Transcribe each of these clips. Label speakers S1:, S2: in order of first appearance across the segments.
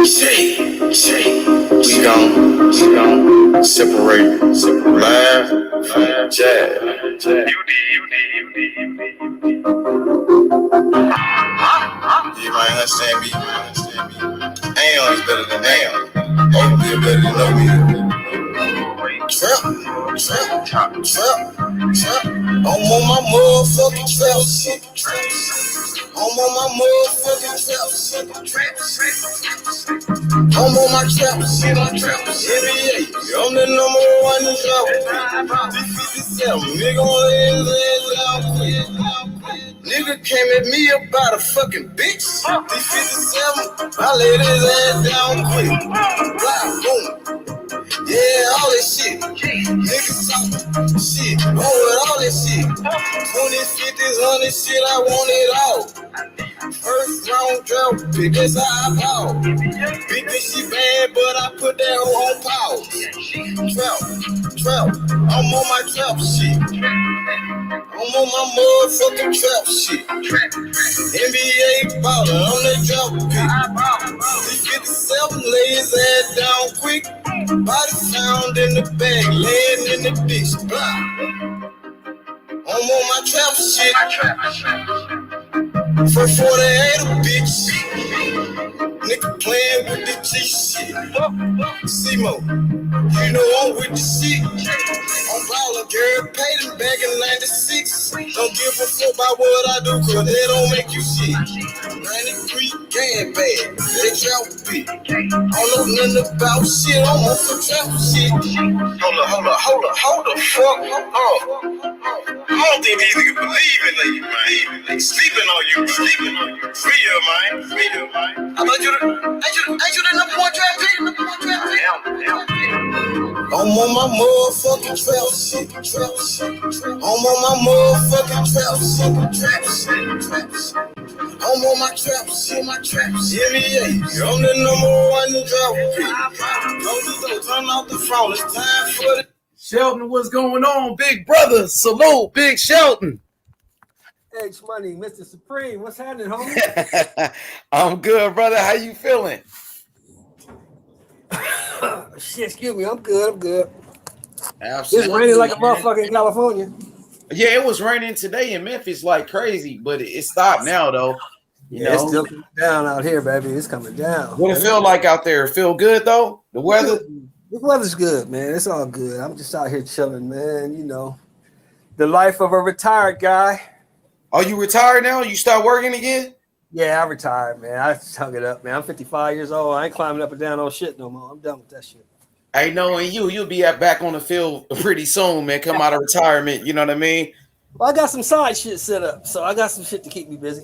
S1: We gon' separate live from jazz. You might understand me. Am is better than am. Ain't be better than no me. Trap. I'm on my motherfucking trap shit. I'm on my motherfucking trap shit. I'm on my trap shit. NBA, I'm the number one in trap. D57, nigga on his ass out quick. Nigga came at me about a fucking bitch. D57, I laid his ass down quick. Blah, boom. Yeah, all that shit. Niggas talking shit. On with all that shit. 20s, 50s, 100 shit, I want it all. First round draft pick, that's how I ball. Because she bad, but I put that hoe on pause. Trap. I'm on my trap shit. I'm on my motherfucking trap shit. NBA ballin', on that drop pick. 57 lay his ass down quick. Body found in the bag, laying in the ditch. I'm on my trap shit. For 48 a bitch. Nigga playing with the G shit. Simo, you know I'm with the shit. I'm ballin', girl, paid him back in 96. Don't give a fuck about what I do, cause they don't make you shit. 93 gang bag, they trap beat. I don't know nothing about shit, I'm on some trap shit. Hold the fuck up. I don't think these niggas believe in you, man. They sleeping on you, Free your mind. I thought ain't you the number one draft pick? I'm on my motherfucking trap shit. I'm on my motherfucking trap shit. I'm on my trap shit. NBA, I'm the number one in draft pick. Don't turn off the phone. It's time for the
S2: Shelton, what's going on, big brother? Salute, Big Shelton.
S3: H Money, Mr. Supreme, what's happening, homie?
S2: I'm good, brother. How you feeling?
S3: Shit, excuse me, I'm good.
S2: Absolutely.
S3: It's raining like a motherfucker in California.
S2: Yeah, it was raining today in Memphis like crazy, but it stopped now, though. You know,
S3: it's still coming down out here, baby. It's coming down.
S2: What it feel like out there? Feel good, though? The weather?
S3: The weather's good, man. It's all good. I'm just out here chilling, man. You know, the life of a retired guy.
S2: Are you retired now? You start working again?
S3: Yeah, I retired, man. I hung it up, man. I'm 55 years old. I ain't climbing up and down on shit no more. I'm done with that shit.
S2: Hey, knowing you'll be back on the field pretty soon, man. Come out of retirement, you know what I mean?
S3: Well, I got some side shit set up, so I got some shit to keep me busy.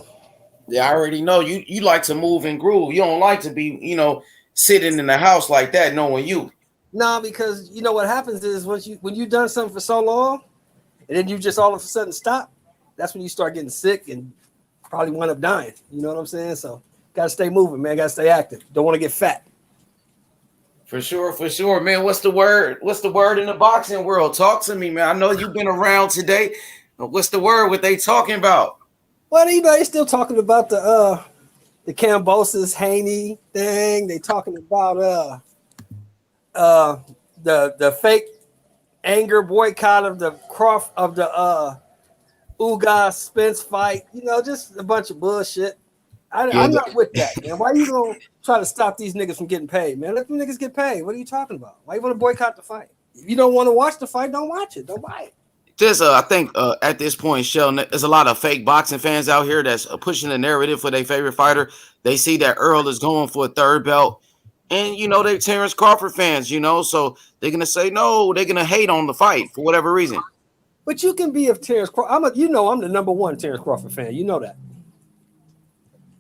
S2: Yeah, I already know. You like to move and groove. You don't like to be, sitting in the house like that, knowing you.
S3: No, because you know what happens is when you done something for so long, and then you just all of a sudden stop, that's when you start getting sick and probably wind up dying. You know what I'm saying? So gotta stay moving, man. Gotta stay active. Don't want to get fat.
S2: For sure, man. What's the word? What's the word in the boxing world? Talk to me, man. I know you've been around today. What's the word? What they talking about?
S3: Well, they still talking about the Kambosos Haney thing. They talking about the fake anger boycott of the Ugas Spence fight. Just a bunch of bullshit. I'm not with that, man. Why you gonna try to stop these niggas from getting paid, man? Let them niggas get paid. What are you talking about? Why you want to boycott the fight? If you don't want to watch the fight, don't watch it. Don't buy it.
S2: I think at this point, Sheldon, there's a lot of fake boxing fans out here that's pushing the narrative for their favorite fighter. They see that Earl is going for a third belt, and they're Terrence Crawford fans, so they're gonna say no. They're gonna hate on the fight for whatever reason.
S3: But you can be a Terrence Crawford. I'm the number one Terrence Crawford fan. You know that.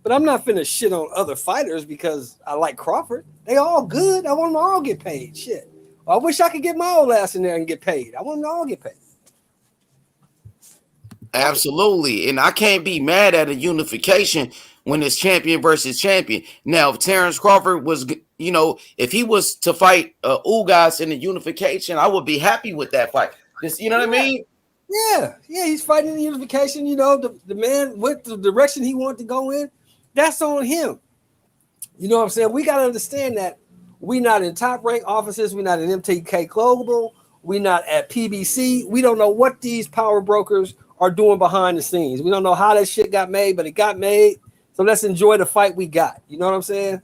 S3: But I'm not finna shit on other fighters because I like Crawford. They all good. I want them all get paid. Shit. I wish I could get my old ass in there and get paid. I want them to all get paid.
S2: Absolutely. And I can't be mad at a unification when it's champion versus champion. Now, if Terrence Crawford was, if he was to fight Ugas in the unification, I would be happy with that fight. Just, you know what I mean?
S3: Yeah, he's fighting the unification. The man with the direction he wanted to go in, that's on him. You know what I'm saying? We got to understand that we not in top rank offices. We're not in MTK Global. We're not at PBC. We don't know what these power brokers are doing behind the scenes. We don't know how that shit got made, but it got made. So let's enjoy the fight we got. You know what I'm saying?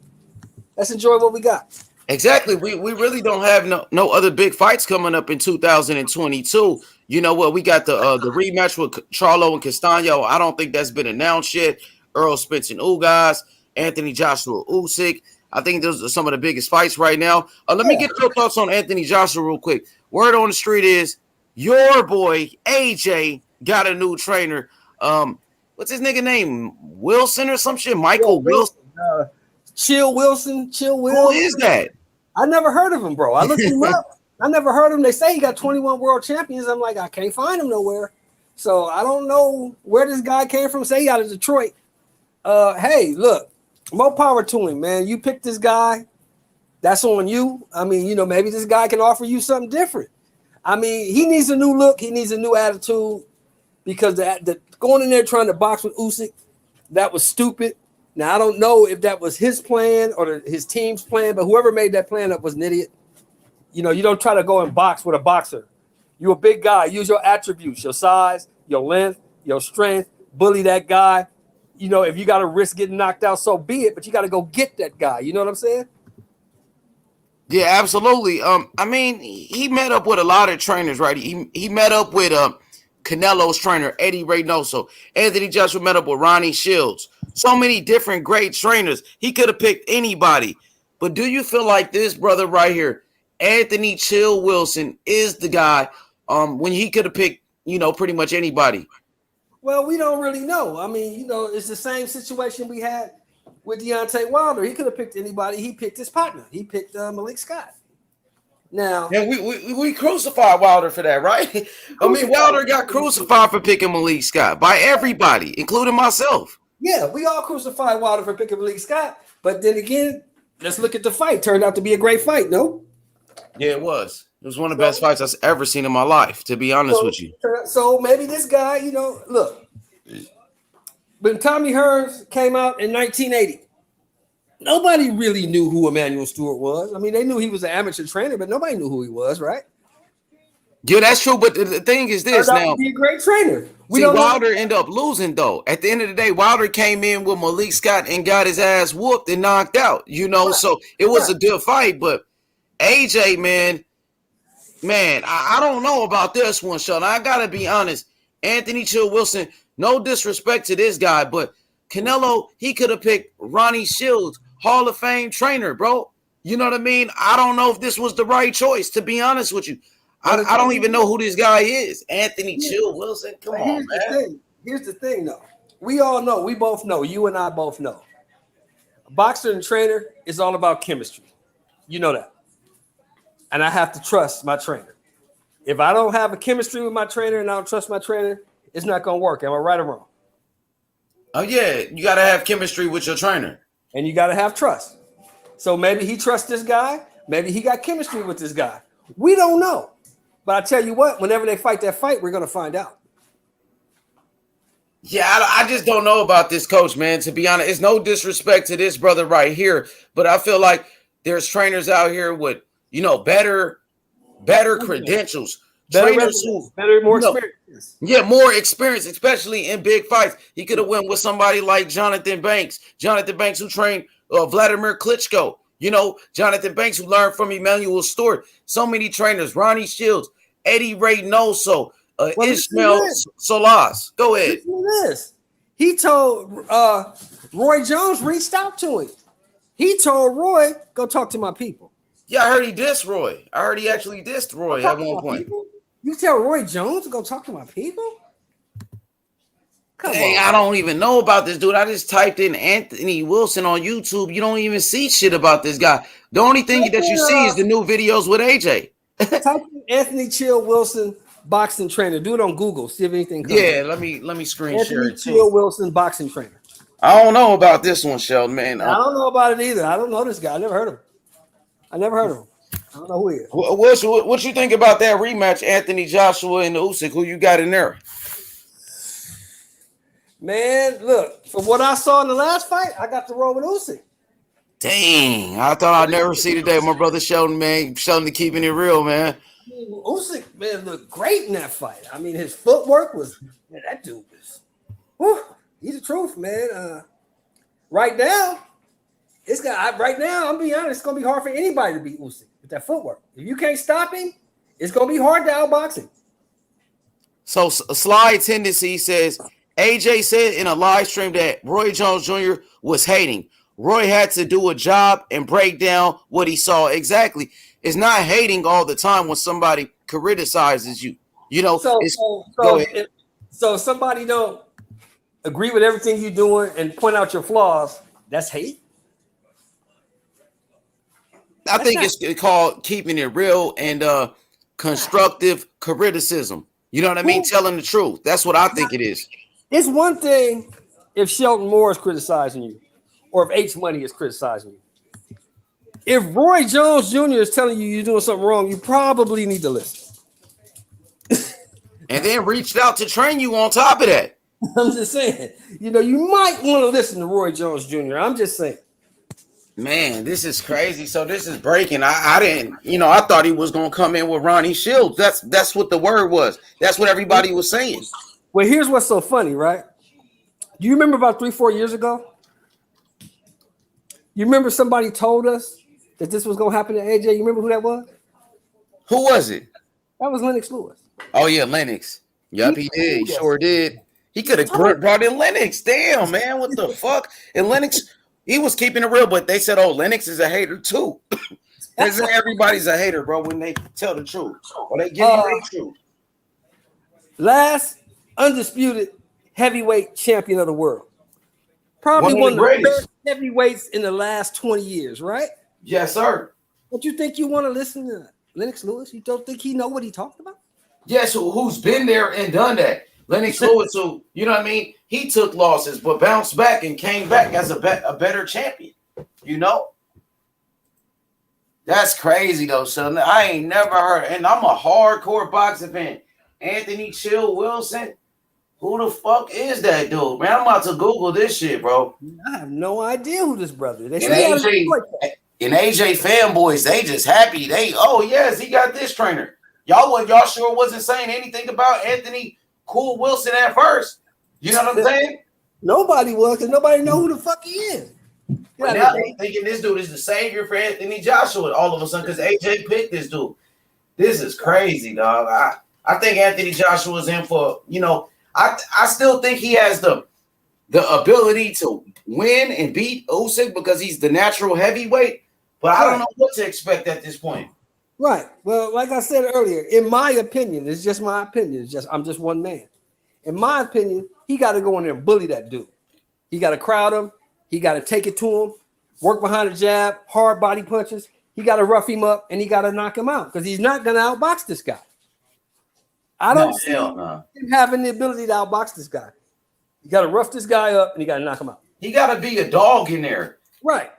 S3: Let's enjoy what we got.
S2: Exactly. We really don't have no other big fights coming up in 2022. You know what? We got the rematch with Charlo and Castano. I don't think that's been announced yet. Earl Spence and Ugas, Anthony Joshua Usyk. I think those are some of the biggest fights right now. Let me get your thoughts on Anthony Joshua real quick. Word on the street is your boy AJ got a new trainer. What's his nigga name? Wilson or some shit? Michael Wilson.
S3: Chill Wilson.
S2: Who is that?
S3: I never heard of him, bro. I looked him up. I never heard of him. They say he got 21 world champions. I'm like, I can't find him nowhere. So I don't know where this guy came from. Say he out of Detroit. Hey, look, more power to him, man. You picked this guy. That's on you. I mean, you know, maybe this guy can offer you something different. I mean, he needs a new look. He needs a new attitude because the going in there trying to box with Usyk, that was stupid. Now, I don't know if that was his plan or his team's plan, but whoever made that plan up was an idiot. You know, you don't try to go and box with a boxer. You're a big guy. Use your attributes, your size, your length, your strength. Bully that guy. You know, if you got to risk getting knocked out, so be it, but you got to go get that guy. You know what I'm saying?
S2: Yeah, absolutely. I mean, he met up with a lot of trainers, right? He met up with Canelo's trainer, Eddie Reynoso. Anthony Joshua met up with Ronnie Shields. So many different great trainers. He could have picked anybody. But do you feel like this brother right here, Anthony Chill Wilson, is the guy when he could have picked, you know, pretty much anybody?
S3: Well, we don't really know. I mean, you know, it's the same situation we had with Deontay Wilder. He could have picked anybody. He picked his partner. He picked Malik Scott. Now,
S2: yeah, we crucified Wilder for that, right? I mean, Wilder got crucified for picking Malik Scott by everybody, including myself.
S3: Yeah, we all crucified Wilder for picking Malik Scott. But then again, let's look at the fight. Turned out to be a great fight, no?
S2: Yeah, it was. It was one of the best fights I've ever seen in my life, to be honest with you.
S3: So maybe this guy, you know, look, when Tommy Hearns came out in 1980, nobody really knew who Emmanuel Stewart was. I mean, they knew he was an amateur trainer, but nobody knew who he was, right?
S2: Yeah, that's true. But the thing is this now.
S3: Be a great trainer.
S2: Wilder ended up losing, though. At the end of the day, Wilder came in with Malik Scott and got his ass whooped and knocked out, you know, so it was a good fight. But AJ, man, I don't know about this one, Sean. I got to be honest. Anthony Chill Wilson, no disrespect to this guy, but Canelo, he could have picked Ronnie Shields, Hall of Fame trainer, bro. You know what I mean? I don't know if this was the right choice, to be honest with you. I don't even know who this guy is. Anthony Chill Wilson. Come on, man.
S3: Here's the thing, though. We all know. We both know. You and I both know. A boxer and trainer is all about chemistry. You know that. And I have to trust my trainer. If I don't have a chemistry with my trainer and I don't trust my trainer, it's not going to work. Am I right or wrong?
S2: Oh, yeah. You got to have chemistry with your trainer.
S3: And you got to have trust. So maybe he trusts this guy. Maybe he got chemistry with this guy. We don't know. But I tell you what, whenever they fight that fight, we're going to find out.
S2: Yeah, I just don't know about this coach, man. To be honest, it's no disrespect to this brother right here, but I feel like there's trainers out here with, you know, better credentials. Trainers who
S3: more experience.
S2: Yeah, more experience, especially in big fights. He could have went with somebody like Jonathan Banks. Jonathan Banks, who trained Vladimir Klitschko. You know, Jonathan Banks, who learned from Emmanuel Stewart. So many trainers. Ronnie Shields, Eddie Reynoso, Ismael Solas. Go ahead.
S3: This. He told Roy Jones reached out to him. He told Roy, go talk to my people.
S2: Yeah, I heard he dissed Roy. I heard he actually dissed Roy at one point.
S3: People? You tell Roy Jones to go talk to my people?
S2: Hey, I don't even know about this dude. I just typed in Anthony Wilson on YouTube. You don't even see shit about this guy. The only thing that you see is the new videos with AJ.
S3: Type in Anthony Chill Wilson boxing trainer. Do it on Google. See if anything comes.
S2: Yeah, let me screen share it too.
S3: Chill Wilson boxing trainer.
S2: I don't know about this one, Sheldon, man.
S3: I don't know about it either. I don't know this guy. I never heard of him. I don't know who he is.
S2: What you think about that rematch, Anthony Joshua and Usyk? Who you got in there?
S3: Man, look, from what I saw in the last fight, I got to roll with Usyk.
S2: Dang, I thought I'd never see the day. My brother Sheldon, man, Sheldon keeping it real, man.
S3: Usyk, man, looked great in that fight. I mean, his footwork was, man, that dude was, whew, he's the truth, man. Right now, right now, I'm being honest, it's gonna be hard for anybody to beat Usyk with that footwork. If you can't stop him, it's gonna be hard to outbox him.
S2: So Sly Tendency says AJ said in a live stream that Roy Jones Jr. was hating. Roy had to do a job and break down what he saw. Exactly. It's not hating all the time when somebody criticizes you. You know,
S3: so somebody don't agree with everything you're doing and point out your flaws. That's hate.
S2: I think it's called keeping it real and constructive criticism. You know what I mean? Telling the truth. That's what I think it is.
S3: It's one thing if Shelton Moore is criticizing you or if H Money is criticizing you. If Roy Jones Jr. is telling you you're doing something wrong, you probably need to listen.
S2: And then reached out to train you on top of that.
S3: I'm just saying, you might want to listen to Roy Jones Jr. I'm just saying.
S2: Man, this is crazy. So this is breaking. I didn't, I thought he was gonna come in with Ronnie Shields. That's what the word was. That's what everybody was saying.
S3: Well, here's what's so funny, right? Do you remember about 3-4 years ago? You remember somebody told us that this was gonna happen to AJ? You remember who that was?
S2: Who was it?
S3: That was Lennox Lewis.
S2: Oh yeah, Lennox. Yep, he did. He sure did. He could have brought in Lennox. Damn, man, what the fuck? And Lennox, he was keeping it real, but they said, "Oh, Lennox is a hater too." They say everybody's a hater, bro, when they tell the truth or they give you the truth.
S3: Last undisputed heavyweight champion of the world, probably one of the best heavyweights in the last 20 years, right?
S2: Yes, sir.
S3: Don't you think you want to listen to Lennox Lewis? You don't think he know what he talked about?
S2: Yes, who's been there and done that? Lennox Lewis, who, you know what I mean? He took losses, but bounced back and came back as a better champion, That's crazy, though, son. I ain't never heard, and I'm a hardcore boxing fan. Anthony Chill Wilson, who the fuck is that dude? Man, I'm about to Google this shit, bro.
S3: I have no idea who this brother is.
S2: And AJ fanboys, they just happy. Yes, he got this trainer. Y'all sure wasn't saying anything about Anthony Cool Wilson at first. You know what I'm saying?
S3: Nobody was, because nobody know who the fuck he is.
S2: But now they thinking this dude is the savior for Anthony Joshua all of a sudden because AJ picked this dude. This is crazy, dog. I think Anthony Joshua is in for, I still think he has the ability to win and beat Usyk because he's the natural heavyweight, but I don't know what to expect at this point.
S3: Right. Well, like I said earlier, in my opinion, it's just my opinion. I'm just one man. In my opinion, he got to go in there and bully that dude. He got to crowd him. He got to take it to him, work behind the jab, hard body punches. He got to rough him up and he got to knock him out because he's not going to outbox this guy. I don't see him having the ability to outbox this guy. You got to rough this guy up and you got to knock him out.
S2: He got to be a dog in there.
S3: Right.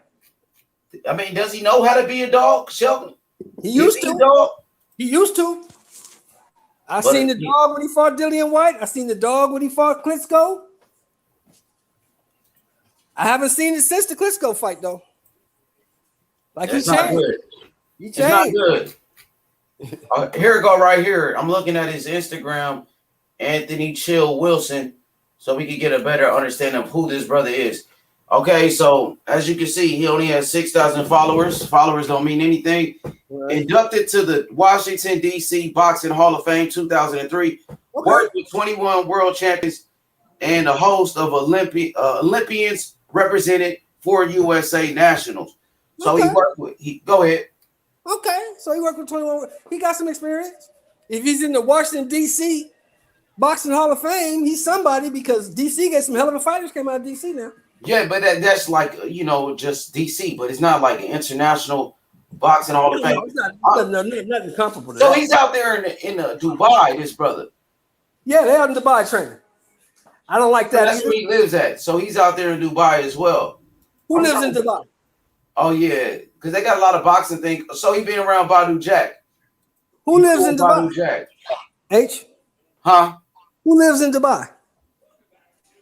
S2: I mean, does he know how to be a dog, Sheldon?
S3: He used to. He used to. I seen the dog when he fought Dillian White. I seen the dog when he fought Klitschko. I haven't seen it since the Klitschko fight, though. Like he changed. He changed. It's not good.
S2: Here it go right here. I'm looking at his Instagram, Anthony Chill Wilson, so we can get a better understanding of who this brother is. Okay, so as you can see, he only has 6,000 followers. Followers don't mean anything. Right. Inducted to the Washington, D.C. Boxing Hall of Fame 2003. Okay. Worked with 21 world champions and a host of Olympians represented 4 USA nationals. So he worked with go ahead.
S3: Okay, so he worked with 21. He got some experience. If he's in the Washington, D.C. Boxing Hall of Fame, he's somebody because D.C. got some hell of a fighters came out of D.C. now.
S2: Yeah, but that's like, just D.C., but it's not like an international boxing Hall of Fame.
S3: No, it's nothing comparable to
S2: so
S3: that.
S2: he's out there in Dubai, this brother.
S3: Yeah, they're out in Dubai training. I don't like that.
S2: That's where he lives at. So he's out there in Dubai as well.
S3: Who lives in Dubai?
S2: Oh, yeah, because they got a lot of boxing things. So he been around Badu Jack.
S3: Who lives in Dubai?
S2: Badu Jack.
S3: H?
S2: Huh?
S3: Who lives in Dubai?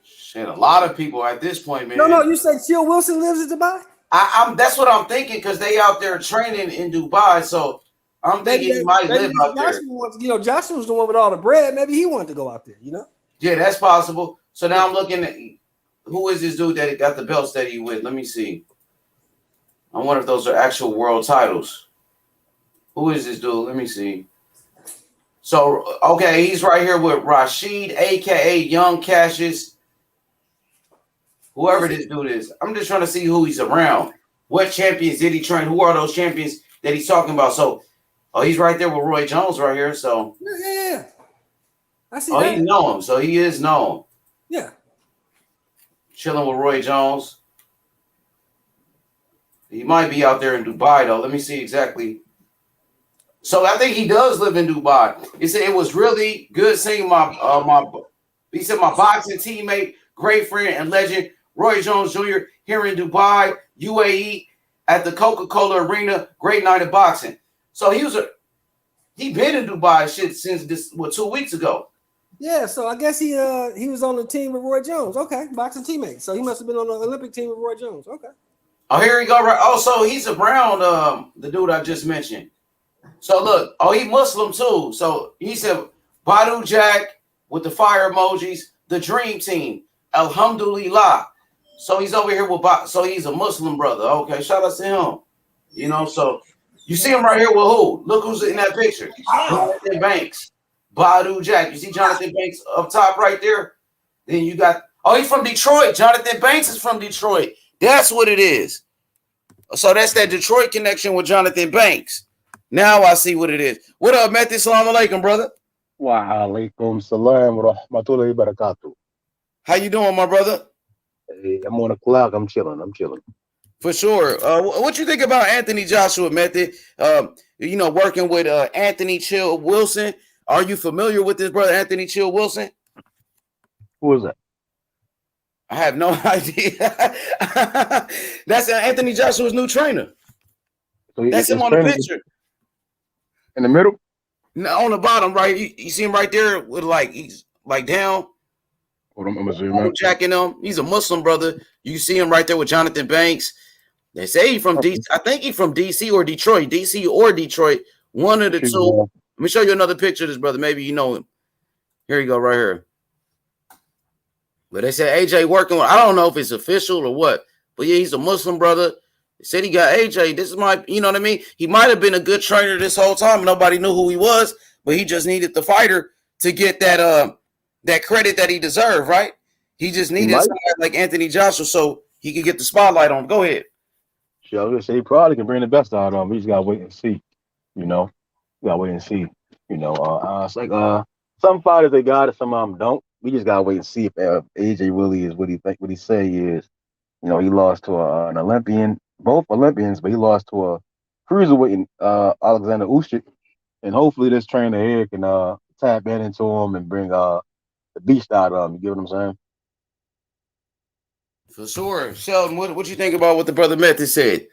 S2: Shit, a lot of people at this point, man.
S3: No, you said Chill Wilson lives in Dubai?
S2: I'm that's what I'm thinking because they out there training in Dubai, so I'm thinking he might live out there.
S3: Joshua was the one with all the bread. Maybe he wanted to go out there.
S2: Yeah, that's possible. So now I'm looking at who is this dude that got the belts that he with? Let me see. I wonder if those are actual world titles. Who is this dude? Let me see. So, okay, he's right here with Rashid, a.k.a. Young Cassius. Whoever this dude is. I'm just trying to see who he's around. What champions did he train? Who are those champions that he's talking about? So, he's right there with Roy Jones right here. So,
S3: yeah. I see that.
S2: He know him. So, he is known.
S3: Yeah.
S2: Chilling with Roy Jones. He might be out there in Dubai, though. Let me see exactly. So I think he does live in Dubai. He said it was really good seeing he said my boxing teammate, great friend, and legend, Roy Jones Jr. here in Dubai, UAE, at the Coca-Cola Arena. Great night of boxing. So he been in Dubai since 2 weeks ago.
S3: Yeah, so I guess he was on the team with Roy Jones. Okay, boxing teammate. So he must have been on the Olympic team with Roy Jones. Okay.
S2: Oh, here we go. Right. Oh, so he's around the dude I just mentioned. So look, he Muslim too. So he said Badu Jack with the fire emojis, the dream team, Alhamdulillah. So he's over here with so he's a Muslim brother. Okay, shout out to him. So you see him right here with who? Look who's in that picture. Jonathan Banks, Badu Jack. You see Jonathan Banks up top right there? Then you got he's from Detroit. Jonathan Banks is from Detroit. That's what it is. So that's that Detroit connection with Jonathan Banks. Now I see what it is. What up, Mehdi? Assalamu alaikum, brother.
S4: Wa alaikum salam wa rahmatullahi wa barakatuh.
S2: How you doing, my brother?
S4: Hey, I'm on the clock. I'm chilling.
S2: For sure. What you think about Anthony Joshua, Mehdi? Working with Anthony Chill Wilson. Are you familiar with this brother, Anthony Chill Wilson?
S4: Who is that?
S2: I have no idea. That's Anthony Joshua's new trainer.
S4: So
S2: that's him on the picture.
S4: In the middle?
S2: No, on the bottom, right? You see him right there with he's down.
S4: I'm zoom out.
S2: Jacking him. He's a Muslim brother. You see him right there with Jonathan Banks. They say he's from DC. I think he's from DC or Detroit. DC or Detroit. One of the two. Let me show you another picture of this brother. Maybe you know him. Here you go, right here. But they said AJ working with, I don't know if it's official or what, but yeah, he's a Muslim brother. They said he got AJ. This is you know what I mean? He might have been a good trainer this whole time. Nobody knew who he was, but he just needed the fighter to get that credit that he deserved, right? He just needed somebody like Anthony Joshua so he could get the spotlight on him. Go ahead.
S4: Sure, I was gonna say he probably can bring the best out of him. We just gotta wait and see. We gotta wait and see. It's like some fighters they got it, some of them don't. We just gotta wait and see if AJ really is what he say he is. He lost to an Olympian, both Olympians, but he lost to a cruiserweight, Alexander Usyk, and hopefully this trainer here can tap into him and bring the beast out of him. You get what I'm saying?
S2: For sure, Sheldon. What you think about what the brother Mehdi said?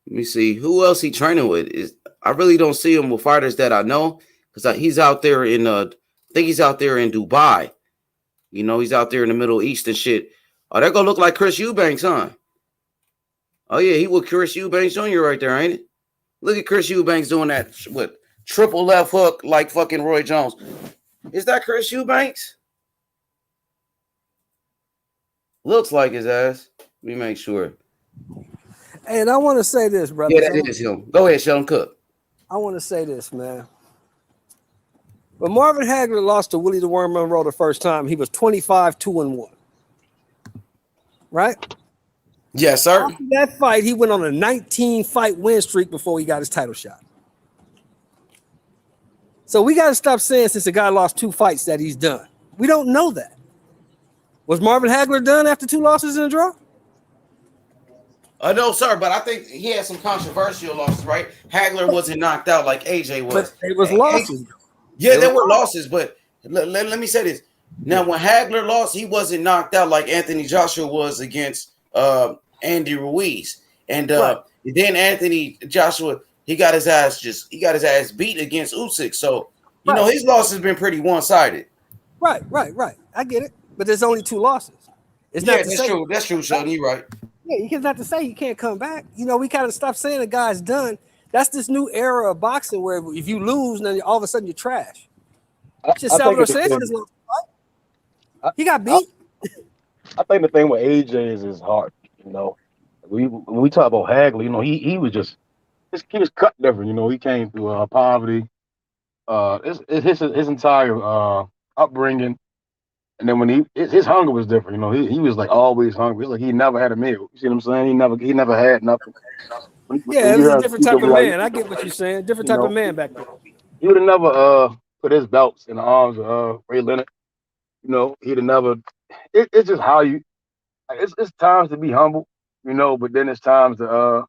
S2: Let me see who else he training with. I really don't see him with fighters that I know. Because he's out there I think he's out there in Dubai. He's out there in the Middle East and shit. Oh, that gonna look like Chris Eubanks, huh? Oh, yeah, he with Chris Eubanks Jr. right there, ain't it? Look at Chris Eubanks doing that, triple left hook like fucking Roy Jones. Is that Chris Eubanks? Looks like his ass. Let me make sure.
S3: And I want to say this, brother.
S2: Yeah, that is him. Go ahead, Sheldon Cook.
S3: I want to say this, man. When Marvin Hagler lost to Willie the Worm Monroe the first time, he was 25-2-1. Right?
S2: Yes, sir.
S3: After that fight, he went on a 19-fight win streak before he got his title shot. So we got to stop saying since the guy lost 2 fights that he's done. We don't know that. Was Marvin Hagler done after 2 losses in a draw?
S2: No, sir, but I think he had some controversial losses, right? Hagler wasn't knocked out like AJ was.
S3: But it was losses.
S2: Yeah, there were losses, but let me say this. Now, when Hagler lost, he wasn't knocked out like Anthony Joshua was against Andy Ruiz. And then Anthony Joshua, he got his ass beat against Usyk. So, his loss has been pretty one-sided.
S3: Right. I get it. But there's only 2 losses. It's
S2: Yeah,
S3: not to
S2: that's
S3: say,
S2: true. That's true, Sheldon. You're right.
S3: yeah, it's not to say he can't come back. You know, we kind of stopped saying the guy's done. That's this new era of boxing where if you lose, then all of a sudden you're trash. Shit,
S4: I think
S3: Salvador
S4: it's the
S3: Sanchez
S4: thing.
S3: lost the fight.
S4: I,
S3: He got
S4: I,
S3: beat.
S4: I think the thing with AJ is his heart. You know, when we talk about Hagley, you know, he was just he was cut different. You know, he came through poverty. It's his entire upbringing. And then when his hunger was different, you know, he was like always hungry. It's like he never had a meal. You see what I'm saying? He never had nothing.
S3: Yeah,
S4: When
S3: it
S4: you
S3: was a
S4: hear him
S3: different
S4: speak
S3: type
S4: of
S3: of
S4: like,
S3: man. I get what you're saying. Different
S4: you
S3: type of
S4: know,
S3: man back then.
S4: he would have never put his belts in the arms of Ray Leonard. You know, he'd have never. It's just how you. It's times to be humble, you know, but then it's times to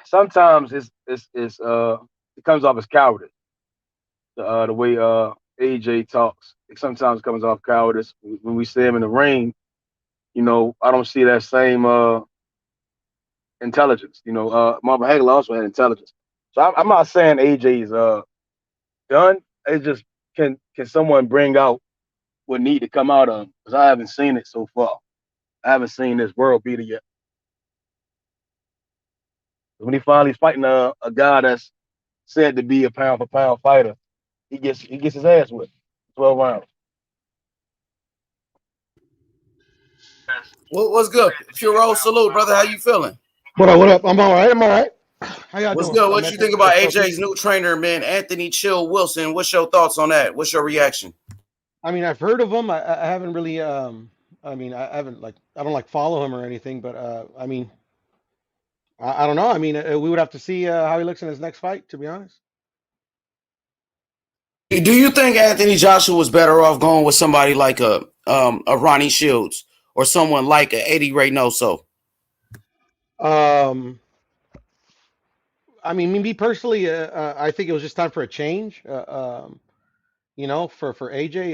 S4: sometimes it comes off as cowardice. The way AJ talks, it sometimes comes off cowardice. When we see him in the ring, you know, I don't see that same intelligence. You know, Marvin Hagler also had intelligence. So I'm not saying AJ's done. It's just can someone bring out what need to come out of him? Because I haven't seen it so far. I haven't seen this world beater yet. When he finally fighting a guy that's said to be a pound for pound fighter, he gets his ass whipped. 12 rounds.
S2: What's good? Puro, salute, brother. How you feeling?
S5: What up? What up? I'm all right. I'm all right. How y'all
S2: What's
S5: doing,
S2: good? What you
S5: Memphis?
S2: think about AJ's new trainer, man, Anthony Chill Wilson? What's your thoughts on that? What's your reaction?
S5: I mean, I've heard of him. I haven't really. I mean, I haven't like. I don't like follow him or anything. But I mean, I don't know. I mean, we would have to see how he looks in his next fight. To be honest.
S2: Do you think Anthony Joshua was better off going with somebody like a Ronnie Shields or someone like a Eddie Reynoso?
S5: Um. I mean, me personally, I think it was just time for a change. You know, for AJ,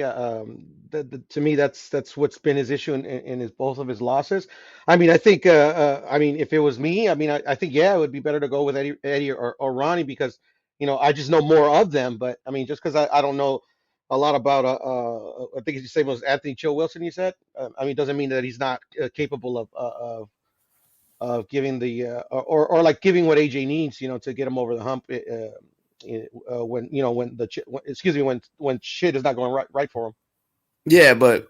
S5: to me, that's what's been his issue in his both of his losses. I mean, I think, I mean, if it was me, I mean, I think, yeah, it would be better to go with Eddie or Ronnie because, you know, I just know more of them. But I mean, just because I don't know a lot about, I think his name was Anthony Chill Wilson, you said. I mean, doesn't mean that he's not capable of giving the or like giving what AJ needs, you know, to get him over the hump. When you know excuse me, when shit is not going right for him.
S2: Yeah, but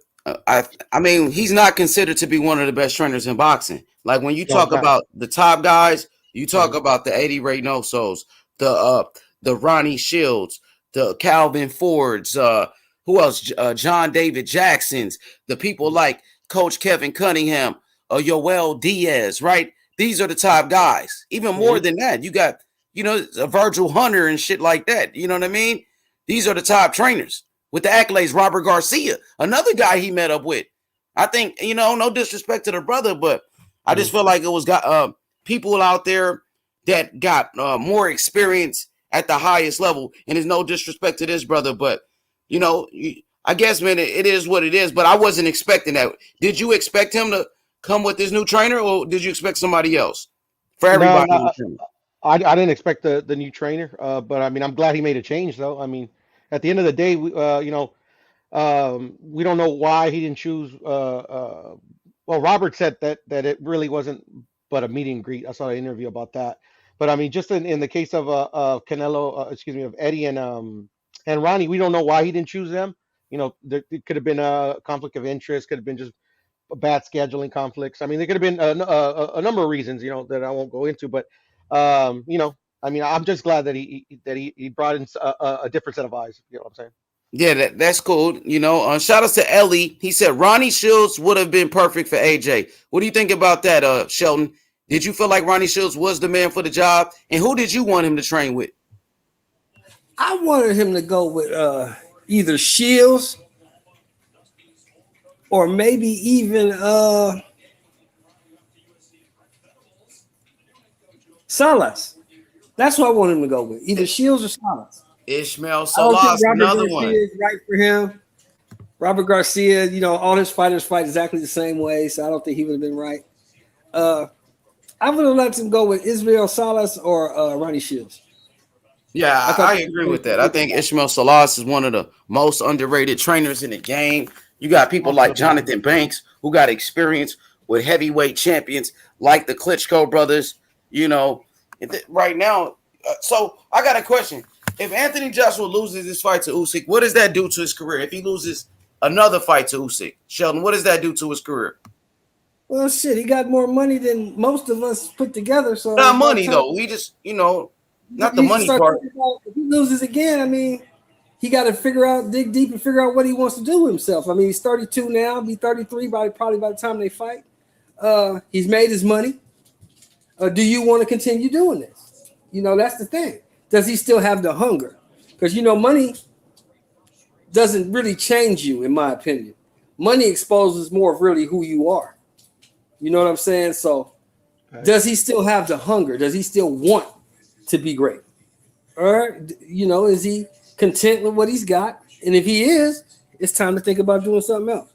S2: I mean he's not considered to be one of the best trainers in boxing. Like when you
S5: No, he's
S2: talk
S5: not.
S2: about the top guys, you talk
S5: Mhm.
S2: about the Eddie Reynosos, the Ronnie Shields, the Calvin Fords, who else? John David Jacksons, the people like Coach Kevin Cunningham, Yoel Diaz, right? These are the top guys. Even more
S5: Mhm.
S2: than that, you got a Virgil Hunter and shit like that. You know what I mean? These are the top trainers with the accolades. Robert Garcia, another guy he met up with. I think, no disrespect to the brother, but I just
S5: Mhm.
S2: feel like it was got people out there that got more experience at the highest level. And there's no disrespect to this brother, but I guess, man, it is what it is. But I wasn't expecting that. Did you expect him to come with this new trainer, or did you expect somebody else? For
S5: No,
S2: everybody,
S5: no, I didn't expect the new trainer, but I mean, I'm glad he made a change, though. I mean, at the end of the day, you know, we don't know why he didn't choose. Well, Robert said that it really wasn't but a meet and greet. I saw an interview about that. But I mean, just in the case of Canelo, excuse me, of Eddie and Ronnie, we don't know why he didn't choose them. You know, there it could have been a conflict of interest, could have been just bad scheduling conflicts. I mean, there could have been a number of reasons, you know, that I won't go into. But you know, I mean, I'm just glad that he brought in a different set of eyes. You know what I'm saying?
S2: yeah, that's cool. Shout out to Ellie. He said Ronnie Shields would have been perfect for AJ. What do you think about that, Shelton? Did you feel like Ronnie Shields was the man for the job? And who did you want him to train with?
S3: I wanted him to go with either Shields or maybe even Salas. That's what I want him to go with. Either Shields or Salas.
S2: Ishmael
S3: I don't think
S2: Salas,
S3: Robert
S2: another
S3: Garcia
S2: one.
S3: is right for him. Robert Garcia, all his fighters fight exactly the same way, so I don't think he would have been right. I would have let him go with Israel Salas or Ronnie Shields.
S2: Yeah,
S3: I thought
S2: I agree with that. I think Ishmael Salas is one of the most underrated trainers in the game. You got people
S5: Also
S2: like
S5: agree.
S2: Jonathan Banks who got experience with heavyweight champions like the Klitschko brothers. You know, right now. So I got a question: if Anthony Joshua loses this fight to Usyk, what does that do to his career? If he loses another fight to Usyk, Sheldon, what does that do to his career?
S3: well, shit, he got more money than most of us put together. So
S2: Not
S3: by the
S2: money
S3: time
S2: though. We just, not the
S3: you
S2: money
S3: start
S2: part.
S3: thinking about if he loses again, I mean, he got to dig deep and figure out what he wants to do with himself. I mean, he's 32 now, be 33 probably by the time they fight. He's made his money. Do you want to continue doing this? That's the thing. Does he still have the hunger? Because money doesn't really change you, in my opinion. Money exposes more of really who you are. You know what I'm saying? So, does he still have the hunger? Does he still want to be great? Or, is he content with what he's got? And if he is, it's time to think about doing something else.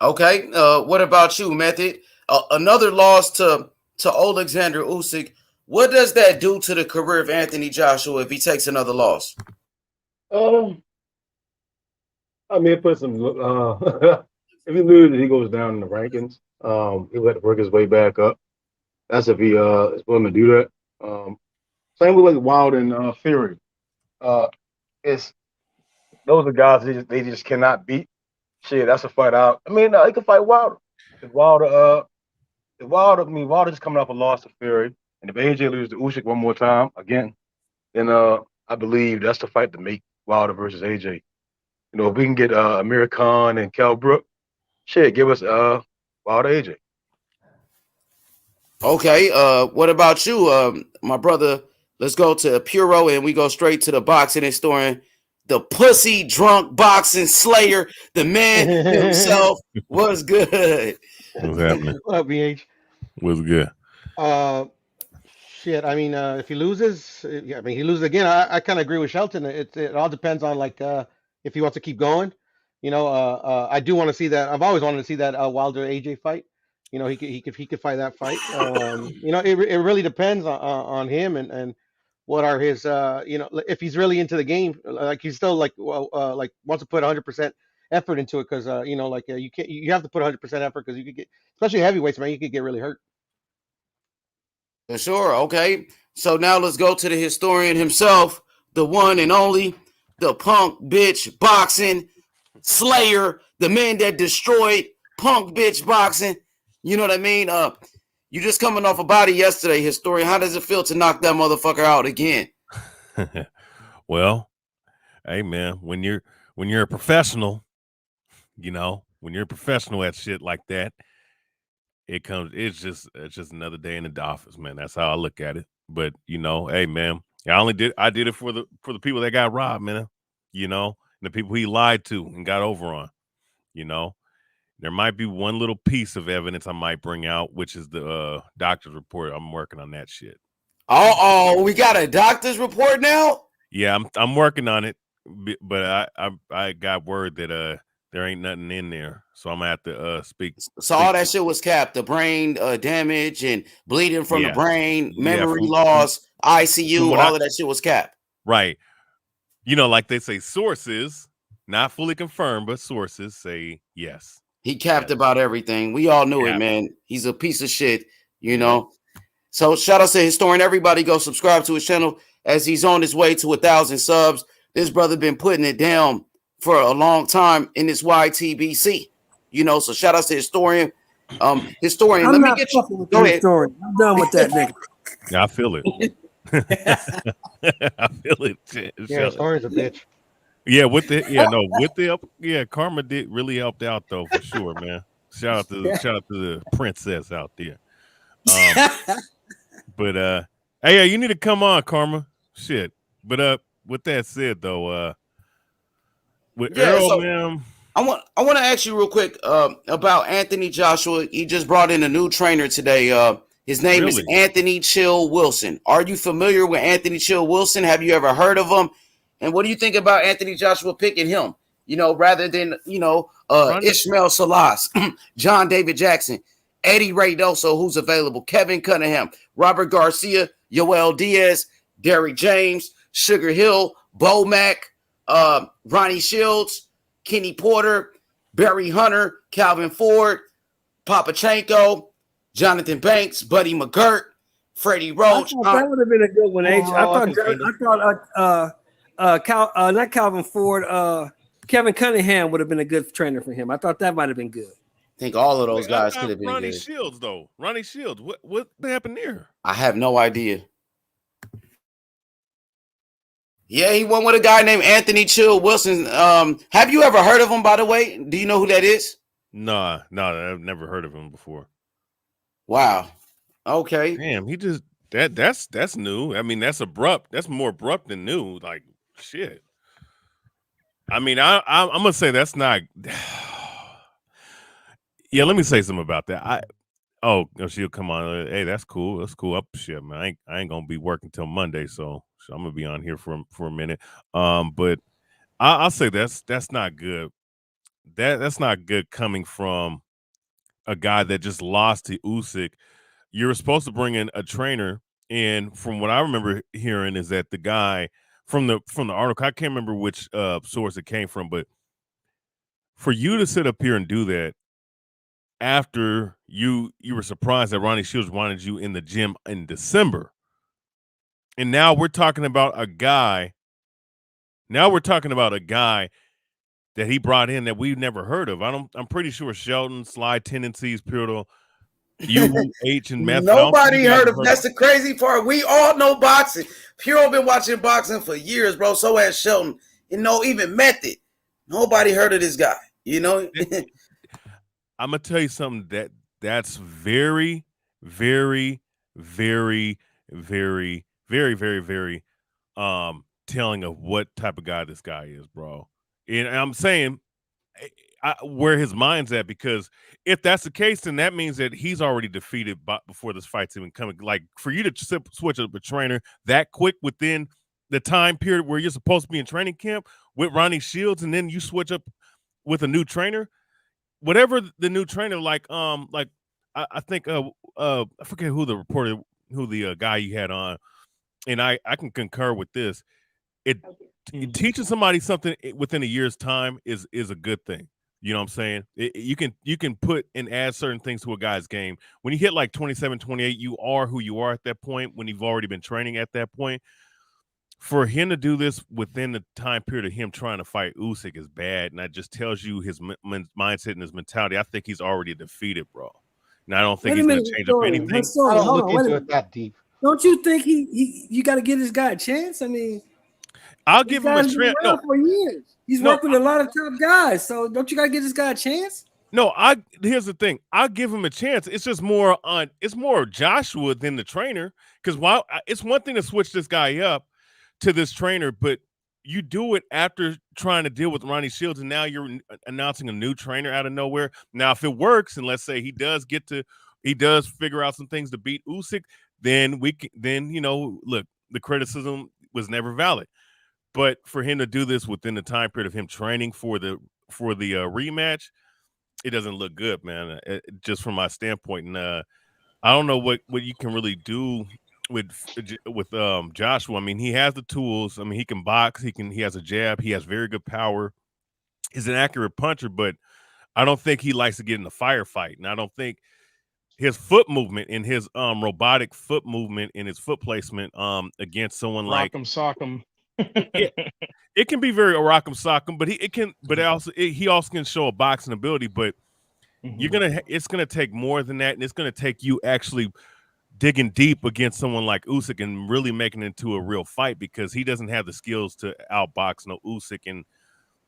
S2: Okay. What about you, Method? Another loss to Alexander Usyk. What does that do to the career of Anthony Joshua if he takes another loss?
S4: I mean, it puts him. If he loses, he goes down in the rankings. He'll have to work his way back up. That's if he is willing to do that. Same with like Wild and Fury. It's those are guys they just cannot beat. Shit, that's a fight out. I mean, he can fight Wilder. Wilder just coming off a loss to Fury, and if AJ loses to Usyk one more time again, then I believe that's the fight to make Wilder versus AJ. If we can get Amir Khan and Kell Brook, shit, give us Wilder AJ.
S2: Okay. What about you, my brother? Let's go to Puro and we go straight to the boxing historian, the pussy drunk boxing slayer, the man himself. Was good.
S6: What's happening?
S5: What up, BH?
S6: What's good?
S5: Uh, Shit. I mean, if he loses, yeah, I mean, he loses again. I kind of agree with Shelton. It all depends on like if he wants to keep going. I do want to see that. I've always wanted to see that Wilder AJ fight. He could fight that fight. It really depends on him and what are his if he's really into the game, like he's still like like wants to put 100% effort into it because you have to put 100% effort because you could get, especially heavyweights, man, you could get really hurt.
S2: For sure. Okay. So now let's go to the historian himself, the one and only, the punk bitch boxing slayer, the man that destroyed punk bitch boxing. You know what I mean? You just coming off a body yesterday, historian. How does it feel to knock that motherfucker out again?
S6: Well, hey man, when you're a professional, when you're a professional at shit like that, it's just another day in the office, man. That's how I look at it. But hey man, I did it for the people that got robbed, man. And the people he lied to and got over on. There might be one little piece of evidence I might bring out, which is the doctor's report. I'm working on that shit.
S2: We got a doctor's report now?
S6: Yeah, I'm working on it, but I got word that there ain't nothing in there, so I'm gonna have to speak.
S2: So all that shit was capped. The brain damage and bleeding from the brain, memory loss, ICU, all of that shit was capped.
S6: Right. Like they say, sources, not fully confirmed, but sources say yes.
S2: He capped about everything. We all knew it, man. He's a piece of shit, So shout out to historian. Everybody go subscribe to his channel as he's on his way to 1,000 subs. This brother been putting it down for a long time in this YTBC. So shout out to historian. Historian, let me get you. Go ahead.
S3: Historian. I'm done with that nigga.
S6: Yeah, I feel it. I feel it.
S5: Yeah, historian's a bitch.
S6: Yeah, Karma did really helped out though, for sure, man. Shout out to the princess out there. But hey, you need to come on, Karma. Shit. But with that said though, with Earl, man,
S2: I want to ask you real quick about Anthony Joshua. He just brought in a new trainer today. His name is Anthony Chill Wilson. Are you familiar with Anthony Chill Wilson? Have you ever heard of him? And what do you think about Anthony Joshua picking him? Rather than Ishmael Salas, John David Jackson, Eddie Reynoso, who's available, Kevin Cunningham, Robert Garcia, Yoel Diaz, Derrick James, Sugar Hill, Bo Mack, Ronnie Shields, Kenny Porter, Barry Hunter, Calvin Ford, Papachenko, Jonathan Banks, Buddy McGirt, Freddie
S3: I
S2: Roach.
S3: thought that would have been a good one, H. I
S5: Oh, I
S3: thought not Calvin Ford, Kevin Cunningham would have been a good trainer for him. I thought that might have been good.
S2: I think all of those
S6: Wait, I
S2: guys
S6: thought
S2: could have been
S6: Ronnie
S2: good.
S6: Shields, though. Ronnie Shields. What happened there?
S2: I have no idea. Yeah, he went with a guy named Anthony Chill Wilson. Have you ever heard of him, by the way? Do you know who that is?
S6: Nah, I've never heard of him before.
S2: Wow. Okay.
S6: Damn, he just that's new. I mean, that's abrupt. That's more abrupt than new. Like shit. I mean, I'm gonna say that's not. Yeah, let me say something about that. She'll come on. Hey, that's cool. That's cool. Up shit, man. I ain't gonna be working till Monday, so I'm gonna be on here for a minute. But I'll say that's not good. That's not good coming from a guy that just lost to Usyk. You're supposed to bring in a trainer, and from what I remember hearing is that the guy from the article, I can't remember which source it came from, but for you to sit up here and do that after you were surprised that Ronnie Shields wanted you in the gym in December, and now we're talking about a guy. Now we're talking about a guy that he brought in that we've never heard of. I'm pretty sure Shelton, Sly Tendencies, Pirtle, UH, and Method.
S2: Nobody heard of. That's the crazy part. We all know boxing. Pure been watching boxing for years, bro. So has Shelton. Even Method. Nobody heard of this guy.
S6: I'm gonna tell you something that's very, very, very, very, very, very, very telling of what type of guy this guy is, bro. And I'm saying where his mind's at, because if that's the case, then that means that he's already defeated before this fight's even coming. Like, for you to switch up a trainer that quick within the time period where you're supposed to be in training camp with Ronnie Shields, and then you switch up with a new trainer, whatever the new trainer, I think I forget who the guy you had on, and I can concur with this. Teaching somebody something within a year's time is a good thing. You know what I'm saying? You can put and add certain things to a guy's game. When you hit like 27, 28, you are who you are at that point when you've already been training at that point. For him to do this within the time period of him trying to fight Usyk is bad, and that just tells you his mindset and his mentality. I think he's already defeated, bro. And I don't think he's going to change up anything.
S5: I don't look into it that deep.
S3: Don't you think you got to give this guy a chance? I mean,
S6: I'll give him a chance. No,
S3: for years. He's worked with a lot of top guys, so don't you got to give this guy a chance?
S6: No, here's the thing. I'll give him a chance. It's just more Joshua than the trainer, because while it's one thing to switch this guy up to this trainer, but you do it after trying to deal with Ronnie Shields, and now you're announcing a new trainer out of nowhere. Now, if it works, and let's say he does figure out some things to beat Usyk, then look, the criticism was never valid. But for him to do this within the time period of him training for the rematch, it doesn't look good, man. Just from my standpoint, and I don't know what you can really do with Joshua. I mean, he has the tools. I mean, he can box. He has a jab. He has very good power. He's an accurate puncher, but I don't think he likes to get in a firefight. And I don't think his foot movement and his robotic foot movement and his foot placement against someone like
S7: Rock'em Sock'em.
S6: it can be very rock'em sock'em, but he also can show a boxing ability. But it's gonna take more than that, and it's gonna take you actually digging deep against someone like Usyk and really making it into a real fight, because he doesn't have the skills to outbox Usyk, and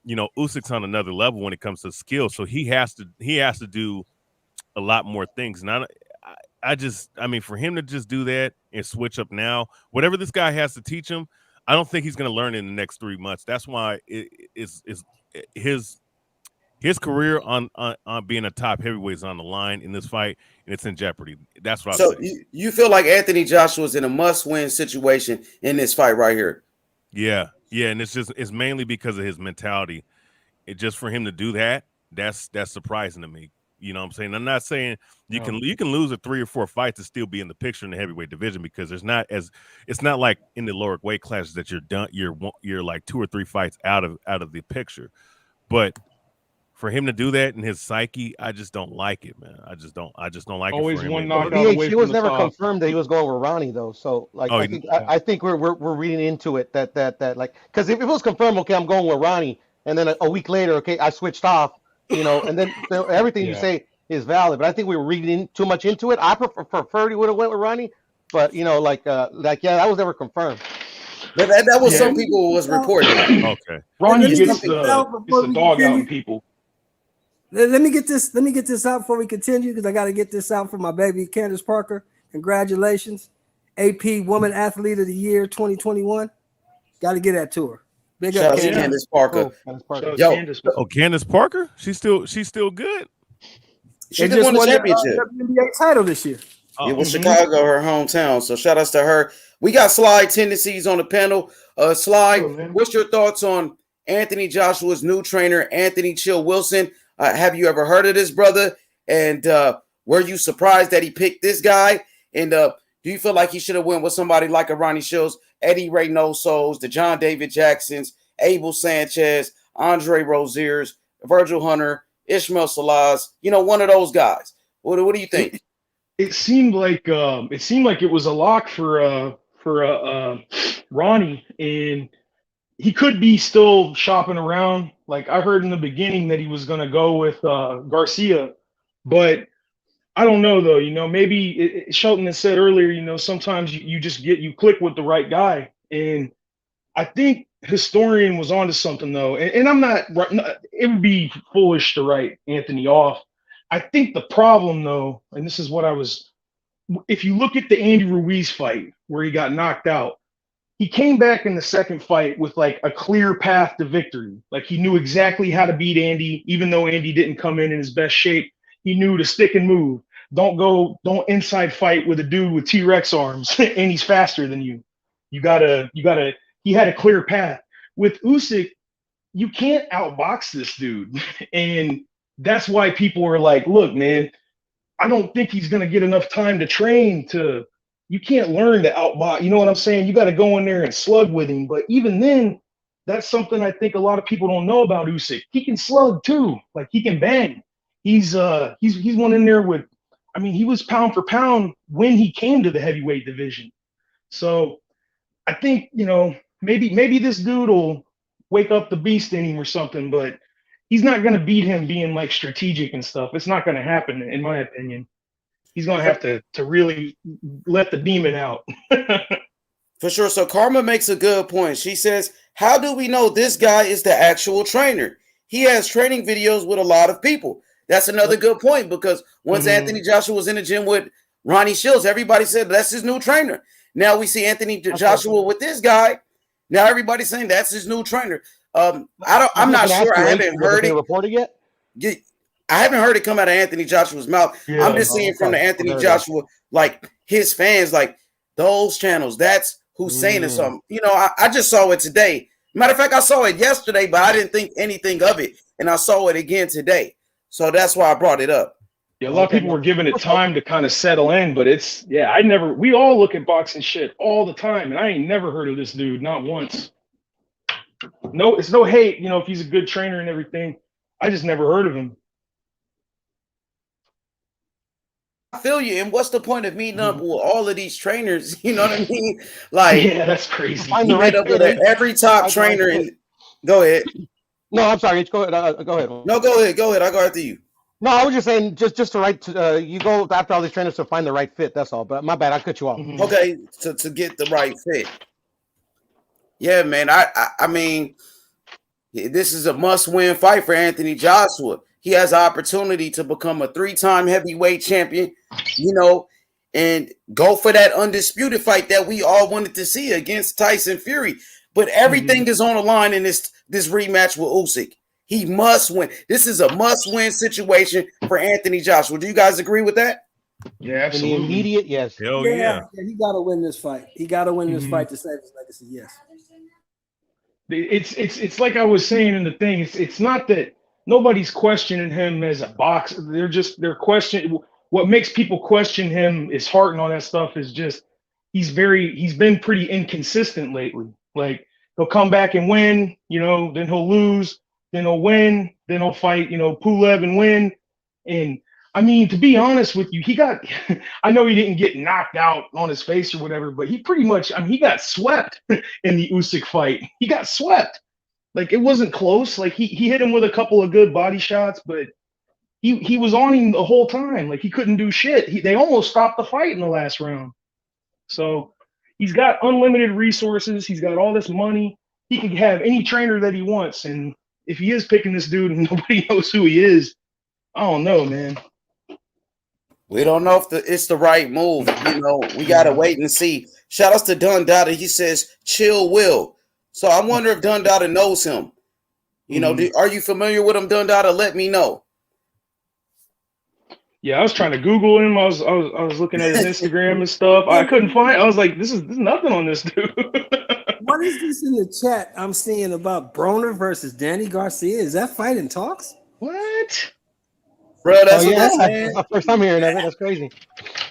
S6: Usyk's on another level when it comes to skill, so he has to do a lot more things. And I mean, for him to just do that and switch up now, whatever this guy has to teach him, I don't think he's going to learn in the next 3 months. That's why his career on being a top heavyweight is on the line in this fight, and it's in jeopardy. That's what I'm saying.
S2: You feel like Anthony Joshua is in a must-win situation in this fight right here?
S6: Yeah, and it's mainly because of his mentality. It just for him to do that's surprising to me. You know what I'm saying? I'm not saying you can lose a 3 or 4 fights and still be in the picture in the heavyweight division, because it's not like in the lower weight classes that you're like 2 or 3 fights out of the picture. But for him to do that in his psyche, I just don't like it, man. I just don't like
S7: Always
S6: it for him.
S7: one
S5: Well,
S7: knockout away
S5: BH, it
S7: from
S5: was
S7: the
S5: never
S7: top.
S5: confirmed that he was going with Ronnie though. So like,
S6: Oh,
S5: I think we're reading into it that like, because if it was confirmed, okay, I'm going with Ronnie, and then a week later, okay, I switched off, and then so everything you
S7: Yeah.
S5: say is valid. But I think we were reading too much into it. I preferred he would have went with Ronnie, but yeah, that was never confirmed.
S2: But that was
S7: Yeah.
S2: some people was reporting that.
S6: okay.
S7: Ronnie
S3: Let me
S7: gets
S3: get this out before
S7: the
S3: we
S7: dog out
S3: continue.
S7: in people.
S3: Let me get this out before we continue, because I got to get this out for my baby Candace Parker. Congratulations, AP Woman Athlete of the Year 2021. Got to get that to her. Big
S2: Shout
S3: up,
S2: out to
S3: Candace.
S2: Candace Parker.
S5: Cool. Candace Parker.
S7: Shout out
S2: Yo,
S7: Candace.
S6: Oh, Candace Parker? She's still good.
S2: She
S3: They
S2: just won the
S3: won
S2: championship.
S3: the WNBA title this year.
S2: It was
S7: Mhm.
S2: Chicago, her hometown. So shout outs to her. We got Sly Tendencies on the panel. Sly,
S7: Oh, man.
S2: what's your thoughts on Anthony Joshua's new trainer, Anthony Chill Wilson? Have you ever heard of this brother? And were you surprised that he picked this guy? And do you feel like he should have went with somebody like a Ronnie Shields, Eddie Reynosos, the John David Jacksons, Abel Sanchez, Andre Roziers, Virgil Hunter, Ishmael Salaz? One of those guys. What do you think?
S7: It seemed like it was a lock for Ronnie, and he could be still shopping around. Like I heard in the beginning that he was going to go with Garcia, but I don't know though. Maybe Shelton had said earlier. Sometimes you just you click with the right guy, and I think Historian was onto something though. And I'm not. It would be foolish to write Anthony off. I think the problem though, and this is what if you look at the Andy Ruiz fight where he got knocked out, he came back in the second fight with like a clear path to victory. Like he knew exactly how to beat Andy, even though Andy didn't come in his best shape. He knew to stick and move. Don't inside fight with a dude with T-Rex arms and he's faster than you. He had a clear path. With Usyk, you can't outbox this dude. And that's why people were like, look, man, I don't think he's going to get enough time to train you can't learn to outbox. You know what I'm saying? You got to go in there and slug with him. But even then, that's something I think a lot of people don't know about Usyk. He can slug too. Like he can bang. He's one in there with, he was pound for pound when he came to the heavyweight division. So I think, maybe this dude will wake up the beast in him or something, but he's not going to beat him being like strategic and stuff. It's not going to happen, in my opinion. He's going to have to really let the demon out.
S2: For sure. So Karma makes a good point. She says, how do we know this guy is the actual trainer? He has training videos with a lot of people. That's another good point, because once Anthony Joshua was in the gym with Ronnie Shields, everybody said that's his new trainer. Now we see Anthony Joshua with this guy. Now everybody's saying that's his new trainer. I'm not sure. I haven't heard it
S5: reported yet.
S2: I haven't heard it come out of Anthony Joshua's mouth.
S7: Yeah.
S2: I'm just seeing from the Anthony Joshua, like his fans, like those channels. That's who's saying it. Something. I just saw it today. Matter of fact, I saw it yesterday, but I didn't think anything of it, and I saw it again today. So that's why I brought it up.
S7: Yeah, a lot of people were giving it time to kind of settle in, but we all look at boxing shit all the time, and I ain't never heard of this dude, not once. No, it's no hate, if he's a good trainer and everything. I just never heard of him.
S2: I feel you. And what's the point of meeting up with all of these trainers? You know what I mean? Like,
S7: yeah, that's crazy.
S2: You met up with every top trainer. And go ahead.
S5: No, I'm sorry. Go ahead. Go ahead.
S2: No, go ahead. Go ahead. I'll go after you.
S5: No, I was just saying, just to you go after all these trainers to find the right fit. That's all. But my bad, I cut you off.
S2: Okay, to get the right fit. Yeah, man. I mean, this is a must-win fight for Anthony Joshua. He has an opportunity to become a 3-time heavyweight champion, and go for that undisputed fight that we all wanted to see against Tyson Fury. But everything is on the line in this rematch with Usyk. He must win. This is a must-win situation for Anthony Joshua. Do you guys agree with that?
S7: Yeah, absolutely.
S5: In the immediate, yes.
S6: Hell yeah.
S3: He got to win this fight. He got to win this fight to save his legacy. Yes.
S7: It's like I was saying in the thing. It's not that nobody's questioning him as a boxer. They're questioning what makes people question him, his heart and all that stuff is just he's been pretty inconsistent lately. Like he'll come back and win, then he'll lose, then he'll win, then he'll fight, Pulev and win. And I mean, to be honest with you, I know he didn't get knocked out on his face or whatever, but he pretty much, he got swept in the Usyk fight. He got swept. Like it wasn't close. Like he hit him with a couple of good body shots, but he was on him the whole time. Like he couldn't do shit. They almost stopped the fight in the last round. So he's got unlimited resources. He's got all this money. He can have any trainer that he wants. And if he is picking this dude and nobody knows who he is, I don't know, man.
S2: We don't know if it's the right move. We got to wait and see. Shout outs to Dun Dada. He says, chill Will. So I wonder if Dun Dada knows him. Are you familiar with him, Dun Dada? Let me know.
S7: Yeah, I was trying to Google him. I was looking at his Instagram and stuff. I couldn't find. I was like, there's nothing on this dude.
S3: What is this in the chat I'm seeing about Broner versus Danny Garcia? Is that fight in talks?
S7: What?
S2: Bro, that's
S5: that's my first time hearing of it. That's crazy.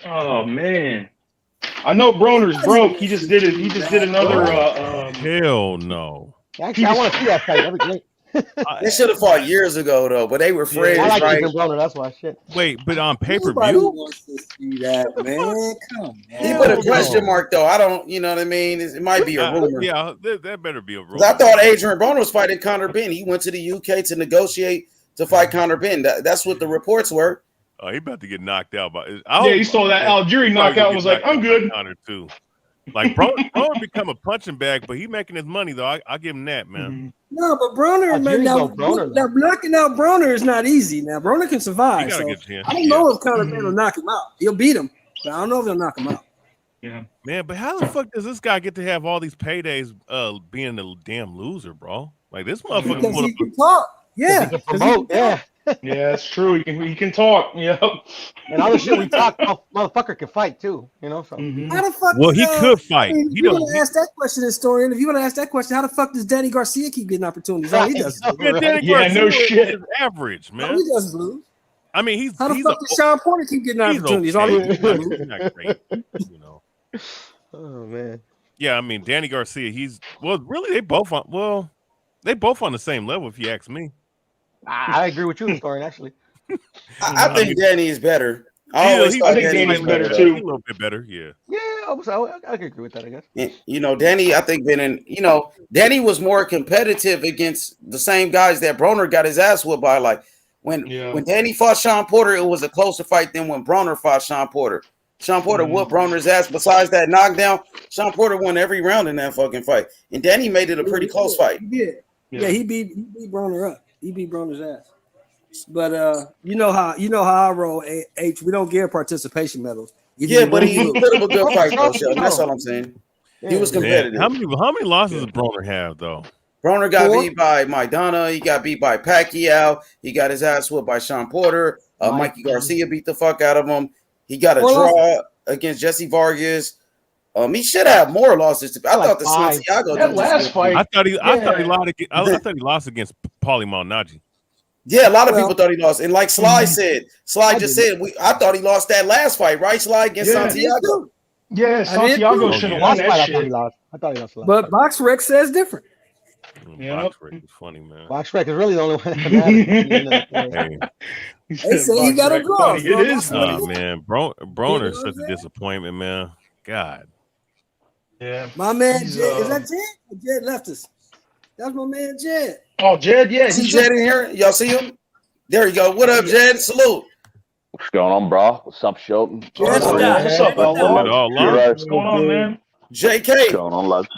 S7: Oh man, I know Broner's broke. He just did it. He just did another.
S6: Hell no.
S5: Actually, I want to see that fight. That'd be great.
S2: They should have fought years ago though, but they were friends,
S5: I like
S2: right?
S5: Ethan Broner. That's why. Shit.
S6: Wait, but on pay per
S3: Nobody
S6: view,
S3: wants to see that, man. Come on.
S2: He put a question mark though. I don't, you know what I mean? It might be a rumor.
S6: yeah, that better be a rumor.
S2: 'Cause I thought Adrian Broner was fighting Conor Benn. He went to the UK to negotiate to fight Conor Benn. That's what the reports were.
S6: Oh, he about to get knocked out by.
S7: Yeah, he saw that Algieri knockout and was like, "I'm good."
S6: Conor too. Like Broner become a punching bag, but he making his money though. I give him that, man.
S7: Mm-hmm.
S3: No, but Broner, man, now knocking out Broner is not easy. Now Broner can survive. So I don't know if Conor Benn will knock him out. He'll beat him, but I don't know if he'll knock him out.
S7: Yeah,
S6: man. But how the fuck does this guy get to have all these paydays? Being a damn loser, bro. Like this motherfucker.
S3: Because he can talk. Yeah,
S5: he can promote. Yeah.
S7: Yeah, it's true. He can talk. Yeah,
S5: and all the shit we talk, motherfucker can fight too. So.
S3: How the fuck?
S6: Well, he could fight.
S3: I mean, if you want to ask that question, historian. If you want to ask that question, how the fuck does Danny Garcia keep getting opportunities? All he does.
S7: No shit.
S6: Is average, man.
S3: All he does is lose.
S6: I mean,
S3: how the fuck does Sean Porter keep getting opportunities? All he does is lose.
S6: He's not great,
S5: Oh man.
S6: Yeah, I mean, Danny Garcia. Really, they both on the same level. If you ask me.
S5: I agree with you, historian. Actually,
S2: I think Danny is better.
S7: I think Danny's better too.
S6: A little bit better, yeah.
S5: Yeah, I can agree with that. I guess.
S2: Danny. I think Danny was more competitive against the same guys that Broner got his ass whooped by. Like when Danny fought Sean Porter, it was a closer fight than when Broner fought Sean Porter. Sean Porter whooped Broner's ass. Besides that knockdown, Sean Porter won every round in that fucking fight, and Danny made it a pretty close fight.
S3: He did. Yeah, he beat Broner up. He beat Broner's ass. But you know how I roll, H. We don't give participation medals.
S2: But he put up a good fight, though, Sheldon. That's all I'm saying. Yeah. He was competitive.
S6: Man, how many losses does Broner have, though?
S2: Broner got beat by Maidana. He got beat by Pacquiao. He got his ass whooped by Sean Porter. Mikey Garcia beat the fuck out of him. He got a draw against Jesse Vargas. He should have more losses. I thought the Santiago
S7: that last fight.
S6: I thought he lost against Paulie Malignaggi.
S2: Yeah, a lot of people thought he lost, and like Sly said, I thought he lost that last fight, right, Sly, against Santiago.
S7: Yeah, Santiago should have won that shit.
S5: I thought he lost.
S3: But BoxRec says different.
S7: Yeah,
S6: BoxRec is funny, man.
S5: BoxRec is really the only one.
S3: They say he got a draw.
S7: It is.
S6: Oh man, Broner is such a disappointment, man. God.
S7: Yeah.
S3: My man Jed, is that Jed? Jed left us. That's my man Jed.
S7: Oh, Jed, yeah.
S2: See Jed in here? Y'all see him? There you go. What up, Jed? Salute.
S8: What's going on, bro? What's up, Shelton?
S7: What's up,
S6: What's
S7: going on, man?
S2: JK.
S8: What's going on, lads?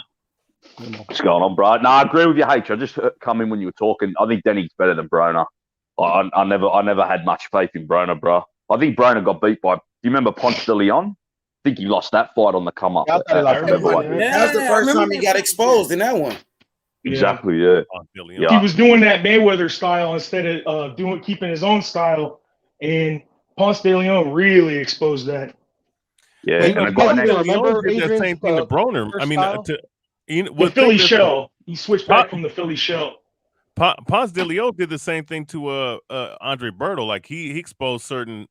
S8: What's going on, bro? No, I agree with you, H. I just come in when you were talking. I think Danny's better than Broner. I never had much faith in Broner, bro. I think Broner got beat by. Do you remember Ponce de Leon? I think he lost that fight on the come up.
S2: That was the first time he got exposed in that one.
S8: Exactly, yeah.
S7: He was doing that Mayweather style instead of keeping his own style, and Ponce de Leon really exposed that.
S8: Yeah, and I got
S6: remember the same thing to Broner. I mean,
S7: the Philly shell. He switched back from the Philly shell.
S6: Ponce de Leon did the same thing to Andre Berto. Like he exposed certain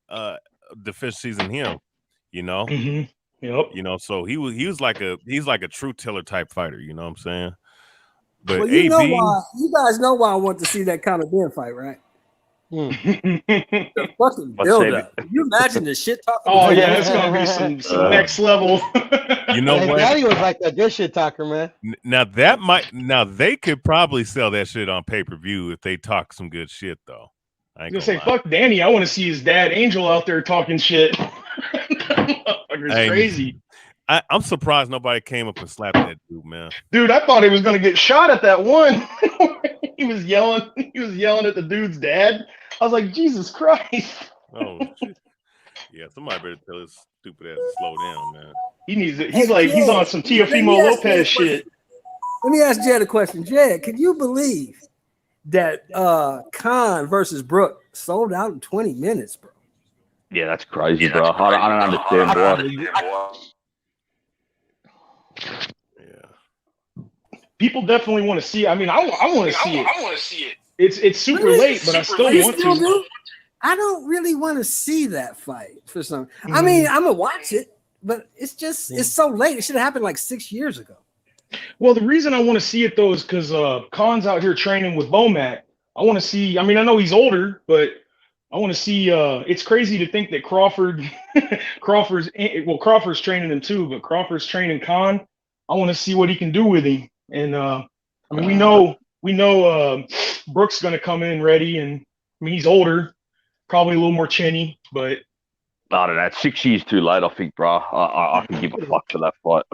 S6: deficiencies in him. You know.
S7: Mm-hmm. Yep.
S6: You know, so he's like a true tiller type fighter. You know what I'm saying? But
S3: Well, you know
S6: AB,
S3: why? You guys know why I want to see that kind of Ben fight, right? The fucking build up. Can you imagine the shit talking?
S7: Oh yeah, it's gonna be some next level.
S6: You know what?
S5: Daddy was like a good shit talker, man.
S6: Now they could probably sell that shit on pay-per-view if they talk some good shit though.
S7: I was gonna say, fuck Danny. I want to see his dad Angel out there talking shit. It's crazy.
S6: I'm surprised nobody came up and slapped that dude, man.
S7: Dude, I thought he was gonna get shot at that one. He was yelling at the dude's dad. I was like, Jesus Christ.
S6: Oh shit. Yeah, somebody better tell his stupid ass to slow down, man.
S7: He needs it. He's on some Teofimo Lopez shit.
S3: Let me ask Jed a question. Jed, can you believe that Khan versus Brook sold out in 20 minutes, bro?
S8: Yeah, that's crazy, bro. I don't understand, bro.
S6: Yeah.
S7: People definitely want to see it. I mean, I want to see it. I want to see it. It's super late, but I still want to.
S3: I don't really want to see that fight for some. I mean, I'm gonna watch it, but it's so late. It should have happened like 6 years ago.
S7: Well, the reason I want to see it though is because Khan's out here training with Bomac. I want to see. I mean, I know he's older, but I want to see. It's crazy to think that Crawford's training him too, but Crawford's training Khan. I want to see what he can do with him, and I mean, we know Brooks going to come in ready, and I mean he's older, probably a little more chinny, but
S8: I don't know. It's 6 years too late, I think, bro. I can give a fuck for that fight.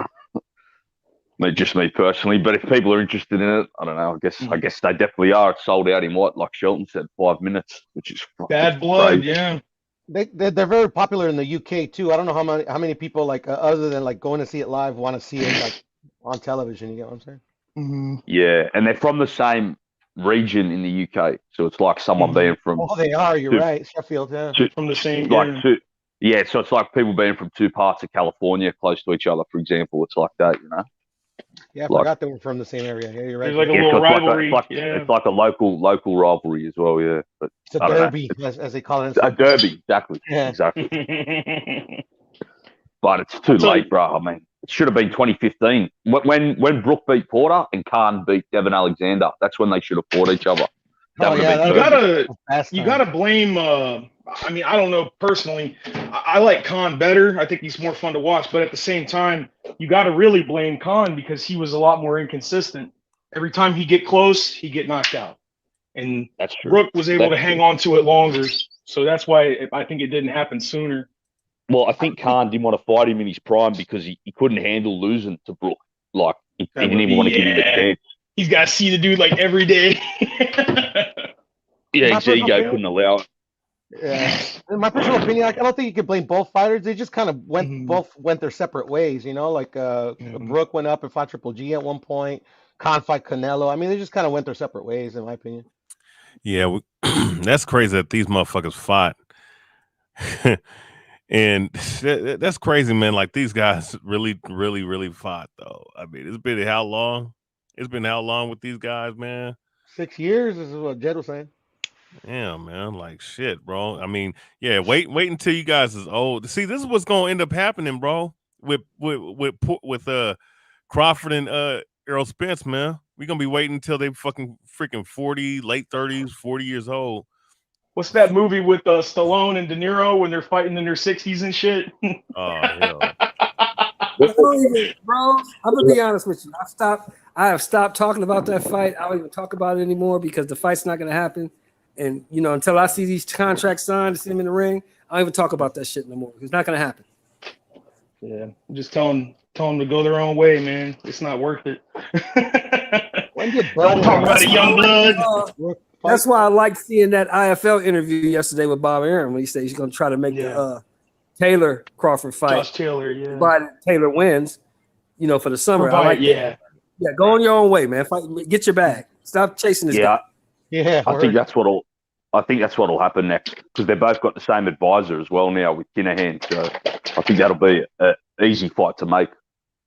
S8: Just me personally, but if people are interested in it, I don't know. I guess they definitely are. It's sold out in what, like Shelton said, 5 minutes, which is
S7: bad blood.
S8: crazy.
S7: Yeah,
S5: they're very popular in the UK too. I don't know how many people like other than like going to see it live want to see it like on television. You get what I'm saying?
S7: Mm-hmm.
S8: Yeah, and they're from the same region in the UK, so it's like someone being from.
S5: Oh, they are. You're right, Sheffield. Yeah,
S7: from the same.
S8: Yeah, so it's like people being from two parts of California close to each other, for example. It's like that, you know.
S5: Yeah, I forgot they were from the same area. Yeah, you're right.
S7: There's like a little rivalry.
S8: It's like a local rivalry as well. Yeah, but
S5: it's a derby, as they call it.
S8: A derby, exactly.
S5: Yeah.
S8: Exactly. But it's too late, bro. I mean, it should have been 2015 when Brook beat Porter and Khan beat Devin Alexander. That's when they should have fought each other.
S7: You gotta blame. I mean, I don't know personally. I like Khan better. I think he's more fun to watch. But at the same time, you got to really blame Khan because he was a lot more inconsistent. Every time he get close, he get knocked out. And
S8: that's true.
S7: Brook was able to hang on to it longer. So that's why I think it didn't happen sooner.
S8: Well, I think Khan didn't want to fight him in his prime because he couldn't handle losing to Brook. Like, he didn't even want to give him a chance.
S7: He's got to see the dude like every day.
S8: Yeah, his ego couldn't allow it.
S5: Yeah, in my personal opinion, I don't think you could blame both fighters. They just kind of both went their separate ways. You know, like Brook went up and fought Triple G at one point. Khan fight Canelo. I mean, they just kind of went their separate ways, in my opinion.
S6: Yeah, that's crazy that these motherfuckers fought. And that's crazy, man. Like, these guys really, really, really fought, though. I mean, it's been how long? It's been how long with these guys, man?
S5: 6 years. This is what Jed was saying.
S6: Yeah, man. Like, shit, bro. I mean, yeah. Wait until you guys is old. See, this is what's gonna end up happening, bro. With Crawford and Errol Spence, man. We're gonna be waiting until they freaking 40, late 30s, 40 years old.
S7: What's that movie with Stallone and De Niro when they're fighting in their 60s and shit?
S6: Oh, hell.
S3: Bro, I'm gonna be honest with you. I have stopped talking about that fight. I don't even talk about it anymore because the fight's not gonna happen. And until I see these contracts signed, see them in the ring, I don't even talk about that shit no more. It's not gonna happen.
S7: Yeah, just tell them to go their own way, man. It's not worth it. Don't talk about a young blood.
S3: That's why I like seeing that IFL interview yesterday with Bob Arum when he said he's gonna try to make the Taylor Crawford fight.
S7: Josh Taylor, yeah.
S3: Provided Taylor wins, for the summer. I like that. Yeah, go on your own way, man. Fight, get your bag. Stop chasing this guy.
S5: Yeah,
S8: I think that's what'll happen next because they've both got the same advisor as well now with Kinahan. So I think that'll be an easy fight to make.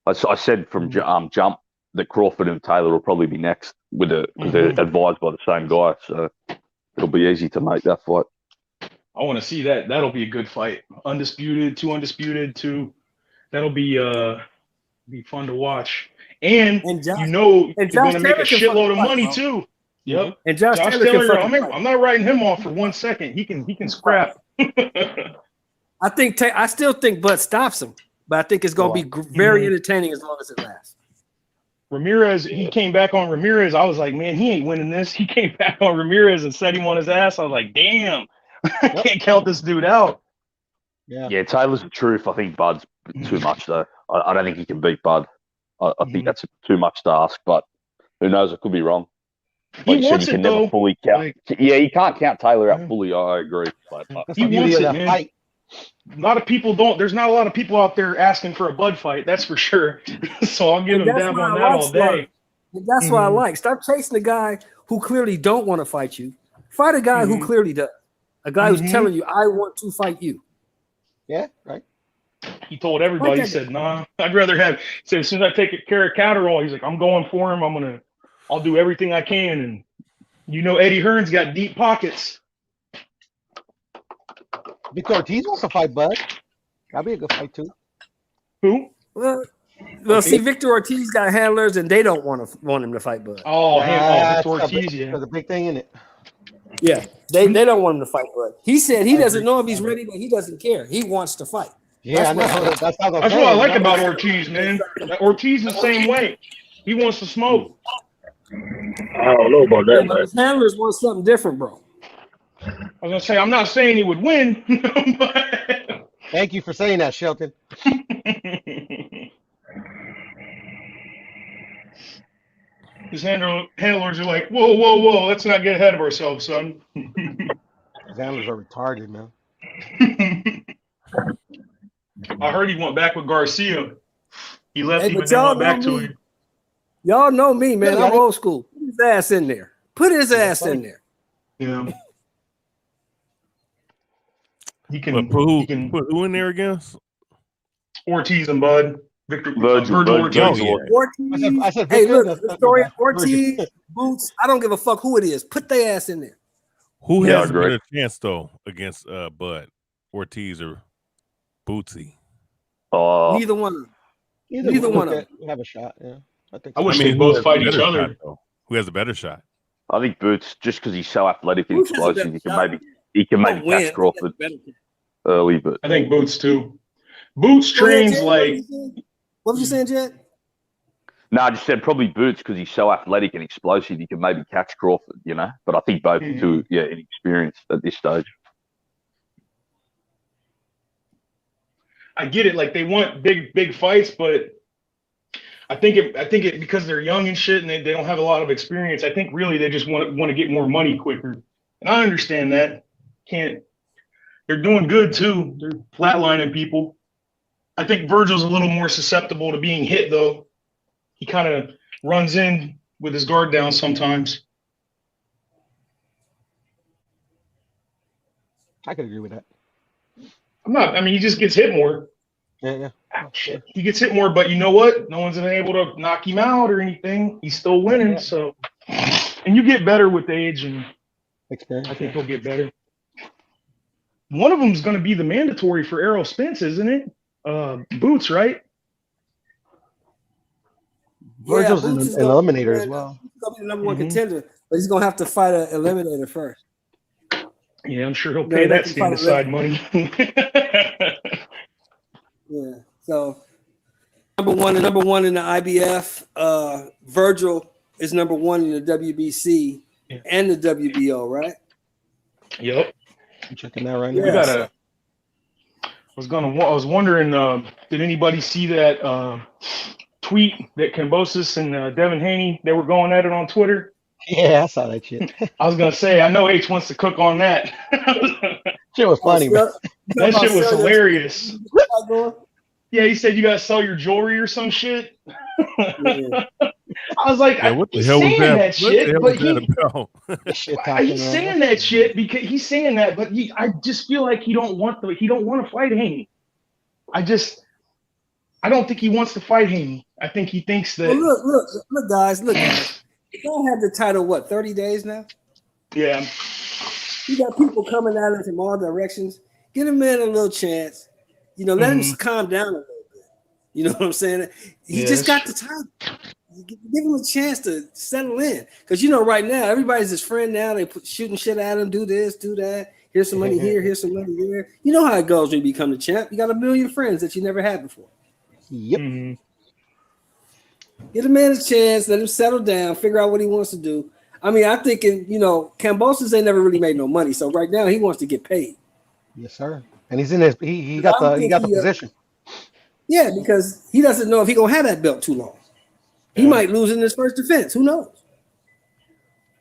S8: I said from jump that Crawford and Taylor will probably be next because they're advised by the same guy. So it'll be easy to make that fight.
S7: I want to see that. That'll be a good fight. Undisputed, two. That'll be fun to watch. And
S3: Josh,
S7: you know
S3: and
S7: you're
S3: Josh
S7: going to make a
S3: Taylor can
S7: shitload of
S3: fucking
S7: money
S3: fight, bro.
S7: too. Yep.
S3: And Josh Taylor
S7: Taylor,
S3: can fucking
S7: I'm not writing him off for 1 second. He can scrap.
S3: I still think Bud stops him, but I think it's going to be very entertaining as long as it lasts.
S7: Ramirez, he came back on Ramirez. I was like, man, he ain't winning this. He came back on Ramirez and set him on his ass. I was like, damn, I can't count this dude out.
S8: Yeah, Taylor's the truth. I think Bud's too much, though. I don't think he can beat Bud. I think that's too much to ask, but who knows? I could be wrong. Like
S7: He wants
S8: you can
S7: it,
S8: never
S7: though.
S8: fully count. Yeah, you can't count Taylor out fully. I agree. But,
S7: he wants it, man. A lot of people don't. There's not a lot of people out there asking for a Bud fight. That's for sure. So I'll give him dab on that all day.
S3: And that's what I like. Stop chasing the guy who clearly don't want to fight you. Fight a guy who clearly does. A guy who's telling you, I want to fight you.
S5: Yeah, right.
S7: He told everybody, he said, nah, I'd rather have, he said, as soon as I take care of Catterall, he's like, I'm going for him. I'll do everything I can. And you know, Eddie Hearn's got deep pockets.
S5: Victor Ortiz wants to fight Bud. That'd be a good fight too.
S7: Who?
S3: Well, see, Victor Ortiz got handlers, and they don't want him to fight Bud.
S7: Victor Ortiz,
S5: There's a big thing in it.
S3: Yeah, they don't want him to fight Bud. He said he doesn't know if he's ready, but he doesn't care. He wants to fight.
S5: Yeah,
S7: that's what I like about Ortiz, man. Ortiz is the same way. He wants to smoke.
S4: I don't know about that, man.
S3: His handlers want something different, bro.
S7: I was gonna say, I'm not saying he would win. But...
S5: Thank you for saying that, Shelton.
S7: His handlers are like, whoa, let's not get ahead of ourselves, son.
S5: His handlers are retarded, man.
S7: I heard he went back with Garcia. He left him and then went back to him.
S3: Y'all know me, man. I'm old school. Put his ass in there. Put his ass in there.
S7: Yeah. He can
S6: put who in there again?
S7: Ortiz and Bud. Virgil Ortiz.
S3: I said hey, look, Victoria Ortiz, Boots. I don't give a fuck who it is. Put their ass in there.
S6: Who has a better chance though against Bud, Ortiz or Bootsy?
S3: Neither one. Neither one of them
S5: have a shot. Yeah,
S7: I wish they both fight each other.
S6: Who has a better shot?
S8: I think Boots, just because he's so athletic and explosive, he can maybe catch Crawford early. But
S7: I think Boots too. Boots trains like.
S3: What was you saying, Jed?
S8: No, I just said probably Boots because he's so athletic and explosive. He can maybe catch Crawford, you know. But I think both too, inexperienced at this stage.
S7: I get it. Like they want big fights, but I think it because they're young and shit, and they don't have a lot of experience. I think really they just want to get more money quicker, and I understand that. They're doing good too. They're flatlining people. I think Virgil's a little more susceptible to being hit, though. He kind of runs in with his guard down sometimes.
S5: I could agree with that.
S7: He just gets hit more.
S5: Yeah.
S7: Oh, shit. He gets hit more, but you know what? No one's been able to knock him out or anything. He's still winning. Yeah. So, and you get better with age, and
S5: experience.
S7: I think he'll get better. One of them is going to be the mandatory for Errol Spence, isn't it? Boots, right?
S5: Virgil's an eliminator as well.
S3: He's going to be the number one contender, but he's going to have to fight an eliminator first.
S7: Yeah, I'm sure he'll pay that stand aside money.
S3: Yeah. So number one in the IBF. Virgil is number one in the WBC and the WBO, right?
S7: Yep.
S5: I'm checking that right now.
S7: I was wondering, did anybody see that tweet that Kambosos and Devin Haney, they were going at it on Twitter?
S5: Yeah, I saw that shit.
S7: I was gonna say, I know H wants to cook on that.
S5: Shit was funny, man.
S7: That shit was hilarious. Yeah, he said you gotta sell your jewelry or some shit. I was like,
S6: what the hell was that?
S7: Shit, but he's saying that shit because he's saying that, but I just feel like he don't want to fight Haney. I I don't think he wants to fight Haney. I think he thinks that.
S3: Well, look, guys. Don't have the title. What, 30 days now?
S7: Yeah.
S3: You got people coming at him from all directions. Give him man a little chance. Let him calm down a little bit. You know what I'm saying? He just got the title. Give him a chance to settle in. Because, right now, everybody's his friend now. They shooting shit at him, do this, do that. Here's some money here, here's some money there. You know how it goes when you become the champ. You got a million friends that you never had before.
S5: Yep.
S3: Give the man a chance, let him settle down, figure out what he wants to do. I mean, I'm thinking, Kambosos ain't never really made no money. So right now he wants to get paid.
S5: Yes, sir. And he's in his he got the position.
S3: Yeah, because he doesn't know if he's gonna have that belt too long. He might lose in his first defense. Who knows?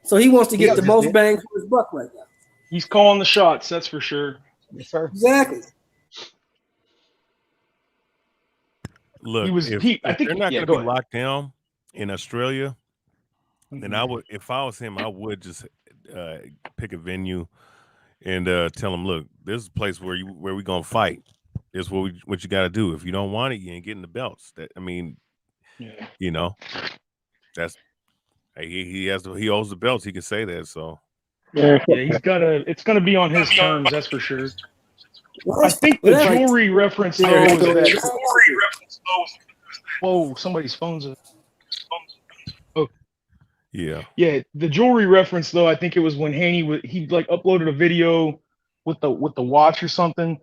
S3: So he wants to get the most bang for his buck right now.
S7: He's calling the shots, that's for sure.
S5: Yes, sir.
S3: Exactly.
S6: Look, if they're not going to be locked down in Australia, then I would, if I was him, I would just pick a venue and tell them, look, this is a place where we're going to fight. This is what you got to do. If you don't want it, you ain't getting the belts. That's he owes the belts. He can say that. So
S7: he's gotta. It's gonna be on his terms. That's for sure. I think the jewelry reference though was that. Whoa! Somebody's phone's up. Oh.
S6: Yeah.
S7: Yeah, the jewelry reference though. I think it was when Haney he uploaded a video with the watch or something.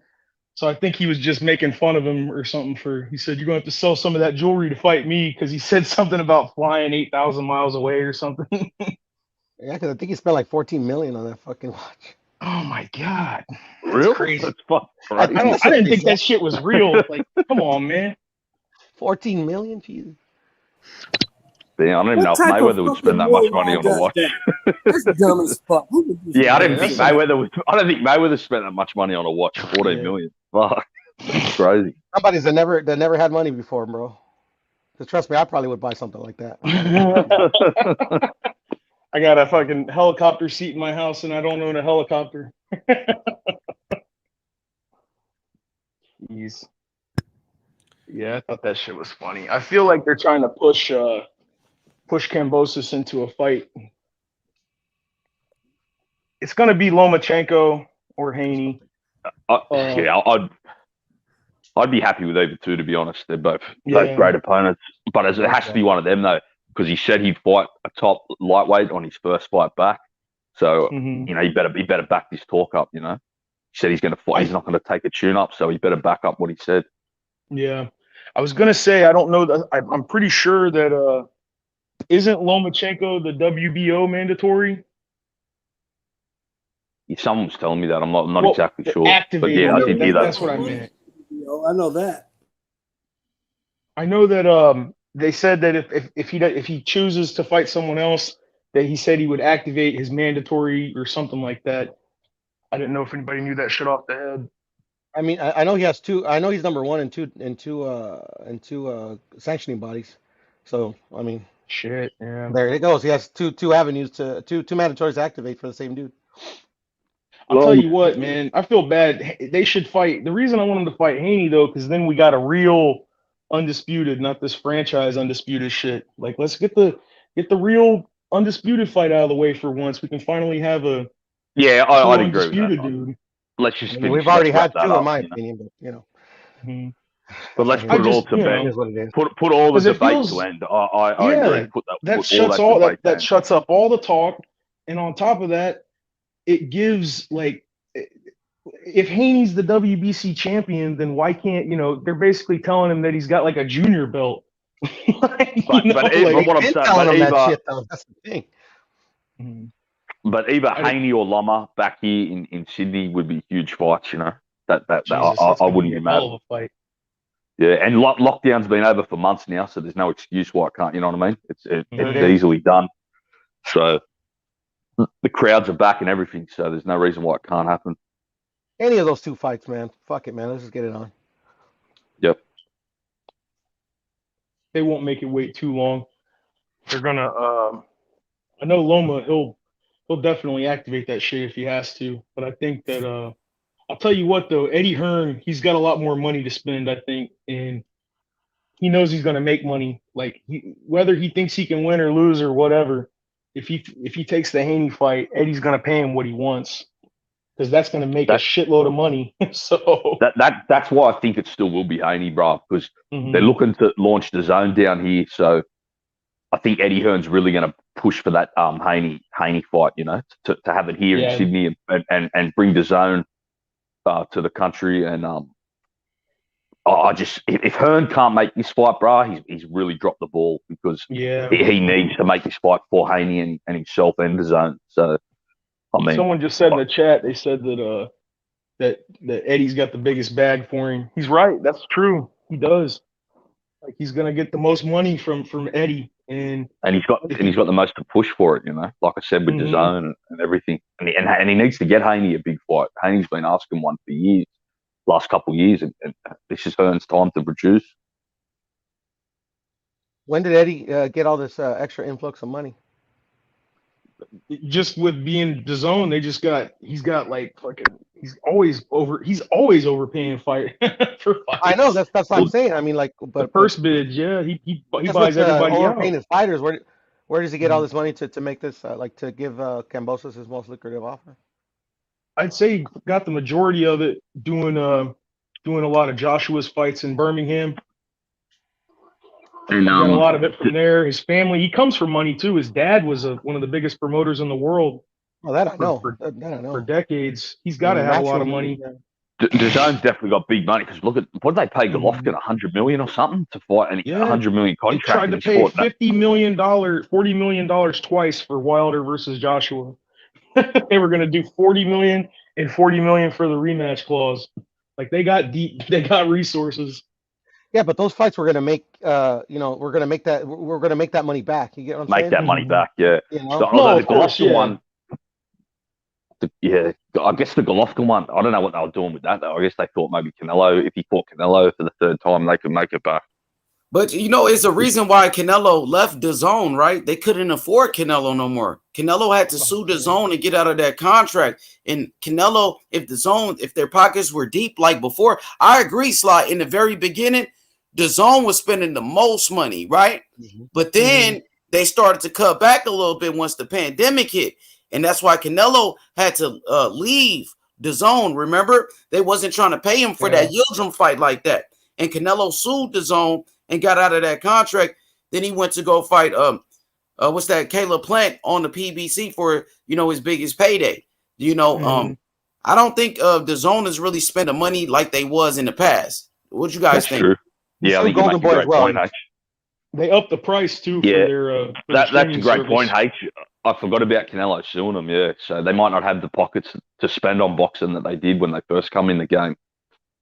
S7: So I think he was just making fun of him or something he said, you're going to have to sell some of that jewelry to fight me because he said something about flying 8,000 miles away or something.
S5: Yeah, because I think he spent like $14 million on that fucking watch.
S7: Oh, my God.
S8: Real?
S7: Crazy.
S8: That's fucking
S7: I didn't think that shit was real. Like, come on, man.
S5: 14 million? Jesus.
S8: Yeah, I don't even know if Mayweather would spend that much money on a watch.
S3: That's dumb as fuck.
S8: Yeah, I don't think Mayweather spent that much money on a watch. 14 million. Fuck, that's crazy.
S5: Somebody's that never had money before, bro. Because trust me, I probably would buy something like that.
S7: I got a fucking helicopter seat in my house, and I don't own a helicopter. Jeez. Yeah, I thought that shit was funny. I feel like they're trying to push Kambosos into a fight. It's going to be Lomachenko or Haney.
S8: I'd be happy with either two, to be honest. They're both great opponents. But it has to be one of them, though, because he said he'd fight a top lightweight on his first fight back. So, he better back this talk up, He said he's going to fight. He's not going to take a tune-up, so he better back up what he said.
S7: Yeah. I was going to say, I don't know. I'm pretty sure that isn't Lomachenko the WBO mandatory?
S8: Someone was telling me that. I'm not exactly sure. But yeah, I did hear that.
S7: That's what I meant.
S3: I know that.
S7: I know that they said that if he chooses to fight someone else, that he said he would activate his mandatory or something like that. I didn't know if anybody knew that shit off the head.
S5: I mean, I know he has two. I know he's number one in two sanctioning bodies. So I mean,
S7: shit. Yeah.
S5: There it goes. He has two avenues two mandatories to activate for the same dude.
S7: I'll tell you what, man. I feel bad. They should fight. The reason I want him to fight Haney though, because then we got a real undisputed, not this franchise undisputed shit. Like, let's get the real undisputed fight out of the way for once. We can finally have a
S8: I'd agree with that.
S7: Dude.
S8: Let's just
S5: we've already had two, in my opinion, but
S8: But let's put it all to bed. Put all the debate to end. I agree. Put
S7: that shuts up all the talk, and on top of that, it gives if Haney's the WBC champion, then why can't they're basically telling him that he's got like a junior belt.
S8: What I'm saying,
S5: that's the thing.
S8: But either Haney or Loma back here in Sydney would be huge fights. I wouldn't be mad.
S7: Fight.
S8: Yeah, and lockdown's been over for months now, so there's no excuse why it can't. You know what I mean? It's easily done. So the crowds are back and everything, so there's no reason why it can't happen.
S5: Any of those two fights, man. Fuck it, man. Let's just get it on.
S8: Yep.
S7: They won't make it wait too long. They're gonna. I know Loma. He'll definitely activate that shit if he has to. But I think that I'll tell you what though, Eddie Hearn, he's got a lot more money to spend. I think, and he knows he's going to make money. Like whether he thinks he can win or lose or whatever, if he takes the Haney fight, Eddie's going to pay him what he wants because that's going to make a shitload of money. So
S8: that's why I think it still will be Haney, bro, because they're looking to launch the zone down here. So I think Eddie Hearn's really going to push for that Haney fight, you know, to have it here in Sydney and bring the zone to the country. And if Hearn can't make this fight, bro, he's really dropped the ball because he needs to make this fight for Haney and himself and the zone. So, I mean,
S7: someone just said in the chat, they said that Eddie's got the biggest bag for him. He's right. That's true. He does. Like he's gonna get the most money from Eddie, and he's got
S8: the most to push for it. You know, like I said with the zone and everything, and he needs to get Haney a big fight. Haney's been asking one for years. Last couple of years, and this is Hearn's time to produce.
S5: When did Eddie get all this extra influx of money?
S7: Just with being the zone, he's got like fucking. He's always overpaying fight for fights.
S5: I know that's what I'm saying. I mean, like, but
S7: the first bid, he buys everybody
S5: overpaying
S7: out.
S5: His fighters. Where does he get all this money to make this like to give Kambosos his most lucrative offer?
S7: I'd say he got the majority of it doing a lot of Joshua's fights in Birmingham. And got a lot of it from there. His family, he comes from money too. His dad was one of the biggest promoters in the world.
S5: Oh, that I know.
S7: For decades, he's got to have a lot of money.
S8: The zone's definitely got big money because look at what did they pay Golovkin, $100 million or something to fight, and $100 million contract.
S7: They tried to pay $40 million twice for Wilder versus Joshua. They were going to do $40 million and $40 million for the rematch clause. Like they got resources.
S5: Yeah, but those fights were going to make, we're going to make that money back. You get what I'm saying?
S8: Make that money back, yeah.
S5: You know?
S8: The Golovkin one. I guess the Golovkin one. I don't know what they were doing with that though. I guess they thought maybe Canelo, if he fought Canelo for the third time, they could make it back.
S2: But, it's a reason why Canelo left the zone, right? They couldn't afford Canelo no more. Canelo had to sue the zone and get out of that contract. And Canelo, if their pockets were deep like before, I agree, Sly. In the very beginning, the zone was spending the most money, right? Mm-hmm. But then they started to cut back a little bit once the pandemic hit. And that's why Canelo had to leave the zone. Remember? They wasn't trying to pay him for that Yildirim fight like that. And Canelo sued the zone and got out of that contract. Then he went to go fight Caleb Plant on the PBC for his biggest payday. I don't think the zone has really spent the money like they was in the past. What you guys think?
S8: True. Yeah, I think
S5: Golden Boy as well.
S8: Point,
S7: they upped the price too for their.
S8: That's a great point, H. I forgot about Canelo suing them. Yeah, so they might not have the pockets to spend on boxing that they did when they first come in the game.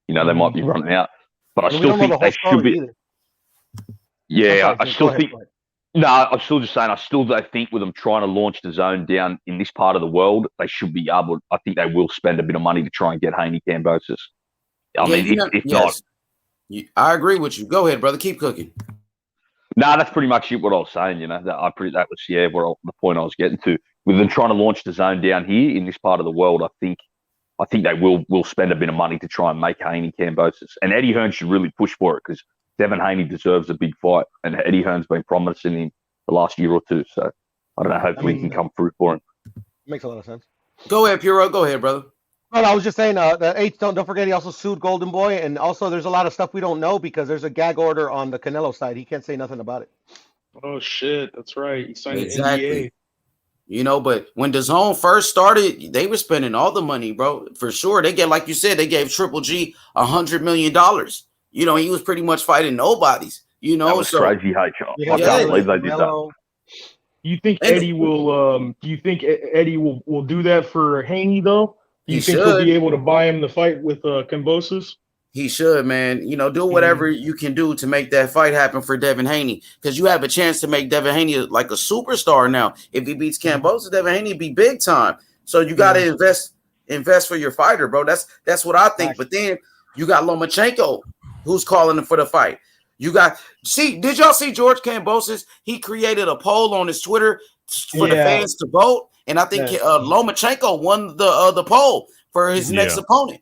S8: They might be running out, but I still think they should be.
S5: Either.
S8: Yeah, I still think. No, I'm still just saying. I think with them trying to launch the zone down in this part of the world, they should be able. I think they will spend a bit of money to try and get Haney Kambosos. If not,
S2: I agree with you. Go ahead, brother. Keep cooking.
S8: No, that's pretty much it. What I was saying. That was the point I was getting to. With them trying to launch the zone down here in this part of the world, I think they will spend a bit of money to try and make Haney Kambosos. And Eddie Hearn should really push for it because Devin Haney deserves a big fight, and Eddie Hearn's been promising him the last year or two. So I don't know. Hopefully, he can come through for him.
S5: Makes a lot of sense.
S2: Go ahead, Puro. Go ahead, brother.
S5: No, I was just saying that H. Don't forget he also sued Golden Boy, and also there's a lot of stuff we don't know because there's a gag order on the Canelo side. He can't say nothing about it.
S7: Oh shit, that's right. He signed an NDA.
S2: But when the zone first started, they were spending all the money, bro. For sure, they like you said, they gave Triple G $100 million. He was pretty much fighting nobodies.
S8: That was crazy, H. I can't believe they did that.
S7: You think Eddie will? Do you think Eddie will do that for Haney though? Do you think he'll be able to buy him the fight with Kambosos?
S2: He should, man. Do whatever you can do to make that fight happen for Devin Haney, because you have a chance to make Devin Haney like a superstar now. If he beats Kambosos, Devin Haney be big time. So you got to invest for your fighter, bro. That's what I think. But then you got Lomachenko, who's calling him for the fight. Did y'all see George Kambosos? He created a poll on his Twitter for the fans to vote. And I think Lomachenko won the poll for his next opponent.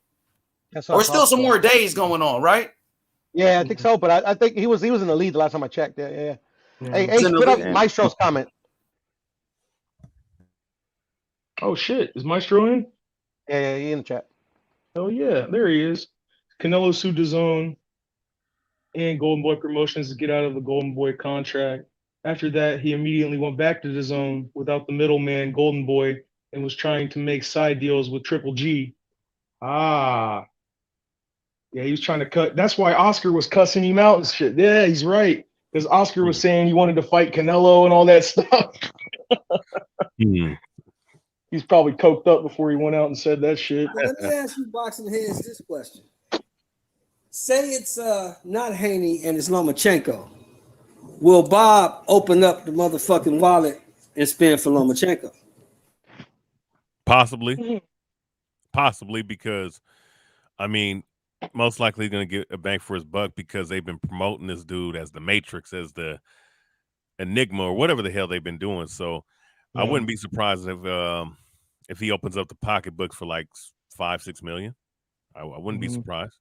S2: Or still some more days going on, right?
S5: Yeah, I think so. But I think he was in the lead the last time I checked. Yeah. Hey,
S2: He's in the
S5: put up
S2: lead.
S5: Maestro's comment.
S7: Oh shit, is Maestro in?
S5: Yeah, he in the chat.
S7: Oh yeah, there he is. Canelo sued DAZN and Golden Boy Promotions to get out of the Golden Boy contract. After that, he immediately went back to DAZN without the middleman, Golden Boy, and was trying to make side deals with Triple G. Ah, yeah, he was trying to cut. That's why Oscar was cussing him out and shit. Yeah, he's right. Because Oscar was saying he wanted to fight Canelo and all that stuff. He's probably coked up before he went out and said that shit.
S3: Now, let me ask you, Boxing Heads, this question. Say it's not Haney and it's Lomachenko. Will Bob open up the motherfucking wallet and spend for Lomachenko?
S6: Possibly, because I mean, most likely he's going to get a bang for his buck because they've been promoting this dude as the Matrix, as the Enigma, or whatever the hell they've been doing. So I wouldn't be surprised if he opens up the pocketbook for like 5-6 million. I wouldn't be surprised,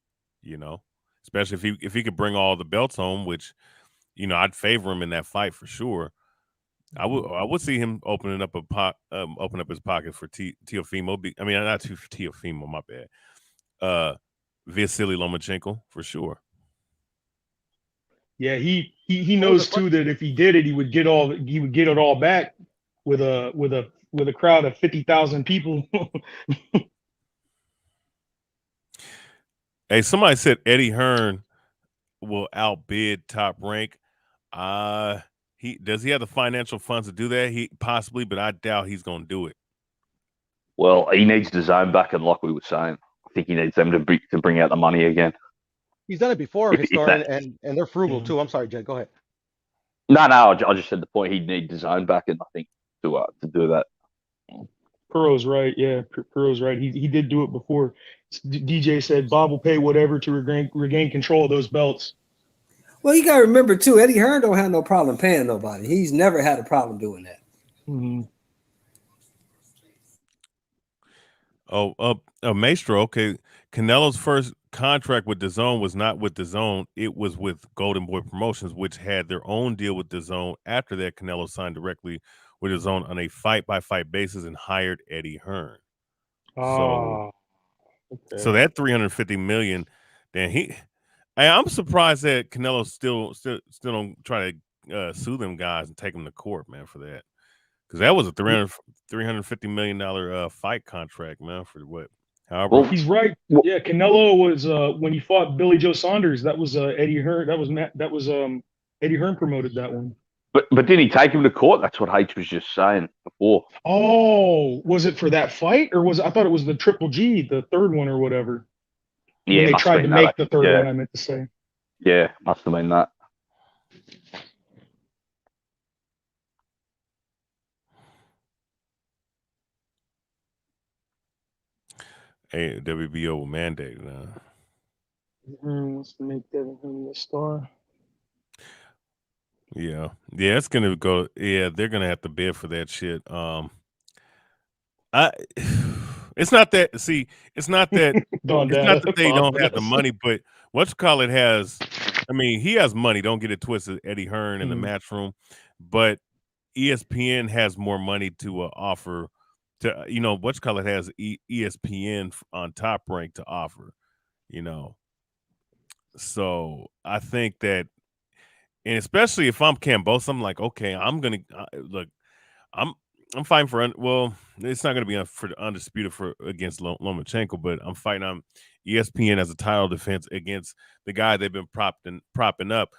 S6: especially if he could bring all the belts home, which I'd favor him in that fight for sure. I would see him opening up open up his pocket for Teofimo. I mean, not Teofimo, my bad. Vasily Lomachenko for sure.
S7: Yeah, he knows too that if he did it, he would get it all back with a crowd of 50,000 people.
S6: Hey, somebody said Eddie Hearn will outbid Top Rank. Does he have the financial funds to do that? He possibly, but I doubt he's going to do it.
S8: Well, he needs the zone back, and like we were saying, I think he needs them to bring out the money again.
S5: He's done it before, and they're frugal too. I'm sorry, Jed. Go ahead.
S8: No, I just said the point. He'd need the zone back, and I think to do that.
S7: Pearl's right. Yeah, Pearl's right. He did do it before. DJ said Bob will pay whatever to regain control of those belts.
S3: Well, you got to remember too, Eddie Hearn don't have no problem paying nobody. He's never had a problem doing that.
S7: Mm-hmm.
S6: Maestro. Okay, Canelo's first contract with DAZN was not with DAZN. It was with Golden Boy Promotions, which had their own deal with DAZN. After that, Canelo signed directly with DAZN on a fight-by-fight basis and hired Eddie Hearn. So that $350 million, then I'm surprised that Canelo still don't try to sue them guys and take them to court, man, for that. Because that was a $350 million fight contract, man, for what? However,
S7: well, he's right. Yeah, Canelo was when he fought Billy Joe Saunders. That was Eddie Hearn. That was Eddie Hearn promoted that one.
S8: But didn't he take him to court? That's what H was just saying before.
S7: Oh, was it for that fight, or I thought it was the Triple G, the third one or whatever?
S8: Yeah,
S7: when they tried to make the third one. I meant to say.
S8: Yeah, must have been that.
S6: Hey, WBO will mandate now.
S7: Wants to make Devin Haney a star.
S6: Yeah, it's gonna go. Yeah, they're gonna have to bid for that shit. It's not that. See, it's not that. It's not that they don't have the money, but whatchamacallit has. I mean, he has money. Don't get it twisted, Eddie Hearn in the Matchroom, but ESPN has more money to offer. To whatchamacallit has ESPN on Top Rank to offer. So I think that. And especially if I'm Kambosos, I'm like, okay, I'm gonna look. I'm fighting for. Well, it's not gonna be for the undisputed against Lomachenko, but I'm fighting on ESPN as a title defense against the guy they've been propping up.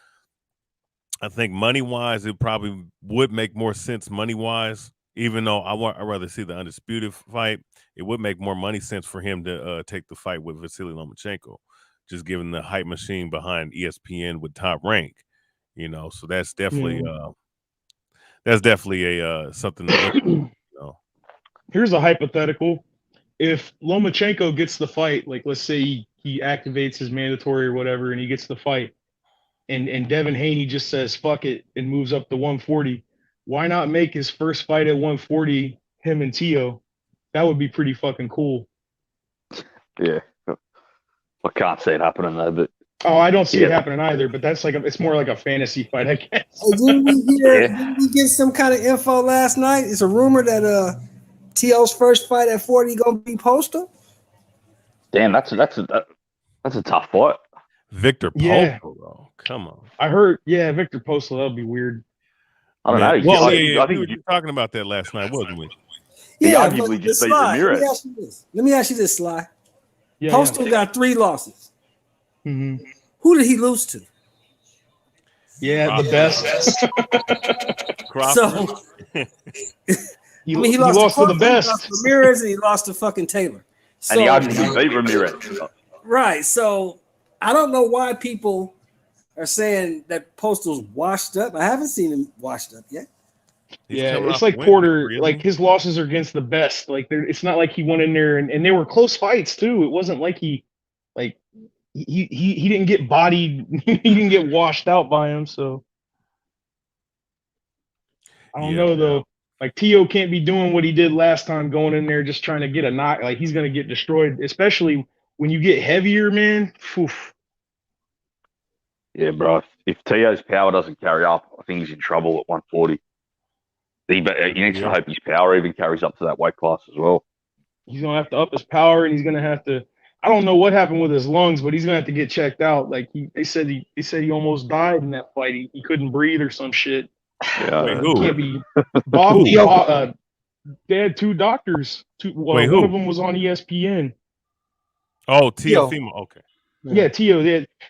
S6: I think money wise, it probably would make more sense money wise. Even though I'd rather see the undisputed fight, it would make more money sense for him to take the fight with Vasily Lomachenko, just given the hype machine behind ESPN with Top Rank. So that's definitely a something to look.
S7: Here's a hypothetical: if Lomachenko gets the fight, like let's say he activates his mandatory or whatever, and he gets the fight, and Devin Haney just says fuck it and moves up to 140, why not make his first fight at 140 him and Tio? That would be pretty fucking cool.
S8: Yeah, I can't see it happening though, but
S7: Oh, I don't see it
S8: Yeah.
S7: happening either. But that's it's more like a fantasy fight, I guess.
S3: Hey, didn't
S8: Yeah.
S3: we get some kind of info last night? It's a rumor that T.O.'s first fight at 40 gonna be Postal.
S8: Damn, that's a tough fight.
S6: Victor
S7: Yeah.
S6: Postal, though. Come on.
S7: I heard, Victor Postal. That'd be weird.
S8: I don't know.
S7: Well,
S6: Yeah,
S8: I
S6: we
S8: think
S6: were talking about that last night, wasn't we?
S8: He
S3: Yeah,
S8: arguably
S3: but
S8: just beat
S3: Sly,
S8: Ramirez.
S3: let me ask you this, Sly.
S7: Yeah,
S3: Postal got 3 losses.
S7: Mhm.
S3: Who did he lose to?
S7: Yeah, the best.
S6: Crawford.
S3: So
S7: he
S3: he
S7: lost to the
S3: Crawford,
S7: best.
S3: He lost to Ramirez, and he lost to fucking Taylor. So,
S8: And he arguably beat Ramirez.
S3: right. So I don't know why people are saying that Postal's washed up. I haven't seen him washed up yet.
S6: He's
S7: Yeah,
S6: coming
S7: it's
S6: off
S7: like
S6: a win
S7: Porter.
S6: victory, isn't
S7: Like
S6: he?
S7: his losses are against the best. Like it's not like he went in there and they were close fights too. It wasn't like he didn't get bodied. He didn't get washed out by him. So I don't know though. Like T.O. can't be doing what he did last time, going in there just trying to get a knock. Like he's gonna get destroyed, especially when you get heavier, man. Oof.
S8: Yeah, bro. If T.O.'s power doesn't carry up, I think he's in trouble at 140. He needs to hope his power even carries up to that weight class as well.
S7: He's gonna have to up his power, and he's gonna have to. I don't know what happened with his lungs, but he's gonna have to get checked out. Like they said he almost died in that fight. He couldn't breathe or some shit.
S8: Yeah,
S6: Wait, who?
S7: Can't be. Bob. They had 2 doctors.
S6: Wait,
S7: one
S6: who?
S7: of them was on ESPN.
S6: Oh,
S3: Yo.
S6: Teofimo. Okay.
S7: Yeah, T.O.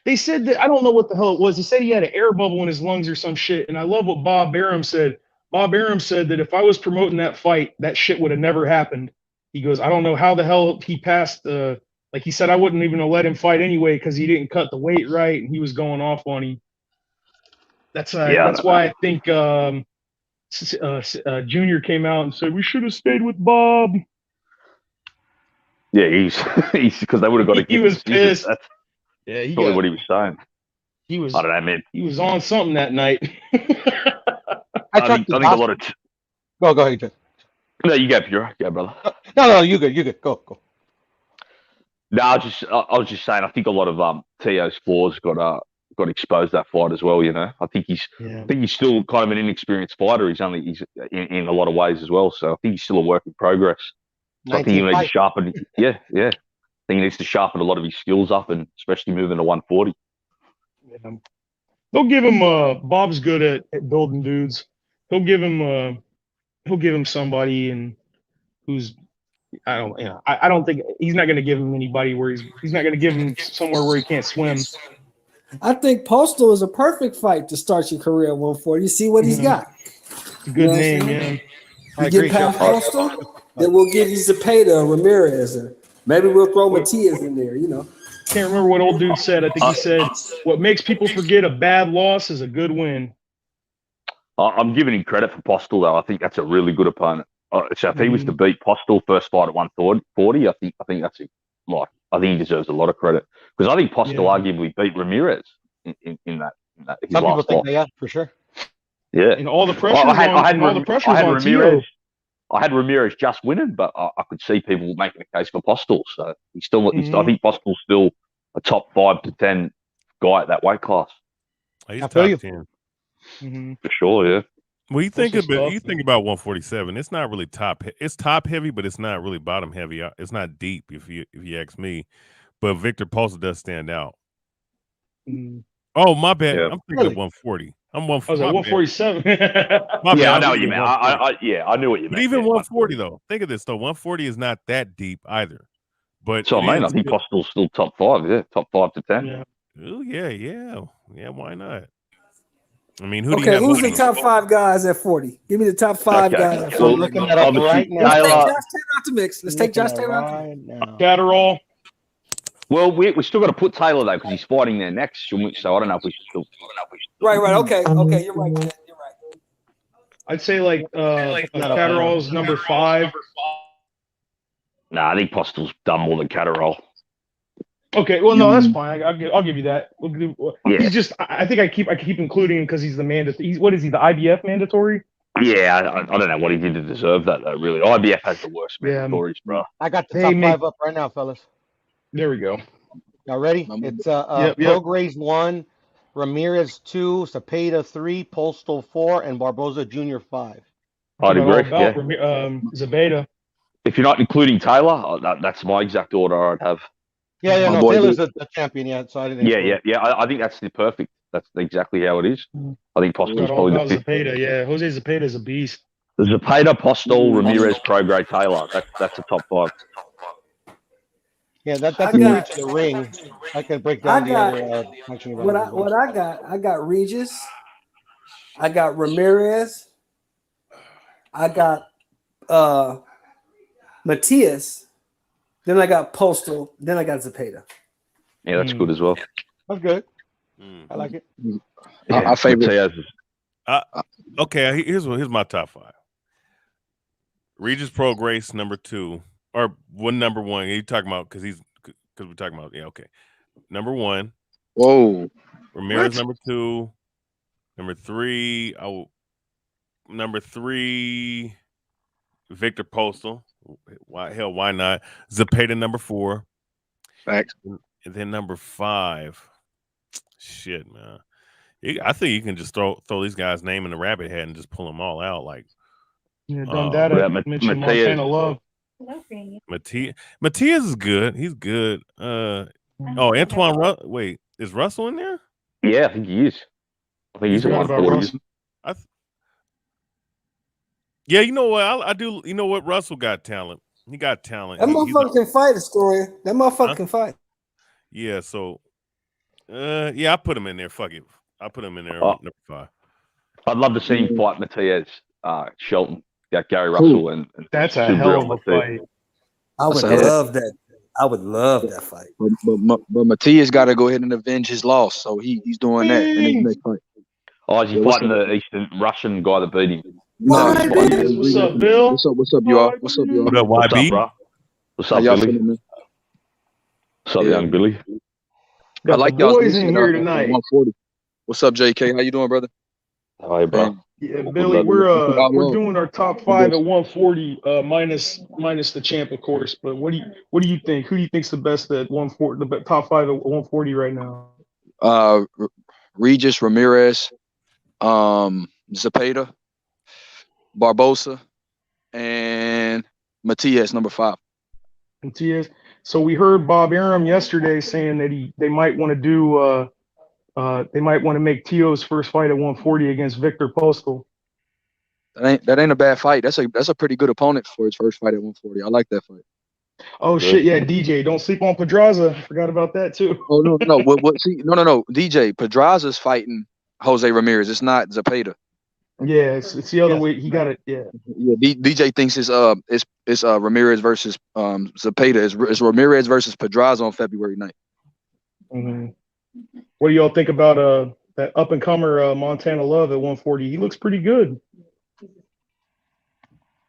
S7: They said that, I don't know what the hell it was. He said he had an air bubble in his lungs or some shit. And I love what Bob Arum said. Bob Arum said that if I was promoting that fight, that shit would have never happened. He goes, I don't know how the hell he passed. Like he said, I wouldn't even have let him fight anyway because he didn't cut the weight right and he was going off on him. That's why I think Junior came out and said we should have stayed with Bob.
S8: Yeah, he's because they would have got a
S7: He was pissed.
S8: That's
S7: Yeah, he
S8: probably what he was saying.
S7: He was.
S8: I don't know, man.
S7: He was on something that night.
S8: I think a lot of.
S9: Go ahead, Jeff.
S8: No, you go, Pure. Go, brother.
S9: No, you good. Go.
S8: No, I was just saying. I think a lot of T.O.'s flaws got exposed that fight as well. You know, I think he's still kind of an inexperienced fighter. He's in a lot of ways as well. So I think he's still a work in progress. So I think he needs to sharpen. Yeah. I think he needs to sharpen a lot of his skills up, and especially moving to 140.
S7: Yeah. They'll give him. Bob's good at building dudes. He'll give him somebody and who's. I don't think he's not going to give him anybody where he's not going to give him somewhere where he can't swim.
S3: I think Postal is a perfect fight to start your career at 140. You see what he's got.
S7: Good name, man.
S3: You get past Postal, then we'll give you Zepeda or Ramirez, or maybe we'll throw Matias in there. You know.
S7: Can't remember what old dude said. I think he said, "What makes people forget a bad loss is a good win."
S8: I'm giving him credit for Postal though. I think that's a really good opponent. So if he was to beat Postal first fight at 140, I think that's I think he deserves a lot of credit because I think Postal arguably beat Ramirez in that.
S9: Some people think they are for sure.
S8: Yeah,
S7: and all the pressure on Ramirez.
S8: I had Ramirez just winning, but I could see people making a case for Postal. So I think Postal's still a top 5 to 10 guy at that weight class.
S6: He's top 10
S8: for sure. Yeah.
S6: Well, you think about 147. It's not really top. It's top heavy, but it's not really bottom heavy. It's not deep, if you ask me. But Victor Postal does stand out. Oh, my bad.
S8: Yeah.
S6: I'm thinking of 140. I'm 140.
S7: I was like 147.
S8: Yeah, I know what you meant. I knew what you meant.
S6: But even 140 though. Think of this though. 140 is not that deep either. But
S8: so I think Postal's still top 5. Yeah, top 5 to 10.
S7: Yeah.
S6: Oh yeah. Why not? I mean, who's
S3: the top 5 guys at 40? Give me the top 5 guys at 40.
S9: I'm looking that up right now.
S3: Let's take Josh Taylor out the mix. Let's take Josh Taylor out
S9: right now.
S7: Catterall.
S8: Well, we still got to put Taylor though because he's fighting there next. So I don't know if we should still.
S3: Right. Okay. You're right.
S7: I'd say Catterall's number 5.
S8: Nah, I think Postal's done more than Catterall.
S7: Okay, well, no, that's fine. I'll give you that.
S8: Yeah.
S7: He's just. I think I keep including him because he's the mandatory. What is he? The IBF mandatory?
S8: Yeah, I don't know what he did to deserve that though. Really, IBF has the worst mandatories, bro.
S9: I got the top 5 up right now, fellas.
S7: There we go.
S9: Y'all ready? It's Prograis 1, Ramirez 2, Cepeda 3, Postal 4, and Barboza Jr. 5.
S8: I'd
S7: Forgot all
S8: agree. Yeah.
S7: about Zabeda.
S8: If you're not including Taylor, that's my exact order I'd have.
S9: Yeah,
S10: My
S9: no,
S10: boy
S9: Taylor's
S10: did.
S9: the champion, yeah, so I didn't
S8: Yeah,
S9: include
S8: yeah,
S9: him.
S8: yeah. I think that's the perfect. That's exactly how it is. I think Postel's
S7: Forgot all
S8: probably the
S7: about
S8: fifth.
S7: Zabeda. Yeah, Jose Zabeda is a beast.
S8: Zapata, Postel, Ramirez, Prograis, Taylor. That's a top 5.
S9: Yeah, that's
S3: I
S9: according
S3: got
S9: to the ring. I could break
S3: I
S9: down the
S3: got
S9: other functioning
S3: what
S9: rounds as well.
S3: I got. I got Regis. I got Ramirez. I got Matias. Then I got Postal. Then I got Zapata.
S8: Yeah, that's good as well.
S9: That's good.
S6: Mm.
S9: I like it.
S8: Yeah,
S10: I favor.
S8: Matias is-
S6: Okay, here's my top 5. Regis Prograis number 2, or number 1. You talking about because we're talking about okay. Number 1,
S10: Whoa.
S6: Ramirez
S10: What?
S6: number 2, number 3. Number 3, Victor Postal. Why not? Zapata number 4.
S10: Facts.
S6: And then number 5. Shit, man. I think you can just throw these guys' name in the rabbit hat and just pull them all out. Like,
S7: Yeah, Dundada mentioned
S8: Matias.
S7: Montana Love.
S6: Matias is good. He's good. Antoine. Wait, is Russell in there?
S8: Yeah, I think he is. I think he's a
S7: Forgot about
S8: 140.
S7: Russell.
S6: Yeah, you know what? I do. You know what? Russell got talent. He got talent.
S3: That motherfucker can fight, Astoria. That motherfucker can fight.
S6: Yeah. So, yeah, I put him in there. Fuck it. I put him in there. Number 5.
S8: I'd love to see him fight Matias, Shelton, Gary Russell, and
S7: that's a hell of a fight.
S3: I would love that. I would love that fight.
S10: But Matias got to go ahead and avenge his loss, so he's doing that in his next fight.
S8: Oh, is he fighting the Eastern Russian guy that beat him?
S10: No,
S7: What's up, Bill?
S10: What's up, y'all? What's up, y'all?
S6: What up,
S8: What's
S6: YB?
S8: up, bro? What's up,
S10: How y'all
S8: Billy?
S10: feeling, man?
S8: What's up, young Billy?
S10: I like y'all
S7: boys in here tonight.
S10: 140. What's up, JK? How you doing, brother?
S8: Hi, bro.
S7: Yeah, Billy, we're doing our top 5 at 140, minus the champ, of course. But what do you think? Who do you think's the best at 140? The top 5 at 140 right now?
S10: Regis, Ramirez, Zapata, Barbosa, and Matias, number 5.
S7: Matias. So we heard Bob Arum yesterday saying that they might want to do they might want to make Tio's first fight at 140 against Victor Postal.
S10: That ain't a bad fight. That's a pretty good opponent for his first fight at 140. I like that fight.
S7: Oh shit, yeah, DJ. Don't sleep on Pedraza. Forgot about that too.
S10: Oh no. No. DJ Pedraza's fighting Jose Ramirez. It's not Zapata.
S7: Yeah, it's the other way. He got it. Yeah.
S10: Yeah. DJ thinks it's Ramirez versus Zapata. It's Ramirez versus Pedraza on February 9th.
S7: Mm-hmm. What do y'all think about that up and comer Montana Love at 140? He looks pretty good.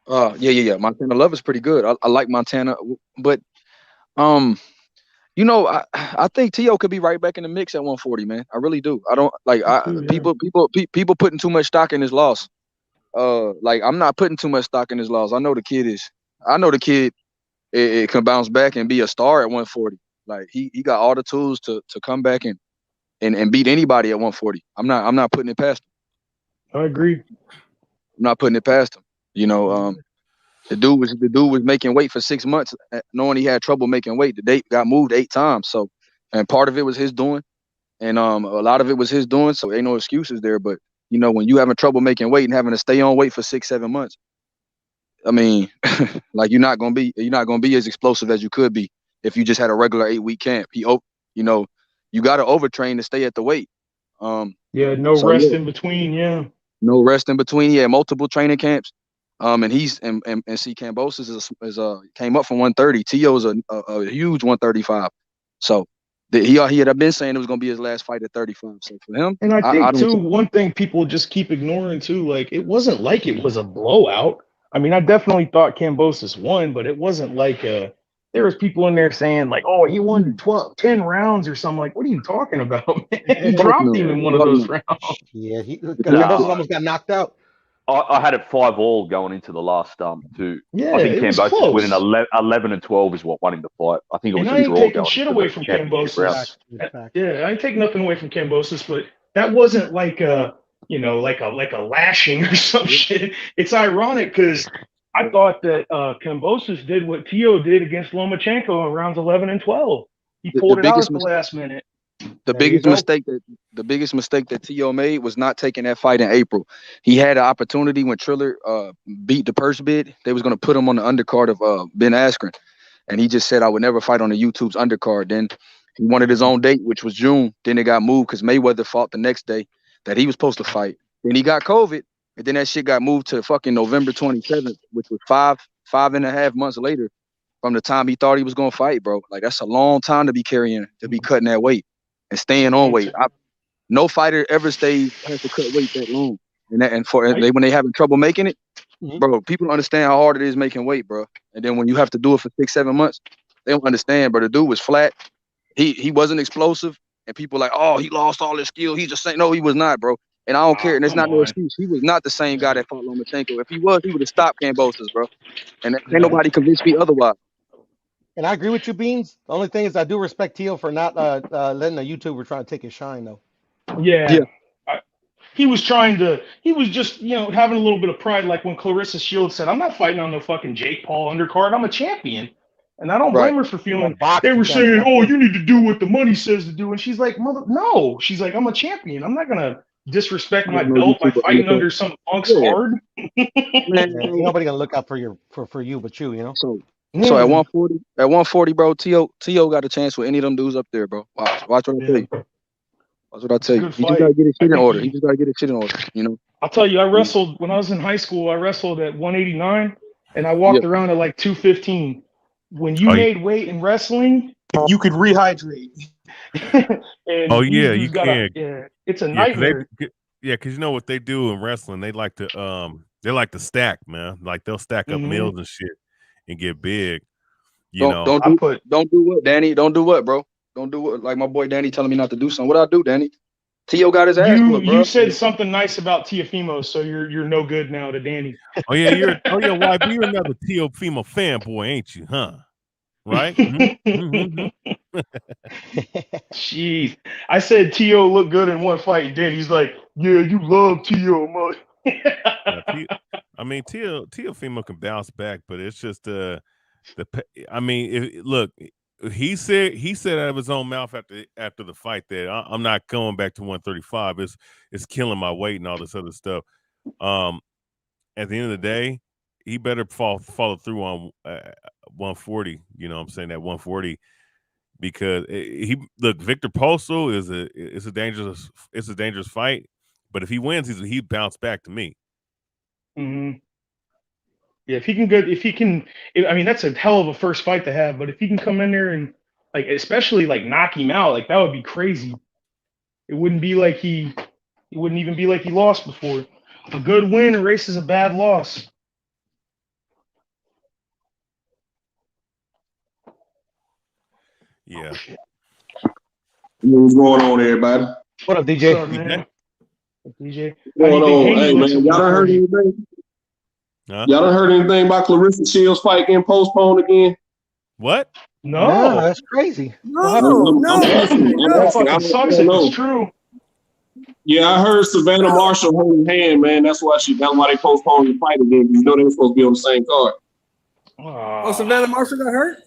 S10: Yeah. Montana Love is pretty good. I like Montana, but I think Tio could be right back in the mix at 140, man. I really do. I don't like people putting too much stock in his loss. Like I'm not putting too much stock in his loss. I know the kid it can bounce back and be a star at 140. Like he got all the tools to come back and beat anybody at 140. I'm not putting it past him.
S7: I agree.
S10: I'm not putting it past him. The dude was making weight for 6 months, knowing he had trouble making weight. The date got moved 8 times. So, and part of it was his doing, and a lot of it was his doing. So ain't no excuses there. But when you having trouble making weight and having to stay on weight for 6-7 months, I mean, like you're not gonna be as explosive as you could be if you just had a regular 8-week camp. You got to overtrain to stay at the weight.
S7: No rest in between. Yeah.
S10: No rest in between. Yeah, multiple training camps. And he's and see Kambosos is came up from 130. Tio's a huge 135. So he had been saying it was gonna be his last fight at 35. So for him,
S7: and I think one thing people just keep ignoring too, like it wasn't like it was a blowout. I mean, I definitely thought Kambosos won, but it wasn't like there was people in there saying like, oh, he won 10 rounds or something. Like, what are you talking about? Man? He dropped him in one of those rounds.
S9: Yeah, Kambosos almost got knocked out.
S8: I had it 5-all going into the last two.
S7: Yeah,
S8: I think
S7: it was
S8: Kambosos winning
S7: close.
S8: 11-12 is what won him the fight. I think it was
S7: And
S8: a
S7: I ain't
S8: draw
S7: taking
S8: going
S7: shit
S8: into
S7: away
S8: the
S7: from
S8: championship round.
S7: Kambosos. Yeah, I ain't taking nothing away from Kambosos, but that wasn't like a, like a lashing or some shit. It's ironic because I thought that Kambosos did what Tio did against Lomachenko in rounds 11 and 12. He
S10: The
S7: pulled it out
S10: biggest
S7: at the last minute.
S10: The
S9: There you
S10: biggest
S9: go.
S10: mistake that T.O. made was not taking that fight in April. He had an opportunity when Triller beat the purse bid. They was going to put him on the undercard of Ben Askren, and he just said, I would never fight on the YouTube's undercard. Then he wanted his own date, which was June. Then it got moved because Mayweather fought the next day that he was supposed to fight. Then he got COVID, and then that shit got moved to fucking November 27th, which was five and a half months later from the time he thought he was going to fight, bro. Like, that's a long time to be cutting that weight and staying on weight. No fighter ever has to cut weight that long. And when they having trouble making it, bro, people understand how hard it is making weight, bro. And then when you have to do it for 6-7 months, they don't understand. But the dude was flat. He wasn't explosive. And people like, oh, he lost all his skill. He just saying, no, he was not, bro. And I don't care. And it's not no excuse. He was not the same guy that fought Lomachenko. If he was, he would have stopped Kambosos, bro. And ain't nobody convinced me otherwise.
S9: And I agree with you, Beans. The only thing is I do respect Tio for not letting a YouTuber try to take his shine, though.
S7: Yeah. He was just, having a little bit of pride. Like when Clarissa Shields said, I'm not fighting on the fucking Jake Paul undercard. I'm a champion. And I don't blame her for feeling, they were saying, oh, you need to do what the money says to do. And she's like, no. She's like, I'm a champion. I'm not going to disrespect my belt by fighting under some punk's card.
S9: Ain't nobody going to look out for you but you,
S10: So at 140, bro, T.O. got a chance with any of them dudes up there, bro. Watch what I tell you. That's what I tell you. He just gotta get his shit in order. He just gotta get his shit in order,
S7: I'll tell you, I wrestled when I was in high school. I wrestled at 189, and I walked around at like 215. When you made weight in wrestling, you could rehydrate. And
S6: you can.
S7: It's a nightmare.
S6: Because you know what they do in wrestling, they like to stack, man. Like they'll stack up meals and shit and get big.
S10: Don't do what, Danny? Don't do what, bro? Don't do what? Like my boy Danny telling me not to do something. What I do, Danny? Tio got his ass whooped, bro.
S7: You said something nice about Teofimo, so you're no good now to Danny.
S6: YB, you're another Teofimo fanboy, ain't you, huh? Right?
S7: Jeez. I said Tio looked good in one fight, and Danny's like, yeah, you love Tio, man.
S6: Teofimo can bounce back, but it's just he said out of his own mouth after the fight that I'm not going back to 135. It's killing my weight and all this other stuff. At the end of the day, he better follow through on 140. You know what I'm saying, at 140, because Victor Poso is a dangerous fight. But if he wins, he bounced back to me.
S7: Mm-hmm. Yeah, if he can, that's a hell of a first fight to have. But if he can come in there and especially knock him out, that would be crazy. It wouldn't even be like he lost before. A good win erases a bad loss.
S6: Yeah.
S11: What's going on, everybody?
S9: What up, DJ?
S7: What's up, man? DJ.
S11: What's going on? Hey, man, y'all done heard anything?
S6: Huh?
S11: Y'all done heard anything about Clarissa Shields' fight getting postponed again?
S6: What?
S7: No,
S9: that's crazy.
S11: No.
S7: That fucking sucks if it's true.
S11: Yeah, I heard Savannah Marshall holding hand, man. That's why they postponed the fight again. You know they were supposed to be on the same card.
S3: Oh, Savannah Marshall got hurt?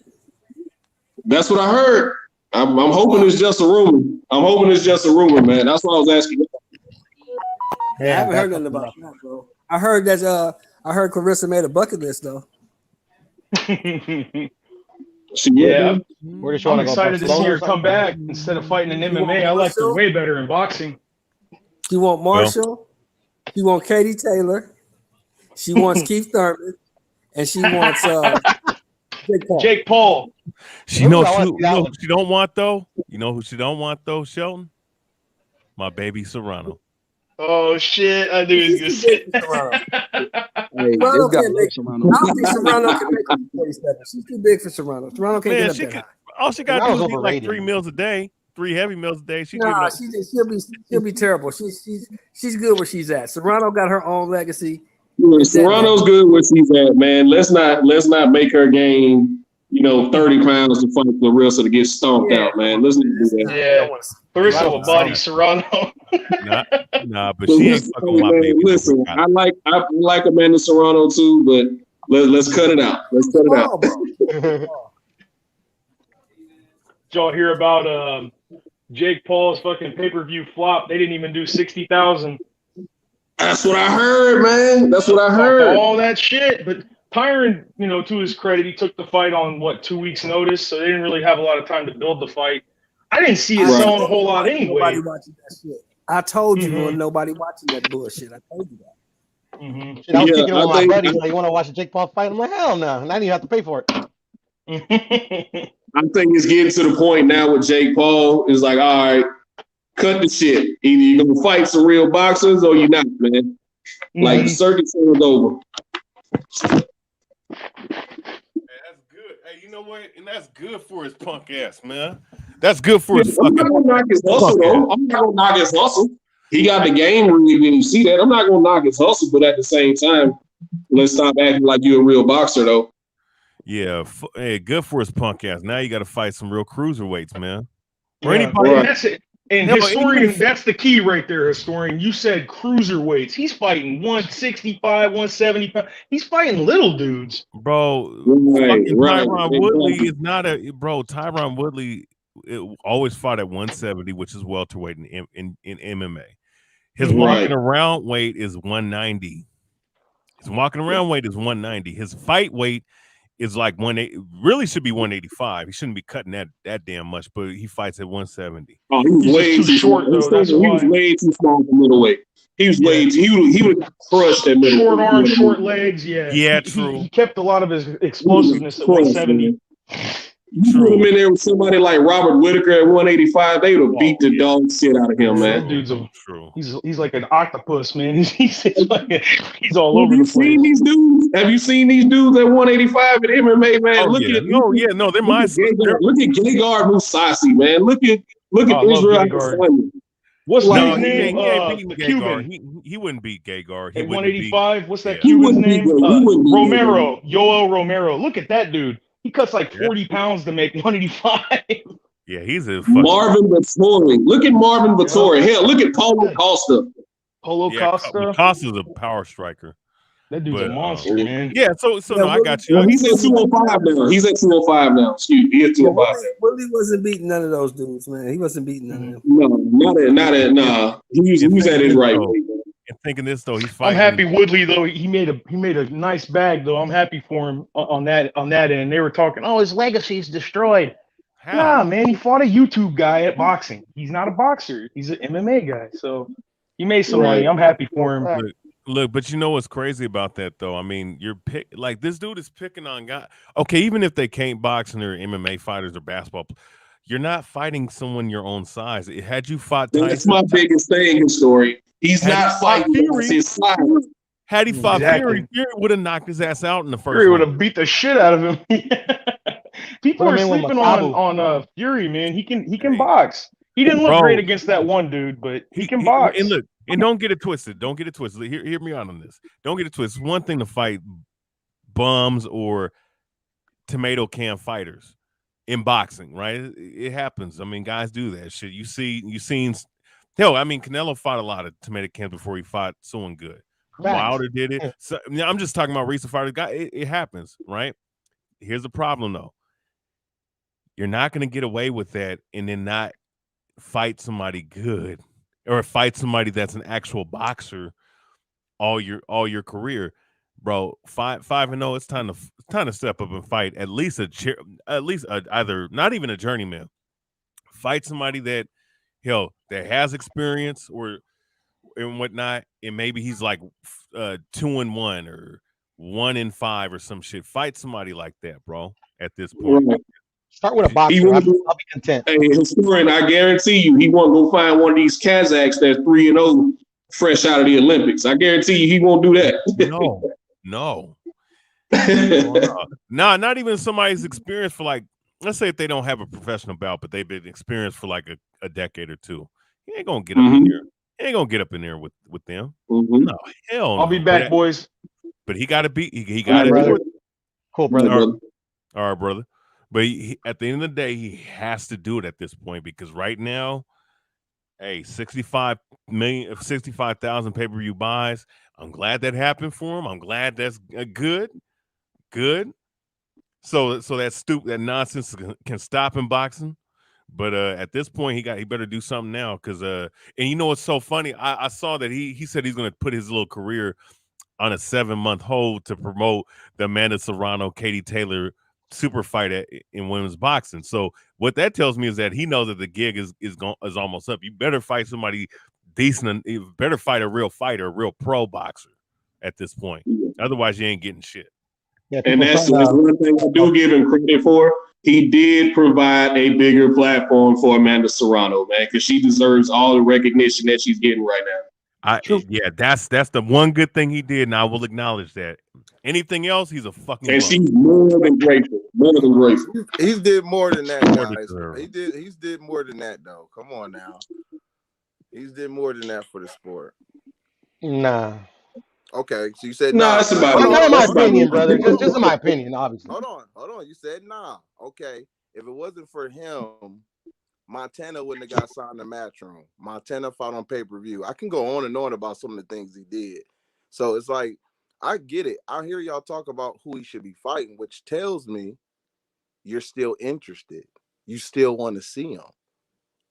S11: That's what I heard. I'm hoping it's just a rumor. Man. That's what I was asking.
S3: Yeah, I haven't heard nothing about that, bro. I heard that I heard Clarissa made a bucket list though.
S11: I'm
S7: excited to see her come back instead of fighting in MMA. I liked her way better in boxing.
S3: She want Marshall. She want Katie Taylor. She wants Keith Thurman, and she wants
S7: Jake Paul.
S6: She knows who she don't want though. You know who she don't want though, Shelton? My baby Serrano.
S7: Oh shit! I knew he was gonna say
S3: Serrano. I don't think Serrano can make her 47. She's too big for Serrano. Serrano can't get up that high.
S6: All she got to do is eat like 3 meals a day, 3 heavy meals a day. She'll
S3: be terrible. She's good where she's at. Serrano got her own legacy,
S11: Yeah, Serrano's good where she's at, man. Let's not make her gain, 30 pounds to fight Clarissa to get stomped out, man. Let's not do that.
S7: Yeah, Clarissa will body Serrano.
S6: Nah, but she ain't fucking my baby.
S11: Listen, I like Amanda Serrano too, but let's cut it out. Let's cut it out.
S7: Did y'all hear about Jake Paul's fucking pay-per-view flop? They didn't even do 60,000.
S11: That's what I heard, man. That's what I heard.
S7: All that shit, but Tyron, to his credit, he took the fight on 2 weeks' notice, so they didn't really have a lot of time to build the fight. I didn't see it selling a whole lot anyway.
S3: Nobody watching that shit. I told you, when nobody watching that bullshit. I told you that.
S9: Shit, I was thinking with my buddy, you want to watch a Jake Paul fight? I'm like, hell no, and I didn't even have to pay for it.
S11: I think it's getting to the point now with Jake Paul. It's like, all right, cut the shit. Either you're gonna fight some real boxers or you're not, man. Like the circus is over.
S6: Hey, that's good. Hey, you know what? And that's good for his punk ass, man. That's good for his fucking.
S11: I'm not gonna knock his hustle, though. I'm not gonna knock his hustle. He got the game rigged, and you see that. I'm not gonna knock his hustle, but at the same time, let's stop acting like you're a real boxer, though.
S6: Yeah, hey, good for his punk ass. Now you got to fight some real cruiserweights, man.
S7: Or anybody. That's it. And historian, that's the key right there, historian. You said cruiserweights. He's fighting 165, 175. He's fighting little dudes.
S6: Bro, Tyron Woodley is not Tyron Woodley always fought at 170, which is welterweight in MMA. His walking around weight is 190. His walking around weight is 190. His fight weight is like 180, really should be 185. He shouldn't be cutting that damn much, but he fights at 170.
S11: Oh, he's way too short, though. He was way too small for middleweight. He was way too, he would crush that middleweight.
S7: Short arms, short legs,
S6: Yeah, true.
S7: He kept a lot of his explosiveness at 170.
S11: You put him in there with somebody like Robert Whitaker at 185, they would have beat the dog shit out of him, man.
S7: That dude's he's like an octopus, man. He's all over the place.
S11: Seen these dudes? Have you seen these dudes at 185 at MMA, man? Look at
S6: they're my.
S11: Look at Gegard Mousasi, man. Look at Israel.
S7: What's his name? The
S6: Cuban. He wouldn't beat Gegard.
S7: At 185. What's that Cuban's name? Romero. Yoel Romero. Look at that dude. He cuts like 40 pounds to make 185.
S6: Yeah, he's a
S11: Marvin Vettori. Look at Marvin Vettori. Hell, look at Paulo Costa.
S7: Costa.
S6: Costa's a power striker.
S7: That dude's a monster, man.
S6: Yeah, so no, I got you.
S11: Well, he's at 205 now. He's at 205 now. Excuse me. He's at 205.
S3: Willie wasn't beating none of those dudes, man. He wasn't beating none of them.
S11: No. He was at his right weight.
S6: And thinking this though, he's fighting.
S7: I'm happy Woodley though. He made a nice bag though. I'm happy for him on that end. They were talking, his legacy's destroyed. How? Nah, man, he fought a YouTube guy at boxing. He's not a boxer. He's an MMA guy. So he made some money. I'm happy for him.
S6: Look, but you know what's crazy about that though? I mean, like this dude is picking on guys. Okay, even if they can't box and they're MMA fighters or basketball, you're not fighting someone your own size. Had you fought Tyson,
S11: that's my biggest thing in story. He's not fighting his size.
S6: Had he fought Fury would have knocked his ass out in the first.
S7: Fury would have beat the shit out of him. People are sleeping on Fury, man. He can box. He didn't look great against that one dude, but he can box.
S6: And look, and don't get it twisted. Don't get it twisted. Hear me out on this. Don't get it twisted. It's one thing to fight bums or tomato can fighters in boxing, right? It happens. I mean, guys do that shit. You've seen. Hell, I mean, Canelo fought a lot of tomato cans before he fought someone good. Wilder did it. So, I'm just talking about recent fighters. It happens, right? Here's the problem, though. You're not going to get away with that and then not fight somebody good or fight somebody that's an actual boxer all your career, bro. 5-0. It's time to step up and fight at least either not even a journeyman. Fight somebody that has experience and whatnot, and maybe he's like 2-1 or 1-5 or some shit. Fight somebody like that, bro. At this point,
S9: start with a boxer. I'll be content.
S11: Hey, historian, I guarantee you, he won't go find one of these Kazakhs that's 3-0, fresh out of the Olympics. I guarantee you, he won't do that.
S6: No, not even somebody's experienced for like. Let's say if they don't have a professional bout, but they've been experienced for like a decade or two. He ain't gonna get up in there. He ain't gonna get up in there with them.
S11: Mm-hmm.
S6: No, hell no.
S7: I'll be back, boys.
S6: but he got to be. He
S5: All
S6: got
S5: right,
S6: to do
S5: brother.
S6: it.
S5: Cool, brother.
S6: All right, brother. But at the end of the day, he has to do it at this point because right now, hey, 65,000 pay-per-view buys. I'm glad that happened for him. I'm glad that's good. So that nonsense can stop in boxing. But at this point, he better do something now because and you know what's so funny? I saw that he said he's going to put his little career on a 7-month hold to promote the Amanda Serrano, Katie Taylor super fight in women's boxing. So what that tells me is that he knows that the gig is almost up. You better fight somebody decent, and you better fight a real fighter, a real pro boxer at this point. Otherwise, you ain't getting shit.
S5: Yeah,
S11: and that's one thing I do give him credit for. He did provide a bigger platform for Amanda Serrano, man, because she deserves all the recognition that she's getting right now.
S6: Yeah, that's the one good thing he did, and I will acknowledge that. Anything else, he's a fucking
S11: and
S6: bum.
S11: she's more than grateful. More than grateful.
S12: He's did more than that,
S6: More than
S12: guys.
S6: girl.
S12: He's did more than that, though. Come on now. He's did more than that for the sport.
S9: Nah.
S12: Okay, so you said
S11: Nah,
S12: nah.
S11: that's about
S9: Not in my
S11: that's about
S9: opinion,
S11: it.
S9: brother. Just in my opinion, obviously.
S12: Hold on. You said nah. Okay, if it wasn't for him, Montana wouldn't have got signed to Matchroom. Montana fought on pay-per-view. I can go on and on about some of the things he did. So it's like, I get it. I hear y'all talk about who he should be fighting, which tells me you're still interested. You still want to see him.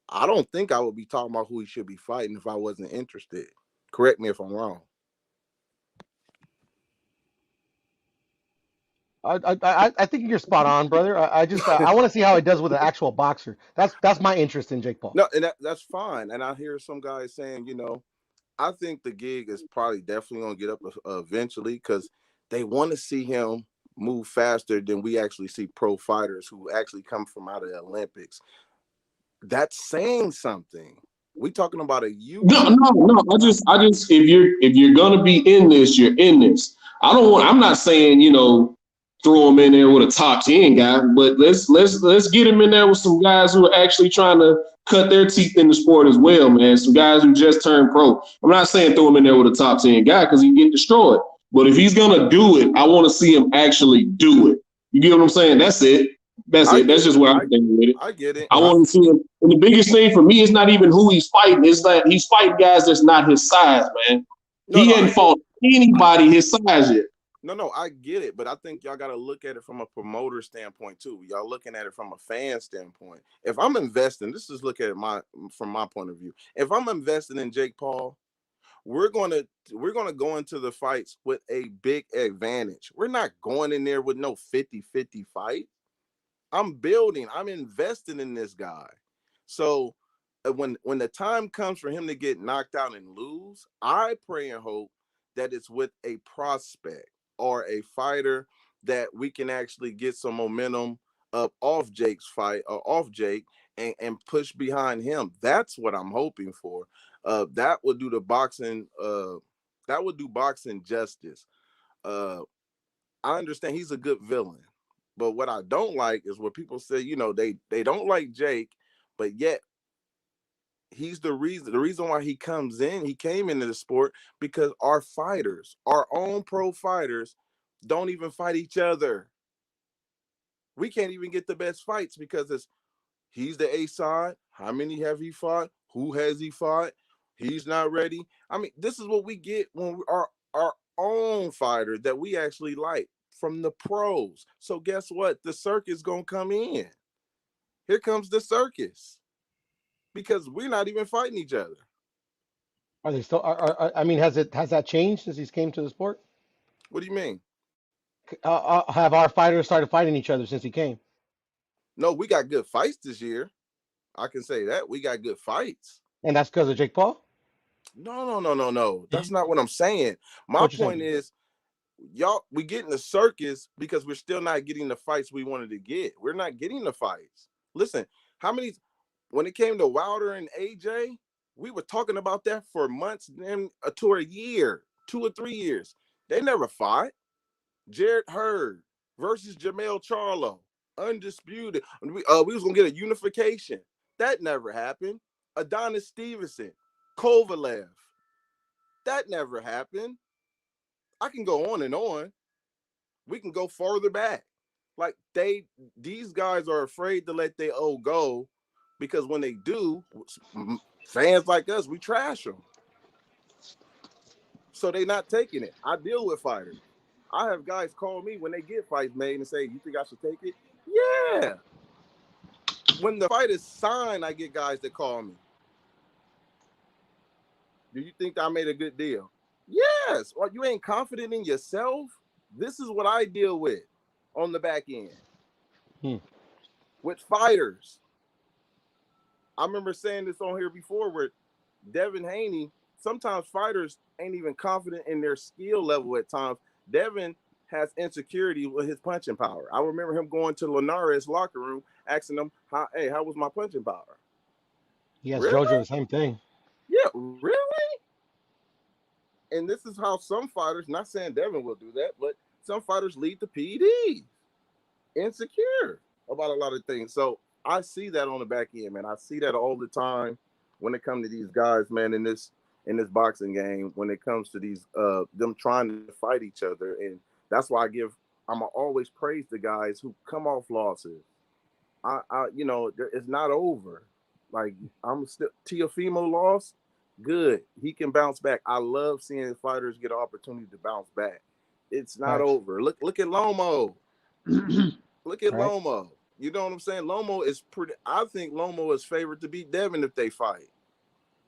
S12: I don't think I would be talking about who he should be fighting if I wasn't interested. Correct me if I'm wrong.
S9: I think you're spot on, brother. I just I want to see how it does with an actual boxer. That's my interest in Jake Paul.
S12: No, and that's fine. And I hear some guys saying, I think the gig is probably definitely going to get up eventually because they want to see him move faster than we actually see pro fighters who actually come from out of the Olympics. That's saying something. We talking about a youth.
S11: No. I just if you're gonna be in this, you're in this. I'm not saying, throw him in there with a top 10 guy, but let's get him in there with some guys who are actually trying to cut their teeth in the sport as well, man. Some guys who just turned pro. I'm not saying throw him in there with a top 10 guy because he get destroyed. But if he's gonna do it, I want to see him actually do it. You get what I'm saying? That's it. That's just where I'm thinking with it.
S12: I get it.
S11: I want to see him. And the biggest thing for me is not even who he's fighting. It's that he's fighting guys that's not his size, man. He hadn't fought anybody his size yet.
S12: No, I get it, but I think y'all got to look at it from a promoter standpoint too. Y'all looking at it from a fan standpoint. If I'm investing, this is look at it from my point of view. If I'm investing in Jake Paul, we're gonna go into the fights with a big advantage. We're not going in there with no 50-50 fight. I'm building. I'm investing in this guy. So when the time comes for him to get knocked out and lose, I pray and hope that it's with a prospect or a fighter that we can actually get some momentum up off Jake's fight or off Jake and push behind him. That's what I'm hoping for. That would do the boxing. That would do boxing justice. I understand he's a good villain, but what I don't like is what people say. They don't like Jake, but yet he's the reason why he came into the sport because our fighters, our own pro fighters, don't even fight each other. We can't even get the best fights because he's the A side. How many have he fought? Who has he fought? He's not ready. I mean, this is what we get when our own fighter that we actually like from the pros. So guess what? The circus gonna come in. Here comes the circus. Because we're not even fighting each other.
S9: Are they still? I mean, has that changed since he's came to the sport?
S12: What do you mean?
S9: Have our fighters started fighting each other since he came?
S12: No, we got good fights this year. I can say that we got good fights.
S9: And that's because of Jake Paul?
S12: No. That's not what I'm saying. My point is, we get in the circus because we're still not getting the fights we wanted to get. We're not getting the fights. Listen, when it came to Wilder and AJ, we were talking about that for months, then to a year, 2 or 3 years. They never fought. Jared Hurd versus Jamel Charlo, undisputed. We was gonna get a unification. That never happened. Adonis Stevenson, Kovalev. That never happened. I can go on and on. We can go farther back. Like these guys are afraid to let their old go because when they do, fans like us, we trash them. So they're not taking it. I deal with fighters. I have guys call me when they get fights made and say, "You think I should take it?" Yeah. When the fight is signed, I get guys that call me. Do you think I made a good deal? Yes. Or you ain't confident in yourself? This is what I deal with on the back end with fighters. I remember saying this on here before where Devin Haney, sometimes fighters ain't even confident in their skill level at times. Devin has insecurity with his punching power. I remember him going to Linares' locker room, asking him, how was my punching power?
S9: He asked
S12: Really?
S9: Jojo the same thing.
S12: Yeah, really? And this is how some fighters, not saying Devin will do that, but some fighters lead to PD, insecure about a lot of things. So I see that on the back end, man. I see that all the time when it comes to these guys, man, in this boxing game, when it comes to these them trying to fight each other. And that's why I'm always praise the guys who come off losses. It's not over. Like I'm still Teofimo lost. Good. He can bounce back. I love seeing fighters get an opportunity to bounce back. It's not over. Look at Lomo. Look at Lomo. You know what I'm saying? Lomo is pretty. I think Lomo is favored to beat Devin if they fight.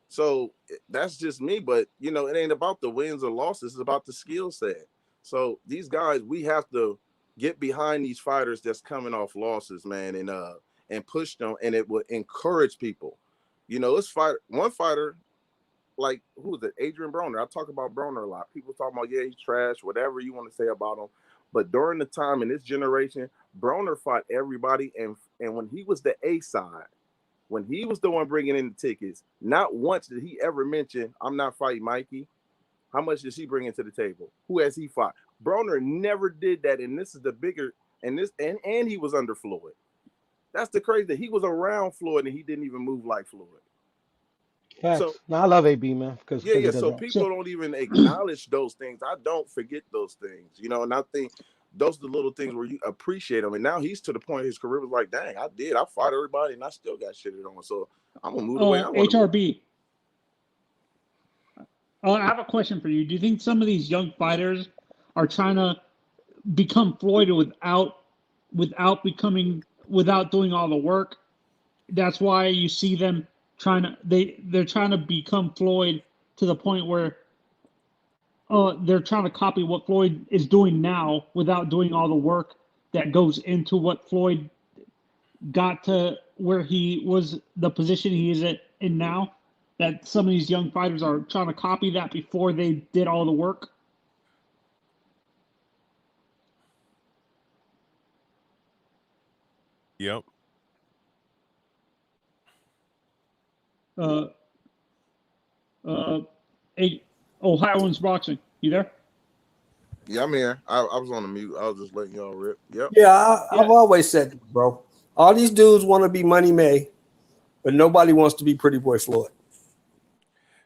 S12: So that's just me. But it ain't about the wins or losses. It's about the skill set. So these guys, we have to get behind these fighters that's coming off losses, man, and push them, and it will encourage people. It's one fighter. Like, who is it? Adrian Broner. I talk about Broner a lot. People talk about, he's trash, whatever you want to say about him. But during the time in this generation, Broner fought everybody. And when he was the A side, when he was the one bringing in the tickets, not once did he ever mention, I'm not fighting Mikey. How much does he bring into the table? Who has he fought? Broner never did that. And this is the bigger, and he was under Floyd. That's the crazy. He was around Floyd and he didn't even move like Floyd.
S9: Facts.
S12: So
S9: no, I love AB, man, because
S12: yeah.
S9: he does
S12: So
S9: that.
S12: people don't even acknowledge those things. I don't forget those things, and I think those are the little things where you appreciate them. And now he's to the point in his career was like, dang, I fought everybody and I still got shitted on. So I'm gonna move the way I want to move.
S13: HRB. I have a question for you. Do you think some of these young fighters are trying to become Floyd without doing all the work? That's why you see them they're trying to become Floyd to the point where they're trying to copy what Floyd is doing now without doing all the work that goes into what Floyd got to where he was, the position he is in now. That some of these young fighters are trying to copy that before they did all the work.
S6: Yep.
S13: Ohioans boxing. You there?
S12: Yeah, I'm here. I was on the mute. I was just letting y'all rip. Yep.
S3: Yeah, I've always said this, bro. All these dudes want to be Money May, but nobody wants to be Pretty Boy Floyd.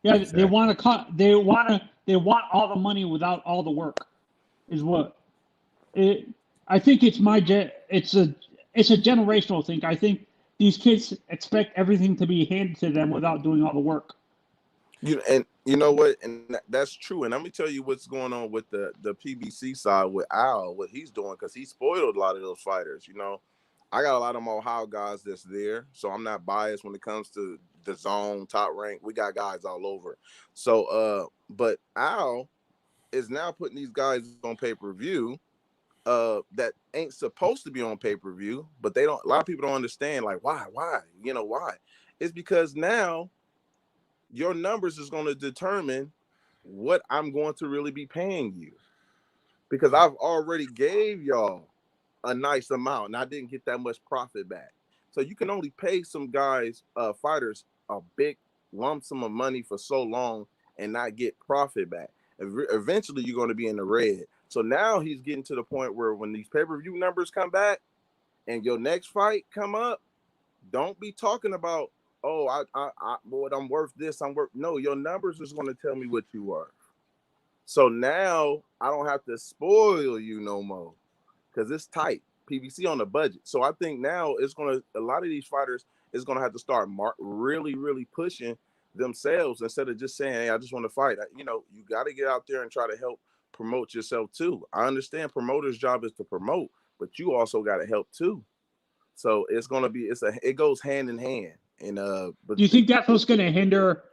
S13: Yeah, exactly. They want all the money without all the work. Is what I think. It's a generational thing. I think these kids expect everything to be handed to them without doing all the work.
S12: And you know what? And that's true. And let me tell you what's going on with the PBC side with Al, what he's doing, because he spoiled a lot of those fighters. I got a lot of them Ohio guys that's there, so I'm not biased when it comes to the zone, top rank. We got guys all over. So, but Al is now putting these guys on pay-per-view that ain't supposed to be on pay-per-view, but they don't. A lot of people don't understand, like, why? Why? It's because now your numbers is going to determine what I'm going to really be paying you, because I've already gave y'all a nice amount and I didn't get that much profit back. So you can only pay some guys, fighters, a big lump sum of money for so long and not get profit back. Eventually you're going to be in the red. So now he's getting to the point where when these pay-per-view numbers come back and your next fight come up, don't be talking about, boy, I'm worth this. No, your numbers is going to tell me what you are. So now I don't have to spoil you no more because it's tight. PBC on the budget. So I think now a lot of these fighters is gonna have to start really, really pushing themselves instead of just saying, "Hey, I just want to fight." You got to get out there and try to help promote yourself too. I understand promoters' job is to promote, but you also got to help too. So it's gonna be it goes hand in hand. And
S13: do you think that's what's gonna hinder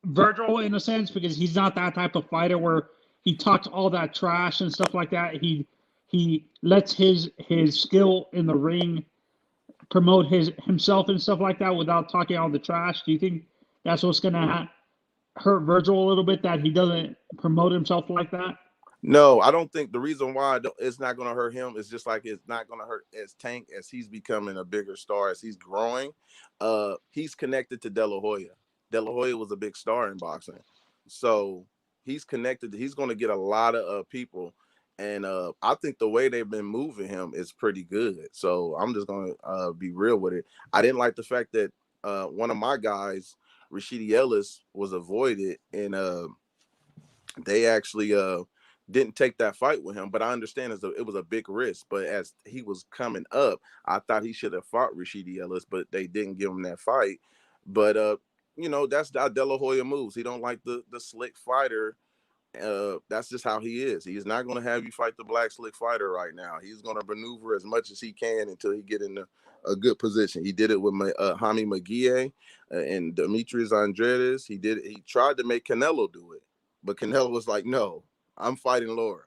S13: Virgil in a sense, because he's not that type of fighter where he talks all that trash and stuff like that. He lets his skill in the ring promote himself and stuff like that without talking all the trash. Do you think that's what's gonna hurt Virgil a little bit, that he doesn't promote himself like that?
S12: No, I don't think the reason why it's not going to hurt him is just like it's not going to hurt as Tank as he's becoming a bigger star, as he's growing. He's connected to De La Hoya. De La Hoya was a big star in boxing. So he's connected. He's going to get a lot of people. And I think the way they've been moving him is pretty good. So I'm just going to be real with it. I didn't like the fact that one of my guys, Rashidi Ellis, was avoided. And they actually didn't take that fight with him, but I understand it was a big risk. But as he was coming up, I thought he should have fought Rashidi Ellis, but they didn't give him that fight. But that's how De La Hoya moves. He don't like the slick fighter. That's just how he is. He's not going to have you fight the black slick fighter right now. He's going to maneuver as much as he can until he get in a good position. He did it with Jaime Maguire and Demetrius Andrades. He tried to make Canelo do it, but Canelo was like, "No, I'm fighting Laura."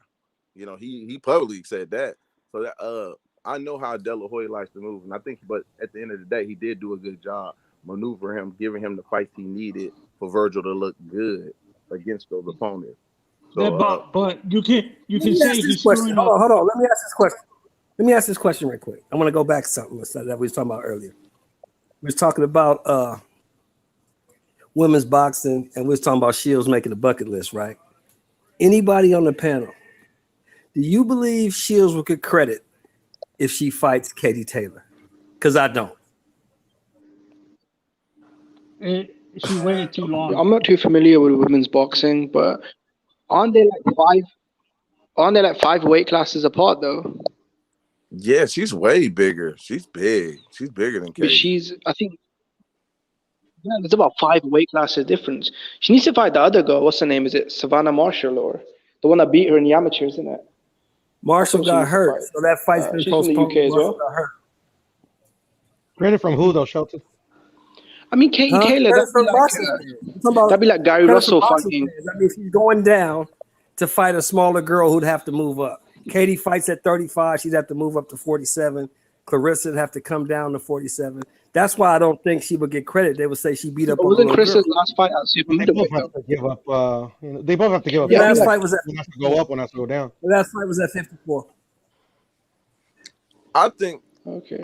S12: He publicly said that. So that I know how De La Hoya likes to move, and I think, but at the end of the day, he did do a good job maneuvering him, giving him the fights he needed for Virgil to look good against those opponents. So,
S13: but you can say he's screwing up.
S3: Hold on. Let me ask this question right quick. I want to go back to something that we was talking about earlier. We was talking about women's boxing, and we was talking about Shields making the bucket list, right? Anybody on the panel, do you believe Shields will get credit if she fights Katie Taylor? Because I don't.
S13: She waited too long.
S14: I'm not too familiar with women's boxing, but aren't they like five weight classes apart though?
S12: Yeah, she's way bigger. She's big. She's bigger than Katie.
S14: I think, there's about 5 weight classes difference. She needs to fight the other girl. What's her name? Is it Savannah Marshall, or the one that beat her in the amateurs, isn't it?
S3: Marshall got hurt, so that fight's been
S14: she's
S3: postponed.
S14: from the UK as well.
S3: Got hurt.
S9: Credit from who though, Shelton?
S14: I mean, Katie Taylor. That'd be like Gary Russell fighting.
S3: I mean, she's going down to fight a smaller girl who'd have to move up. Katie fights at 35. She'd have to move up to 47. Clarissa would have to come down to 47. That's why I don't think she would get credit. They would say she beat up.
S14: Wasn't Chris's last fight at super middleweight?
S9: They both have to give up. They both have to give up.
S3: Yeah, last fight was at.
S9: One has to go up, one has to go down.
S3: The last fight was at 54.
S12: I think.
S14: Okay.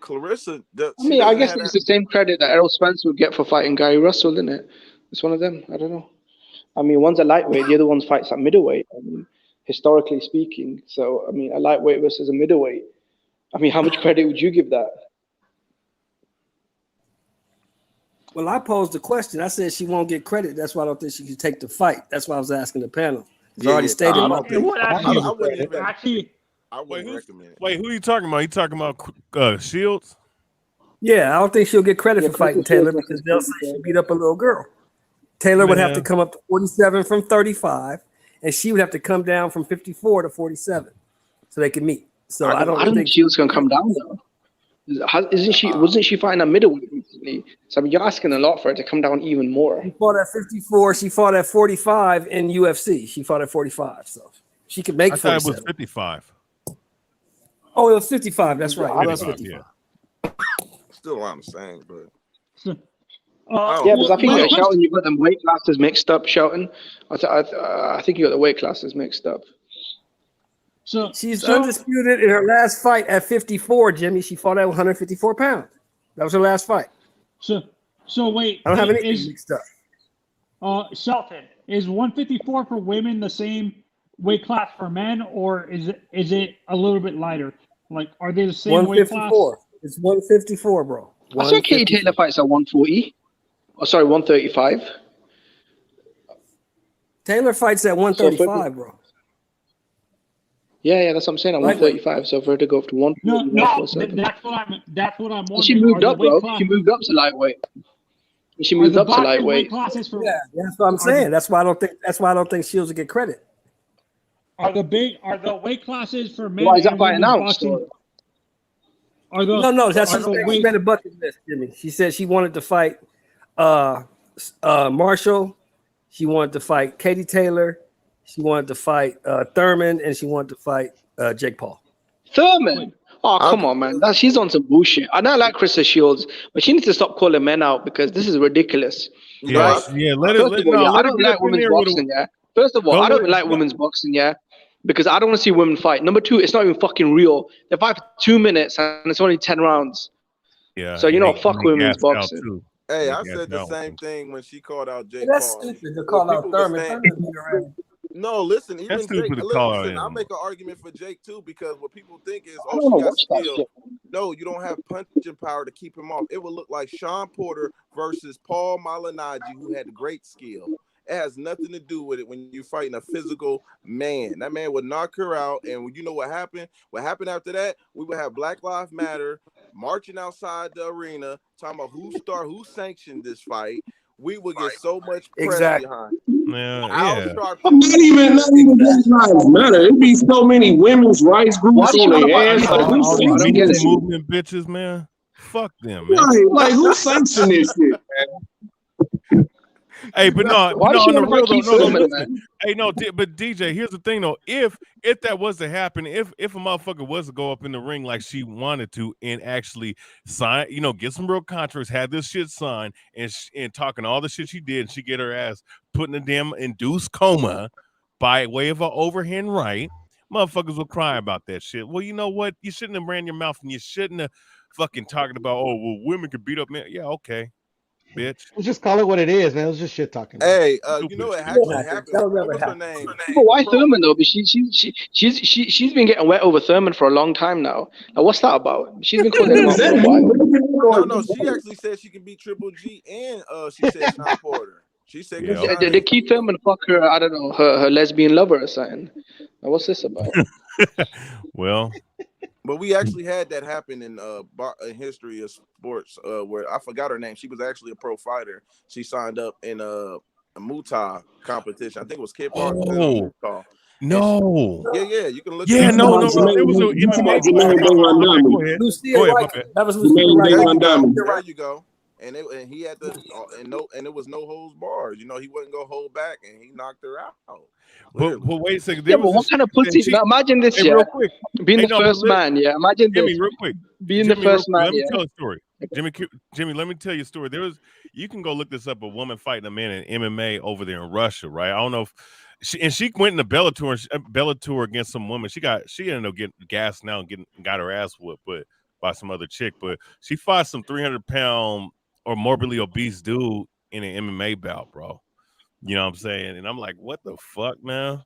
S12: Clarissa.
S14: I guess it's the same credit that Errol Spence would get for fighting Gary Russell, isn't it? It's one of them. I don't know. I mean, one's a lightweight, the other one fights at middleweight. I mean, historically speaking. So, I mean, a lightweight versus a middleweight. I mean, how much credit would you give that?
S3: Well, I posed the question. I said she won't get credit. That's why I don't think she should take the fight. That's why I was asking the panel. It's already stated.
S12: I wouldn't recommend it.
S6: Wait, who are you talking about? You talking about Shields?
S3: Yeah, I don't think she'll get credit for fighting Taylor because they'll say she beat up a little girl. Taylor would have to come up to 47 from 35, and she would have to come down from 54 to 47 so they can meet. So I don't
S14: think Shields gonna come down though. Isn't she? Wasn't she fighting a middleweight recently? So I mean, you're asking a lot for her to come down even more.
S3: She fought at 54. She fought at 45 in UFC. She fought at 45, so she could make.
S6: I thought it was 55.
S3: Oh, it was 55. That's right. It was 55.
S12: Yeah. Still around the same, but.
S14: Yeah, because I think Shelton, you got them weight classes mixed up. Shelton, I think you got the weight classes mixed up.
S3: So she's undisputed in her last fight at 54. Jimmy, she fought at 154 pounds. That was her last fight.
S13: So wait.
S3: I don't have anything mixed up.
S13: Shelton, is 154 for women the same weight class for men, or is it a little bit lighter? Like, are they the same weight class?
S3: It's 154, bro.
S14: I saw Katie Taylor fights at 140. Oh, sorry, 135.
S3: Taylor fights at 135, bro.
S14: Yeah, that's what I'm saying. At 135. So for her to go up to 140,
S13: No,
S14: 147.
S13: that's what I'm wondering.
S14: She moved up, bro. She moved up to lightweight. She moved up to lightweight.
S13: Yeah,
S3: that's what I'm saying. That's why I don't think Shields will get credit.
S13: Are the weight classes for men?
S14: Why is that
S13: and
S14: by
S13: women's
S14: announced?
S13: boxing?
S3: No, that's just she made a bucket list, Jimmy. She said she wanted to fight Marshall. She wanted to fight Katie Taylor. She wanted to fight Thurman, and she wanted to fight Jake Paul.
S14: Thurman? Oh, come on, man. She's on some bullshit. I know I like Krista Shields, but she needs to stop calling men out because this is ridiculous.
S6: Yeah,
S14: right?
S6: yeah.
S14: I don't like women's boxing, yeah. First of all, I don't like women's boxing, yeah, because I don't want to see women fight. Number two, it's not even fucking real. They fight for 2 minutes and it's only 10 rounds.
S6: Yeah.
S14: So fuck women's boxing.
S12: Hey, I said the same thing when she called out Jake
S3: That's
S12: Paul.
S3: stupid to call out Thurman.
S12: No, listen, even Jake, listen, I make an argument for Jake too, because what people think is, she got skill. No, you don't have punching power to keep him off. It would look like Sean Porter versus Paul Malignaggi, who had great skill. It has nothing to do with it when you're fighting a physical man. That man would knock her out, and you know what happened? What happened after that? We would have Black Lives Matter marching outside the arena, talking about who sanctioned this fight. We would get so much press behind it.
S6: Yeah.
S11: Not even Black Lives Matter. It'd be so many women's rights groups on their ass. Like, who sanctioned this shit?
S6: Movement bitches, man. Fuck them, man.
S11: Like who sanctioned this shit, man?
S6: Hey, but no,
S14: Why does she want to keep filming, man?
S6: Hey, no, but DJ, here's the thing though. If that was to happen, if a motherfucker was to go up in the ring like she wanted to and actually sign, get some real contracts, have this shit signed, and talking all the shit she did, and she get her ass put in a damn induced coma by way of an overhand right, motherfuckers will cry about that shit. Well, you know what? You shouldn't have ran your mouth, and you shouldn't have fucking talking about, women could beat up men. Yeah, okay. Bitch.
S5: Let's just call it what it is, man. It was just shit talking.
S12: Hey, you know what actually happened? What's her name?
S14: But why Thurman though? But she's been getting wet over Thurman for a long time now. Now what's that about? She's been calling him out for a while.
S12: No, she actually said she can beat Triple G, and she said Sean Porter. She said,
S14: Did Keith Thurman fuck her? I don't know, her lesbian lover or something. Now what's this about?
S6: Well.
S12: But we actually had that happen in history of sports, where I forgot her name. She was actually a pro fighter. She signed up in a Muay competition. I think it was Kid Park.
S6: No.
S12: Yeah, you can look.
S6: Yeah, no. It was an MMA. Go ahead.
S3: That was Lucia.
S12: There you go. And he had and it was no holds barred. He wasn't gonna hold back, and he knocked her out.
S6: But wait a second.
S14: Yeah, but what kind of pussy? Now imagine this,
S6: real quick.
S14: Being the first man, yeah. Imagine
S6: Jimmy,
S14: this.
S6: real quick.
S14: Being the first man,
S6: Let me tell a story. Jimmy, let me tell you a story. You can go look this up. A woman fighting a man in MMA over there in Russia, right? I don't know if she went into Bellator against some woman. She ended up getting gassed now and got her ass whooped, but by some other chick. But she fought some 300-pound or morbidly obese dude in an MMA bout, bro. You know what I'm saying? And I'm like, what the fuck, man?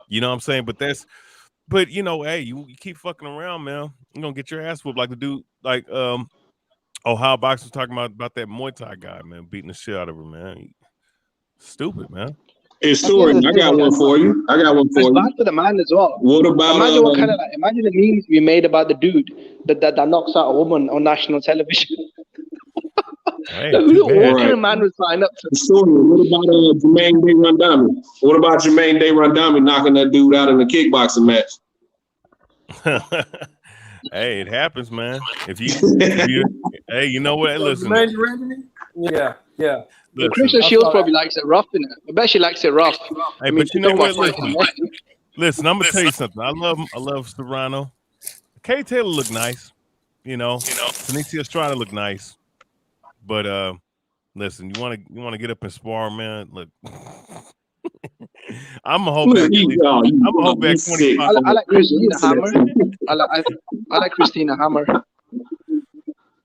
S6: You know what I'm saying? But hey, you keep fucking around, man. You're gonna get your ass whooped like the dude, like Ohio Box was talking about that Muay Thai guy, man, beating the shit out of her, man. Stupid, man.
S11: Hey, story. I got one for you.
S14: It's bad for the man as well.
S11: What about
S14: imagine the memes we made about the dude that knocks out a woman on national television.
S6: Hey,
S14: what kind of man would sign up to?
S11: Story. What about Jermaine Day Randami? What about Jermaine Day Randami knocking that dude out in a kickboxing match?
S6: Hey, it happens, man. If you hey, you know what? Listen.
S3: Yeah.
S14: Christian Shields probably likes it rough, innit? I bet she likes it rough.
S6: Hey, but you know what? Listen, I'm gonna tell you something. I love Serrano. Kay Taylor look nice. Tanisha Estrada look nice. But listen, you want to get up and spar, man. Look, I'm gonna hold back. I'm gonna hold back 25.
S14: I like Christina Hammer. I like Christina Hammer.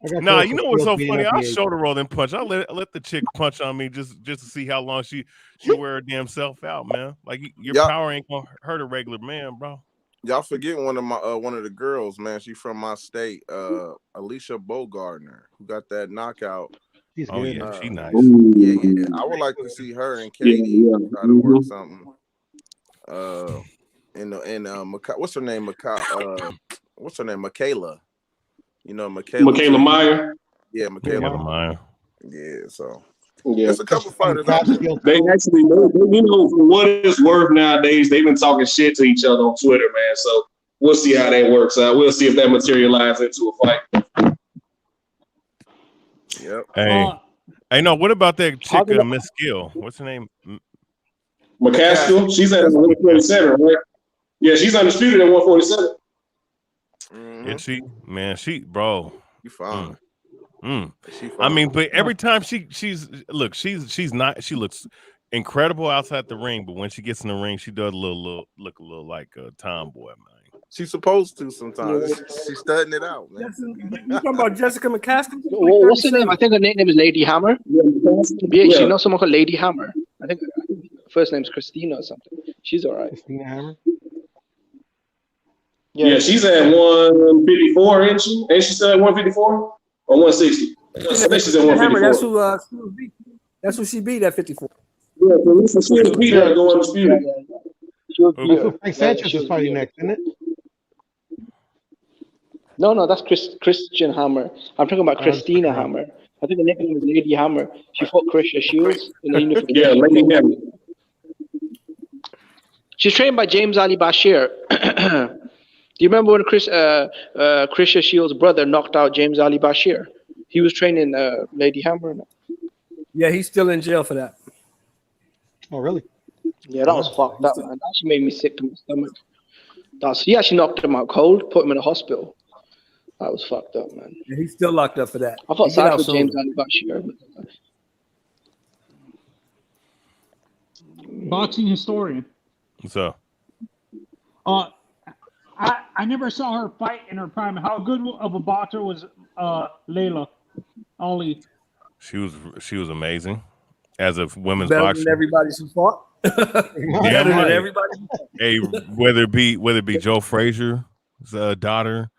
S6: Nah, you know what's so funny? I'll shoulder roll and punch. I'll let the chick punch on me just to see how long she wear her damn self out, man. Like your power ain't gonna hurt a regular man, bro.
S12: Y'all forget one of the girls, man. She's from my state, Alicia Bogardner, who got that knockout
S9: She's
S6: Oh
S9: good.
S6: yeah, she nice.
S12: Yeah. I would like to see her and Katie try to work something. What's her name? What's her name? Michaela. You know,
S11: Michaela Meyer.
S12: Yeah,
S6: Michaela Meyer.
S12: Yeah, so
S11: Yeah,
S12: there's a couple fighters out there.
S11: they actually, you know, for what it's worth nowadays, they've been talking shit to each other on Twitter, man. So we'll see how that works out. We'll see if that materializes into a fight.
S12: Yep.
S6: Hey, no. What about that chick, Miss Gill? What's her name?
S11: McCaskill. She's at 147, right? Yeah, she's undisputed at 147.
S6: Is she? Man, bro.
S12: You fine.
S6: I mean, but every time she's not. She looks incredible outside the ring, but when she gets in the ring, she does look a little like a tomboy, man.
S12: She's supposed to sometimes. She's studying it out, man.
S3: You talking about Jessica McCaskill?
S14: What's her name? I think her name is Lady Hammer. Yeah, you know someone called Lady Hammer. I think her first name's Christina or something. She's all right.
S9: Christina Hammer.
S11: Yeah, she's at 154, ain't she? Ain't she still at 154 or 160? I think she's at 154.
S3: That's who she beat at 54.
S11: Yeah, so she beat her going undisputed.
S9: Frank Sanchez is fighting next, isn't it?
S14: No, that's Christian Hammer. I'm talking about Christina Hammer. I think the nickname is Lady Hammer. She fought Christian Shields in the unification.
S11: Yeah, Lady Hammer.
S14: She's trained by James Ali Bashir. Do you remember when Christian Shields' brother knocked out James Ali Bashir? He was training Lady Hammer.
S3: Yeah, he's still in jail for that.
S9: Oh, really?
S14: Yeah, that was fucked up, man. That actually made me sick to my stomach. He actually knocked him out cold, put him in the hospital. That was fucked up, man.
S3: Yeah, he's still locked up for that.
S14: I felt sad for James Ali Bashir.
S13: Boxing historian.
S6: So,
S13: I never saw her fight in her prime. How good of a boxer was Layla Ali?
S6: she was amazing as a women's
S3: Better
S6: boxer.
S3: than everybody she fought. Better than everybody.
S6: Hey, whether it be Joe Frazier's daughter,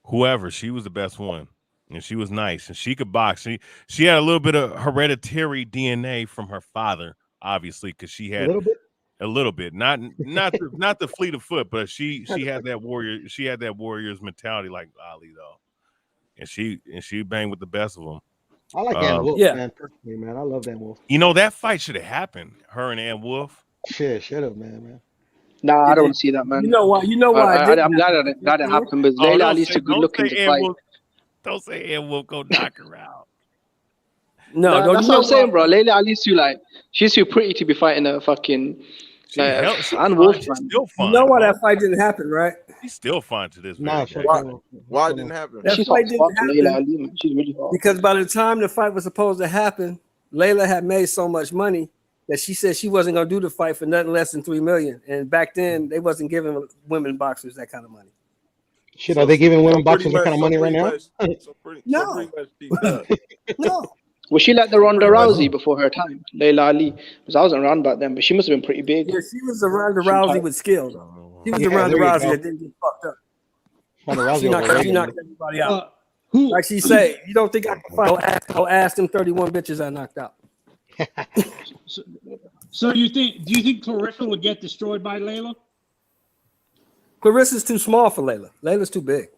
S6: whoever, she was the best one, and she was nice, and she could box. She had a little bit of hereditary DNA from her father, obviously, because she had a little bit, not the fleet of foot, but she had that warrior. She had that warrior's mentality like Ali though, and she banged with the best of them.
S9: I like Ann Wolf, man. Personally, man, I love Ann Wolf.
S6: You know, that fight should have happened. Her and Ann Wolf.
S9: Shit, should have, man.
S14: Nah, I don't want to see that, man.
S3: You know why?
S14: I'm glad that happened, but Layla Ali's too good looking to fight.
S6: Don't say Ann Wolf go knock her out.
S14: No, that's what I'm saying, bro. Layla Ali's she's too pretty to be fighting a fucking Ann Wolf, man.
S3: You know why that fight didn't happen, right?
S6: She's still fine to this.
S12: Why it didn't happen?
S3: That fight didn't happen
S14: She's really hot.
S3: because by the time the fight was supposed to happen, Layla had made so much money that she said she wasn't going to do the fight for nothing less than $3 million. And back then, they wasn't giving women boxers that kind of money.
S9: Shit, are they giving women boxers that kind of money right now?
S3: No.
S14: Was she like the Ronda Rousey before her time? Layla Ali. Because I wasn't around back then, but she must have been pretty big.
S3: Yeah, she was the Ronda Rousey with skill. She was the Ronda Rousey that didn't get fucked up. She knocked everybody out. Like she said, you don't think I can fight? I'll ask them 31 bitches I knocked out.
S13: So do you think Clarissa would get destroyed by Layla?
S3: Clarissa's too small for Layla. Layla's too big.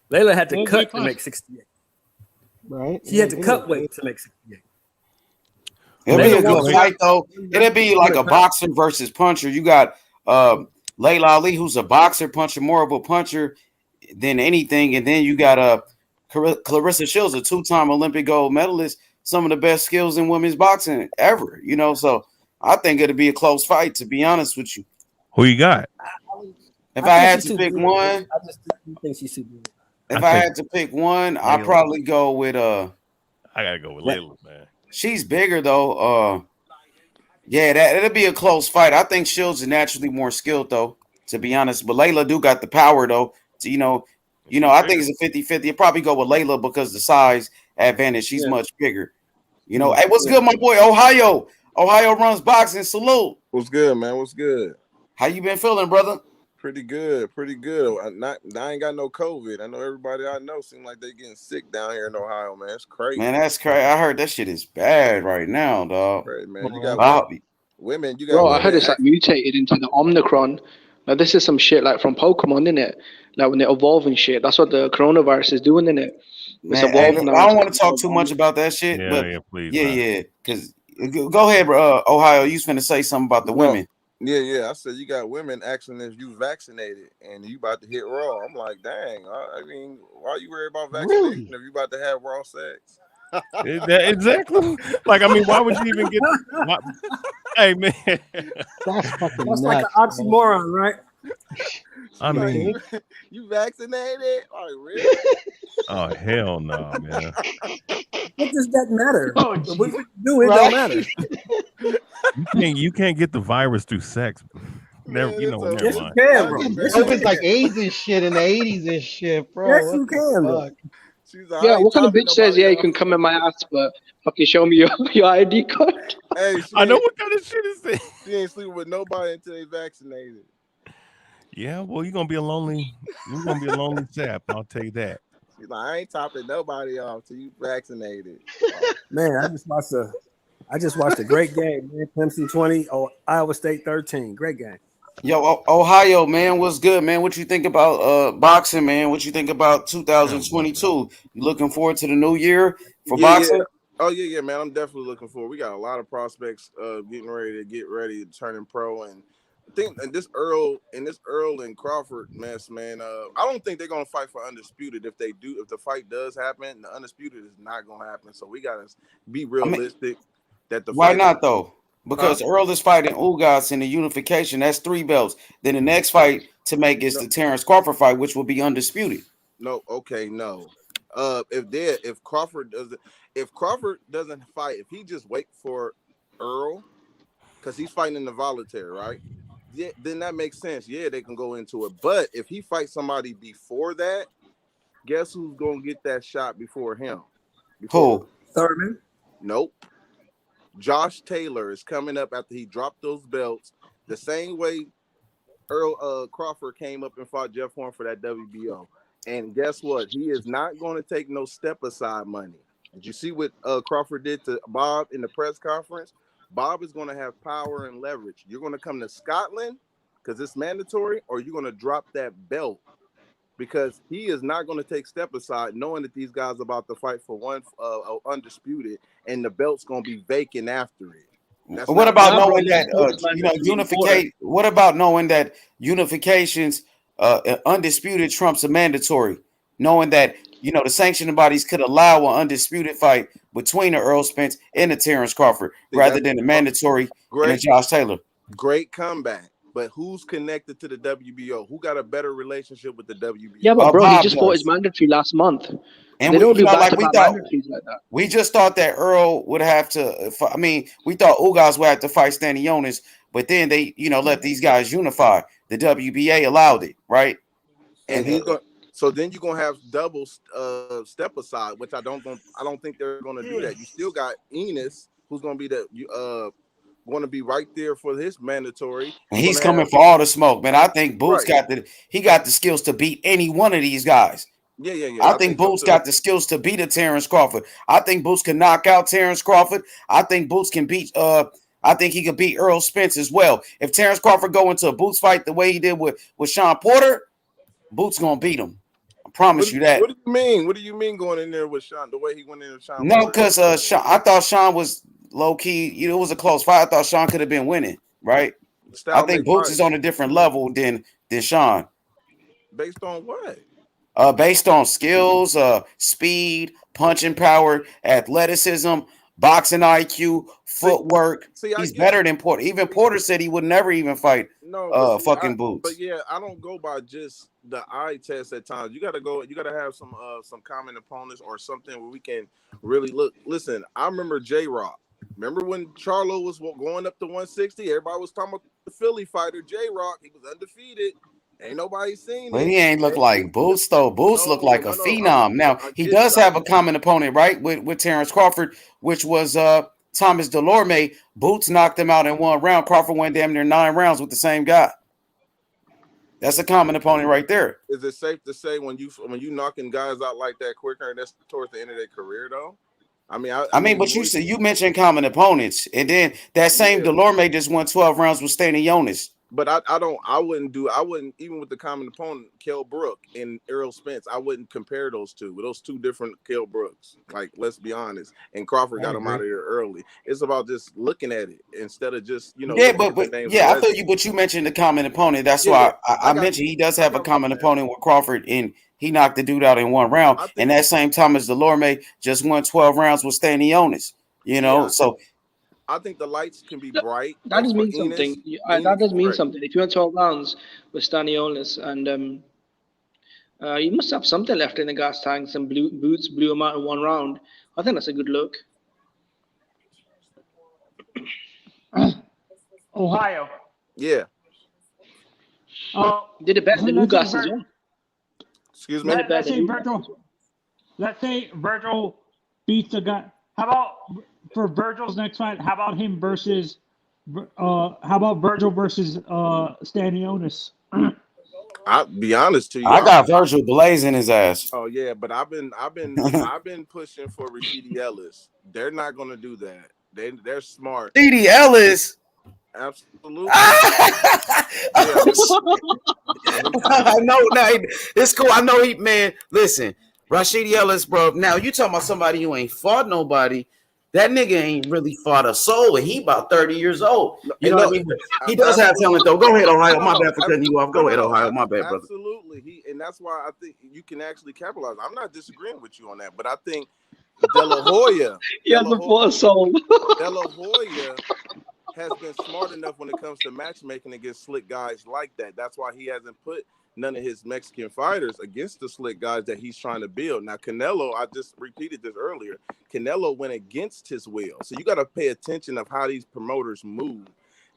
S3: Layla had to cut to make 68.
S9: Right.
S3: She had to cut weight to make 68.
S2: It'll be a good fight, though. It'll be like a boxer versus puncher. You got Layla Ali, who's a boxer, puncher, more of a puncher than anything. And then you got Clarissa Shields, a two-time Olympic gold medalist, some of the best skills in women's boxing ever. You know, so I think it'll be a close fight, to be honest with you.
S6: Who you got?
S2: If I had to pick one,
S3: I just think she's too good.
S2: If I had to pick one, I'd probably go with
S6: I gotta go with Layla, man.
S2: She's bigger though. Yeah, it'll be a close fight. I think Shields is naturally more skilled though, to be honest. But Layla do got the power though. So, you know, I think it's a 50-50. I'd probably go with Layla because the size advantage. She's much bigger. You know, hey, what's good, my boy? Ohio runs boxing. Salute.
S12: What's good, man? What's good?
S2: How you been feeling, brother?
S12: Pretty good. I ain't got no COVID. I know everybody I know seem like they getting sick down here in Ohio, man. It's crazy.
S2: Man, that's crazy. I heard that shit is bad right now, dog.
S12: Crazy, man. You
S9: Well,
S12: got women. You got
S14: Bro, I
S12: women.
S14: heard it's like mutated into the Omicron. Now this is some shit like from Pokemon, innit? Like when they're evolving shit. That's what the coronavirus is doing, innit? It's
S2: Man, hey,
S14: evolved now.
S2: I don't want to talk too much about that shit,
S6: Yeah,
S2: but
S6: yeah, please,
S2: yeah,
S6: man.
S2: yeah. Because go ahead, bro. Ohio, you was finna say something about the women.
S12: Yeah. I said you got women asking if you vaccinated and you about to hit raw. I'm like, dang. I mean, why you worried about vaccination if you about to have raw sex?
S6: Exactly. Like, I mean, why would you even get? Hey, man,
S9: that's fucking
S3: That's
S9: nuts.
S3: like an oxymoron, right?
S6: I mean,
S12: you vaccinated? Oh, really?
S6: Oh hell no, man.
S3: What does that matter?
S7: Oh,
S3: What you do, it don't matter.
S6: You can't get the virus through sex. Never mind.
S3: Yes, you can, bro. Yes, you
S9: Opens
S3: can.
S9: like AIDS and shit in the 80s and shit, bro.
S3: Yes,
S9: What
S3: you
S9: the
S3: can, bro.
S9: fuck?
S14: Yeah, what kind of bitch says, yeah, you can come in my ass, but fucking show me your ID card?
S12: Hey,
S6: I know what kind of shit is that.
S12: She ain't sleeping with nobody until they vaccinated.
S6: Yeah, well, you're gonna be a lonely sap. I'll tell you that.
S12: She's like, I ain't topping nobody off till you vaccinated.
S3: Man, I just watched a great game, man. Clemson 20, Iowa State 13. Great game.
S2: Yo, Ohio, man, what's good, man? What you think about boxing, man? What you think about 2022? You looking forward to the new year for boxing?
S12: Yeah. Oh yeah, man. I'm definitely looking forward. We got a lot of prospects getting ready to turning pro, and I think this Earl and Crawford mess, man. I don't think they're gonna fight for undisputed. If the fight does happen, the undisputed is not gonna happen. So we gotta be realistic.
S2: Why not though? Because Earl is fighting Ugas in the unification. That's 3 belts. Then the next fight to make is the Terrence Crawford fight, which will be undisputed.
S12: No. If Crawford doesn't fight, if he just wait for Earl, because he's fighting in the voluntary, right? Yeah, then that makes sense. Yeah, they can go into it. But if he fights somebody before that, guess who's gonna get that shot before him?
S2: Who?
S3: Thurman?
S12: Nope. Josh Taylor is coming up after he dropped those belts, the same way Earl Crawford came up and fought Jeff Horn for that WBO. And guess what? He is not going to take no step aside money. Did you see what Crawford did to Bob in the press conference? Bob is going to have power and leverage. You're going to come to Scotland because it's mandatory, or you're going to drop that belt, because he is not going to take step aside knowing that these guys are about to fight for one undisputed, and the belt's going to be vacant after it.
S2: What about knowing that What about knowing that unifications undisputed trumps a mandatory? Knowing that the sanctioning bodies could allow an undisputed fight between the Earl Spence and the Terrence Crawford rather than the mandatory and the Josh Taylor.
S12: Great comeback. But who's connected to the WBO? Who got a better relationship with the WBO?
S14: Yeah, but bro, he just fought his mandatory last month.
S2: And
S14: they don't do
S2: back-to-back
S14: mandatories like that.
S2: We just thought that Earl would have to. I mean, we thought Ugas would have to fight Stanionis, but then they, let these guys unify. The WBA allowed it, right?
S12: And so then you're gonna have double step aside, which I don't think they're gonna do that. You still got Enos, who's gonna be going to be right there for his mandatory.
S2: And he's coming for all the smoke, man. I think Boots got the skills to beat any one of these guys.
S12: Yeah.
S2: I think Boots got the skills to beat a Terrence Crawford. I think Boots can knock out Terrence Crawford. I think Boots can beat I think he could beat Earl Spence as well. If Terrence Crawford go into a Boots fight the way he did with Sean Porter, Boots gonna beat him. I promise you that.
S12: What do you mean? What do you mean going in there with Sean? The way he went in with Sean?
S2: No, because I thought Sean was low key. It was a close fight. I thought Sean could have been winning, right? I think Boots is on a different level than Sean.
S12: Based on what?
S2: Based on skills, speed, punching power, athleticism, boxing IQ, footwork. He's better than Porter. Even Porter said he would never even fight fucking Boots.
S12: But yeah, I don't go by just the eye test at times. You gotta have some common opponents or something where we can really look. Listen, I remember J-Rock. Remember when Charlo was going up to 160? Everybody was talking about the Philly fighter, J-Rock. He was undefeated. Ain't nobody seen it.
S2: But he ain't look like Boots, though. Boots look like a phenom. Now, he does have a common opponent, right, with Terrence Crawford, which was Thomas Delorme. Boots knocked him out in 1 round. Crawford went damn near 9 rounds with the same guy. That's a common opponent right there.
S12: Is it safe to say when you knocking guys out like that quicker, and that's towards the end of their career though? I mean,
S2: But you mentioned common opponents, and then that same Delorme just won 12 rounds with Stanionis.
S12: But I wouldn't even with the common opponent, Kell Brook and Errol Spence. I wouldn't compare those two. Those two different Kell Brooks. Like, let's be honest. And Crawford got him out of there early. It's about just looking at it instead of just
S2: I thought you mentioned the common opponent. That's why I mentioned he does have a common opponent with Crawford, and he knocked the dude out in 1 round. And that same Thomas Delorme just won 12 rounds with Stanionis. So.
S12: I think the lights can be bright.
S14: That does mean something. That does mean something. If you went 12 rounds with Stanionis, and you must have something left in the gas tanks, and Boots blew him out in 1 round. I think that's a good look.
S13: Ohio.
S12: Yeah.
S14: Did it better than Ugas as well.
S12: Excuse me.
S13: Let's say Virgil beats a guy. How about for Virgil's next fight? How about him versus? How about Virgil versus Stanionis?
S12: I'll be honest to you.
S2: I got Virgil blazing his ass.
S12: Oh yeah, but I've been pushing for Rashidi Ellis. They're not going to do that. They're smart.
S2: Rashidi Ellis.
S12: Absolutely.
S2: I know. Now it's cool. I know listen, Rashidi Ellis, bro. Now you talking about somebody who ain't fought nobody. That nigga ain't really fought a soul, and he about 30 years old. You know what I mean? He does have talent, though. Go ahead, Ohio. My bad for cutting you off. Go ahead, Ohio. My bad, brother.
S12: Absolutely. And that's why I think you can actually capitalize. I'm not disagreeing with you on that, but I think De La Hoya.
S14: De La
S12: Hoya has been smart enough when it comes to matchmaking against slick guys like that. That's why he hasn't put none of his Mexican fighters against the slick guys that he's trying to build. Now, Canelo, I just repeated this earlier, Canelo went against his will. So you got to pay attention of how these promoters move.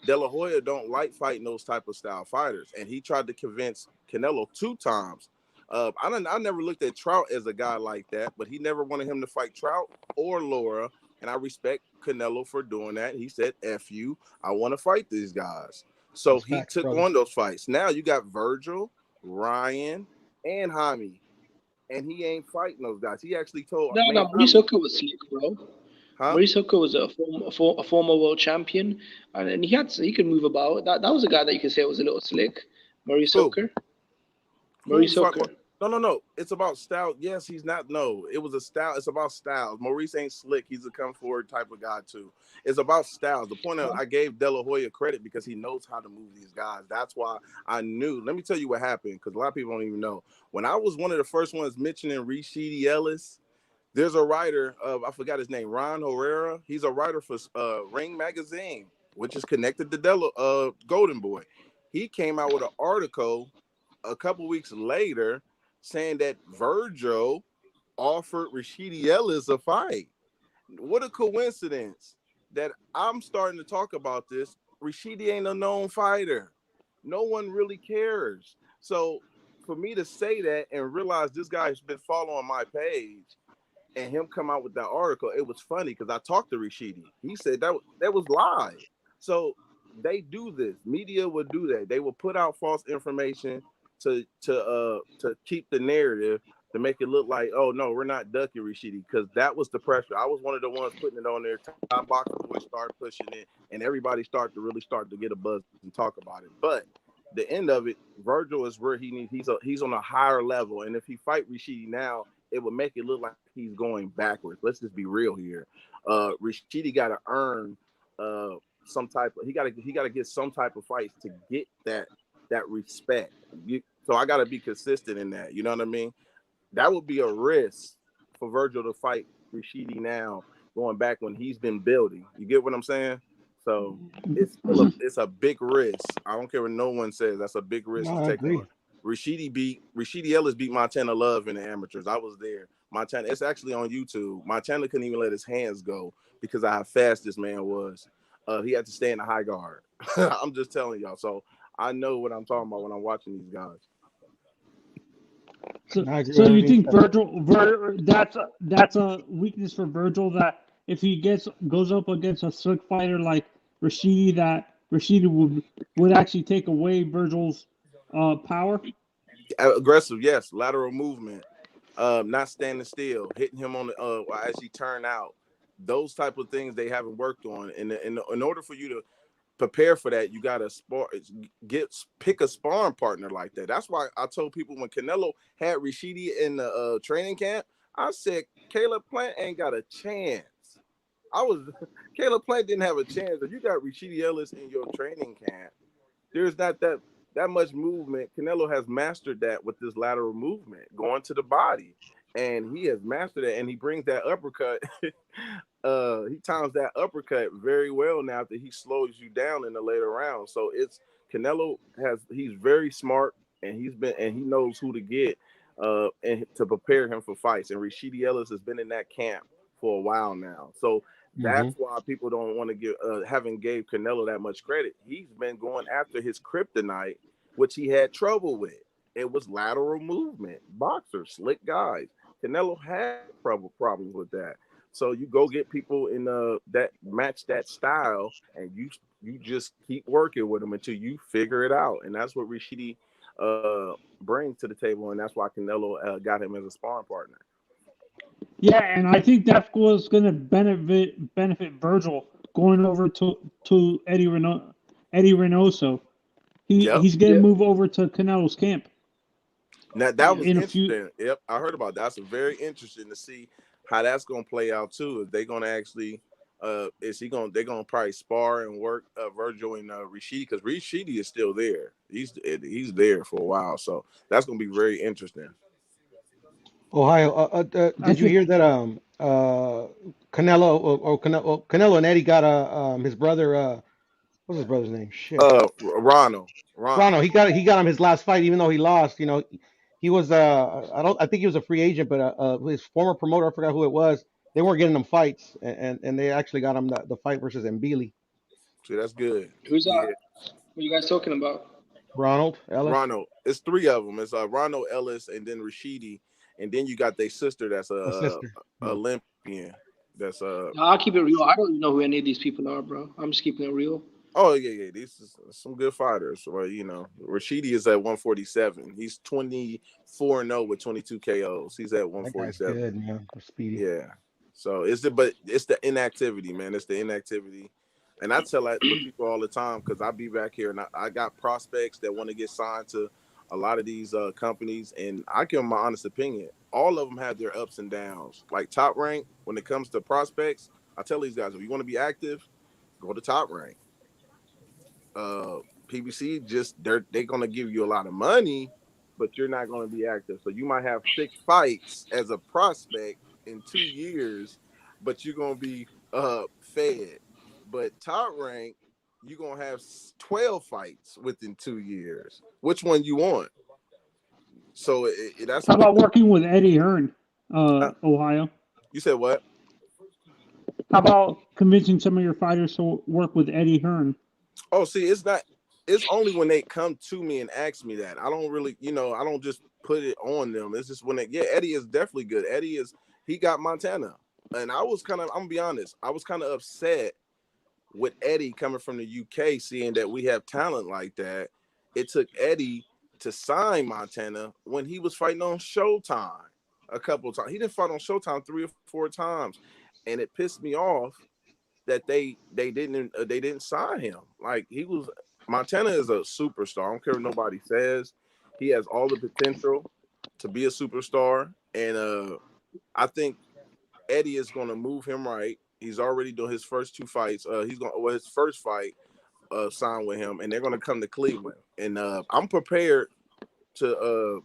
S12: De La Hoya don't like fighting those type of style fighters, and he tried to convince Canelo 2 times. I never looked at Trout as a guy like that, but he never wanted him to fight Trout or Laura, and I respect Canelo for doing that. He said, F you, I want to fight these guys. So he took on those fights. Now you got Virgil, Ryan, and Jaime, and he ain't fighting those guys. He actually told
S14: Maurice Hooker was slick, bro. Maurice Hooker was a former world champion, and he could move about. That was a guy that you could say was a little slick. Maurice Hooker. Maurice Hooker.
S12: No. It's about style. Yes, he's not. No, it was a style. It's about styles. Maurice ain't slick. He's a come forward type of guy too. It's about styles. The point I gave De La Hoya credit because he knows how to move these guys. That's why I knew. Let me tell you what happened, because a lot of people don't even know. When I was one of the first ones mentioning Rashidi Ellis, there's a writer I forgot his name, Ron Herrera. He's a writer for Ring Magazine, which is connected to Golden Boy. He came out with an article a couple weeks later saying that Virgil offered Rashidi Ellis a fight. What a coincidence that I'm starting to talk about this. Rashidi ain't a known fighter. No one really cares. So for me to say that and realize this guy's been following my page and him come out with that article, it was funny because I talked to Rashidi. He said that was live. So they do this. Media will do that. They will put out false information to keep the narrative, to make it look like, oh no, we're not ducking Rashidi, because that was the pressure. I was one of the ones putting it on there. Top Boxing Boys started pushing it, and everybody started to get a buzz and talk about it. But the end of it, Virgil is where he needs. He's on a higher level, and if he fight Rashidi now, it would make it look like he's going backwards. Let's just be real here. Rashidi got to earn some type of. He got to get some type of fights to get that respect. So I got to be consistent in that. You know what I mean? That would be a risk for Virgil to fight Rashidi now, going back when he's been building. You get what I'm saying? So it's a big risk. I don't care what no one says. That's a big risk to take on. Rashidi Ellis beat Montana Love in the amateurs. I was there. Montana, it's actually on YouTube. Montana couldn't even let his hands go because of how fast this man was. He had to stay in the high guard. I'm just telling y'all. So I know what I'm talking about when I'm watching these guys.
S13: So you think Virgil that's a weakness for Virgil, that if he goes up against a slick fighter like Rashidi, that Rashidi would actually take away Virgil's Power.
S12: Aggressive, yes. Lateral movement. Not standing still, hitting him on the as he turn out. Those type of things they haven't worked on. And in order for you to prepare for that, you gotta pick a sparring partner like that. That's why I told people when Canelo had Rashidi in the training camp, I said Caleb Plant ain't got a chance. Caleb Plant didn't have a chance. If you got Rashidi Ellis in your training camp, there's not that much movement. Canelo has mastered that with this lateral movement going to the body, and he has mastered it. And he brings that uppercut. He times that uppercut very well now that he slows you down in the later round. So he's very smart, and he knows who to get and to prepare him for fights. And Rashidi Ellis has been in that camp for a while now. So that's why people don't want to haven't gave Canelo that much credit. He's been going after his kryptonite, which he had trouble with. It was lateral movement. Boxers, slick guys. Canelo had problems with that. So you go get people in that match that style, and you just keep working with them until you figure it out. And that's what Rashidi brings to the table, and that's why Canelo got him as a sparring partner.
S13: Yeah, and I think that's what's going to benefit Virgil going over to Eddie Reynoso. He's going to move over to Canelo's camp.
S12: Now that was interesting. Yep, I heard about that. That's very interesting to see how that's going to play out too. If they're going to actually, they're going to probably spar and work Virgil and Rashidi, because Rashidi is still there. He's there for a while, so that's going to be very interesting.
S5: Ohio, did you hear that Canelo and Eddie got his brother what's his brother's name? Shit.
S12: Ronald.
S5: He got him his last fight, even though he lost. You know, he was I think he was a free agent, but his former promoter, I forgot who it was, they weren't getting him fights, and they actually got him the fight versus Mbili.
S12: See, that's good.
S14: Who's that? What are you guys talking about?
S5: Ronald Ellis.
S12: Ronald. It's three of them. It's Ronald Ellis, and then Rashidi, and then you got their sister that's Olympian. That's
S14: No, I'll keep it real. I don't even know who any of these people are, bro. I'm just keeping it real.
S12: Oh yeah. These are some good fighters. Well, you know, Rashidi is at 147. He's 24-0 with 22 KOs. He's at 147.
S5: That guy's good, man. Speedy.
S12: Yeah. So it's the inactivity, man. It's the inactivity. And I tell that to people all the time, because I be back here and I got prospects that want to get signed to a lot of these companies, and I give them my honest opinion. All of them have their ups and downs. Like Top Rank, when it comes to prospects, I tell these guys, if you want to be active, go to Top Rank. PBC, they're going to give you a lot of money, but you're not going to be active. So you might have 6 fights as a prospect in 2 years, but you're going to be fed. But Top Rank, you're going to have 12 fights within 2 years. Which one you want? So that's...
S13: How about working with Eddie Hearn, Ohio?
S12: You said what?
S13: How about convincing some of your fighters to work with Eddie Hearn?
S12: Oh, see, it's only when they come to me and ask me that. I don't really, I don't just put it on them. It's just when Eddie is definitely good. He got Montana. And I'm going to be honest, I was kind of upset with Eddie coming from the UK, seeing that we have talent like that. It took Eddie to sign Montana when he was fighting on Showtime a couple of times. He didn't fight on Showtime 3 or 4 times. And it pissed me off that they didn't sign him. Like, Montana is a superstar. I don't care what nobody says. He has all the potential to be a superstar. And I think Eddie is going to move him right. He's already doing his first 2 fights. His first fight signed with him, and they're going to come to Cleveland. And I'm prepared to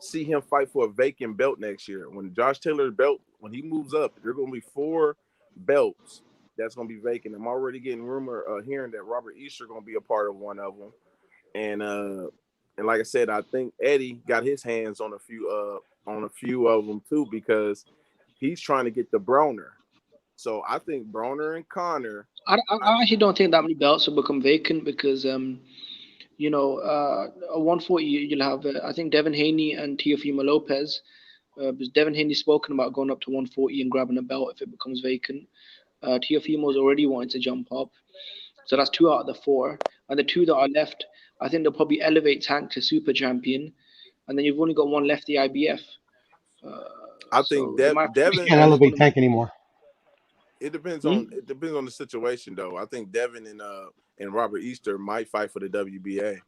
S12: see him fight for a vacant belt next year. When Josh Taylor's belt, when he moves up, there are going to be 4 belts that's going to be vacant. I'm already getting hearing that Robert Easter going to be a part of one of them. And like I said, I think Eddie got his hands on a few of them too, because he's trying to get the Broner. So I think Broner and Connor.
S14: I actually don't think that many belts will become vacant, because at 140 you'll have I think Devin Haney and Teofimo Lopez. Because Devin Haney's spoken about going up to 140 and grabbing a belt if it becomes vacant. Teofimo's already wanting to jump up. So that's 2 out of the 4. And the 2 that are left I think they'll probably elevate Tank to super champion, and then you've only got one left, the IBF.
S12: I think
S14: So they might
S9: You
S12: Devin.
S9: can't
S12: I think
S9: elevate Tank anymore.
S12: it depends
S14: Hmm?
S12: on the situation though. I think Devin and Robert Easter might fight for the WBA.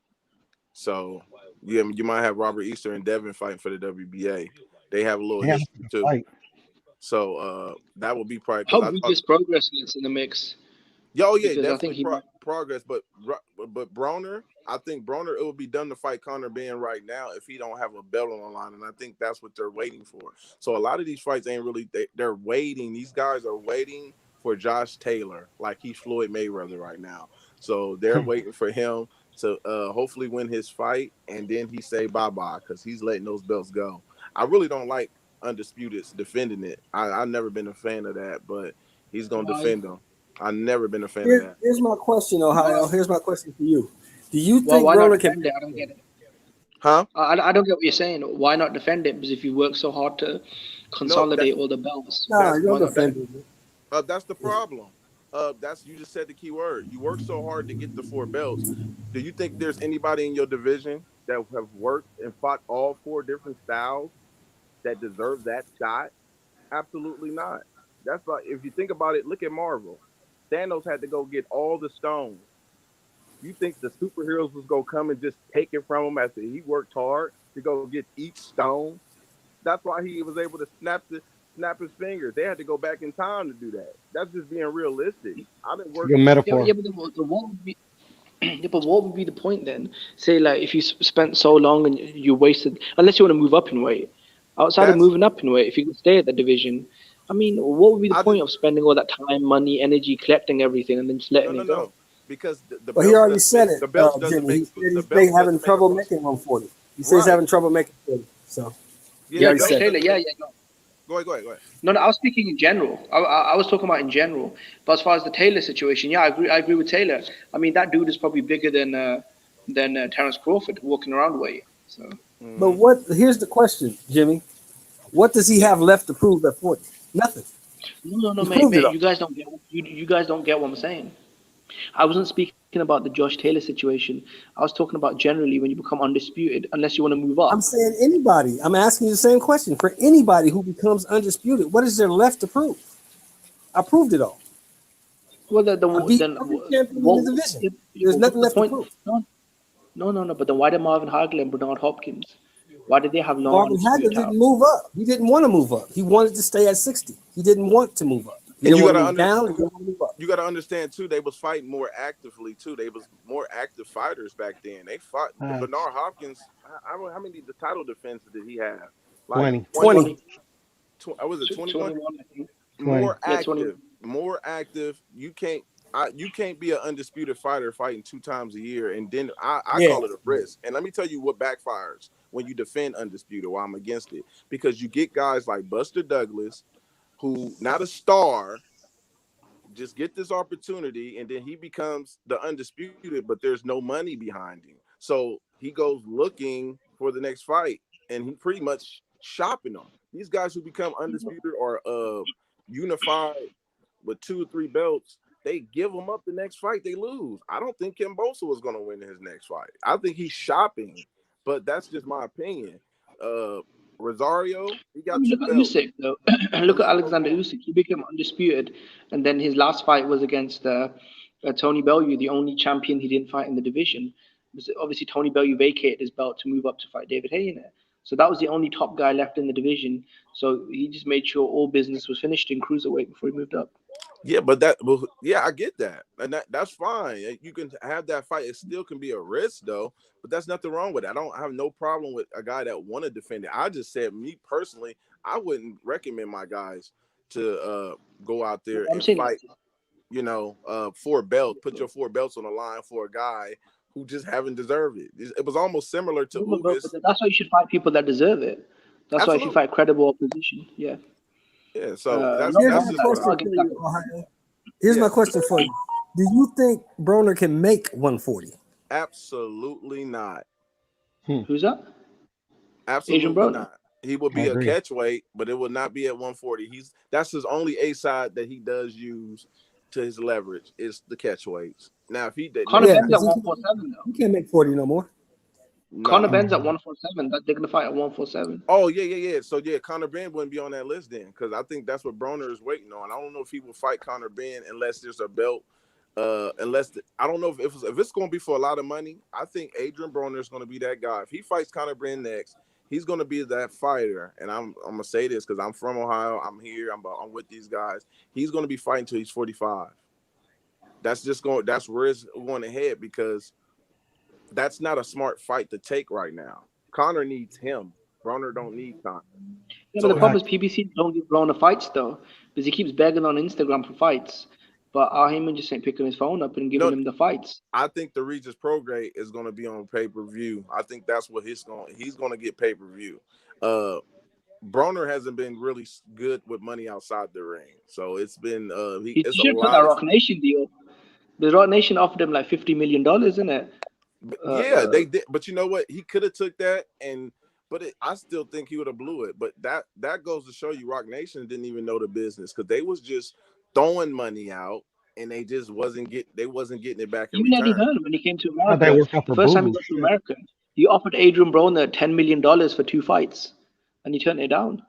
S12: So yeah, you might have Robert Easter and Devin fighting for the WBA. They have a little
S9: Yeah, that's a
S12: history
S9: good
S12: too.
S9: fight.
S12: So that would be probably because
S14: Hope
S12: I thought
S14: Regis Progress gets in the mix
S12: yeah,
S14: because I think
S12: definitely
S14: he might.
S12: progress. But Broner, I think Broner, it would be done to fight Conor Ben right now if he don't have a belt on the line, and I think that's what they're waiting for. So a lot of these fights ain't really they're waiting. These guys are waiting for Josh Taylor, like he's Floyd Mayweather right now. So they're waiting for him to hopefully win his fight, and then he say bye bye because he's letting those belts go. I really don't like Undisputed's defending it. I've never been a fan of that, but he's gonna
S14: Why?
S12: defend them. I've never been a fan of that.
S3: Here's my question, Ohio.
S14: Why?
S3: Here's my question for you. Do you
S14: Well,
S3: think
S14: why not
S3: Broner can?
S14: defend it? I don't get it.
S12: Huh?
S14: I don't get what you're saying. Why not defend it? Because if you work so hard to
S12: No,
S14: consolidate all the belts,
S3: No,
S12: that's
S3: you don't
S14: why not
S3: defend
S14: defend?
S3: it.
S12: that's the problem. That's you just said the key word. You work so hard to get the 4 belts. Do you think there's anybody in your division that have worked and fought all 4 different styles that deserve that shot? Absolutely not. That's like if you think about it, look at Marvel. Thanos had to go get all the stones. You think the superheroes was gonna come and just take it from him after he worked hard to go get each stone? That's why he was able to snap his fingers. They had to go back in time to do that. That's just being realistic. I've been
S9: It's a good
S12: working.
S14: Yeah,
S9: metaphor.
S14: yeah, but what would be yeah, but what would be the point then? Say like if you spent so long and you wasted, unless you want to move up in weight. Outside of
S12: That's
S14: moving up in weight, if you can stay at the division, I mean, what would be the
S12: I
S14: point
S12: just
S14: of spending all that time, money, energy, collecting everything, and then just letting it go?
S12: no because the
S3: Well, he
S12: belts
S3: already
S12: doesn't make
S3: said it,
S12: the belts doesn't
S3: Jimmy.
S12: make
S3: He said
S12: the
S3: he's
S12: belts
S3: having
S12: doesn't make a
S3: trouble
S12: person
S3: making 140. He says he's
S12: right.
S3: having trouble making 40. So
S12: Yeah,
S3: he
S12: the
S14: Yeah,
S3: already
S12: belts
S14: Josh
S3: said that.
S14: Taylor.
S12: doesn't
S14: Yeah,
S12: make.
S14: yeah. No,
S12: Go ahead.
S14: no, I was speaking in general. I was talking about in general. But as far as the Taylor situation, yeah, I agree. I agree with Taylor. I mean, that dude is probably bigger than Terence Crawford walking around weight. So
S3: But
S12: Mm-hmm.
S3: what? Here's the question, Jimmy. What does he
S14: yeah.
S3: have left to prove at 40? Nothing.
S14: No,
S3: He's proved it
S14: mate.
S3: all.
S14: You guys don't get what I'm saying. I wasn't speaking about the Josh Taylor situation. I was talking about generally when you become undisputed, unless you want to move
S3: I'm
S14: up.
S3: saying anybody. I'm asking you the same question for anybody who becomes undisputed. What is there left to prove? I proved it all.
S14: Well,
S3: I beat
S14: then
S3: every champion in the
S14: what?
S3: division. There's
S14: What's
S3: nothing
S14: the
S3: left to
S14: point?
S3: prove.
S14: No. But then why did Marvin Hagler and Bernard Hopkins? Why did they have long
S3: Marvin
S14: undisputed
S3: Hagler didn't
S14: titles?
S3: move up. He didn't want to move up. He wanted to stay at 60. He didn't want to move up. He
S12: And
S3: didn't want to move down. He didn't want to move up.
S12: you got to understand too. They was fighting more actively too. They was more active fighters back then. They fought the
S9: Uh,
S12: Bernard Hopkins. I don't know how many the title defenses did he have? Like
S9: 20.
S12: 20.
S3: 20.
S14: 20,
S12: Was it 21?
S14: 21, I think.
S9: 20.
S14: Yeah, 20.
S12: More active. You can't be an undisputed fighter fighting 2 times a year, and then I
S3: Yeah.
S12: call it a risk. And let me tell you what backfires when you defend undisputed. Why I'm against it, because you get guys like Buster Douglas, who not a star, just get this opportunity, and then he becomes the undisputed, but there's no money behind him, so he goes looking for the next fight, and he pretty much shopping them. These guys who become undisputed or unified with 2 or 3 belts, they give them up the next fight, they lose. I don't think Kambosos was going to win his next fight. I think he's shopping, but that's just my opinion. uh Rosario, he
S14: I
S12: got
S14: mean,
S12: two
S14: look at
S12: belts.
S14: Usyk though.
S12: At
S14: Look at
S12: least no
S14: Alexander
S12: more.
S14: Usyk. He became undisputed, and then his last fight was against Tony Bellew, the only champion he didn't fight in the division. Because obviously Tony Bellew vacated his belt to move up to fight David Haney. So that was the only top guy left in the division. So he just made sure all business was finished in cruiserweight before he moved up.
S12: Yeah, I get that, and that's fine. You can have that fight. It still can be a risk, though. But that's nothing wrong with it. I don't have no problem with a guy that want to defend it. I just said, me personally, I wouldn't recommend my guys to go out there
S14: I'm
S12: and
S14: saying
S12: fight. 4 belts. Put your 4 belts on the line for a guy who just haven't deserved it. It was almost similar to
S14: but
S12: Ugas.
S14: that's why you should fight people that deserve it. That's why if you
S12: Absolutely,
S14: fight credible opposition, yeah.
S12: yeah. So that's
S3: Here's
S12: that's
S3: my
S12: just what I.
S3: question
S14: Not
S3: for
S14: against that.
S3: you, Ohio. Here's
S12: Yeah,
S3: my question for you. Do you think Broner can make 140?
S12: absolutely not.
S14: Who's that? Adrian
S12: Absolutely
S14: Broner.
S12: not. He will
S9: I
S12: be a
S9: agree.
S12: catch weight, but it will not be at 140. That's his only A side that he does use to his leverage is the catch weights. Now, if he did,
S14: Conor
S3: Yeah,
S14: Ben's at
S3: 'cause
S14: 147 though.
S3: he can't make 40 no more.
S14: Conor
S12: no.
S14: Ben's at 147. That they're gonna fight at 147.
S12: Oh yeah. So yeah, Conor Ben wouldn't be on that list then, because I think that's what Broner is waiting on. I don't know if he will fight Conor Ben unless there's a belt. I don't know if it's going to be for a lot of money. I think Adrian Broner is going to be that guy. If he fights Conor Ben next, he's going to be that fighter. And I'm gonna say this because I'm from Ohio. I'm here. I'm with these guys. He's going to be fighting till he's 45. That's where it's going to head, because that's not a smart fight to take right now. Conor needs him. Broner don't need Conor.
S14: Yeah, but the problem is PBC don't give Broner fights though, because he keeps begging on Instagram for fights. But Al Heyman just ain't picking his phone up and giving him the fights.
S12: I think the Regis Prograde is going to be on pay-per-view. I think that's what he's going to get pay-per-view. Broner hasn't been really good with money outside the ring, so it's been
S14: he should put that Rock Nation deal. The Rock Nation offered him like $50 million, isn't it?
S12: Yeah, they did. But you know what? He could have took that, I still think he would have blew it. But that goes to show you, Rock Nation didn't even know the business, because they was just throwing money out, and they just wasn't getting it back in
S14: return. Even Eddie Hearn, when he came to America, the first time he got to America, he offered Adrian Broner $10 million for 2 fights, and he turned it down.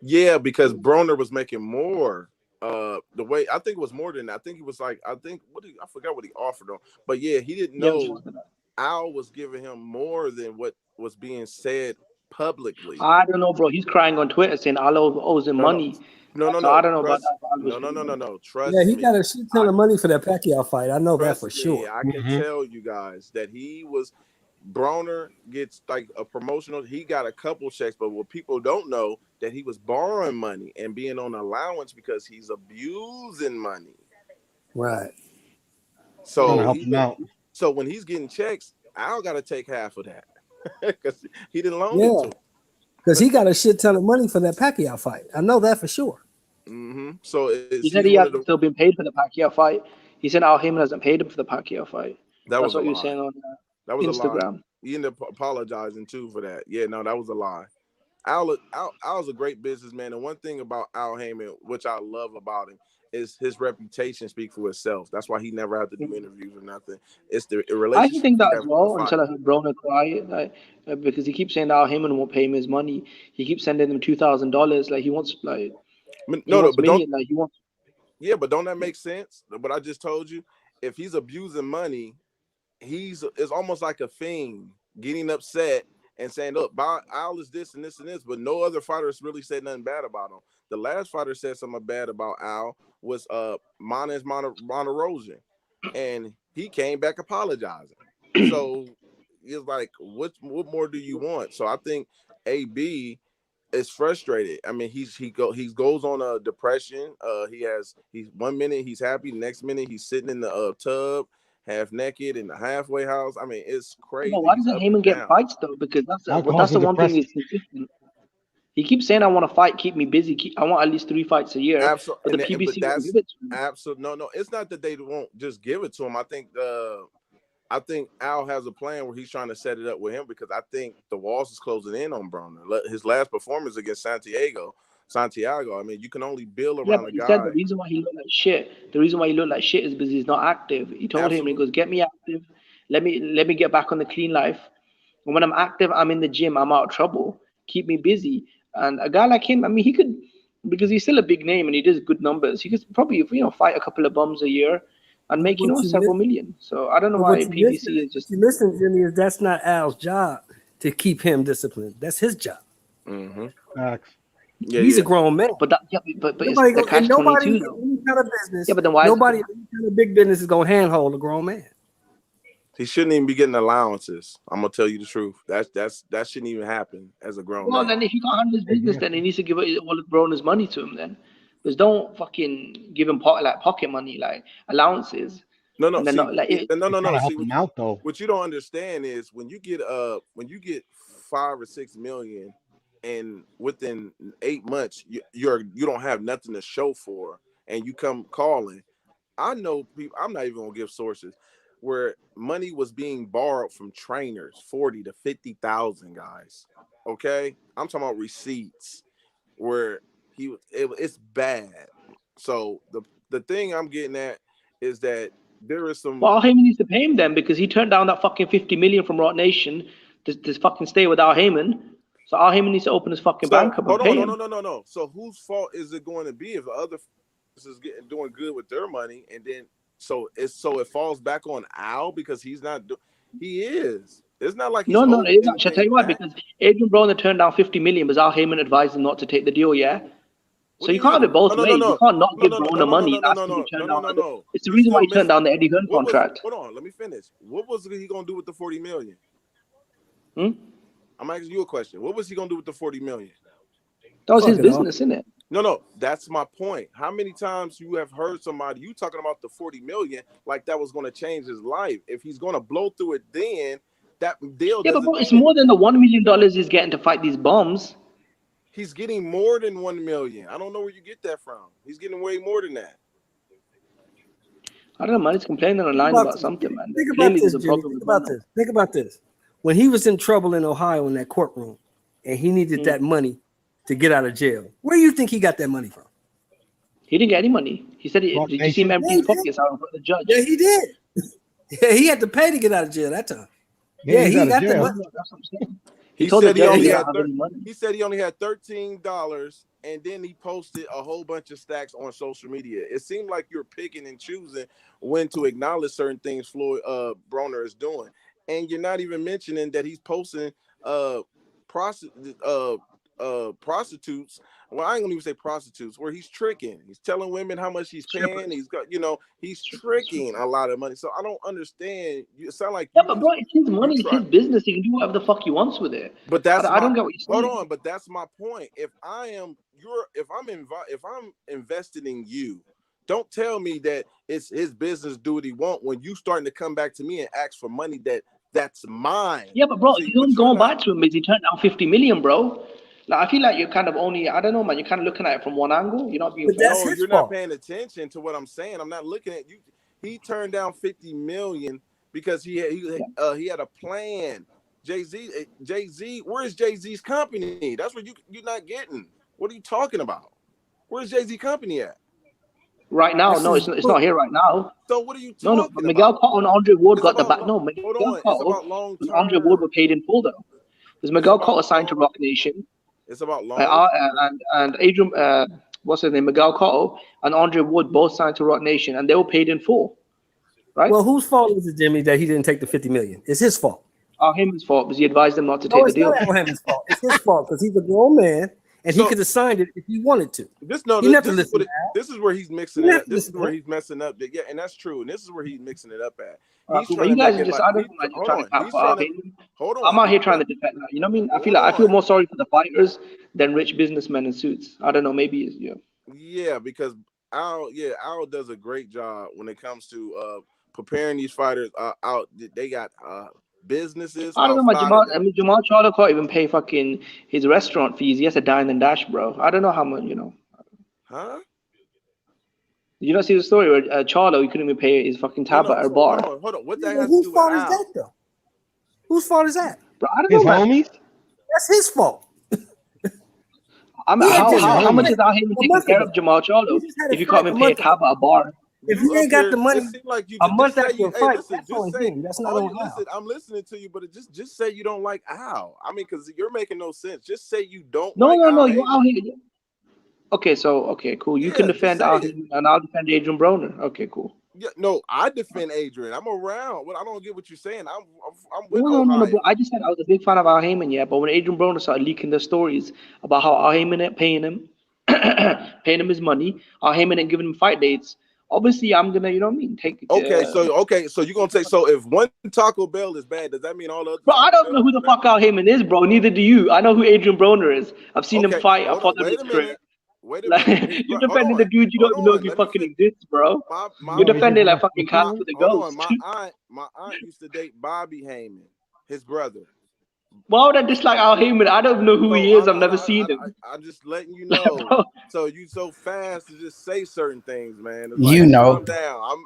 S12: Yeah, because Broner was making more. The way I think it was more than that. I think he was like, I forgot what he offered him, but yeah, he didn't know Al was giving him more than what was being said publicly.
S14: I don't know, bro. He's crying on Twitter saying Al owes him money.
S12: No.
S14: I don't know about
S12: that. No. Trust
S3: me. Yeah, he
S12: me.
S3: got a shit ton of money for that Pacquiao fight. I know that for sure.
S12: I can tell you guys that Broner gets like a promotional. He got a couple checks, but what people don't know, that he was borrowing money and being on allowance because he's abusing money.
S3: Right.
S12: So when he's getting checks, Al got to take half of that because he didn't loan it to him.
S3: Because he got a shit ton of money for that Pacquiao fight. I know that for sure.
S12: Mm-hmm. So
S14: he said he hasn't still been paid for the Pacquiao fight. He said Al Heyman hasn't paid him for the Pacquiao fight. That's what he was saying on Instagram.
S12: A lie. He ended up apologizing too for that. Yeah, no, that was a lie. Al's a great businessman, and one thing about Al Heyman, which I love about him, is his reputation speaks for itself. That's why he never had to do interviews or nothing. It's the relationship.
S14: I think that as well, until I heard Broner cry, because he keeps saying Al Heyman won't pay him his money. He keeps sending him $2,000. Like he wants, like
S12: but don't that make sense? But I just told you, if he's abusing money, it's almost like a fiend getting upset and saying, "Look, Al is this and this and this," but no other fighter has really said nothing bad about him. The last fighter said something bad about Al was Manes Monterosian, and he came back apologizing. So it's like, what more do you want? So I think AB is frustrated. I mean, he goes on a depression. He's 1 minute he's happy, the next minute he's sitting in the tub, half naked in the halfway house. I mean, it's crazy.
S14: Why doesn't Heyman get fights though? Because that's the one thing he's consistent. He keeps saying, "I want to fight, keep me busy. I want at least 3 fights a year."
S12: Absolutely.
S14: But the PBC won't give it to him.
S12: Absolutely. No. It's not that they won't just give it to him. I think Al has a plan where he's trying to set it up with him, because I think the walls is closing in on Broner. His last performance against Santiago. I mean, you can only build around a guy.
S14: He said the reason why he looked like shit. The reason why he looked like shit is because he's not active. He told him, he goes, "Get me active. Let me get back on the clean life. And when I'm active, I'm in the gym. I'm out of trouble. Keep me busy." And a guy like him, I mean, he could, because he's still a big name and he does good numbers. He could probably, fight a couple of bums a year and make several million. So I don't know why PBC is just.
S3: Listen, Jimmy, that's not Al's job to keep him disciplined. That's his job.
S12: Mm-hmm.
S3: He's a grown man.
S14: But it's the catch-22 though.
S3: Any kind of business.
S14: Yeah, but then why?
S3: Nobody in any kind of big business is gonna handhold a grown man.
S12: He shouldn't even be getting allowances. I'm gonna tell you the truth. That shouldn't even happen as a grown man.
S14: Well, then if he can't handle his business, then he needs to give all of Broner's money to him. Then, because don't fucking give him pocket money, like allowances.
S12: No. See,
S9: help him out though.
S12: What you don't understand is when you get 5 or 6 million, and within 8 months you don't have nothing to show for, and you come calling. I know people. I'm not even gonna give sources where money was being borrowed from trainers, 40 to 50,000 guys. Okay, I'm talking about receipts where it's bad. So the thing I'm getting at is that there is some.
S14: Well, Al Heyman needs to pay him then because he turned down that fucking $50 million from Rock Nation to fucking stay with Al Heyman. So Al Heyman needs to open his fucking bank up and pay him.
S12: No. So whose fault is it going to be if the other is doing good with their money, and then so it falls back on Al because he's not he is. It's not like he's
S14: no. It's not. I'll tell you why. Because Adrian Broner turned down $50 million, but Al Heyman advised him not to take the deal. Yeah. So you can't have it both ways. You can't not give Broner money. No. It's the reason why he turned down the Eddie Hearn contract.
S12: Hold on, let me finish. What was he gonna do with the $40 million? I'm asking you a question. What was he gonna do with the $40 million?
S14: That was his business, isn't it?
S12: No, that's my point. How many times you have heard somebody you talking about the $40 million like that was gonna change his life? If he's gonna blow through it, then that deal.
S14: Yeah, but bro, it's more than the $1 million he's getting to fight these bums.
S12: He's getting more than $1 million. I don't know where you get that from. He's getting way more than that.
S14: I don't know, man. He's complaining online about something, man.
S3: Think about this, Jimmy. Think about this. When he was in trouble in Ohio in that courtroom, and he needed that money to get out of jail, where do you think he got that money from?
S14: He didn't get any money. He said, "Did you see him empty his pockets out in front of the judge?"
S3: Yeah, he did. Yeah, he had to pay to get out of jail that time. Yeah, he got the money.
S14: That's what I'm saying.
S12: He said he only had $13, and then he posted a whole bunch of stacks on social media. It seemed like you're picking and choosing when to acknowledge certain things Floyd Broner is doing, and you're not even mentioning that he's posting prostitutes. Well, I ain't gonna even say prostitutes, where he's tricking. He's telling women how much he's paying. He's got, he's tricking a lot of money. So I don't understand. You sound like
S14: but bro, it's his money, it's his business. He can do whatever the fuck he wants with it.
S12: But that's
S14: I don't get what you're saying.
S12: Hold on, but that's my point. If I'm invested in you, don't tell me that it's his business. Do what he want when you starting to come back to me and ask for money that's mine.
S14: Yeah, but bro, you don't go back to him is he turned down $50 million, bro. Like, I feel like you're kind of I don't know, man. You're kind of looking at it from one angle. You're not being fair.
S12: No, you're not paying attention to what I'm saying. I'm not looking at you. He turned down $50 million because he had a plan. Jay-Z, where's Jay-Z's company? That's what you're not getting. What are you talking about? Where's Jay-Z company at?
S14: Right now, no, it's not here right now.
S12: So what are you talking about?
S14: No, Miguel Cotto and Andre Ward got the back. No, Miguel Cotto and Andre Ward were paid in full though. Because Miguel Cotto signed to Rock Nation.
S12: It's about long
S14: and Adrian, what's his name? Miguel Cotto and Andre Wood both signed to Rock Nation, and they were paid in full. Right?
S3: Well, whose fault is it, Jimmy, that he didn't take the $50 million? It's his fault.
S14: Him's fault because he advised them not to take the deal.
S3: It's not his fault. It's his fault because he's a grown man and he could have signed it if he wanted to.
S12: This is where he's mixing it up. This is where he's messing up. Yeah, and that's true. And this is where he's mixing it up at.
S14: You guys are just hold on. I'm out here trying to defend that. You know what I mean? I feel more sorry for the fighters than rich businessmen in suits. I don't know. Maybe it's
S12: Yeah, because Al does a great job when it comes to preparing these fighters out. They got businesses.
S14: I don't know. Jamal Charlo can't even pay fucking his restaurant fees. He has to dine and dash, bro. I don't know how much.
S12: Huh?
S14: Did you not see the story where Charlo, he couldn't even pay his fucking tab at a bar?
S12: Hold on. What that has to do with Al?
S3: Whose fault is that, though? Whose fault is that?
S14: Bro, I don't know,
S9: homies?
S3: That's his fault.
S14: How much is Al Heyman taking care of Jamal Charlo if you can't even pay a tab at a bar?
S3: If you ain't got the money a month after a fight,
S12: that's not on Al. I'm listening to you, but just say you don't like Al. I mean, because you're making no sense. Just say you don't.
S14: No. You're out here. Okay, cool. You can defend Al Heyman, and I'll defend Adrian Broner. Okay, cool.
S12: Yeah, no, I defend Adrian. I'm around. Well, I don't get what you're saying. I'm with
S14: no, bro. I just said I was a big fan of Al Heyman, but when Adrian Broner started leaking the stories about how Al Heyman ain't paying him his money, Al Heyman ain't giving him fight dates. Obviously, I'm gonna, take it.
S12: So you're gonna say, so if one Taco Bell is bad, does that mean all the other?
S14: Bro, I don't know who the fuck Al Heyman is, bro. Neither do you. I know who Adrian Broner is. I've seen him fight. I fought him in his career.
S12: Wait a minute.
S14: You're defending the dude you don't even know if he fucking exists, bro. You're defending like fucking Cast with the Ghost.
S12: My aunt used to date Bobby Heyman, his brother.
S14: Why would I dislike Al Heyman? I don't know who he is. I've never seen him.
S12: I'm just letting you know. So you so fast to just say certain things, man. Calm down.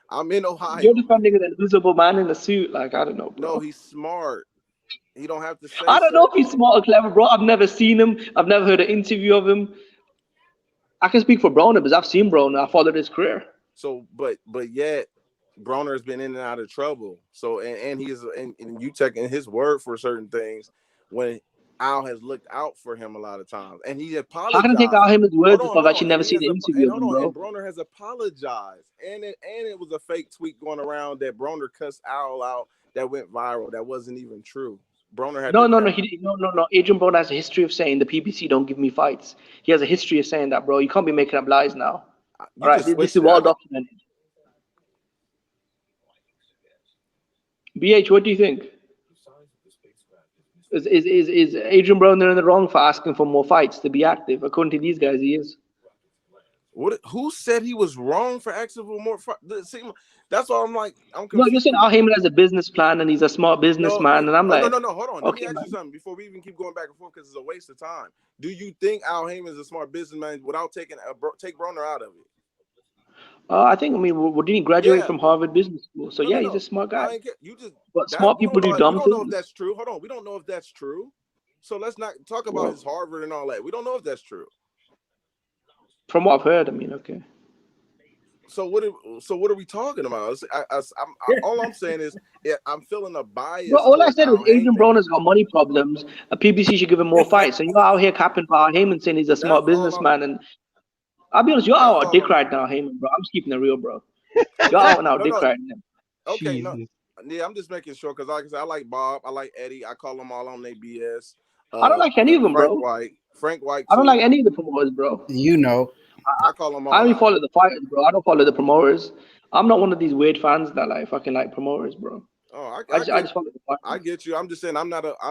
S12: I'm in Ohio.
S14: You're defending an invisible man in a suit. Like, I don't know, bro.
S12: No, he's smart. He don't have to say.
S14: I don't know if he's smart or clever, bro. I've never seen him. I've never heard an interview of him. I can speak for Broner because I've seen Broner. I followed his career.
S12: So, but yet, Broner has been in and out of trouble. So, and you taking his word for certain things when Al has looked out for him a lot of times, and he
S14: How can I take
S12: apologized.
S14: out him his words if I've
S12: Hold on,
S14: actually
S12: and
S14: never seen the interview of him, bro?
S12: and Broner has apologized, and it was a fake tweet going around that Broner cussed Al out that went viral. That wasn't even true. Broner had
S14: No. Adrian Broner has a history of saying the PBC don't give me fights. He has a history of saying that, bro. You can't be making up lies now. All right, this is well documented. BH, what do you think? Is Adrian Broner in the wrong for asking for more fights to be active? According to these guys, he is.
S12: Who said he was wrong for asking for more fights? That's why I'm like, I'm confused.
S14: No, you're saying Al Heyman has a business plan and he's a smart businessman, and I'm like,
S12: no, hold on. Let me ask you something before we even keep going back and forth because it's a waste of time. Do you think Al Heyman is a smart businessman without take Broner out of it?
S14: I think, didn't he graduate from Harvard Business School? So he's a smart guy. But smart people do dumb things.
S12: We don't know if that's true. Hold on, we don't know if that's true. So let's not talk about his Harvard and all that. We don't know if that's true.
S14: From what I've heard, okay.
S12: So what are we talking about? All I'm saying is I'm feeling a bias.
S14: Bro, all I said was Adrian Broner's got money problems. PBC should give him more fights. And you're out here capping for Al Heyman saying he's a smart businessman. And I'll be honest, you're out a dick right now, Heyman, bro. I'm just keeping it real, bro. You're out now, dick right now.
S12: Okay, yeah, I'm just making sure because like I said, I like Bob, I like Eddie, I call them all on their BS.
S14: I don't like any of them, bro.
S12: Frank White.
S14: I don't like any of the promoters, bro.
S3: You know.
S12: I call them all.
S14: I only follow the fighters, bro. I don't follow the promoters. I'm not one of these weird fans that like fucking like promoters, bro.
S12: Oh,
S14: I just follow the fighters.
S12: I get you. I'm just saying I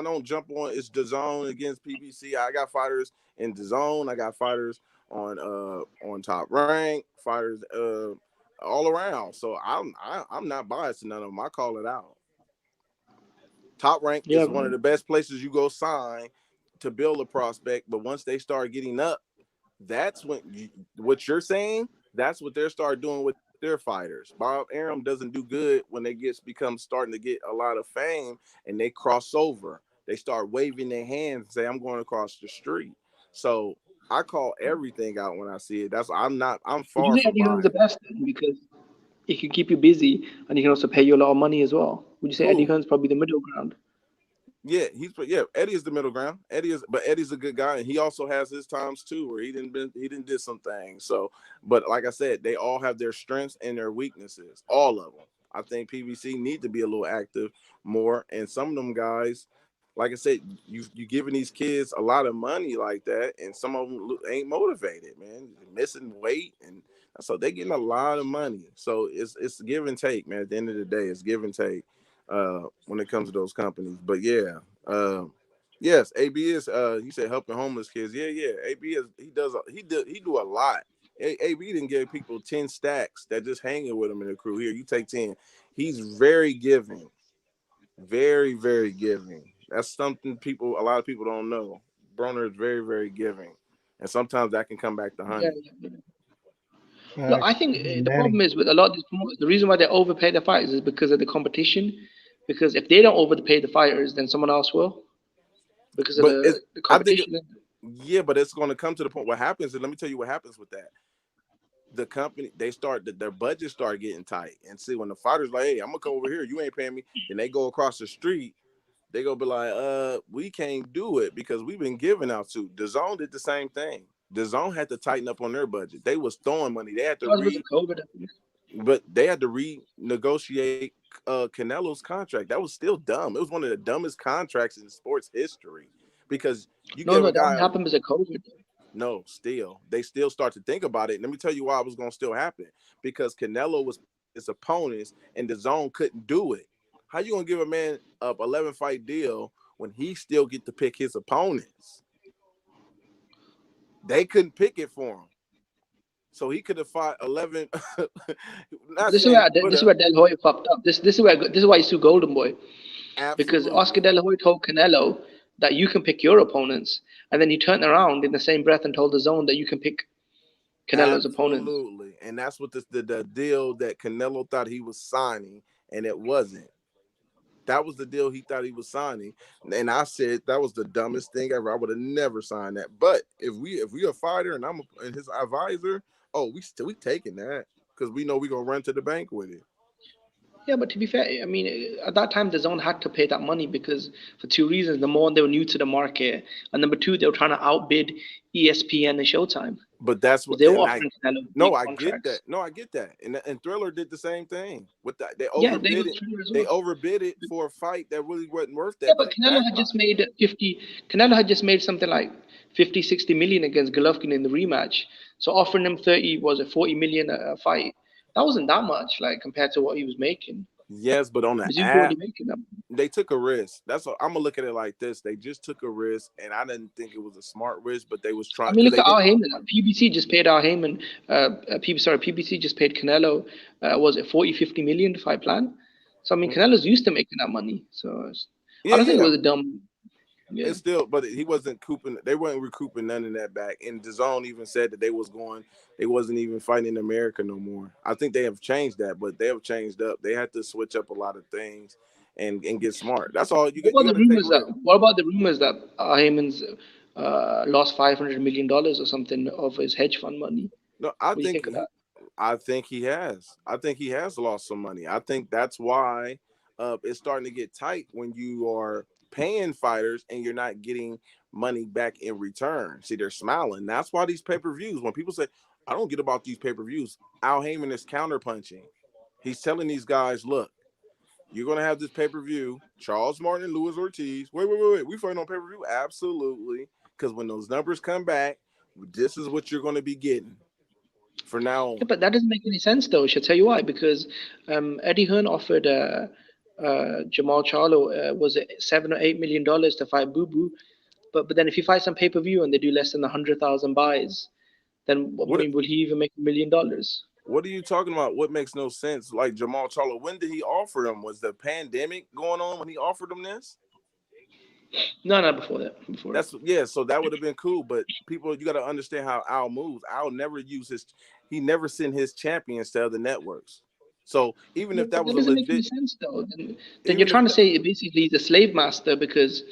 S12: don't jump on it's DAZN against PBC. I got fighters in DAZN. I got fighters on Top Rank, fighters all around. So I'm not biased to none of them. I call it out. Top Rank is one of the best places you go sign to build a prospect, but once they start getting up, that's when what you're saying, that's what they start doing with their fighters. Bob Arum doesn't do good when they starting to get a lot of fame and they cross over. They start waving their hands and say, I'm going across the street. So I call everything out when I see it. I'm far from
S14: Eddie Hearn's the best because he can keep you busy and he can also pay you a lot of money as well. Would you say Eddie Hearn's probably the middle ground?
S12: Yeah, Eddie is the middle ground. But Eddie's a good guy, and he also has his times too where he didn't do some things. So, but like I said, they all have their strengths and their weaknesses. All of them. I think PBC need to be a little active more, and some of them guys, like I said, you giving these kids a lot of money like that, and some of them ain't motivated, man. They're missing weight, and so they're getting a lot of money. So it's give and take, man. At the end of the day, it's give and take. When it comes to those companies, but yes, AB is you said helping homeless kids. AB is he do a lot. AB didn't give people 10 stacks that just hanging with him in the crew. Here, you take 10. He's very giving, very, very giving. That's something a lot of people don't know. Broner is very, very giving, and sometimes that can come back to honey.
S14: Look, I think the problem is with a lot of these promoters, the reason why they overpay the fighters is because of the competition. Because if they don't overpay the fighters, then someone else will. Because of the competition.
S12: But it's going to come to the point. What happens, and let me tell you what happens with that. The company, their budgets start getting tight. And see, when the fighters like, hey, I'm going to come over here, you ain't paying me. And they go across the street, they go be like, we can't do it because we've been giving out to. DAZN did the same thing. DAZN had to tighten up on their budget. They was throwing money. They had to renegotiate Canelo's contract. That was still dumb. It was one of the dumbest contracts in sports history because you give a guy.
S14: That happened because of COVID.
S12: No, they still start to think about it. And let me tell you why it was going to still happen because Canelo was his opponents and DAZN couldn't do it. How you going to give a man a 11-fight deal when he still get to pick his opponents? They couldn't pick it for him. So he could have fought 11.
S14: This is where Del Hoy fucked up. This is why he's too Golden Boy. Absolutely. Because Oscar De La Hoya told Canelo that you can pick your opponents, and then he turned around in the same breath and told DAZN that you can pick Canelo's opponents.
S12: Absolutely, and that's what the deal that Canelo thought he was signing, and it wasn't. That was the deal he thought he was signing, and I said that was the dumbest thing ever. I would have never signed that. But if we a fighter and and his advisor, oh, we taking that because we know we gonna run to the bank with it.
S14: Yeah, but to be fair, I mean, at that time, the zone had to pay that money because for two reasons. Number one, they were new to the market, and number two, they were trying to outbid ESPN and Showtime.
S12: But that's what,
S14: They were
S12: and
S14: offering Canelo big
S12: I get
S14: contracts.
S12: that. No, I get that. And Thriller did the same thing with that. They
S14: Yeah, they
S12: overbid
S14: were
S12: it.
S14: Thriller as
S12: They
S14: well.
S12: overbid it for a fight that really wasn't worth
S14: Yeah,
S12: that, but
S14: but
S12: it
S14: Canelo had just
S12: backfired.
S14: made 50. Canelo had just made something like 50, 60 million against Golovkin in the rematch. So offering him 30, was it 40 million a fight? That wasn't that much, like compared to what he was making.
S12: Yes, but on the
S14: Because he was already
S12: app,
S14: making them.
S12: they took a risk. That's what I'm gonna look at it like this. They just took a risk, and I didn't think it was a smart risk, but they was
S14: I
S12: trying
S14: mean,
S12: because
S14: look
S12: they
S14: at
S12: did.
S14: Al Heyman. PBC just paid Al Heyman. PBC just paid Canelo. Was it 40, 50 million to fight plan? So I mean, Canelo's used to making that money. So I
S12: Yeah,
S14: don't think it
S12: yeah.
S14: was a dumb. Yeah.
S12: It's still, but he wasn't couping. They weren't recouping none of that back. And DAZN even said that they wasn't even fighting in America no more. I think they have changed that, but they have changed up. They had to switch up a lot of things and get smart. That's all you
S14: What
S12: get. You
S14: about
S12: got
S14: the
S12: to take
S14: rumors that?
S12: risks.
S14: What about the rumors that Al Heyman's lost $500 million or something of his hedge fund money?
S12: No,
S14: What do you think of that?
S12: I think he has. I think he has lost some money. I think that's why it's starting to get tight when you are paying fighters and you're not getting money back in return. See, they're smiling. That's why these pay-per-views, when people say, I don't get about these pay-per-views, Al Heyman is counterpunching. He's telling these guys, look, you're gonna have this pay-per-view, Charles Martin and Luis Ortiz. Wait. We fighting on pay-per-view? Absolutely. Because when those numbers come back, this is what you're gonna be getting for now
S14: Yeah,
S12: on.
S14: but that doesn't make any sense though. I'll tell you why. Because Eddie Hearn offered Jamal Charlo was it $7 or $8 million to fight Boo Boo, but then if he fights on pay-per-view and they do less than 100,000 buys, then I
S12: What
S14: mean, will he even make $1 million?
S12: what are you talking about? What makes no sense? Like Jamal Charlo, when did he offer him? Was the pandemic going on when he offered him this?
S14: No, not before that. Before that.
S12: That's yeah, so that would have been cool. But people, you got to understand how Al moves. Al never he never sent his champions to other networks. So even
S14: Yeah,
S12: if that
S14: but
S12: was
S14: that
S12: a
S14: doesn't make any
S12: legit,
S14: sense though. Then you're
S12: even if
S14: trying to
S12: that,
S14: say basically he's a slave master because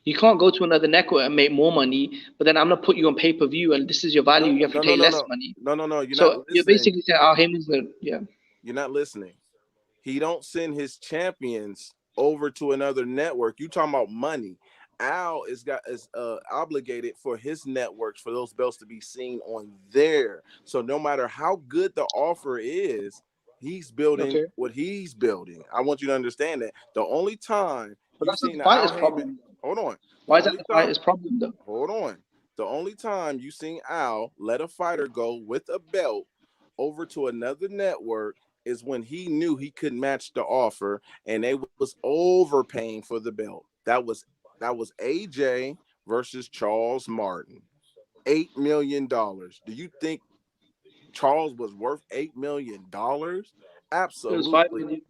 S14: you can't go to another network and make more money, but then I'm gonna put you on pay-per-view and this is your value. You have to pay less money.
S12: no, you're not
S14: So you're
S12: listening.
S14: basically saying, "Oh, Heyman's the yeah."
S12: You're not listening. He don't send his champions over to another network. You talking about money. Al is obligated for his networks for those belts to be seen on there. So no matter how good the offer is, he's building
S14: Okay,
S12: what he's building. I want you to understand that. The only time
S14: but
S12: you've
S14: that's not
S12: seen
S14: the
S12: the Al
S14: fighter's
S12: Heyman,
S14: problem.
S12: hold on. The
S14: Why is that
S12: only
S14: the
S12: time,
S14: fighter's problem though?
S12: hold on. The only time you seen Al let a fighter go with a belt over to another network is when he knew he couldn't match the offer and they was overpaying for the belt. That was AJ versus Charles Martin. $8 million. Do you think Charles was worth $8 million?
S14: It was five
S12: Absolutely.
S14: million.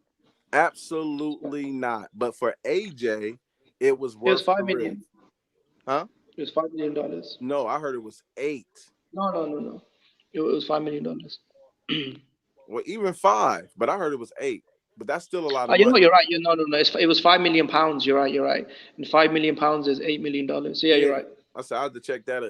S12: Absolutely not. But for AJ, it was
S14: It was
S12: worth the
S14: five
S12: risk.
S14: million.
S12: Huh?
S14: It was $5 million.
S12: No, I heard it was 8.
S14: No. It was $5 million.
S12: Well, even 5, but I heard it was 8. But that's still a lot of
S14: You know what?
S12: money.
S14: You're right. No. It was £5 million. You're right. And £5 million is $8 million. So yeah,
S12: Yeah,
S14: you're right.
S12: I said I had to check that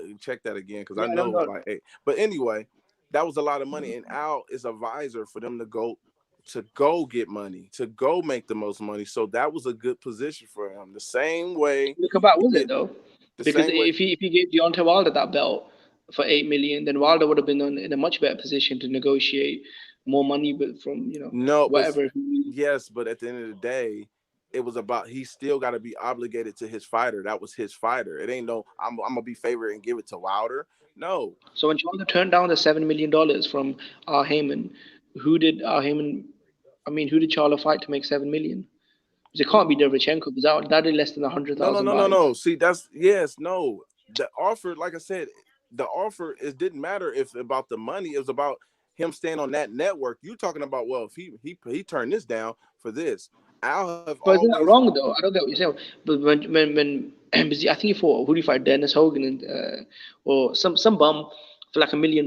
S12: again because I
S14: Yeah,
S12: know it was
S14: no.
S12: like 8. But anyway, that was a lot of money, and Al is a visor for them to go get money, to go make the most money. So that was a good position for him. The same way
S14: Look about
S12: he
S14: was it
S12: did,
S14: though?
S12: the
S14: Because
S12: same way.
S14: if he gave Deontay Wilder that belt for 8 million, then Wilder would have been in a much better position to negotiate more money, but from
S12: No, but
S14: whatever.
S12: yes, but at the end of the day, it was about he still got to be obligated to his fighter. That was his fighter. It ain't no I'm gonna be favored and give it to Wilder. No,
S14: So when Wilder turned down the $7 million from Al Heyman, who did Al Heyman? I mean, who did Charlo fight to make 7 million? Because it can't be Derevchenko because that did less than a hundred
S12: no, no,
S14: thousand
S12: no, no,
S14: buys.
S12: no. See, that's yes, no. The offer, like I said, the offer it didn't matter if about the money. It was about him staying on that network. You talking about well, if he turned this down for this, I'll have
S14: But isn't that
S12: always
S14: wrong though? I don't get what you're saying. But when I think he fought who did he fight? Dennis Hogan and or some bum for like $1 million.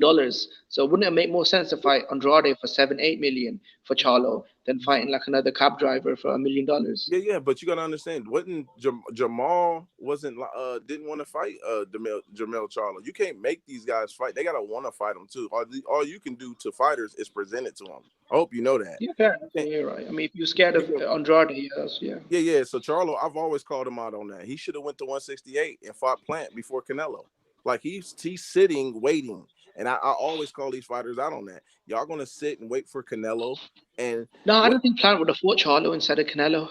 S14: So wouldn't it make more sense to fight Andrade for 7-8 million for Charlo than fighting like another cab driver for $1 million?
S12: Yeah, but you gotta understand, wasn't Jamal wasn't didn't want to fight Jamel Charlo. You can't make these guys fight. They gotta want to fight them too. All you can do to fighters is present it to them. I hope you know that.
S14: Yeah, fair enough. Yeah, you're right. I mean, if you're scared of Andrade, yeah.
S12: Yeah. So Charlo, I've always called him out on that. He should have went to 168 and fought Plant before Canelo. Like he's sitting waiting, and I always call these fighters out on that. Y'all gonna sit and wait for Canelo, and
S14: no, I don't think Plant would have fought Charlo instead of Canelo,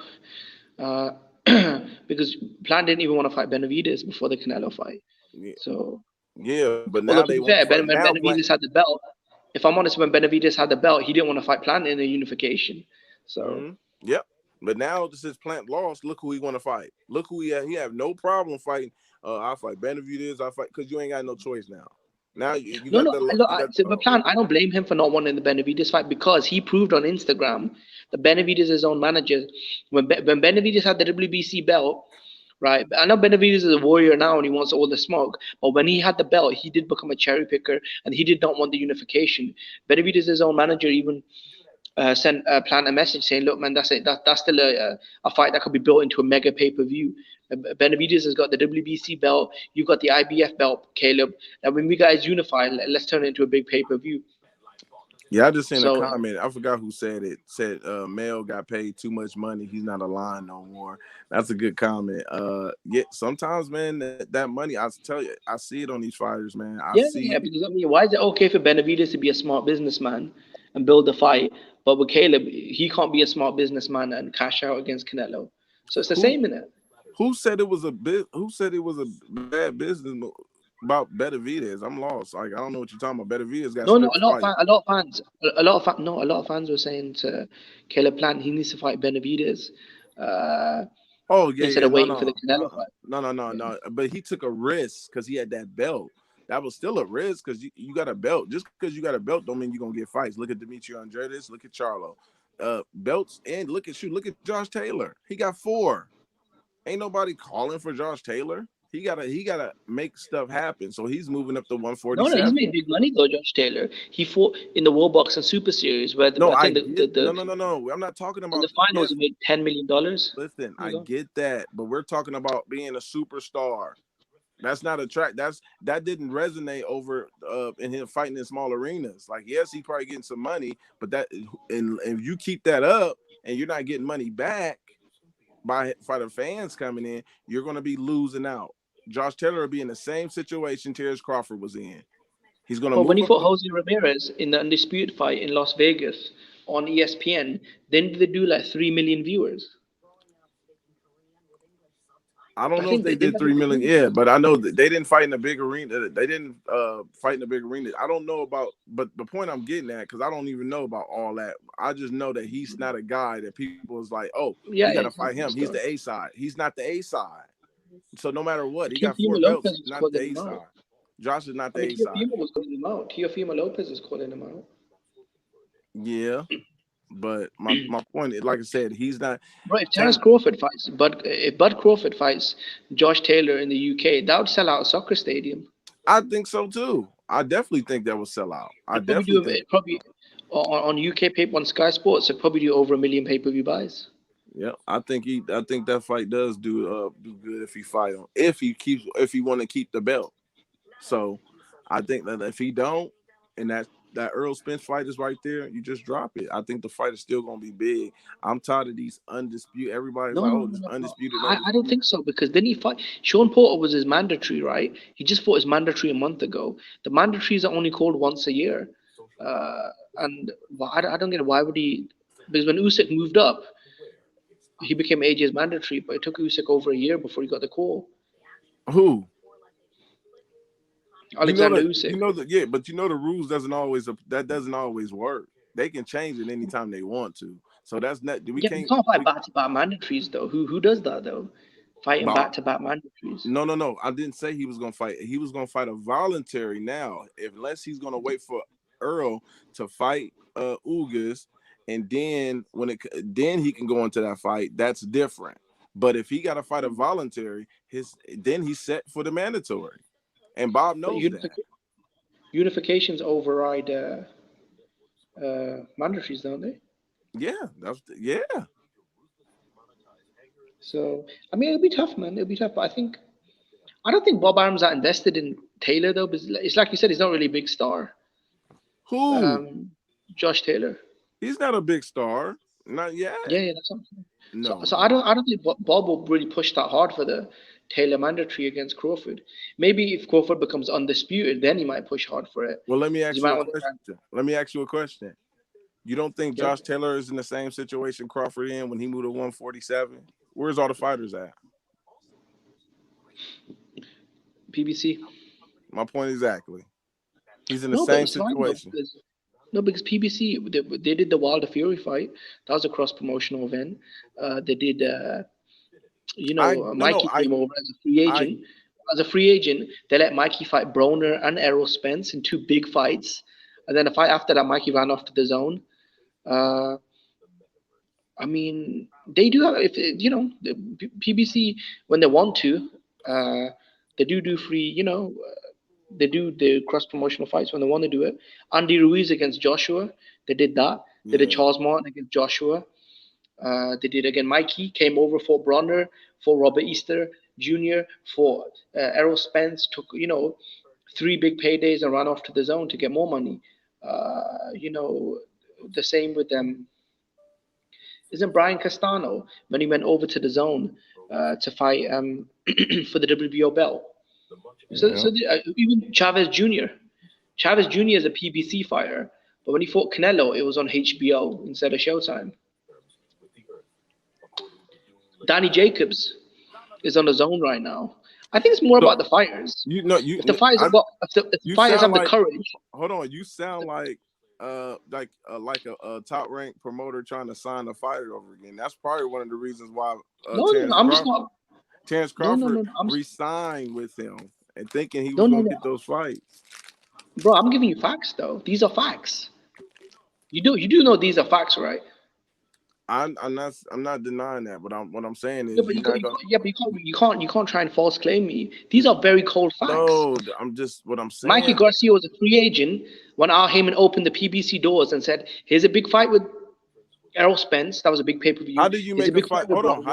S14: because Plant didn't even want to fight Benavidez before the Canelo fight.
S12: Yeah.
S14: So
S12: but now they want
S14: when Benavidez had the belt. If I'm honest, when Benavidez had the belt, he didn't want to fight Plant in a unification. So
S12: yep. But now since Plant lost, look who he want to fight. Look who he have no problem fighting. I fight Benavidez. I fight because you ain't got no choice now. Now
S14: but Plant, I don't blame him for not wanting the Benavidez fight because he proved on Instagram that Benavidez is his own manager. When Benavidez had the WBC belt, right? I know Benavidez is a warrior now and he wants all the smoke, but when he had the belt, he did become a cherry picker and he did not want the unification. Benavidez is his own manager, even sent Plant a message saying, "Look, man, that's it. That's still a fight that could be built into a mega pay-per-view." Benavidez has got the WBC belt. You've got the IBF belt, Caleb. And when we guys unify, let's turn it into a big pay-per-view.
S12: Yeah, I just seen a comment. I forgot who said it. Said Mel got paid too much money. He's not aligned no more. That's a good comment. Yeah, sometimes, man, that money, I tell you, I see it on these fighters, man.
S14: Because I mean, why is it okay for Benavidez to be a smart businessman and build the fight, but with Caleb, he can't be a smart businessman and cash out against Canelo? So it's the same in it.
S12: Who said it was a bad business about Benavidez? I'm lost. Like I don't know what you're talking about. Benavidez got
S14: a lot of fans were saying to Caleb Plant he needs to fight Benavidez. Instead of waiting for the Canelo fight.
S12: No. But he took a risk because he had that belt. That was still a risk because you got a belt. Just because you got a belt don't mean you're gonna get fights. Look at Demetri Andredes. Look at Charlo. Belts and look at Josh Taylor. He got 4. Ain't nobody calling for Josh Taylor. He gotta make stuff happen. So he's moving up to 147.
S14: No, he's made big money though, Josh Taylor. He fought in the World Boxing Super Series where
S12: no. I'm not talking about
S14: the finals. He made $10 million.
S12: Listen, I get that, but we're talking about being a superstar. That's not a track. That didn't resonate over in him fighting in small arenas. Like, yes, he probably getting some money, but and if you keep that up and you're not getting money back by the fans coming in, you're going to be losing out. Josh Taylor will be in the same situation Terrence Crawford was in. He's going to.
S14: But when he fought Jose Ramirez in the Undisputed fight in Las Vegas on ESPN, then they do like 3 million viewers.
S12: I don't know if they did 3 million. Yeah, but I know that they didn't fight in a big arena. They didn't fight in a big arena. I don't know about, but the point I'm getting at, because I don't even know about all that. I just know that he's not a guy that people is like, oh, you got to fight him. He's the A side. He's not the A side. So no matter what, he got 4 belts. Not the A side. Josh is not the A side.
S14: Teofimo Lopez is calling him out.
S12: Yeah. But my point is, like I said, he's not.
S14: Right, if Terence Crawford fights, if Bud Crawford fights Josh Taylor in the UK, that would sell out a soccer stadium.
S12: I think so too. I definitely think that would sell out. I definitely think.
S14: Probably on UK paper on Sky Sports, it'd probably do over 1 million pay-per-view buys.
S12: Yeah, I think that fight does do good if he fight him. If he want to keep the belt. So I think that if he don't, and that Earl Spence fight is right there, you just drop it. I think the fight is still going to be big. I'm tired of these undisputed. Everybody's undisputed.
S14: I don't think so, because then he fight. Sean Porter was his mandatory, right? He just fought his mandatory a month ago. The mandatories are only called once a year. And I don't get it. Why would he? Because when Usyk moved up, he became AJ's mandatory, but it took Usyk over a year before he got the call.
S12: Who?
S14: Alexander Usyk.
S12: But the rules doesn't always work. They can change it anytime they want to. So that's not. We can't
S14: fight back-to-back mandatories though. Who does that though? Fighting back-to-back mandatories.
S12: No. I didn't say he was gonna fight. He was gonna fight a voluntary now, unless he's gonna wait for Earl to fight Ugas, and then then he can go into that fight. That's different. But if he got to fight a voluntary, then he's set for the mandatory. And Bob knows that.
S14: Unifications override mandatories, don't they?
S12: Yeah,
S14: So I mean, it'll be tough, man. It'll be tough. But I don't think Bob Arum's that invested in Taylor though. Because it's like you said, he's not really a big star.
S12: Who?
S14: Josh Taylor.
S12: He's not a big star. Not yet.
S14: Yeah, that's something.
S12: No.
S14: So I don't think Bob will really push that hard for the Taylor mandatory against Crawford. Maybe if Crawford becomes undisputed, then he might push hard for it.
S12: Well, let me ask you a question. You don't think Josh Taylor is in the same situation Crawford in when he moved to 147? Where's all the fighters at?
S14: PBC.
S12: My point exactly. He's in the same situation.
S14: Because PBC, they did the Wilder Fury fight. That was a cross promotional event. They did, Mikey came over as a free agent. As a free agent, they let Mikey fight Broner and Errol Spence in 2 big fights. And then the fight after that, Mikey ran off to the zone. I mean, they do have, the PBC, when they want to, they do free, they do the cross promotional fights when they want to do it. Andy Ruiz against Joshua, they did that. They did Charles Martin against Joshua. They did again. Mikey came over for Bronner, for Robert Easter Jr., for Errol Spence. Took 3 big paydays and ran off to the zone to get more money. The same with them. Isn't Brian Castano when he went over to the zone to fight for the WBO belt? So even Chavez Jr. Chavez Jr. is a PBC fighter, but when he fought Canelo, it was on HBO instead of Showtime. Danny Jacobs is on the zone right now. I think it's more about the fighters. If the fighters have the courage.
S12: Hold on, you sound like a top ranked promoter trying to sign a fighter over again. That's probably one of the reasons why Terrence Crawford re-signed with him and thinking he was going to get those fights.
S14: Bro, I'm giving you facts though. These are facts. You do know these are facts, right?
S12: I'm not denying that, but what I'm saying is
S14: you can't try and false claim me. These are very cold facts.
S12: No, what I'm saying.
S14: Mikey Garcia was a free agent when Al Heyman opened the PBC doors and said, "Here's a big fight with Errol Spence." That was a big pay-per-view.
S12: How do you make a fight? Hold on.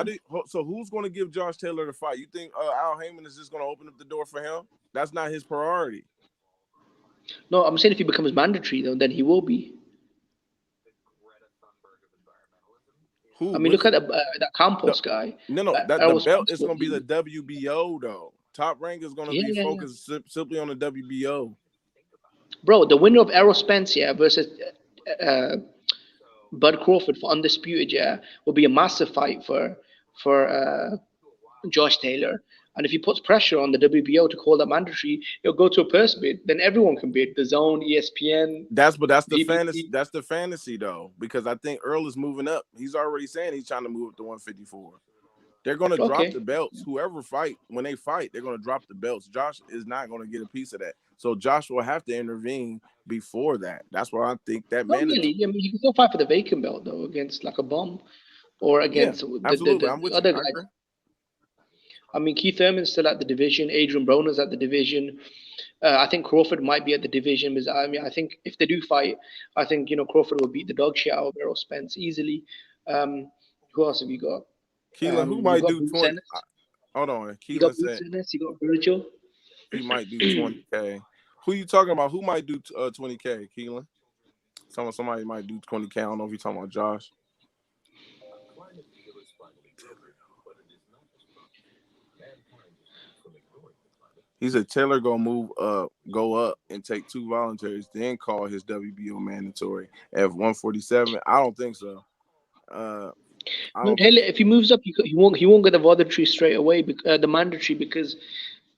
S12: So who's going to give Josh Taylor the fight? You think Al Heyman is just going to open up the door for him? That's not his priority.
S14: No, I'm saying if he becomes mandatory, though, then he will be.
S12: Who?
S14: I mean, look at that Campos guy.
S12: No, the belt is going to be the WBO, though. Top rank is going to be focused simply on the WBO.
S14: Bro, the winner of Errol Spence, versus Bud Crawford for undisputed, will be a massive fight for Josh Taylor. And if he puts pressure on the WBO to call that mandatory, he'll go to a purse bid. Then everyone can bid. The Zone, ESPN.
S12: That's the fantasy. That's the fantasy though, because I think Earl is moving up. He's already saying he's trying to move up to 154. They're going to drop the belts. Whoever when they fight, they're going to drop the belts. Josh is not going to get a piece of that. So Josh will have to intervene before that. That's why I think that
S14: really. I mean, you can still fight for the vacant belt though against like a bomb, or against the other guys. I mean, Keith Thurman's still at the division. Adrian Broner's at the division. I think Crawford might be at the division. Because, I mean, I think if they do fight, I think Crawford will beat the dog shit out of Errol Spence easily. Who else have you got?
S12: Keelan, who might do 20? Hold on.
S14: Keelan said you got Virgil.
S12: He might do 20K. Who you talking about? Who might do 20K, Keelan? Somebody might do 20K. I don't know if you're talking about Josh. He said Taylor go up and take 2 voluntaries, then call his WBO mandatory at 147. I don't think so.
S14: Taylor, if he moves up, he won't get the voluntary straight away, the mandatory, because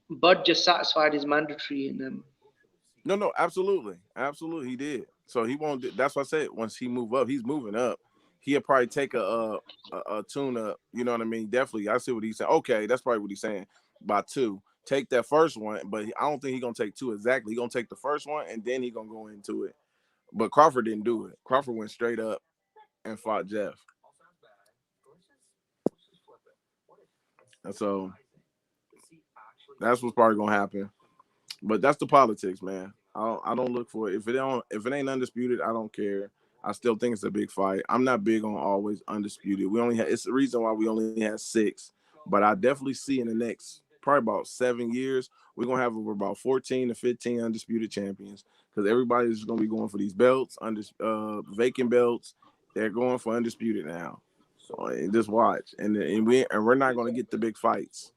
S14: Bud just satisfied his mandatory and then.
S12: No, absolutely, he did. So he won't. That's what I said. Once he move up, he's moving up. He'll probably take a tune up. You know what I mean? Definitely, I see what he's saying. Okay, that's probably what he's saying. By 2. Take that first one, but I don't think he's gonna take 2 exactly. He's gonna take the first one and then he's gonna go into it. But Crawford didn't do it. Crawford went straight up and fought Jeff. And so that's what's probably gonna happen. But that's the politics, man. I don't look for it. If it ain't undisputed, I don't care. I still think it's a big fight. I'm not big on always undisputed. It's the reason why we only have 6. But I definitely see in the next probably about 7 years, we're gonna have over about 14 to 15 undisputed champions because everybody's gonna be going for these belts, vacant belts. They're going for undisputed now. So just watch, and we're not gonna get the big fights.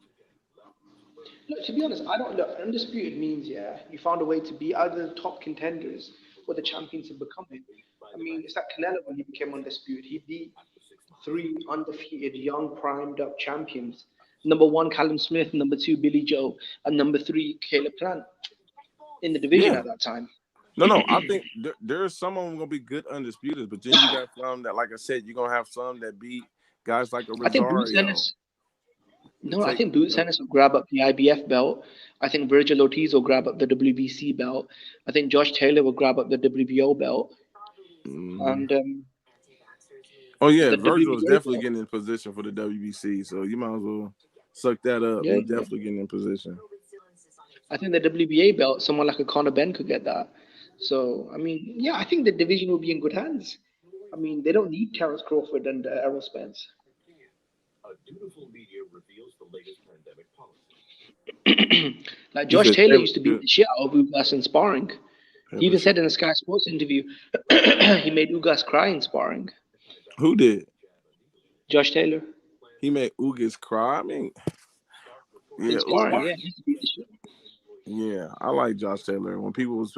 S14: Look, to be honest, I don't look. Undisputed means you found a way to be either the top contenders or the champions have become it. I mean, it's like Canelo when he became undisputed. He beat 3 undefeated, young, primed up champions. Number 1, Callum Smith. Number 2, Billy Joe. And number 3, Caleb Plant in the division
S12: Yeah.
S14: at that time.
S12: No, I think there's some of them gonna be good undisputed, but then you got some that, like I said, you're gonna have some that beat guys like a Rosario.
S14: I think Boots Ennis. No, I think Boots Ennis will grab up the IBF belt. I think Virgil Ortiz will grab up the WBC belt. I think Josh Taylor will grab up the WBO belt. And
S12: oh yeah, Virgil is definitely getting in position for the WBC, so you might as well suck that up.
S14: Yeah,
S12: He's definitely getting in position.
S14: I think the WBA belt, someone like a Conor Benn could get that. So I mean, yeah, I think the division will be in good hands. I mean, they don't need Terence Crawford and Errol Spence. Like Josh Taylor used to beat the shit out of Ugas in sparring. He even said in a Sky Sports interview, he made Ugas cry in sparring.
S12: Who did?
S14: Josh Taylor.
S12: He made Ugas cry. I mean,
S14: yeah, in sparring, yeah, he used to beat the shit.
S12: Yeah, I like Josh Taylor.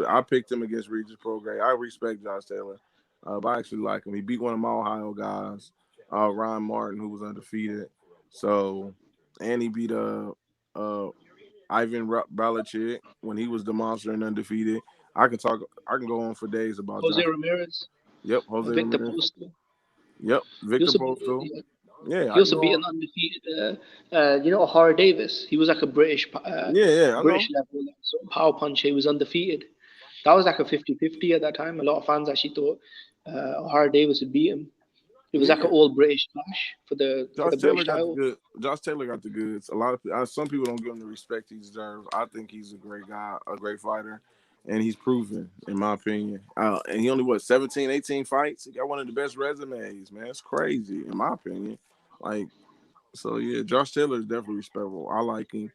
S12: I picked him against Regis Prograis. I respect Josh Taylor. I actually like him. He beat one of my Ohio guys, Ron Martin, who was undefeated. So, and he beat Ivan Balachick when he was the monster and undefeated. I can go on for days about
S14: Jose
S12: Josh.
S14: Ramirez.
S12: Yep, Jose
S14: Victor
S12: Ramirez.
S14: Postal.
S12: Yep, Victor Postal.
S14: Yeah, he also beat an undefeated, O'Hara Davis. He was like a British, British level power puncher. He was undefeated. That was like a 50-50 at that time. A lot of fans actually thought O'Hara Davis would beat him. It was like an all British clash for the British title.
S12: Josh Taylor got the goods. A lot of some people don't give him the respect he deserves. I think he's a great guy, a great fighter, and he's proven, in my opinion. And he only 17, 18 fights. He got one of the best resumes, man. It's crazy, in my opinion. So yeah, Josh Taylor is definitely respectable. I like him.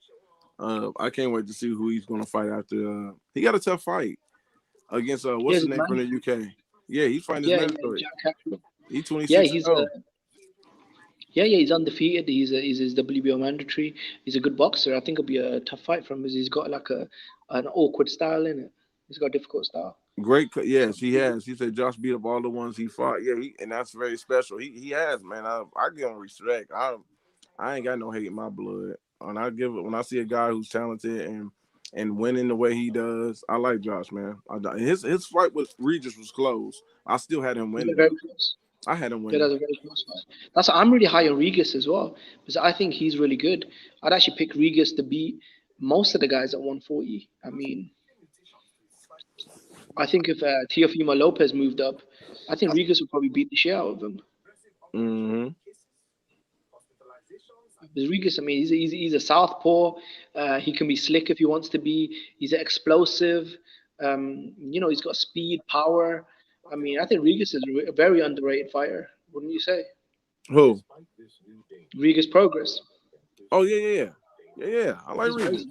S12: I can't wait to see who he's gonna fight after. He got a tough fight against what's his name from the UK? Yeah, he's fighting his mandatory. He's 26.
S14: Yeah, he's undefeated. He's his WBO mandatory. He's a good boxer. I think it'll be a tough fight for him because he's got like an awkward style in it. He's got a difficult style.
S12: Great, yes, he has. He said Josh beat up all the ones he fought. Yeah, and that's very special. He has, man. I give him respect. I ain't got no hate in my blood. And when I see a guy who's talented and winning the way he does, I like Josh, man. His fight with Regis was close. I still had him winning.
S14: Very close.
S12: I had him
S14: Yeah,
S12: winning.
S14: that's a very close fight. I'm really high on Regis as well because I think he's really good. I'd actually pick Regis to beat most of the guys at 140. I mean, I think if Teofimo Lopez moved up, I think Regis would probably beat the shit out of him.
S12: Mm-hmm.
S14: Because Regis, I mean, he's a southpaw. He can be slick if he wants to be. He's explosive. He's got speed, power. I mean, I think Regis is a very underrated fighter. Wouldn't you say?
S12: Who?
S14: Regis Progress.
S12: Oh yeah. I like Regis.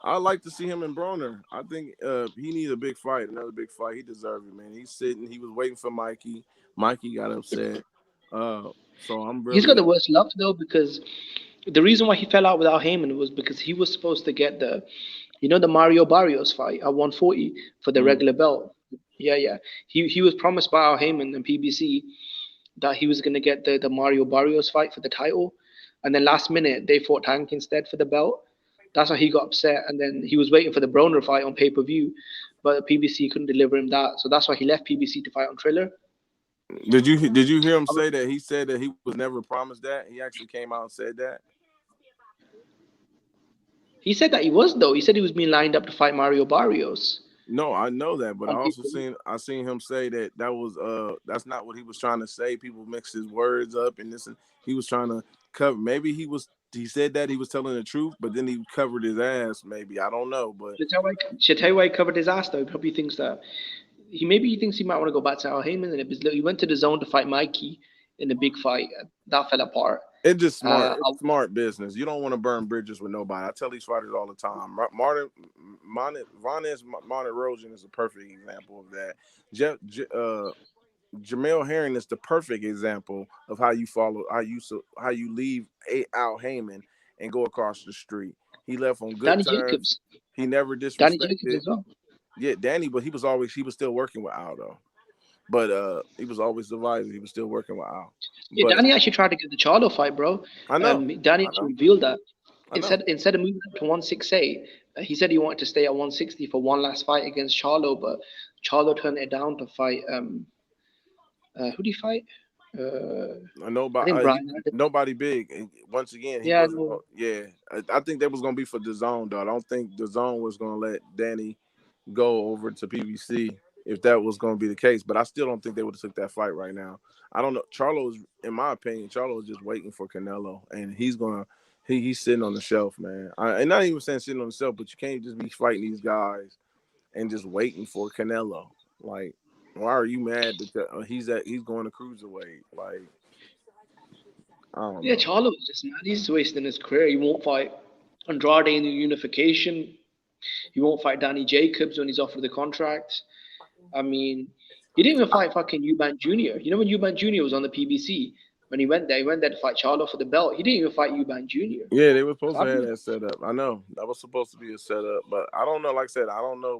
S12: I like to see him and Broner. I think he needs a big fight, another big fight. He deserves it, man. He's sitting. He was waiting for Mikey. Mikey got upset. So I'm really.
S14: He's got the worst luck though because the reason why he fell out with Al Heyman was because he was supposed to get the Mario Barrios fight at 140 for the regular belt. Yeah. He was promised by Al Heyman and PBC that he was going to get the Mario Barrios fight for the title, and then last minute they fought Tank instead for the belt. That's why he got upset, and then he was waiting for the Broner fight on pay-per-view, but PBC couldn't deliver him that, so that's why he left PBC to fight on Triller.
S12: Did you hear him say that? He said that he was never promised that. He actually came out and said that.
S14: He said that he was though. He said he was being lined up to fight Mario Barrios.
S12: No, I know that, but I also seen him say that was that's not what he was trying to say. People mixed his words up, and he was trying to cover. Maybe he was he said that he was telling the truth, but then he covered his ass. Maybe I don't know, but
S14: Should I tell you why he covered his ass though? He probably thinks that he thinks he might want to go back to Al Heyman, and he went to the zone to fight Mikey in a big fight. That fell apart.
S12: It's just smart. It's smart business. You don't want to burn bridges with nobody. I tell these fighters all the time. Rogan is a perfect example of that. Jamel Herring is the perfect example of how you leave Al Heyman and go across the street. He left on good
S14: Danny
S12: terms.
S14: Jacobs.
S12: He never disrespected.
S14: Danny Jacobs as well.
S12: Yeah, Danny, but he was still working with Al though. But he was always the advisor. He was still working with Al.
S14: Yeah,
S12: but,
S14: Danny actually tried to get the Charlo fight, bro.
S12: I know.
S14: Danny actually revealed that. Instead of moving up to 168, he said he wanted to stay at 160 for one last fight against Charlo, but Charlo turned it down to fight. Who did he fight?
S12: Nobody big. And once again, I think that was gonna be for the zone, though. I don't think the zone was gonna let Danny go over to PBC if that was gonna be the case. But I still don't think they would have took that fight right now. I don't know. In my opinion, Charlo is just waiting for Canelo, and he's sitting on the shelf, man. And not even saying sitting on the shelf, but you can't just be fighting these guys and just waiting for Canelo. Like, why are you mad that he's going to cruiserweight? Like, I don't know.
S14: Yeah, Charlo's just mad. He's wasting his career. He won't fight Andrade in the unification. He won't fight Danny Jacobs when he's offered the contract. I mean, he didn't even fight fucking Eubank Jr. You know when Eubank Jr. was on the PBC? When he went there to fight Charlo for the belt. He didn't even fight Eubank Jr.
S12: Yeah, they were supposed to have that set up. I know. That was supposed to be a setup. But I don't know. Like I said, I don't know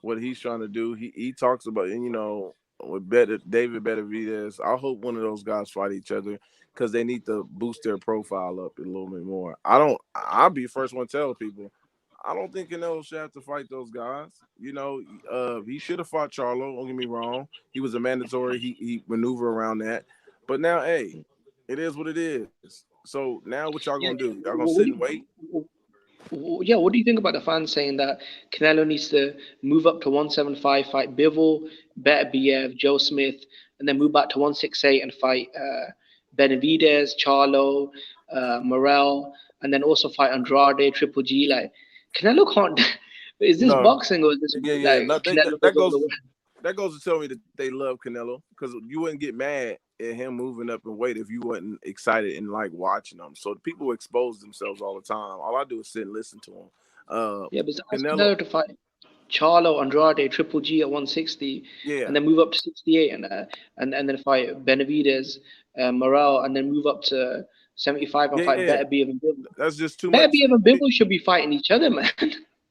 S12: what he's trying to do. He talks about, with David Benavidez. I hope one of those guys fight each other because they need to boost their profile up a little bit more. I'll be the first one to tell people, I don't think Canelo should have to fight those guys. He should have fought Charlo. Don't get me wrong. He was a mandatory. He maneuvered around that. But now, hey, it is what it is. So now what y'all going to do? Y'all going to sit and wait?
S14: Yeah, what do you think about the fans saying that Canelo needs to move up to 175, fight Bivol, Beterbiev, Joe Smith, and then move back to 168 and fight Benavidez, Charlo, Morrell, and then also fight Andrade, Triple G? Like, Canelo can't. Is this boxing or is this
S12: that goes to tell me that they love Canelo, because you wouldn't get mad at him moving up in weight if you wasn't excited and like watching them. So people expose themselves all the time. All I do is sit and listen to them.
S14: But Canelo to fight Charlo, Andrade, Triple G at 160, and then move up to 68, and then fight Benavidez, Morrell, and then move up to 75 and fight Beterbiev and Bivol.
S12: That's just too much.
S14: Beterbiev and Bivol should be fighting each other, man.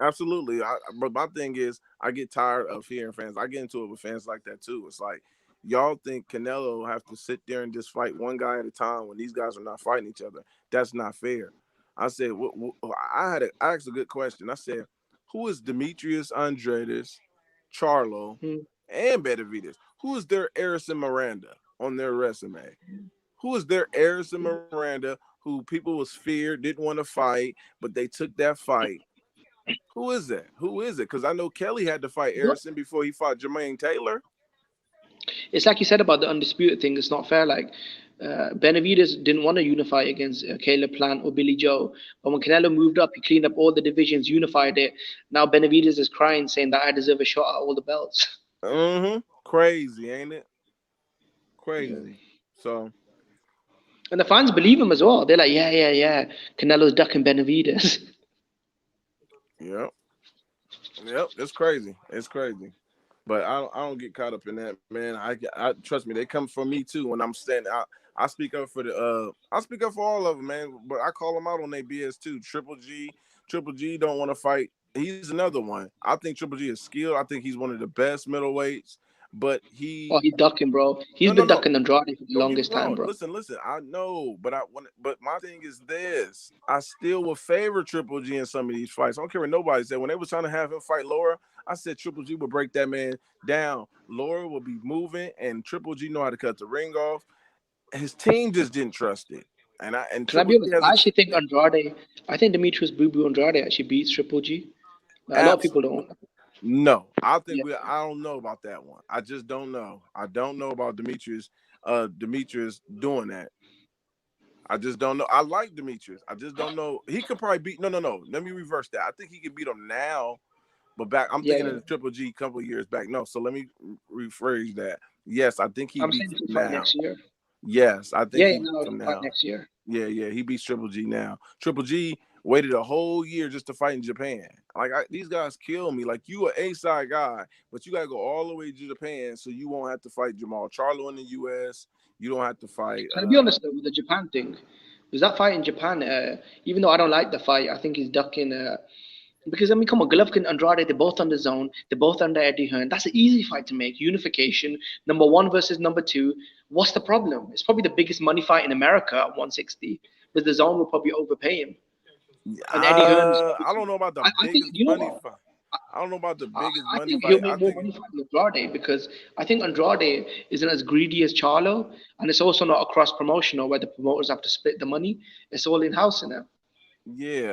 S12: Absolutely. But my thing is, I get tired of hearing fans. I get into it with fans like that too. It's like, y'all think Canelo have to sit there and just fight one guy at a time when these guys are not fighting each other. That's not fair. I said, I asked a good question. I said, who is Demetrius Andrade, Charlo, and Benavidez? Who is their Erison Miranda on their resume? Who is their Erison Miranda who people was feared, didn't want to fight, but they took that fight? Who is that? Who is it? Because I know Kelly had to fight Erison before he fought Jermaine Taylor.
S14: It's like you said about the undisputed thing. It's not fair. Like, Benavidez didn't want to unify against Caleb Plant or Billy Joe. But when Canelo moved up, he cleaned up all the divisions, unified it. Now Benavidez is crying, saying that I deserve a shot at all the belts.
S12: Crazy, ain't it? Crazy. So.
S14: And the fans believe him as well. They're like, yeah. Canelo's ducking Benavidez.
S12: Yep. It's crazy. But I don't get caught up in that, man. I trust me, they come for me too when I'm standing out. I speak up for all of them, man. But I call them out on their BS too. Triple G don't want to fight. He's another one. I think Triple G is skilled. I think he's one of the best middleweights. But he's
S14: ducking, bro. He's been ducking Andrade for the longest time, bro.
S12: Listen. I know, but my thing is this: I still would favor Triple G in some of these fights. I don't care what nobody said. When they were trying to have him fight Laura, I said Triple G would break that man down. Laura will be moving, and Triple G know how to cut the ring off. His team just didn't trust it. And I
S14: actually think Andrade. I think Demetrius Boo Boo Andrade actually beats Triple G. A lot of people don't.
S12: No, I think I don't know about that one. I just don't know. I don't know about Demetrius doing that. I just don't know. I like Demetrius. I just don't know. He could probably beat. No. Let me reverse that. I think he could beat him now, but back. I'm thinking of the Triple G a couple of years back. No, so let me rephrase that. Yes, I think he
S14: I'm
S12: beats
S14: saying
S12: him
S14: to fight
S12: now.
S14: next year.
S12: Yes, I think he
S14: No,
S12: beats him
S14: fight
S12: now.
S14: next year.
S12: Yeah, he beats Triple G now. Triple G waited a whole year just to fight in Japan. Like these guys kill me. Like you an A-side guy, but you gotta go all the way to Japan so you won't have to fight Jamal Charlo in the U.S. You don't have to fight.
S14: To be honest though, with the Japan thing, because that fight in Japan, even though I don't like the fight, I think he's ducking. Because I mean, come on, Golovkin, Andrade, they're both on the zone. They're both under Eddie Hearn. That's an easy fight to make. Unification, number 1 versus number 2. What's the problem? It's probably the biggest money fight in America at 160. But the zone will probably overpay him. And Eddie Hearn's.
S12: I don't know about the biggest money fight. I don't know about the biggest money
S14: think
S12: fight.
S14: he'll make more money fighting Andrade because I think Andrade isn't as greedy as Charlo, and it's also not a cross promotional where the promoters have to split the money. It's all in house now.
S12: Yeah,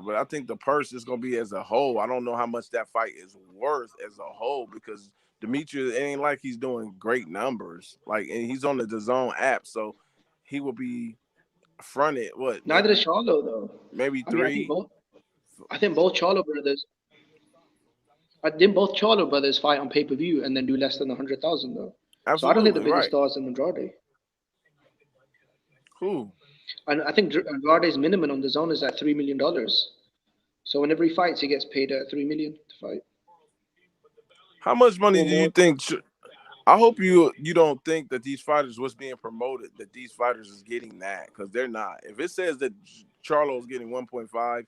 S12: but I think the purse is gonna be as a whole. I don't know how much that fight is worth as a whole because Demetrius, it ain't like he's doing great numbers. Like, and he's on the DAZN app, so he will be fronted. What?
S14: Neither is Charlo though.
S12: Maybe
S14: I mean,
S12: 3.
S14: I think both Charlo brothers. I think both Charlo brothers fight on pay per view and then do less than 100,000 though.
S12: Absolutely,
S14: so I don't think the bigger stars than Andrade.
S12: Who?
S14: And I think Andrade's minimum on the zone is at $3 million. So whenever he fights, he gets paid $3 million to fight.
S12: How much money do you think? I hope you don't think that these fighters, what's being promoted, that these fighters is getting that, because they're not. If it says that Charlo's getting 1.5,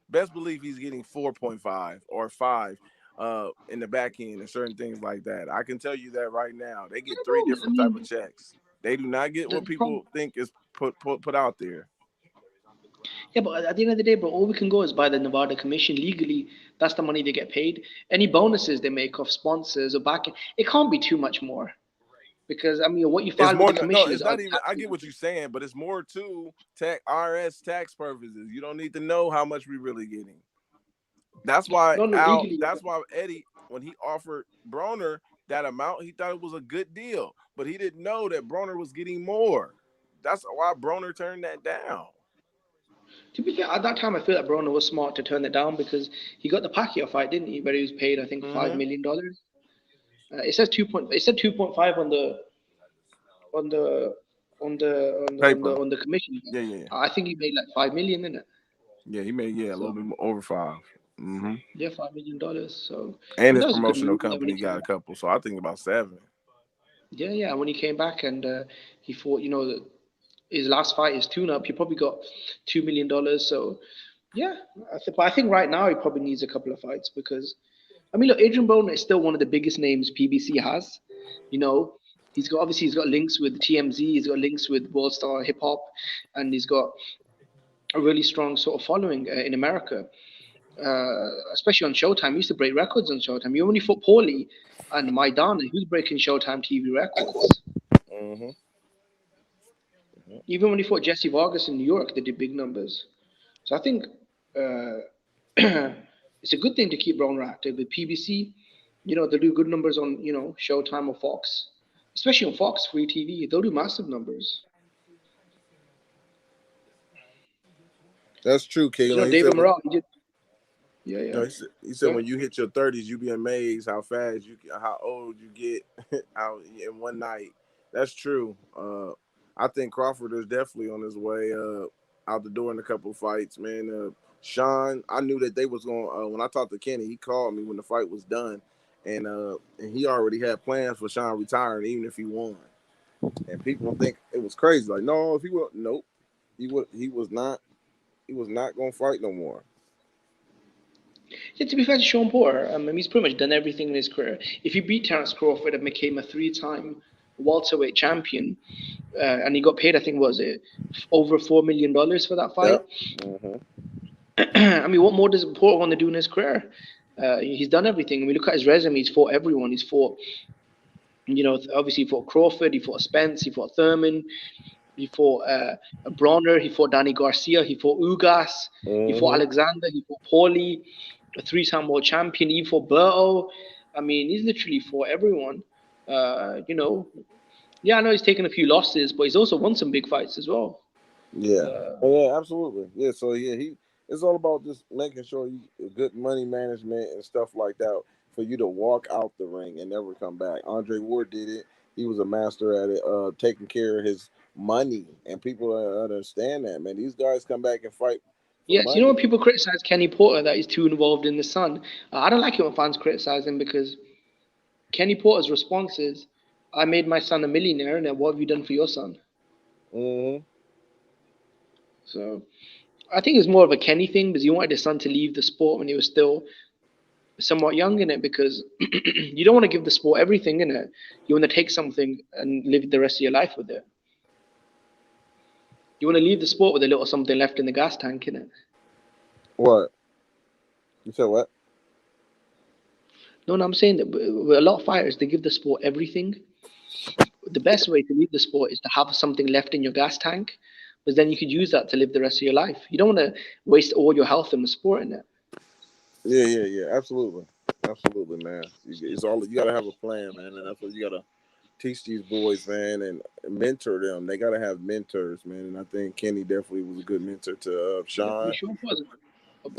S12: best believe he's getting 4.5 or 5 in the back end and certain things like that. I can tell you that right now. They get 3 different type of checks. They do not get what people think is put out there.
S14: Yeah, but at the end of the day, bro, all we can go is by the Nevada Commission. Legally, that's the money they get paid. Any bonuses they make off sponsors or backing, it can't be too much more. Because, I mean, what you file with the commission is...
S12: not even, I get what you're saying, but it's more to IRS tax purposes. You don't need to know how much we're really getting. That's why that's why Eddie, when he offered Broner that amount, he thought it was a good deal. But he didn't know that Broner was getting more. That's why Broner turned that down.
S14: To be fair, at that time, I feel like Broner was smart to turn it down because he got the Pacquiao fight, didn't he? Where he was paid, I think, $5 million. It says 2.5 on the commission.
S12: Yeah.
S14: I think he made like $5 million in it.
S12: Yeah, he made a little bit more, over 5. Mm-hmm.
S14: Yeah, $5 million. So
S12: and his promotional company got a couple, so I think about 7.
S14: Yeah. When he came back and he fought, his last fight, his tune-up, he probably got $2 million. So yeah, but I think right now he probably needs a couple of fights because, I mean, look, Adrian Broner is still one of the biggest names PBC has. He's got links with TMZ, he's got links with World Star Hip Hop, and he's got a really strong sort of following in America, especially on Showtime. He used to break records on Showtime. Even when he fought Paulie and Maidana, he was breaking Showtime TV records.
S12: Mm-hmm.
S14: Even when he fought Jesse Vargas in New York, they did big numbers. So I think it's a good thing to keep Broner active. With PBC, they do good numbers on, Showtime or Fox. Especially on Fox Free TV, they'll do massive numbers.
S12: That's true, Kaylin.
S14: David Morrell, he did. Yeah.
S12: He said when you hit your 30s, you be amazed how fast how old you get out in one night. That's true. I think Crawford is definitely on his way out the door in a couple of fights, man. Sean, I knew that they was going. When I talked to Kenny, he called me when the fight was done, and he already had plans for Sean retiring, even if he won. And people think it was crazy. Like, no, if he would, nope, he was not going to fight no more.
S14: Yeah, to be fair to Sean Porter, he's pretty much done everything in his career. If he beat Terence Crawford and became a 3-time welterweight champion, and he got paid, I think, was it over $4 million for that fight?
S12: Yep. Mm-hmm.
S14: I mean, what more does Porter want to do in his career? He's done everything. When we look at his resume, he's fought everyone. He's fought, obviously he fought Crawford, he fought Spence, he fought Thurman, he fought Bronner, he fought Danny Garcia, he fought Ugas, he fought Alexander, he fought Paulie, a 3-time world champion, he fought Berto. I mean, he's literally fought everyone. Yeah, I know he's taken a few losses, but he's also won some big fights as well.
S12: Yeah. Oh, yeah, absolutely. Yeah. So yeah, it's all about just making sure you good money management and stuff like that for you to walk out the ring and never come back. Andre Ward did it. He was a master at it, taking care of his money, and people understand that, man. These guys come back and fight for
S14: Yes, you know
S12: money.
S14: when people criticize Kenny Porter that he's too involved in the Sun. I don't like it when fans criticize him because Kenny Porter's response is, "I made my son a millionaire, and then what have you done for your son?"
S12: Mm-hmm.
S14: So I think it's more of a Kenny thing because he wanted his son to leave the sport when he was still somewhat young in it because you don't want to give the sport everything in it. You want to take something and live the rest of your life with it. You want to leave the sport with a little something left in the gas tank in it.
S12: What you said? What?
S14: No, I'm saying that with a lot of fighters, they give the sport everything. The best way to leave the sport is to have something left in your gas tank, because then you could use that to live the rest of your life. You don't want to waste all your health in the sport in it.
S12: Yeah. Absolutely, absolutely, man. It's all you gotta have a plan, man, and that's what you gotta teach these boys, man, and mentor them. They gotta have mentors, man, and I think Kenny definitely was a good mentor to
S14: Yeah, for
S12: Sean.
S14: sure, was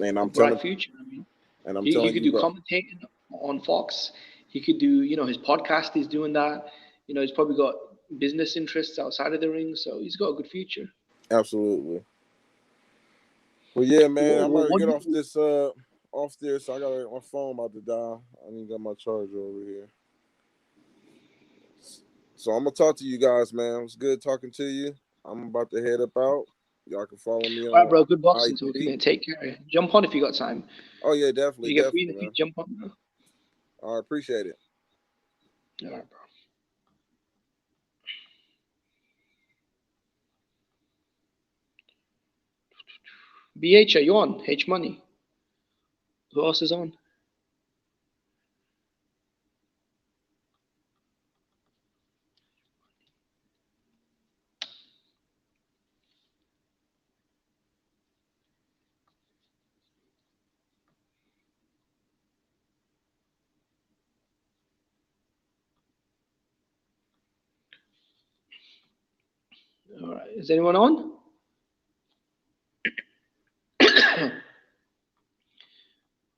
S12: And
S14: a
S12: I'm
S14: bright
S12: telling,
S14: future. I mean,
S12: and I'm
S14: he
S12: telling
S14: could
S12: you,
S14: do
S12: bro,
S14: commentating on Fox. He could do, his podcast. He's doing that. He's probably got business interests outside of the ring, so he's got a good future.
S12: absolutely. Well, yeah, man, I'm gonna
S14: What
S12: get
S14: do
S12: off this. Off this. I got my phone about to die. I need to get my charger over here. So I'm gonna talk to you guys, man. It was good talking to you. I'm about to head up out. Y'all can follow me
S14: All right,
S12: on
S14: bro. Good boxing talking.
S12: IG.
S14: Man. Take care. Jump on if you got time.
S12: Oh yeah, definitely,
S14: You get free in the
S12: definitely,
S14: future.
S12: man.
S14: Jump on, bro.
S12: I appreciate it.
S14: All right, bro. BH, are you on? H Money. Who else is on? All right. Is anyone on?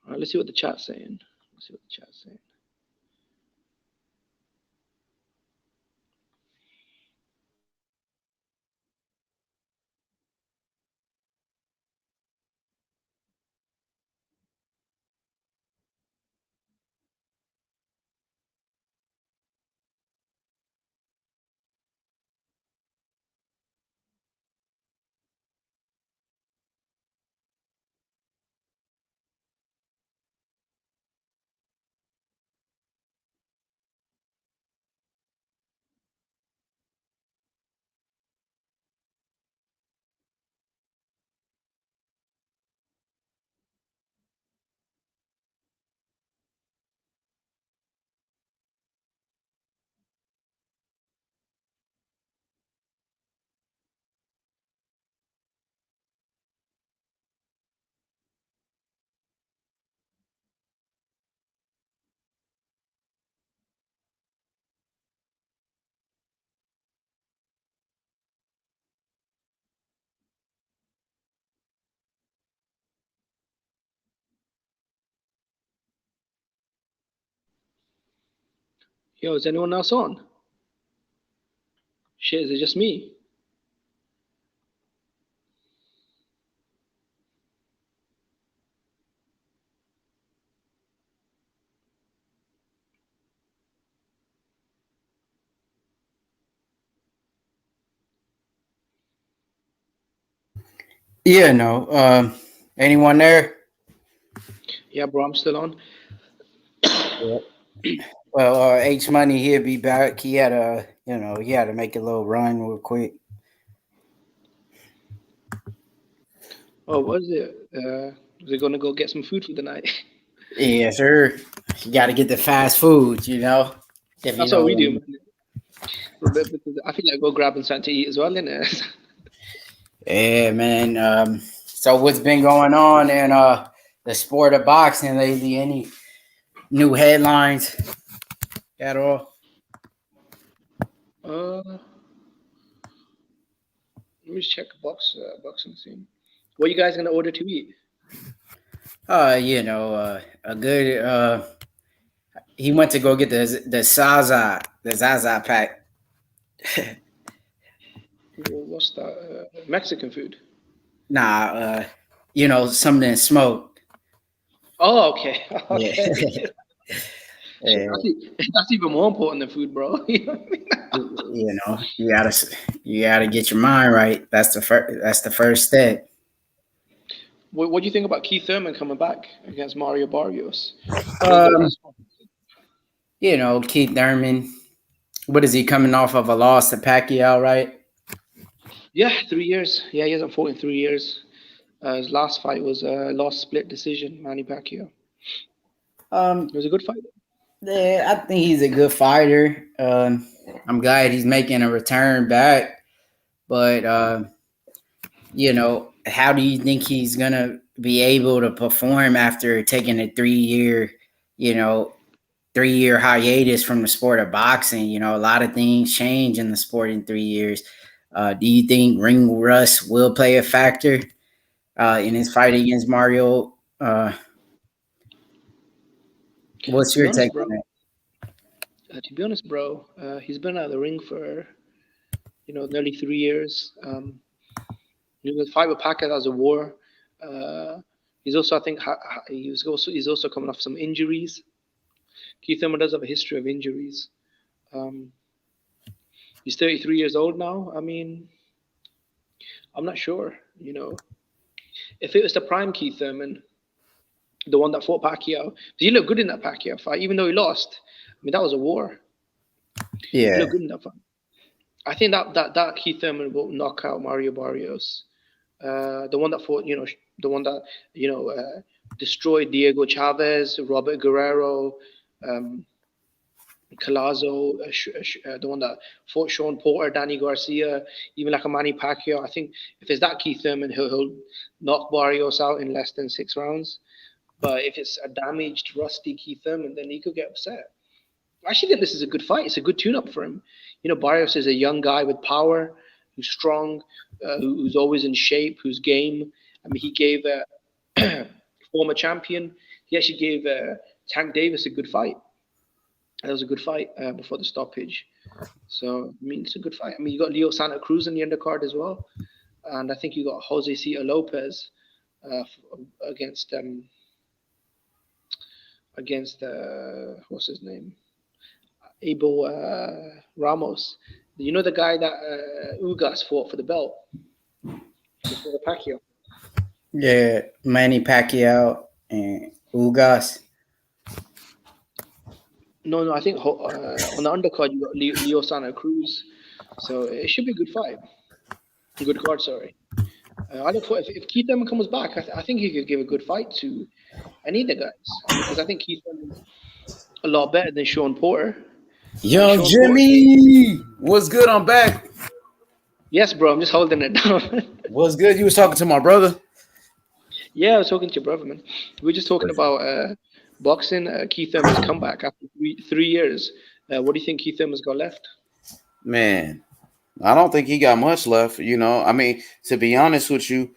S14: All right. Let's see what the chat's saying. Let's see what the chat's saying. Yo, is anyone else on? Shit, is it just me?
S15: Yeah, no. Anyone there?
S14: Yeah, bro, I'm still on.
S15: Yeah. Well, H Money he'll be back. He had he had to make a little run real quick.
S14: Oh, what is it? Is it gonna go get some food for the night?
S15: Yeah, sir. You got to get the fast food, if you
S14: That's
S15: know
S14: what we
S15: what I
S14: do,
S15: mean.
S14: man. Because I feel like go grabbing something to eat as well, innit?
S15: Yeah, man. So what's been going on in the sport of boxing lately? Any new headlines at all?
S14: uh, Let me just check boxing scene. What are you guys gonna order to eat?
S15: A good. He went to go get the Zaza pack.
S14: What's that? Mexican food.
S15: Nah, something smoked.
S14: Oh, okay,
S15: Yeah.
S14: okay.
S15: Yeah.
S14: That's even more important than food, bro. You know what I mean?
S15: You gotta get your mind right. That's the first step.
S14: What do you think about Keith Thurman coming back against Mario Barrios?
S15: Keith Thurman. What is he coming off of a loss to Pacquiao, right?
S14: Yeah, 3 years. Yeah, he hasn't fought in 3 years. His last fight was a lost split decision, Manny Pacquiao. It was a good fight.
S15: Yeah, I think he's a good fighter. I'm glad he's making a return back. But how do you think he's gonna be able to perform after taking a 3-year, 3-year hiatus from the sport of boxing? A lot of things change in the sport in 3 years. Do you think ring rust will play a factor in his fight against Mario? What's your take on that?
S14: To be honest, bro, he's been out of the ring for nearly 3 years. The fight with Pacquiao was a war. He's also, I think, he's also coming off some injuries. Keith Thurman does have a history of injuries. He's 33 years old now. I mean, I'm not sure. If it was the prime Keith Thurman, the one that fought Pacquiao, he looked good in that Pacquiao fight, even though he lost. I mean, that was a war.
S15: Yeah,
S14: he looked good in that fight. I think that Keith Thurman will knock out Mario Barrios. The one that fought, the one that destroyed Diego Chavez, Robert Guerrero, Calazo, the one that fought Sean Porter, Danny Garcia, even like a Manny Pacquiao. I think if it's that Keith Thurman, he'll knock Barrios out in less than 6 rounds. But if it's a damaged, rusty Keith Thurman, then he could get upset. I actually think this is a good fight. It's a good tune-up for him. Barrios is a young guy with power, who's strong, who's always in shape, who's game. I mean, he gave a former champion. He actually gave Tank Davis a good fight. That was a good fight before the stoppage. So, I mean, it's a good fight. I mean, you got Leo Santa Cruz in the undercard as well. And I think you got Jose Cita Lopez against what's his name? Abel Ramos. You know the guy that Ugas fought for the belt? Before the Pacquiao.
S15: Yeah, Manny Pacquiao and Ugas.
S14: No, I think on the undercard you got Leo Santa Cruz. So it should be a good fight. A good card, sorry. I look for if Keith Thurman comes back, I think he could give a good fight to any of the guys. Because I think Keith Thurman's a lot better than Sean Porter.
S15: Young Jimmy, what's good? I'm back.
S14: Yes, bro. I'm just holding it down.
S15: What's good? You was talking to my brother?
S14: Yeah, I was talking to your brother, man. We were just talking about boxing. Keith Thurman's comeback after 3 years. What do you think Keith Thurman's got left?
S2: Man, I don't think he got much left. I mean, to be honest with you,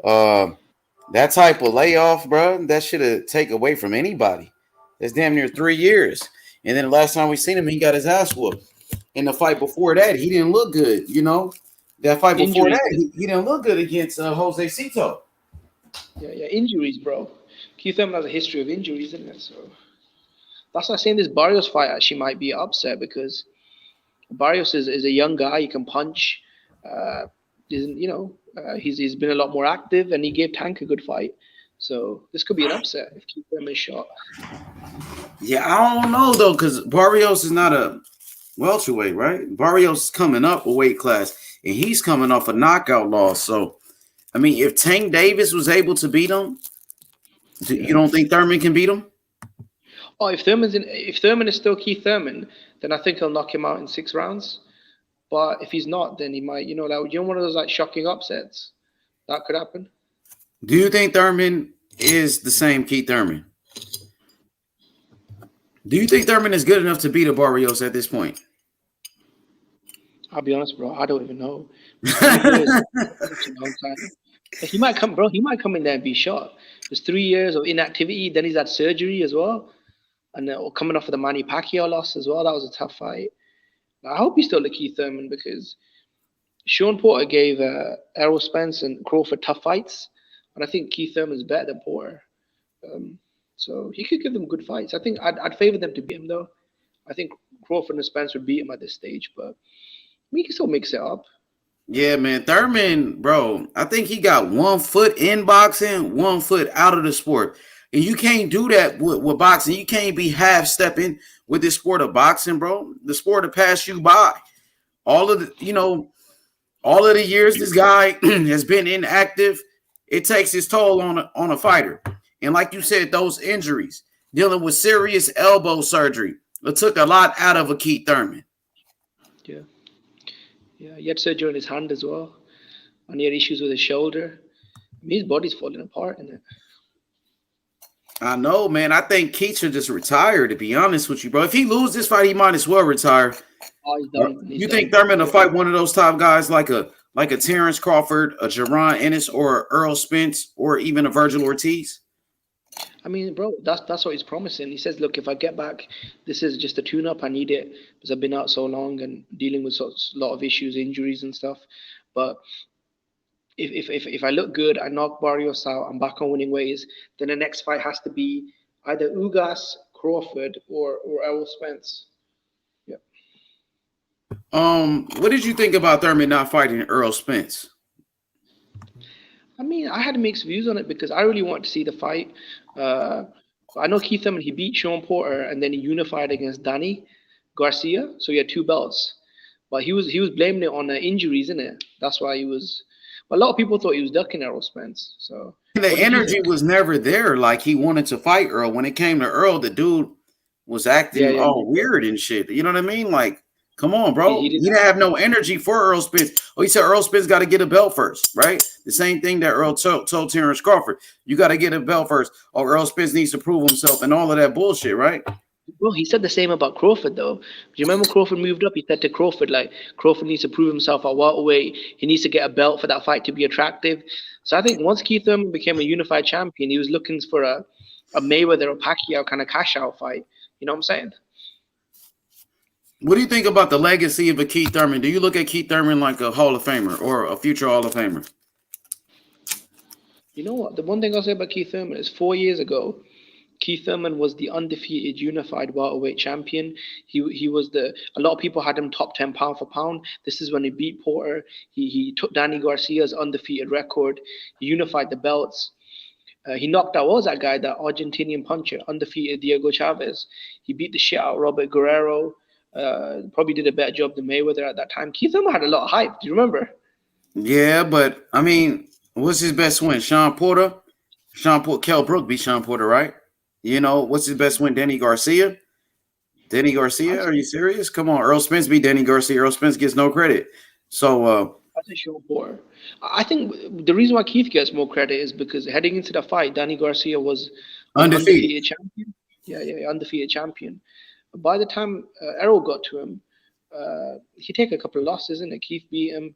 S2: that type of layoff, bro, that should have taken away from anybody. That's damn near 3 years. And then the last time we seen him, he got his ass whooped. In the fight before that, he didn't look good. That fight before that, he didn't look good against Jose Cito.
S14: Yeah, injuries, bro. Keith Thurman has a history of injuries, isn't it? So that's why I'm saying this Barrios fight actually might be upset because Barrios is a young guy. He can punch. He's been a lot more active, and he gave Tank a good fight. So this could be an upset if Keith Thurman is shot.
S2: Yeah, I don't know though, because Barrios is not a welterweight, right? Barrios is coming up a weight class, and he's coming off a knockout loss. So, I mean, if Tank Davis was able to beat him, you don't think Thurman can beat him?
S14: Oh, if Thurman is still Keith Thurman, then I think he'll knock him out in 6 rounds. But if he's not, then he might, one of those shocking upsets. That could happen.
S2: Do you think Thurman is the same Keith Thurman? Do you think Thurman is good enough to beat a Barrios at this point?
S14: I'll be honest, bro. I don't even know. 3 years. Such a long time. He might come, bro. He might come in there and be shot. There's 3 years of inactivity. Then he's had surgery as well, and coming off of the Manny Pacquiao loss as well. That was a tough fight. I hope he's still a Keith Thurman because Sean Porter gave Errol Spence and Crawford tough fights, and I think Keith Thurman's better than Porter. So he could give them good fights. I think I'd favor them to beat him though. I think Crawford and Spence would beat him at this stage, but we can still mix it up.
S2: Yeah, man. Thurman, bro, I think he got 1 foot in boxing, 1 foot out of the sport. And you can't do that with boxing. You can't be half-stepping with this sport of boxing, bro. The sport will pass you by. All of the years this guy has been inactive, it takes its toll on a fighter. And like you said, those injuries, dealing with serious elbow surgery, it took a lot out of a Keith Thurman.
S14: Yeah. Yeah, he had surgery on his hand as well. And he had issues with his shoulder. I mean, his body's falling apart, isn't it?
S2: I know, man. I think Keith should just retire, to be honest with you, bro. If he loses this fight, he might as well retire.
S14: Oh, he's done.
S2: You think Thurman will fight one of those top guys like a Terrence Crawford, a Jaron Ennis, or a Earl Spence, or even a Virgil Ortiz?
S14: I mean, bro, that's what he's promising. He says, look, if I get back, this is just a tune-up. I need it because I've been out so long and dealing with a lot of issues, injuries and stuff. But if I look good, I knock Barrios out, I'm back on winning ways, then the next fight has to be either Ugas, Crawford, or Errol Spence. Yeah.
S2: What did you think about Thurman not fighting Earl Spence?
S14: I mean, I had mixed views on it because I really wanted to see the fight. I know Keith Thurman, he beat Sean Porter and then he unified against Danny Garcia, so he had 2 belts. But he was blaming it on injuries, isn't it? That's why he was. But a lot of people thought he was ducking Errol Spence. So
S2: the energy was never there. Like he wanted to fight Earl. When it came to Earl, the dude was acting all weird and shit. You know what I mean? Like, come on, bro. He didn't have no energy for Earl Spence. Oh, he said Earl Spence got to get a belt first, right? The same thing that Earl told Terrence Crawford. You got to get a belt first. Or Earl Spence needs to prove himself and all of that bullshit, right?
S14: Well, he said the same about Crawford, though. Do you remember Crawford moved up? He said to Crawford, like, Crawford needs to prove himself at welterweight. He needs to get a belt for that fight to be attractive. So I think once Keith Thurman became a unified champion, he was looking for a Mayweather or Pacquiao kind of cash-out fight. You know what I'm saying?
S2: What do you think about the legacy of a Keith Thurman? Do you look at Keith Thurman like a Hall of Famer or a future Hall of Famer?
S14: You know what? The one thing I'll say about Keith Thurman is 4 years ago, Keith Thurman was the undefeated unified welterweight champion. He was a lot of people had him top 10 pound for pound. This is when he beat Porter. He took Danny Garcia's undefeated record. He unified the belts. He knocked out, what was that guy, that Argentinian puncher, undefeated Diego Chavez. He beat the shit out of Robert Guerrero. Probably did a better job than Mayweather at that time. Keith Thurman had a lot of hype. Do you remember?
S2: Yeah, but I mean, what's his best win? Sean Porter? Kell Brook beat Sean Porter, right? You know, what's his best win? Danny Garcia? Danny Garcia? Are you serious? Come on. Earl Spence beat Danny Garcia. Earl Spence gets no credit. So
S14: I say Sean Porter. I think the reason why Keith gets more credit is because heading into the fight, Danny Garcia was undefeated champion. Yeah, undefeated champion. By the time Errol got to him, he take a couple of losses, isn't it? Keith beat him,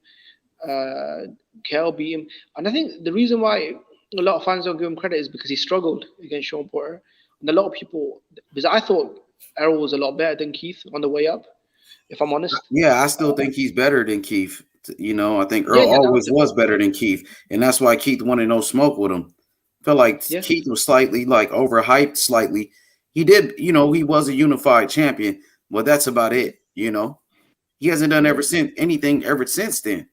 S14: Kell beat him. And I think the reason why a lot of fans don't give him credit is because he struggled against Sean Porter. And a lot of people, because I thought Errol was a lot better than Keith on the way up, if I'm honest.
S2: Yeah, I still think he's better than Keith. You know, I think Earl always was better than Keith. And that's why Keith wanted no smoke with him. Felt like Keith was slightly like overhyped slightly. He did, you know, he was a unified champion, but that's about it, you know. He hasn't done anything ever since then.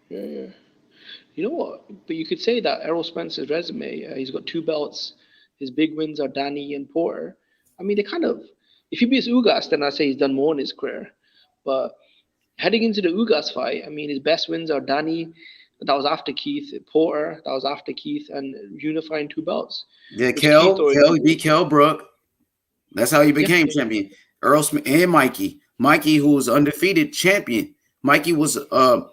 S14: Yeah. You know what? But you could say that Errol Spence's resume, he's got 2 belts. His big wins are Danny and Porter. I mean, they kind of, if he beats Ugas, then I'd say he's done more in his career. But heading into the Ugas fight, I mean, his best wins are Danny, that was after Keith, Porter, that was after Keith, and unifying 2 belts.
S2: Yeah, Kell beat Kell Brook. That's how he became champion. Earl Smith and Mikey. Mikey, who was undefeated champion. Mikey was on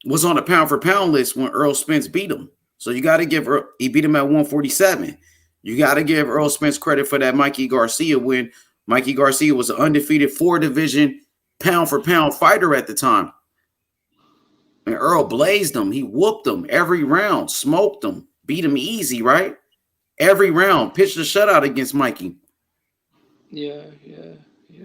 S2: a pound for pound list when Earl Spence beat him. So you got to give he beat him at 147. You got to give Earl Spence credit for that Mikey Garcia win. Mikey Garcia was an undefeated 4 division pound for pound fighter at the time. And Earl blazed him. He whooped him every round, smoked him, beat him easy, right? Every round, pitched a shutout against Mikey.
S14: Yeah.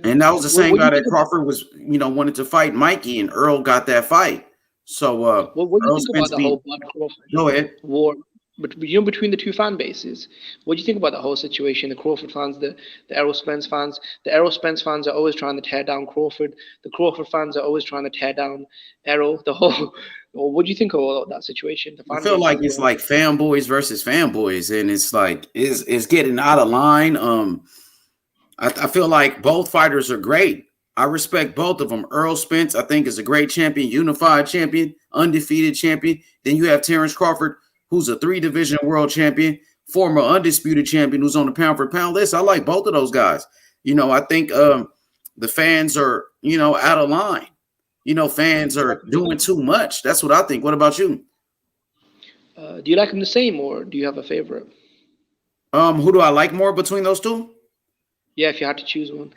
S2: And that was the same
S14: What do
S2: guy
S14: you
S2: that
S14: think about,
S2: Crawford was, wanted to fight Mikey, and Earl got that fight. So
S14: what do you
S2: Earl
S14: think about
S2: Spence
S14: the
S2: beat.
S14: whole Bud Crawford
S2: Go ahead.
S14: war? But between the two fan bases, what do you think about the whole situation? The Crawford fans, the Errol Spence fans. The Errol Spence fans are always trying to tear down Crawford. The Crawford fans are always trying to tear down Errol. The whole. Well, what do you think of all of that situation? The
S2: I
S14: fan
S2: feel like
S14: bases.
S2: it's like fanboys versus fanboys, and it's like it's getting out of line. I feel like both fighters are great. I respect both of them. Earl Spence, I think, is a great champion, unified champion, undefeated champion. Then you have Terrence Crawford, who's a 3-division world champion, former undisputed champion, who's on the pound for pound list. I like both of those guys. I think the fans are, out of line. Fans are doing too much. That's what I think. What about you?
S14: Do you like them the same, or do you have a favorite?
S2: Who do I like more between those two?
S14: Yeah, if you had to choose one.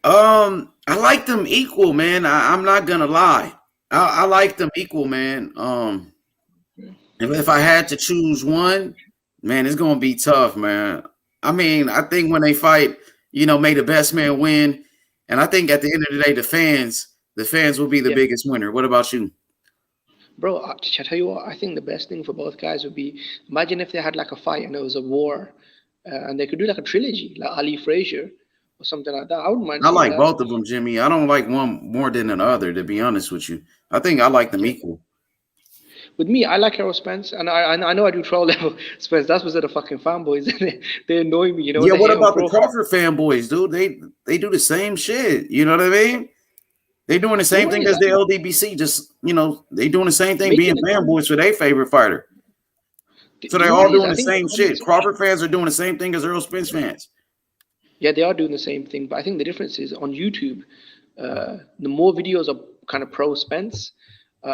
S2: I like them equal, man. I'm not gonna lie. I like them equal, man. If I had to choose one, man, it's gonna be tough, man. I mean, I think when they fight, may the best man win, and I think at the end of the day, the fans will be the biggest winner. What about you?
S14: Bro, I tell you what, I think the best thing for both guys would be, imagine if they had like a fight and it was a war, and they could do like a trilogy, like Ali Frazier or something like that. I wouldn't mind
S2: I
S14: seeing
S2: like
S14: that.
S2: both of them, Jimmy. I don't like one more than the other, to be honest with you. I think I like them equal.
S14: With me, I like Errol Spence, and I know I do troll level Spence. That's what's the fucking fanboys. They annoy me,
S2: Yeah, what about the Crawford fanboys, dude? They do the same shit. You know what I mean? They doing the same thing as the LDBC. Just they doing the same thing, being fanboys for their favorite fighter. So they're all doing the same shit. Crawford fans are doing the same thing as Errol Spence fans.
S14: Yeah, they are doing the same thing, but I think the difference is on YouTube, the more videos are kind of pro Spence,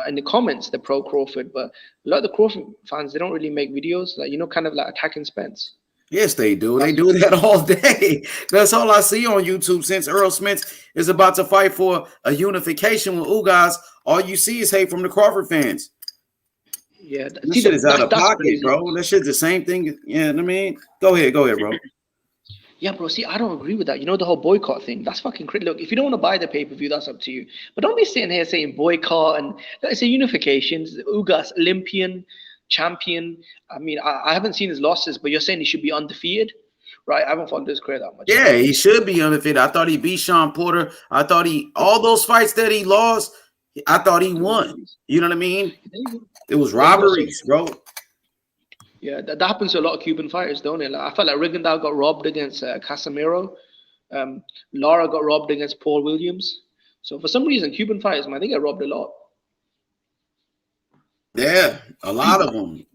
S14: in the comments they're pro Crawford, but a lot of the Crawford fans, they don't really make videos like kind of like attacking Spence.
S2: Yes, they do. They do that all day. That's all I see on YouTube since Errol Spence is about to fight for a unification with Ugas. All you see is hate from the Crawford fans.
S14: Yeah,
S2: that shit is out of pocket, bro. That shit's the same thing. Yeah, I mean, go ahead, bro.
S14: Yeah, bro. See, I don't agree with that. The whole boycott thing. That's fucking crazy. Look, if you don't want to buy the pay-per-view, that's up to you. But don't be sitting here saying boycott and let's say unifications. Ugas, Olympian, champion. I mean, I haven't seen his losses, but you're saying he should be undefeated, right? I haven't followed his career that much.
S2: Yeah, he should be undefeated. I thought he beat Sean Porter. I thought all those fights that he lost, I thought he won. You know what I mean? It was robberies, bro.
S14: Yeah, that happens to a lot of Cuban fighters, don't it? Like, I felt like Rigondeaux got robbed against Casemiro. Lara got robbed against Paul Williams. So for some reason, Cuban fighters, man, they get robbed a lot.
S2: Yeah, a lot of them.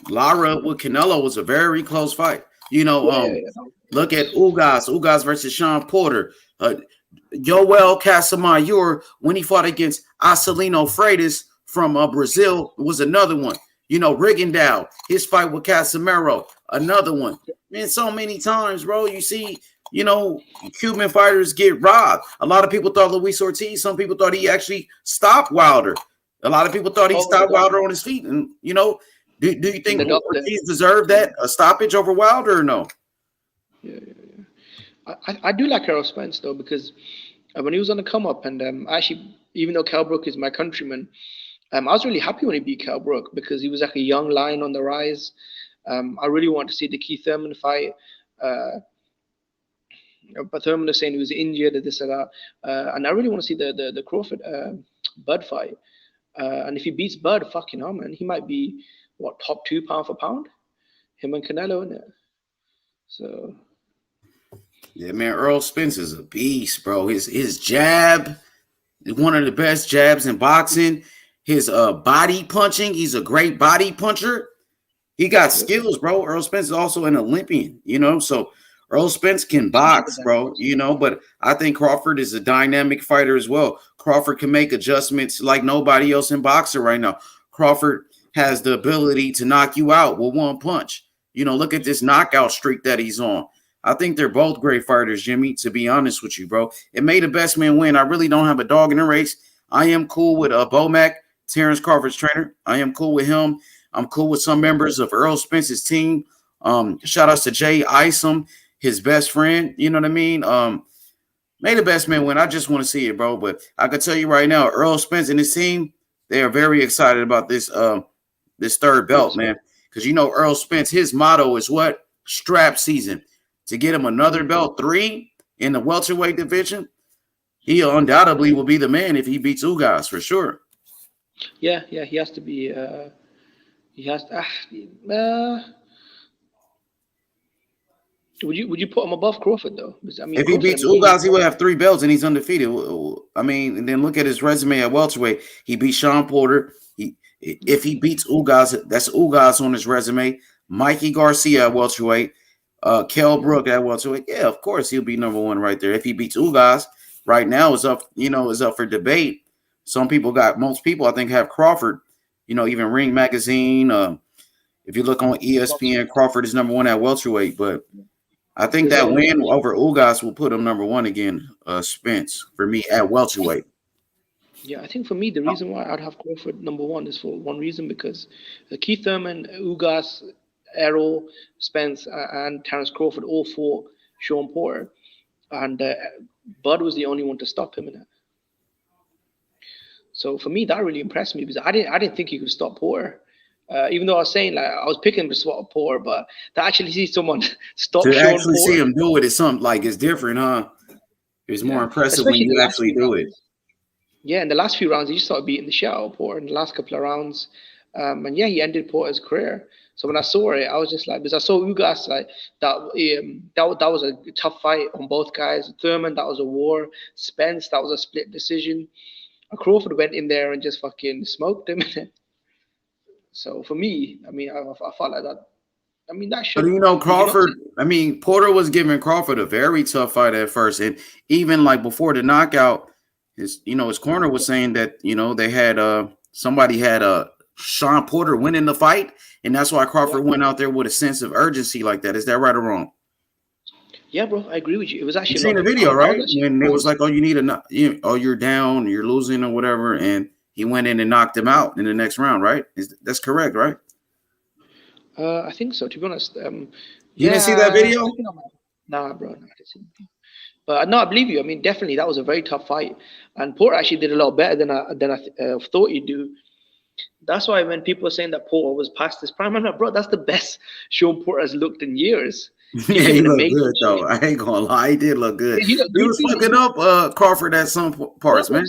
S2: Lara with Canelo was a very close fight. Look at Ugas versus Sean Porter. Yoel Casamayor, when he fought against Acelino Freitas from Brazil, was another one. Rigondeaux, his fight with Casemiro, another one. Man, so many times, bro, you see, Cuban fighters get robbed. A lot of people thought Luis Ortiz, some people thought he actually stopped Wilder. A lot of people thought he stopped Wilder on his feet. And, do you think Ortiz deserved that, a stoppage over Wilder or no?
S14: Yeah. I do like Errol Spence, though, because when he was on the come-up, and actually, even though Kell Brook is my countryman, I was really happy when he beat Kell Brook because he was like a young lion on the rise. I really wanted to see the Keith Thurman fight. But Thurman was saying he was injured, this and that. And I really want to see the Crawford Bud fight. And if he beats Bud, fucking hell, man, he might be, top 2 pound for pound? Him and Canelo, isn't it? So.
S2: Yeah, man, Errol Spence is a beast, bro. His jab is one of the best jabs in boxing. His body punching, he's a great body puncher. He got skills, bro. Errol Spence is also an Olympian, so Errol Spence can box, bro, but I think Crawford is a dynamic fighter as well. Crawford can make adjustments like nobody else in boxing right now. Crawford has the ability to knock you out with one punch. Look at this knockout streak that he's on. I think they're both great fighters, Jimmy, to be honest with you, bro. It made the best man win. I really don't have a dog in the race. I am cool with Bomac Terrence Crawford's trainer. I am cool with him. I'm cool with some members of Earl Spence's team. Shout outs to Jay Isom, his best friend. You know what I mean? May the best man win. I just want to see it, bro. But I can tell you right now, Earl Spence and his team, they are very excited about this this third belt, man. Because you know Earl Spence, his motto is what? Strap season. To get him another belt, 3 in the welterweight division, he undoubtedly will be the man if he beats Ugas for sure.
S14: Yeah, he has to be. He has. Would you put him above Crawford though? Because, I mean,
S2: If he beats Ugas, he would have 3 belts and he's undefeated. I mean, and then look at his resume at welterweight. He beat Sean Porter. If he beats Ugas, that's Ugas on his resume. Mikey Garcia at welterweight. Kell Brook at welterweight. Yeah, of course he'll be number 1 right there. If he beats Ugas, right now is up for debate. Most people I think have Crawford. Even Ring Magazine. If you look on ESPN, Crawford is number 1 at welterweight, but I think that win over Ugas will put him number 1 again, Spence, for me at welterweight.
S14: Yeah, I think for me, the reason why I'd have Crawford number 1 is for one reason, because Keith Thurman, Ugas, Errol, Spence, and Terence Crawford all fought Sean Porter, and Bud was the only one to stop him in it. So for me, that really impressed me, because I didn't think he could stop Porter. Even though I was saying, like, I was picking to swap Porter, but to actually see someone stop
S2: To
S14: Sean
S2: actually
S14: Porter,
S2: see him do it is something like it's different, huh? It's more impressive when you actually do it.
S14: Yeah, in the last few rounds, he just started beating the shit out of Porter in the last couple of rounds. And yeah, he ended Porter's career. So when I saw it, I was just like, because I saw Ugas, like, that was a tough fight on both guys. Thurman, that was a war. Spence, that was a split decision. And Crawford went in there and just fucking smoked him. So for me, I mean, I felt like that. I mean, that should.
S2: But Crawford. I mean, Porter was giving Crawford a very tough fight at first, and even like before the knockout, his corner was saying that they had somebody had Sean Porter winning the fight, and that's why Crawford went out there with a sense of urgency like that. Is that right or wrong?
S14: Yeah, bro, I agree with you. It was actually.
S2: You seen the video, right? When it was like, oh, you're down, you're losing, or whatever, and he went in and knocked him out in the next round, right? That's correct, right?
S14: I think so. To be honest,
S2: you didn't see that video?
S14: Nah, bro, I didn't see it. But no, I believe you. I mean, definitely, that was a very tough fight, and Porter actually did a lot better than I thought he'd do. That's why when people are saying that Porter was past his prime, I'm like, bro, that's the best Sean Porter has looked in years.
S2: Yeah, he looked good though. I ain't gonna lie, he did look good. Yeah, he was fucking up Crawford at some parts, man.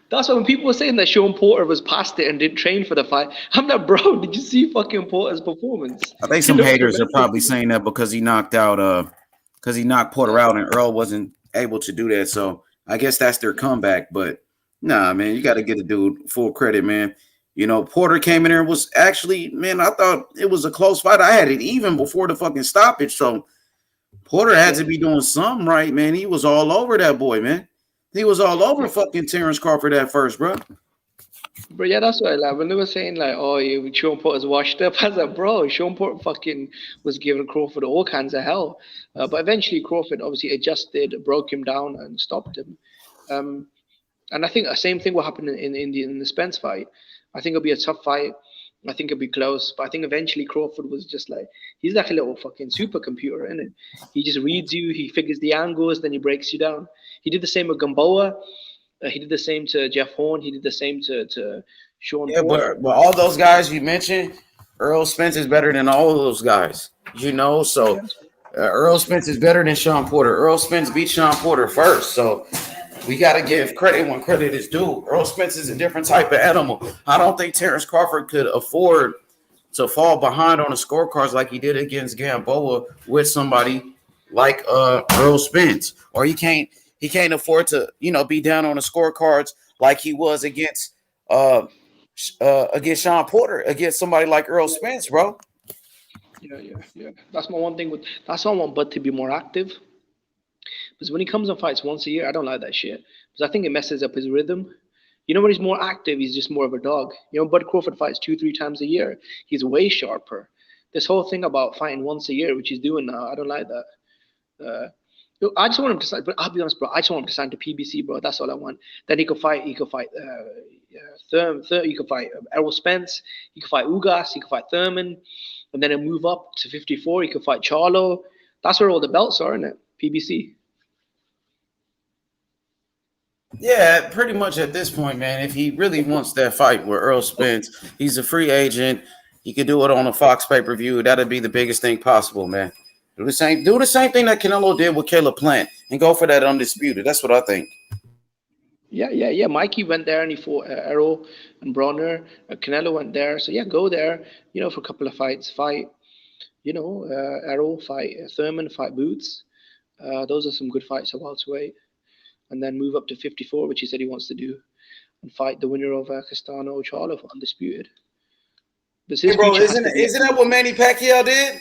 S14: That's why when people were saying that Sean Porter was past it and didn't train for the fight, I'm like, bro, did you see fucking Porter's performance?
S2: I think some haters are probably saying that because he knocked Porter out and Earl wasn't able to do that. So I guess that's their comeback. But nah, man, you got to give the dude full credit, man. Porter came in there and was actually, man, I thought it was a close fight. I had it even before the fucking stoppage. So Porter had to be doing something right, man. He was all over that boy, man. He was all over fucking Terence Crawford at first, bro.
S14: But yeah, that's why, like, when they were saying, like, oh, Sean Porter's washed up, I was like, bro, Sean Porter fucking was giving Crawford all kinds of hell. But eventually Crawford obviously adjusted, broke him down, and stopped him. And I think the same thing will happen in the Spence fight. I think it'll be a tough fight. I think it'll be close. But I think eventually Crawford was just like, he's like a little fucking supercomputer, isn't it? He just reads you, he figures the angles, then he breaks you down. He did the same with Gamboa. He did the same to Jeff Horn. He did the same to Sean Porter.
S2: But all those guys you mentioned, Earl Spence is better than all of those guys. So Earl Spence is better than Sean Porter. Earl Spence beat Sean Porter first. So we got to give credit when credit is due. Earl Spence is a different type of animal. I don't think Terence Crawford could afford to fall behind on the scorecards like he did against Gamboa with somebody like Earl Spence. Or he can't afford to, be down on the scorecards like he was against Sean Porter, against somebody like Earl Spence, bro.
S14: Yeah. That's my one thing that's why I want Bud to be more active. Because when he comes and fights once a year, I don't like that shit. Because I think it messes up his rhythm. When he's more active, he's just more of a dog. Bud Crawford fights 2-3 times a year. He's way sharper. This whole thing about fighting once a year, which he's doing now, I don't like that. I just want him to sign, but I'll be honest, bro. I just want him to sign to PBC, bro. That's all I want. Then he could fight. You could fight Errol Spence. You could fight Ugas. You could fight Thurman, and then move up to 54. You could fight Charlo. That's where all the belts are, isn't it? PBC.
S2: Yeah, pretty much at this point, man. If he really wants that fight with Errol Spence, he's a free agent. He could do it on a Fox pay-per-view. That'd be the biggest thing possible, man. Do the same thing that Canelo did with Caleb Plant and go for that undisputed. That's what I think.
S14: Yeah. Mikey went there and he fought Errol and Bronner. Canelo went there, so yeah, go there. For a couple of fights. Fight, Errol, fight Thurman, fight Boots. Those are some good fights at welterweight. And then move up to 54, which he said he wants to do, and fight the winner of Castano or Charlo for undisputed.
S2: Hey, bro, isn't that what Manny Pacquiao did?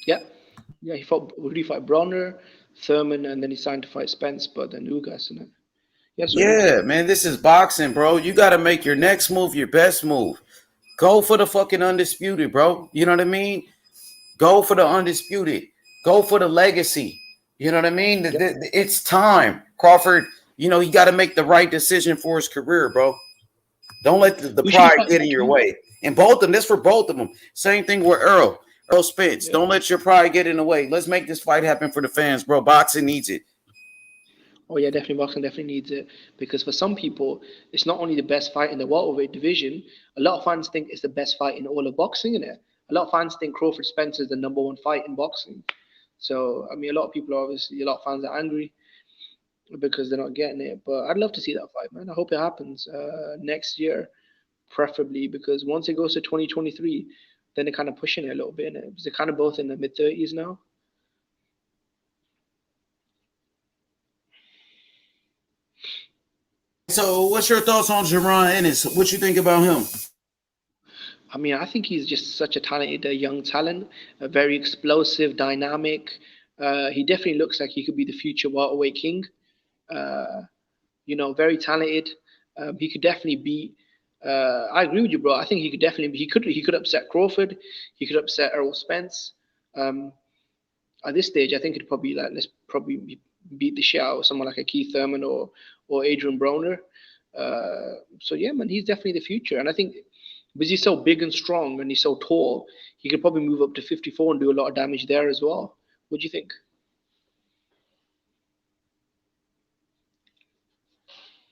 S14: Yeah, he fought. Who did he fight? Bronner, Thurman, and then he signed to fight Spence, but then Ugas, isn't it?
S2: Yeah, man, this is boxing, bro. You got to make your next move your best move. Go for the fucking undisputed, bro. You know what I mean? Go for the undisputed. Go for the legacy. You know what I mean? It's time. Crawford, he got to make the right decision for his career, bro. Don't let the pride get in your way. And both of them, this for both of them. Same thing with Errol Spence. Yeah. Don't let your pride get in the way. Let's make this fight happen for the fans, bro. Boxing needs it.
S14: Oh, yeah, definitely. Boxing definitely needs it. Because for some people, it's not only the best fight in the welterweight division. A lot of fans think it's the best fight in all of boxing, innit? A lot of fans think Crawford Spence is the number one fight in boxing. So, I mean, a lot of fans are angry because they're not getting it. But I'd love to see that fight, man. I hope it happens next year, preferably, because once it goes to 2023, then they're kind of pushing it a little bit, innit? Because they're kind of both in the mid-30s now.
S2: So, what's your thoughts on Jaron Ennis? What you think about him?
S14: I mean, I think he's just such a talented young talent, very explosive, dynamic. He definitely looks like he could be the future welterweight king. Very talented. He could definitely beat. I agree with you, bro. I think he could definitely. He could upset Crawford. He could upset Errol Spence. At this stage, I think it'd probably let's probably beat the shit out of someone like a Keith Thurman or Adrian Broner. So yeah, man, he's definitely the future, and I think. Because he's so big and strong and he's so tall, he could probably move up to 54 and do a lot of damage there as well. What do you think?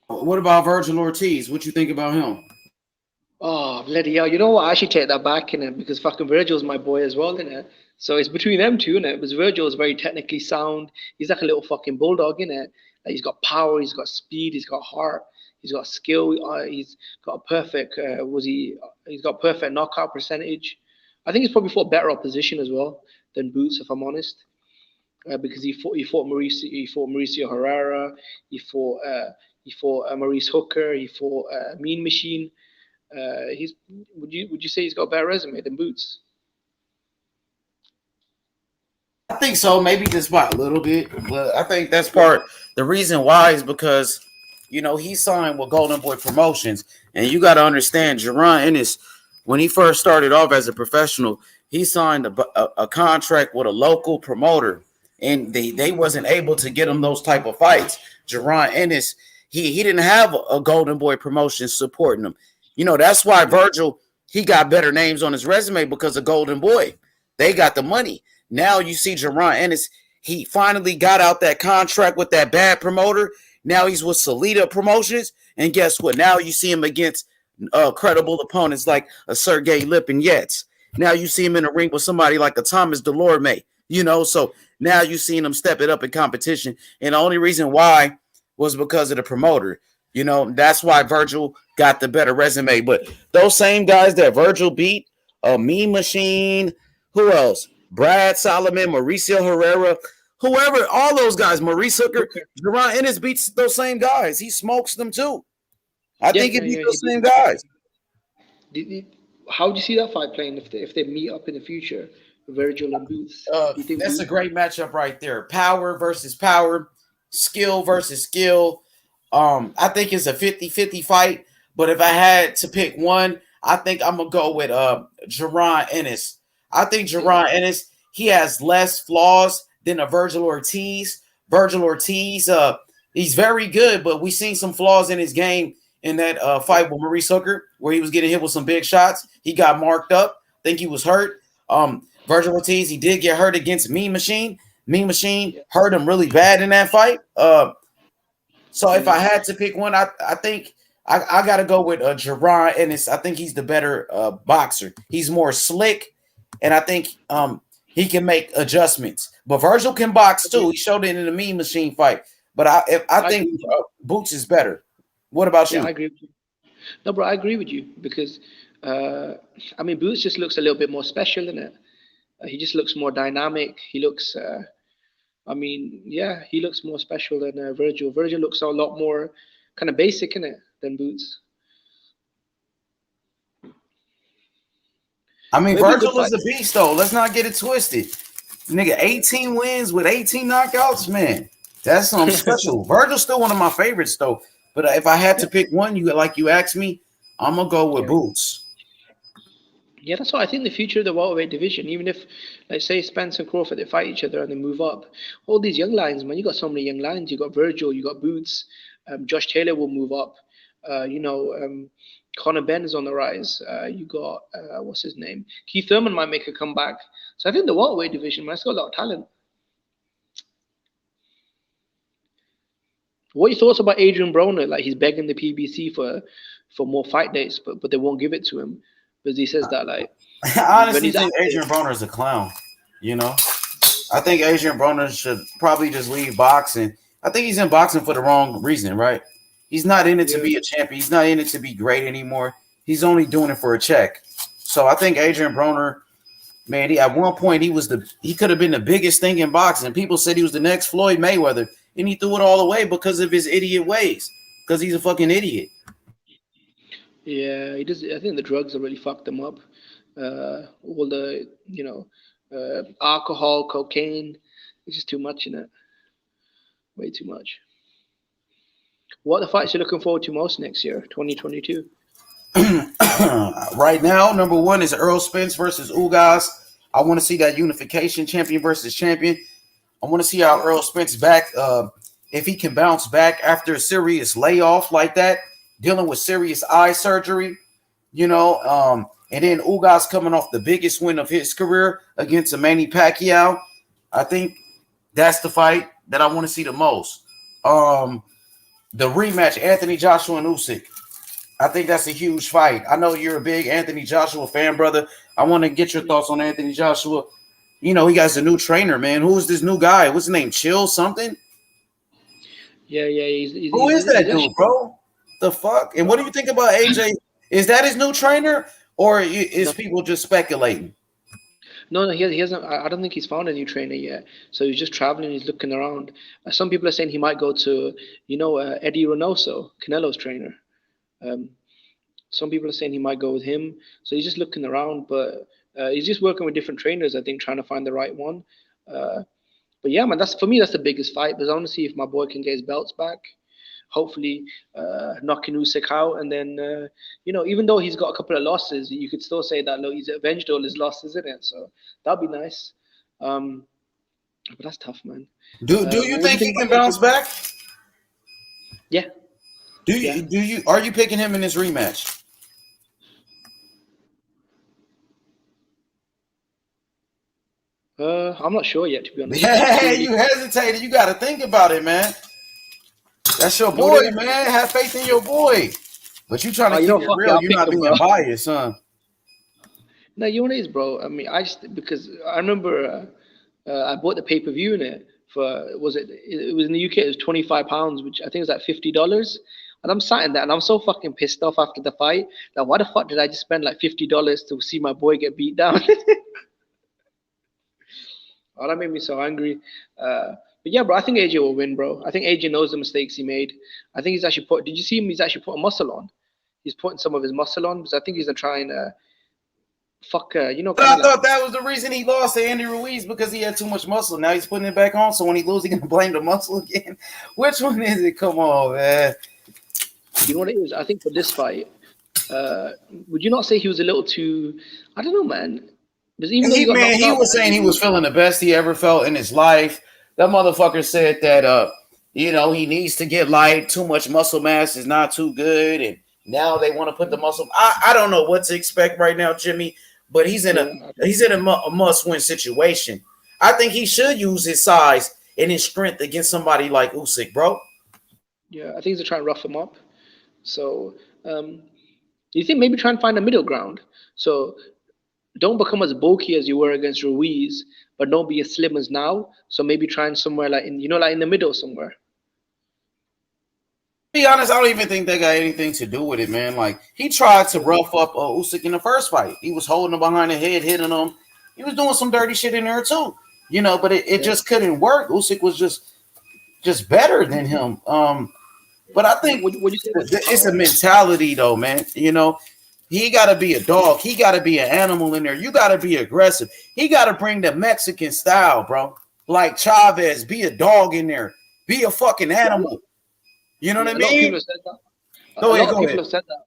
S2: What about Virgil Ortiz? What you think about him?
S14: Oh, bloody hell. You know what? I actually take that back, innit? Because fucking Virgil's my boy as well, innit? So it's between them two, innit? Because Virgil is very technically sound. He's like a little fucking bulldog, innit? Like he's got power, he's got speed, he's got heart. He's got skill. He's got a perfect. He's got perfect knockout percentage. I think he's probably fought better opposition as well than Boots, if I'm honest, because he fought Mauricio Herrera. He fought Maurice Hooker. He fought Mean Machine. Would you say he's got a better resume than Boots?
S2: I think so. Maybe just by a little bit, but I think that's part. The reason why is because. He signed with Golden Boy Promotions, and you got to understand, Jaron Ennis, when he first started off as a professional, he signed a contract with a local promoter, and they wasn't able to get him those type of fights. Jaron Ennis, he didn't have a Golden Boy Promotions supporting him. That's why Virgil, he got better names on his resume because of Golden Boy. They got the money. Now you see Jaron Ennis, he finally got out that contract with that bad promoter. Now he's with Salida Promotions, and guess what? Now you see him against credible opponents like a Sergey Lipinets. Now you see him in a ring with somebody like a Thomas Delorme. So now you seen him step it up in competition, and the only reason why was because of the promoter. That's why Virgil got the better resume. But those same guys that Virgil beat, Mean Machine, who else? Brad Solomon, Mauricio Herrera. Whoever, all those guys, Maurice Hooker, Jaron Ennis beats those same guys. He smokes them too. I think it beats those same guys.
S14: How do you see that fight playing if they meet up in the future, Virgil and Boots?
S2: That's a great matchup right there. Power versus power, skill versus skill. I think it's a 50-50 fight, but if I had to pick one, I think I'm going to go with Jaron Ennis. I think Jaron Ennis, he has less flaws than a Virgil Ortiz. Virgil Ortiz, he's very good, but we've seen some flaws in his game in that fight with Maurice Hooker, where he was getting hit with some big shots. He got marked up. I think he was hurt. Virgil Ortiz, he did get hurt against Mean Machine. Mean Machine hurt him really bad in that fight. So if I had to pick one, I think I got to go with Jerron Ennis. I think he's the better boxer. He's more slick, and I think he can make adjustments. But Virgil can box too. He showed it in the Mean Machine fight. But I think Boots is better. What about you?
S14: I agree with you. No, bro, I agree with you because I mean, Boots just looks a little bit more special, isn't it? He just looks more dynamic. He looks, I mean, yeah, he looks more special than Virgil. Virgil looks a lot more kind of basic, innit, than Boots.
S2: I mean, Virgil is a beast, though. Let's not get it twisted. Nigga, 18 wins with 18 knockouts, man. That's something special. Virgil's still one of my favorites, though. But if I had to pick one, you asked me, I'm gonna go with Boots.
S14: Yeah, that's what I think. The future of the welterweight division, even if, like, say, Spence and Crawford, they fight each other and they move up. All these young lions, man. You got so many young lions. You got Virgil. You got Boots. Josh Taylor will move up. Conor Benn is on the rise. You got what's his name? Keith Thurman might make a comeback. So I think the welterweight division, man, it's got a lot of talent. What are your thoughts about Adrian Broner? Like, he's begging the PBC for more fight dates, but they won't give it to him because he says that, like,
S2: I honestly think Adrian Broner is a clown. You know, I think Adrian Broner should probably just leave boxing. I think he's in boxing for the wrong reason, right? He's not in it to be a champion. He's not in it to be great anymore. He's only doing it for a check. So I think Adrian Broner, man, at one point he could have been the biggest thing in boxing. People said he was the next Floyd Mayweather, and he threw it all away because of his idiot ways. Because he's a fucking idiot.
S14: Yeah, he does. I think the drugs have really fucked him up. All the alcohol, cocaine, it's just too much in it. Way too much. What are the fights you're looking forward to most next year, 2022?
S2: Right now, number one is Errol Spence versus Ugas. I want to see that unification, champion versus champion. I want to see how Errol Spence back, if he can bounce back after a serious layoff like that, dealing with serious eye surgery, and then Ugas coming off the biggest win of his career against Manny Pacquiao. I think that's the fight that I want to see the most. The rematch, Anthony Joshua and Usyk. I think that's a huge fight. I know you're a big Anthony Joshua fan, brother. I want to get your thoughts on Anthony Joshua. He got a new trainer, man. Who is this new guy? What's his name? Chill something?
S14: Yeah.
S2: Who is that dude, bro? The fuck? And what do you think about AJ? Is that his new trainer, or is people just speculating?
S14: No, he hasn't. I don't think he's found a new trainer yet. So he's just traveling. He's looking around. Some people are saying he might go to, Eddie Reynoso, Canelo's trainer. Some people are saying he might go with him. So he's just looking around, but he's just working with different trainers, I think, trying to find the right one. But yeah, man, that's the biggest fight, because I want to see if my boy can get his belts back. Hopefully, knocking Usyk out, and then even though he's got a couple of losses, you could still say that he's avenged all his losses, isn't it? So that'd be nice. But that's tough, man.
S2: Do you think he can bounce back?
S14: Yeah.
S2: Are you picking him in this rematch?
S14: I'm not sure yet, to be honest.
S2: Hey, you hesitated. You got to think about it, man. That's your boy, man. Have faith in your boy. But you trying to keep it real. You're not being biased, huh?
S14: No, you know what it is, bro? I mean, because I remember I bought the pay-per-view in it for, it was in the UK, it was £25, which I think was like $50. And I'm sat in that, and I'm so fucking pissed off after the fight. Like, why the fuck did I just spend like $50 to see my boy get beat down? Oh, that made me so angry. But yeah, bro, I think AJ will win, bro. I think AJ knows the mistakes he made. I think he's actually did you see him? He's actually putting muscle on. He's putting some of his muscle on, because I think he's trying to fuck, But
S2: I thought that was the reason he lost to Andy Ruiz, because he had too much muscle. Now he's putting it back on, so when he loses, he's going to blame the muscle again. Which one is it? Come on, man.
S14: You know what it is? I think for this fight, would you not say he was a little too, I don't know, man.
S2: He was saying he was feeling the best he ever felt in his life. That motherfucker said that You know, he needs to get light. Too much muscle mass is not too good, and now they want to put the muscle. I don't know what to expect right now, Jimmy. But he's in a must-win situation. I think he should use his size and his strength against somebody like Usyk, bro.
S14: Yeah, I think he's trying to rough him up. So, you think maybe try and find a middle ground? So don't become as bulky as you were against Ruiz, but don't be as slim as now. So maybe try and somewhere like like in the middle somewhere.
S2: Be honest, I don't even think they got anything to do with it, man. Like he tried to rough up Usyk in the first fight. He was holding him behind the head, hitting him. He was doing some dirty shit in there too, But it just couldn't work. Usyk was just better than him. But I think it's a mentality, though, man. He got to be a dog. He got to be an animal in there. You got to be aggressive. He got to bring the Mexican style, bro. Like Chavez, be a dog in there. Be a fucking animal. You know what I mean?
S14: A lot of people have said that.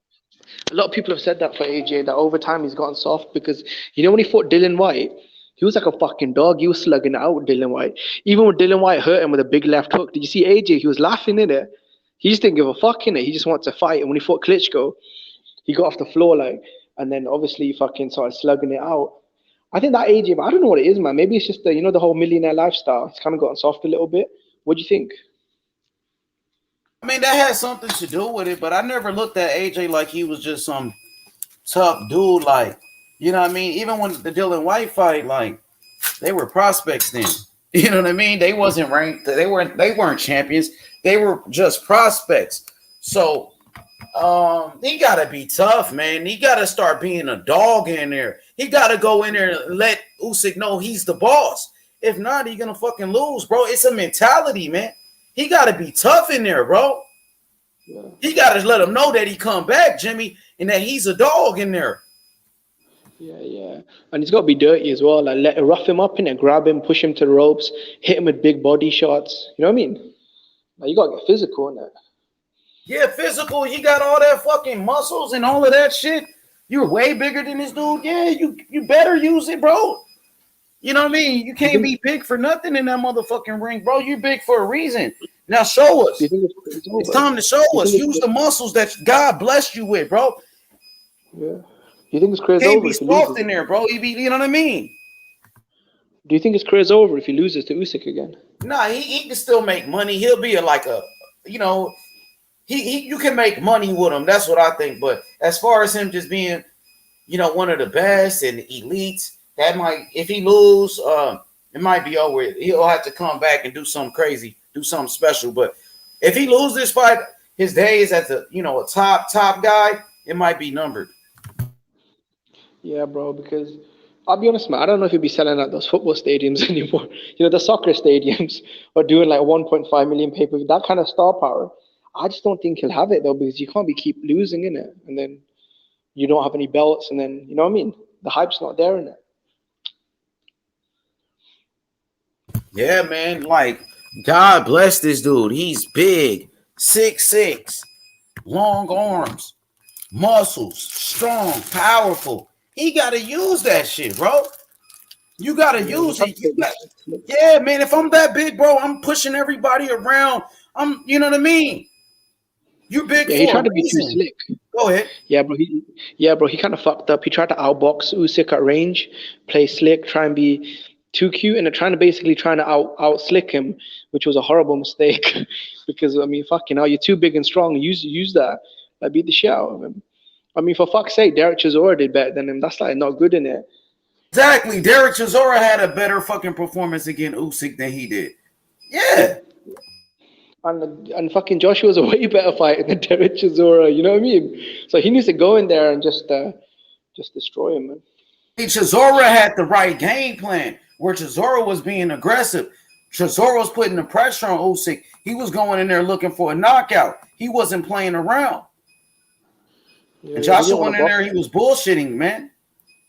S14: A lot of people have said that for AJ, that over time he's gotten soft because, when he fought Dillian White, he was like a fucking dog. He was slugging out Dillian White. Even when Dillian White hurt him with a big left hook, did you see AJ? He was laughing in it. He just didn't give a fuck in it. He just wanted to fight. And when he fought Klitschko, he got off the floor and then obviously he fucking started slugging it out. I think that AJ, but I don't know what it is, man. Maybe it's just the whole millionaire lifestyle. It's kind of gotten soft a little bit. What do you think?
S2: I mean, that has something to do with it, but I never looked at AJ like he was just some tough dude. Like, you know what I mean? Even when the Dillian White fight, like, they were prospects then. You know what I mean? They wasn't ranked. They weren't champions. They were just prospects. So he gotta be tough, man. He gotta start being a dog in there. He gotta go in there and let Usyk know he's the boss. If not, he's gonna fucking lose, bro. It's a mentality, man. He gotta be tough in there, bro. Yeah. He gotta let him know that he come back, Jimmy, and that he's a dog in there.
S14: Yeah. And he's got to be dirty as well. Like, rough him up in it, grab him, push him to the ropes, hit him with big body shots. You know what I mean? Like, you got to get physical in that.
S2: Yeah, physical. He got all that fucking muscles and all of that shit. You're way bigger than this dude. Yeah, you better use it, bro. You know what I mean? You can't be big for nothing in that motherfucking ring, bro. You're big for a reason. Now show us. It's time to show us. Use the muscles that God blessed you with, bro.
S14: Yeah. You think his career's
S2: over?
S14: Can't
S2: be soft in there, bro. You know what I mean?
S14: Do you think his career's over if he loses to Usyk again?
S2: Nah, he can still make money. He'll be you can make money with him. That's what I think. But as far as him just being, one of the best and elites, that might, if he lose, it might be over. He'll have to come back and do something crazy, do something special. But if he loses this fight, his days as a top guy, it might be numbered.
S14: Yeah, bro, because I'll be honest, man, I don't know if he'll be selling out those football stadiums anymore. The soccer stadiums or doing like 1.5 million pay-per-view, that kind of star power. I just don't think he'll have it though, because you can't keep losing in it, and then you don't have any belts, and then you know what I mean. The hype's not there in it.
S2: Yeah, man. Like, God bless this dude. He's big, 6'6", long arms, muscles, strong, powerful. He got to use that shit, bro. You got to use it. Yeah, man. If I'm that big, bro, I'm pushing everybody around. You know what I mean? You big.
S14: Yeah, he tried to be too slick.
S2: Go ahead.
S14: Yeah, bro. He kind of fucked up. He tried to outbox Usyk at range, play slick, try and be too cute, and trying to out slick him, which was a horrible mistake. Because I mean, fucking hell, you're too big and strong. Use that. Like, beat the shit out of him. I mean, for fuck's sake, Derek Chisora did better than him. That's like not good in it.
S2: Exactly. Derek Chisora had a better fucking performance against Usyk than he did. Yeah.
S14: And fucking Joshua's a way better fighter than Derek Chisora. You know what I mean? So he needs to go in there and just destroy him, man.
S2: Chisora had the right game plan where Chisora was being aggressive. Chisora was putting the pressure on Usyk. He was going in there looking for a knockout. He wasn't playing around. Yeah, and Joshua went in there, he was bullshitting, man.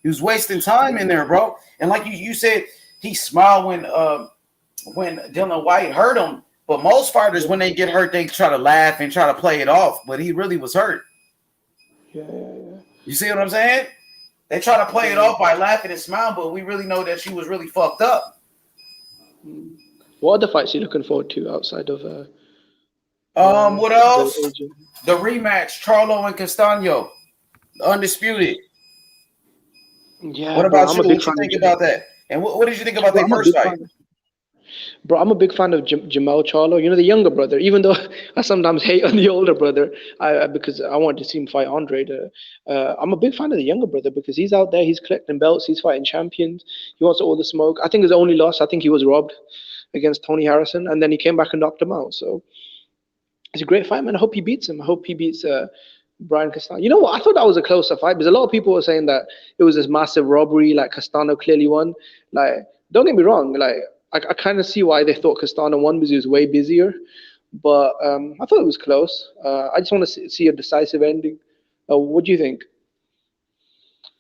S2: He was wasting time in there, bro. And like you said, he smiled when Dillian White hurt him. But most fighters, when they get hurt, they try to laugh and try to play it off. But he really was hurt.
S14: Yeah.
S2: You see what I'm saying? They try to play it off by laughing and smiling, but we really know that she was really fucked up.
S14: What other fights are you looking forward to outside of
S2: What
S14: The
S2: else?
S14: AJ.
S2: The rematch, Charlo and Castano, undisputed.
S14: Yeah,
S2: What
S14: bro,
S2: about
S14: I'm
S2: you?
S14: a big
S2: What you
S14: fan of.
S2: think about that? And what did you think about
S14: Bro,
S2: their
S14: I'm a
S2: first
S14: big
S2: fight?
S14: fan. Bro, I'm a big fan of Jamel Charlo. You know, the younger brother. Even though I sometimes hate on the older brother, because I wanted to see him fight Andre. I'm a big fan of the younger brother because he's out there, he's collecting belts, he's fighting champions. He wants all the smoke. I think his only loss, I think he was robbed against Tony Harrison, and then he came back and knocked him out. So it's a great fight, man. I hope he beats him. I hope he beats Brian Castano. You know what? I thought that was a closer fight because a lot of people were saying that it was this massive robbery, like Castano clearly won. Like, don't get me wrong, like I kind of see why they thought Castano won because he was way busier. But I thought it was close. I just want to see a decisive ending. What do you think?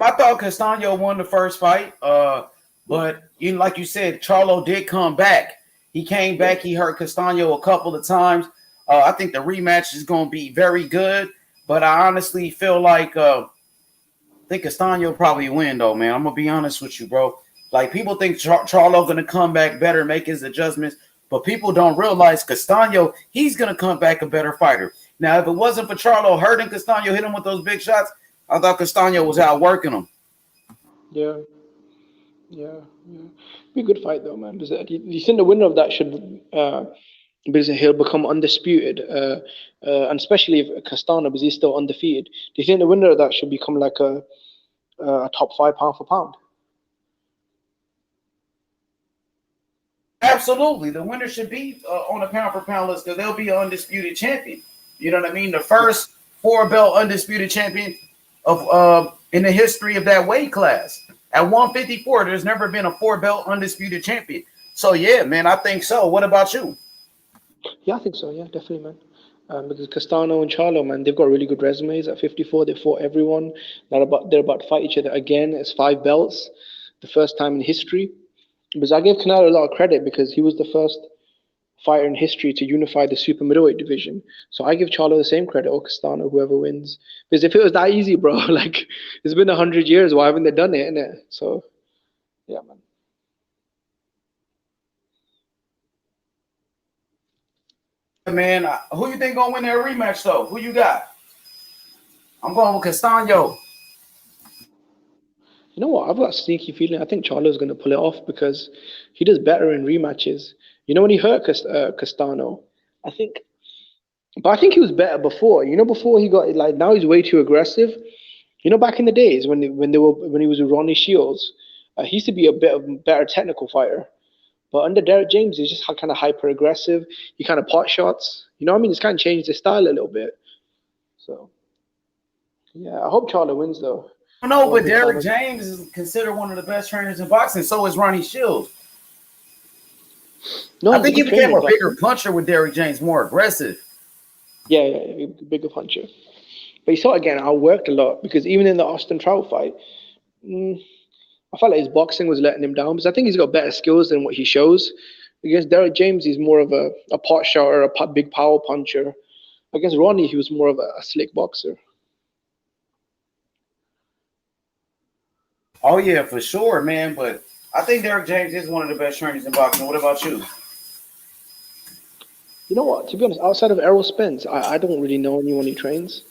S2: I thought Castano won the first fight. But like you said, Charlo did come back. He came back. He hurt Castano a couple of times. I think the rematch is going to be very good. But I honestly feel like I think Castano probably win, though, man. I'm going to be honest with you, bro. Like, people think Charlo going to come back better, make his adjustments. But people don't realize Castano, he's going to come back a better fighter. Now, if it wasn't for Charlo hurting Castano, hit him with those big shots, I thought Castano was outworking him.
S14: Yeah, yeah. Be a good fight though, man. Do you think the winner of that should, because he'll become undisputed, and especially if Castano, because he's still undefeated. Do you think the winner of that should become like a top 5 pound for pound?
S2: Absolutely. The winner should be on a pound for pound list because they'll be an undisputed champion. You know what I mean? The first 4-belt undisputed champion of in the history of that weight class. At 154, there's never been a 4-belt undisputed champion. So, yeah, man, I think so. What about you?
S14: Yeah, I think so. Yeah, definitely, man. Because Castano and Charlo, man, they've got really good resumes. At 54, they fought everyone. They're about to fight each other again. It's 5 belts, the first time in history. Because I give Canelo a lot of credit because he was the first fighter in history to unify the super middleweight division. So I give Charlo the same credit, or Castano, whoever wins. Because if it was that easy, bro, like it's been 100 years, why haven't they done it? Innit? So yeah, man.
S2: Man, who you think gonna win that rematch though? Who you got? I'm going with Castano.
S14: You know what? I've got a sneaky feeling. I think Charlo's going to pull it off because he does better in rematches. You know, when he hurt Castano, I think, but I think he was better before. You know, before he got like now he's way too aggressive. You know, back in the days when he was with Ronnie Shields, he used to be a bit of better technical fighter. But under Derek James, he's just kind of hyper aggressive. He kind of pot shots. You know what I mean? It's kind of changed his style a little bit. So yeah, I hope Charlo wins though.
S2: No, but Derek James is considered one of the best trainers in boxing. So is Ronnie Shields.
S14: No,
S2: I think he became a bigger
S14: but
S2: puncher with Derek James, more aggressive.
S14: yeah, bigger puncher. But he sort of getting outworked a lot because even in the Austin Trout fight, I felt like his boxing was letting him down because I think he's got better skills than what he shows. Against Derek James, he's more of a pot shotter, big power puncher. Against Ronnie, he was more of a slick boxer.
S2: Oh, yeah, for sure, man. But I think Derek James is one of the best trainers in boxing. What about you?
S14: You know what? To be honest, outside of Errol Spence, I don't really know anyone he trains.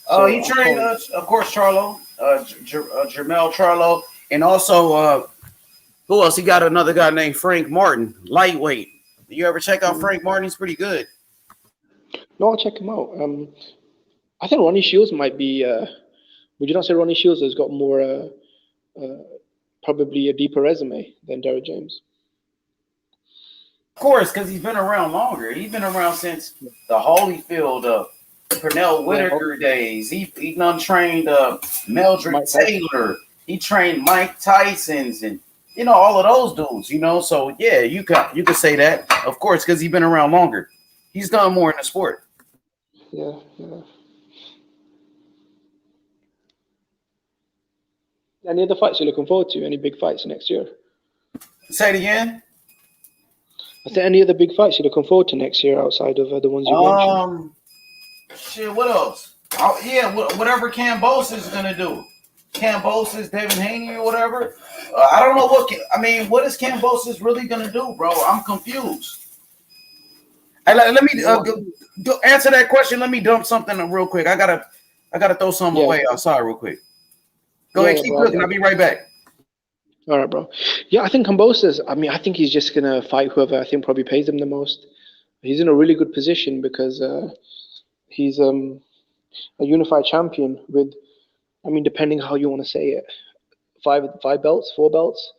S14: So
S2: He trained, of course, Charlo, Jermell Charlo, and also who else? He got another guy named Frank Martin, lightweight. You ever check out Frank Martin? He's pretty good.
S14: No, I'll check him out. I think Ronnie Shields might be. Would you not say Ronnie Shields has got more, probably a deeper resume than Derek James?
S2: Of course, because he's been around longer. He's been around since the Holyfield, Pernell Whitaker days. He done trained Meldrick Taylor. He trained Mike Tyson's and all of those dudes. So yeah, you could say that, of course, because he's been around longer. He's done more in the sport.
S14: Yeah. Any other fights you're looking forward to? Any big fights next year?
S2: Say it again.
S14: Is there any other big fights you're looking forward to next year outside of the ones you mentioned?
S2: Shit, what else? Whatever Kambosos is gonna do. Kambosos, Devin Haney, or whatever. I don't know what is Kambosos really gonna do, bro? I'm confused. Hey, let me go answer that question. Let me dump something real quick. I gotta throw something away outside real quick. Go ahead, keep cooking. I'll be right back.
S14: All right, bro. Yeah, I think Kambosos, I mean, I think he's just going to fight whoever I think probably pays him the most. He's in a really good position because he's a unified champion with, I mean, depending how you want to say it, five belts, 4 belts.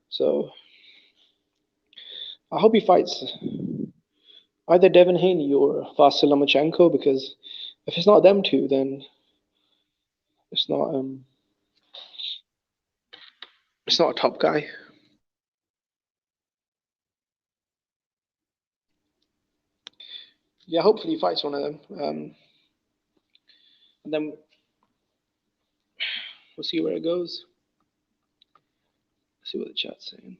S14: So I hope he fights either Devin Haney or Vasyl Lomachenko, because if it's not them two, then it's not a top guy. Yeah, hopefully he fights one of them. And then we'll see where it goes. See what the chat's saying.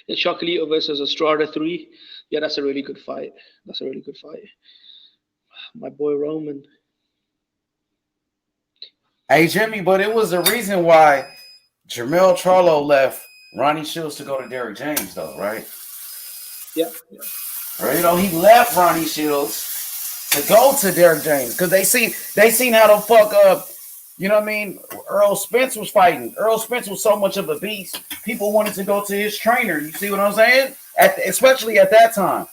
S14: Yeah, Chocolito versus Estrada 3. Yeah, that's a really good fight. My boy Roman.
S2: Hey, Jimmy, but it was the reason why Jermell Charlo left Ronnie Shields to go to Derrick James, though, right?
S14: Yeah.
S2: Right, you know, he left Ronnie Shields to go to Derrick James because they seen how the fuck up. You know what I mean? Earl Spence was fighting. Earl Spence was so much of a beast. People wanted to go to his trainer. You see what I'm saying? Especially at that time.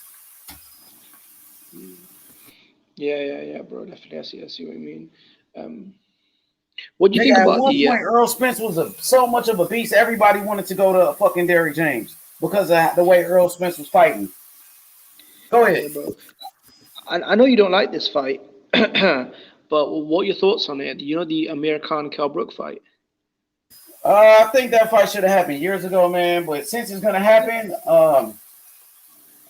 S14: Yeah, bro. Definitely, I see what you mean. What do you think
S2: at
S14: about
S2: one point, Earl Spence was so much of a beast. Everybody wanted to go to fucking Derrick James because of the way Earl Spence was fighting. Go ahead,
S14: bro. I know you don't like this fight, but what are your thoughts on it? You know the Amir Khan Kell Brook fight?
S2: I think that fight should have happened years ago, man. But since it's gonna happen,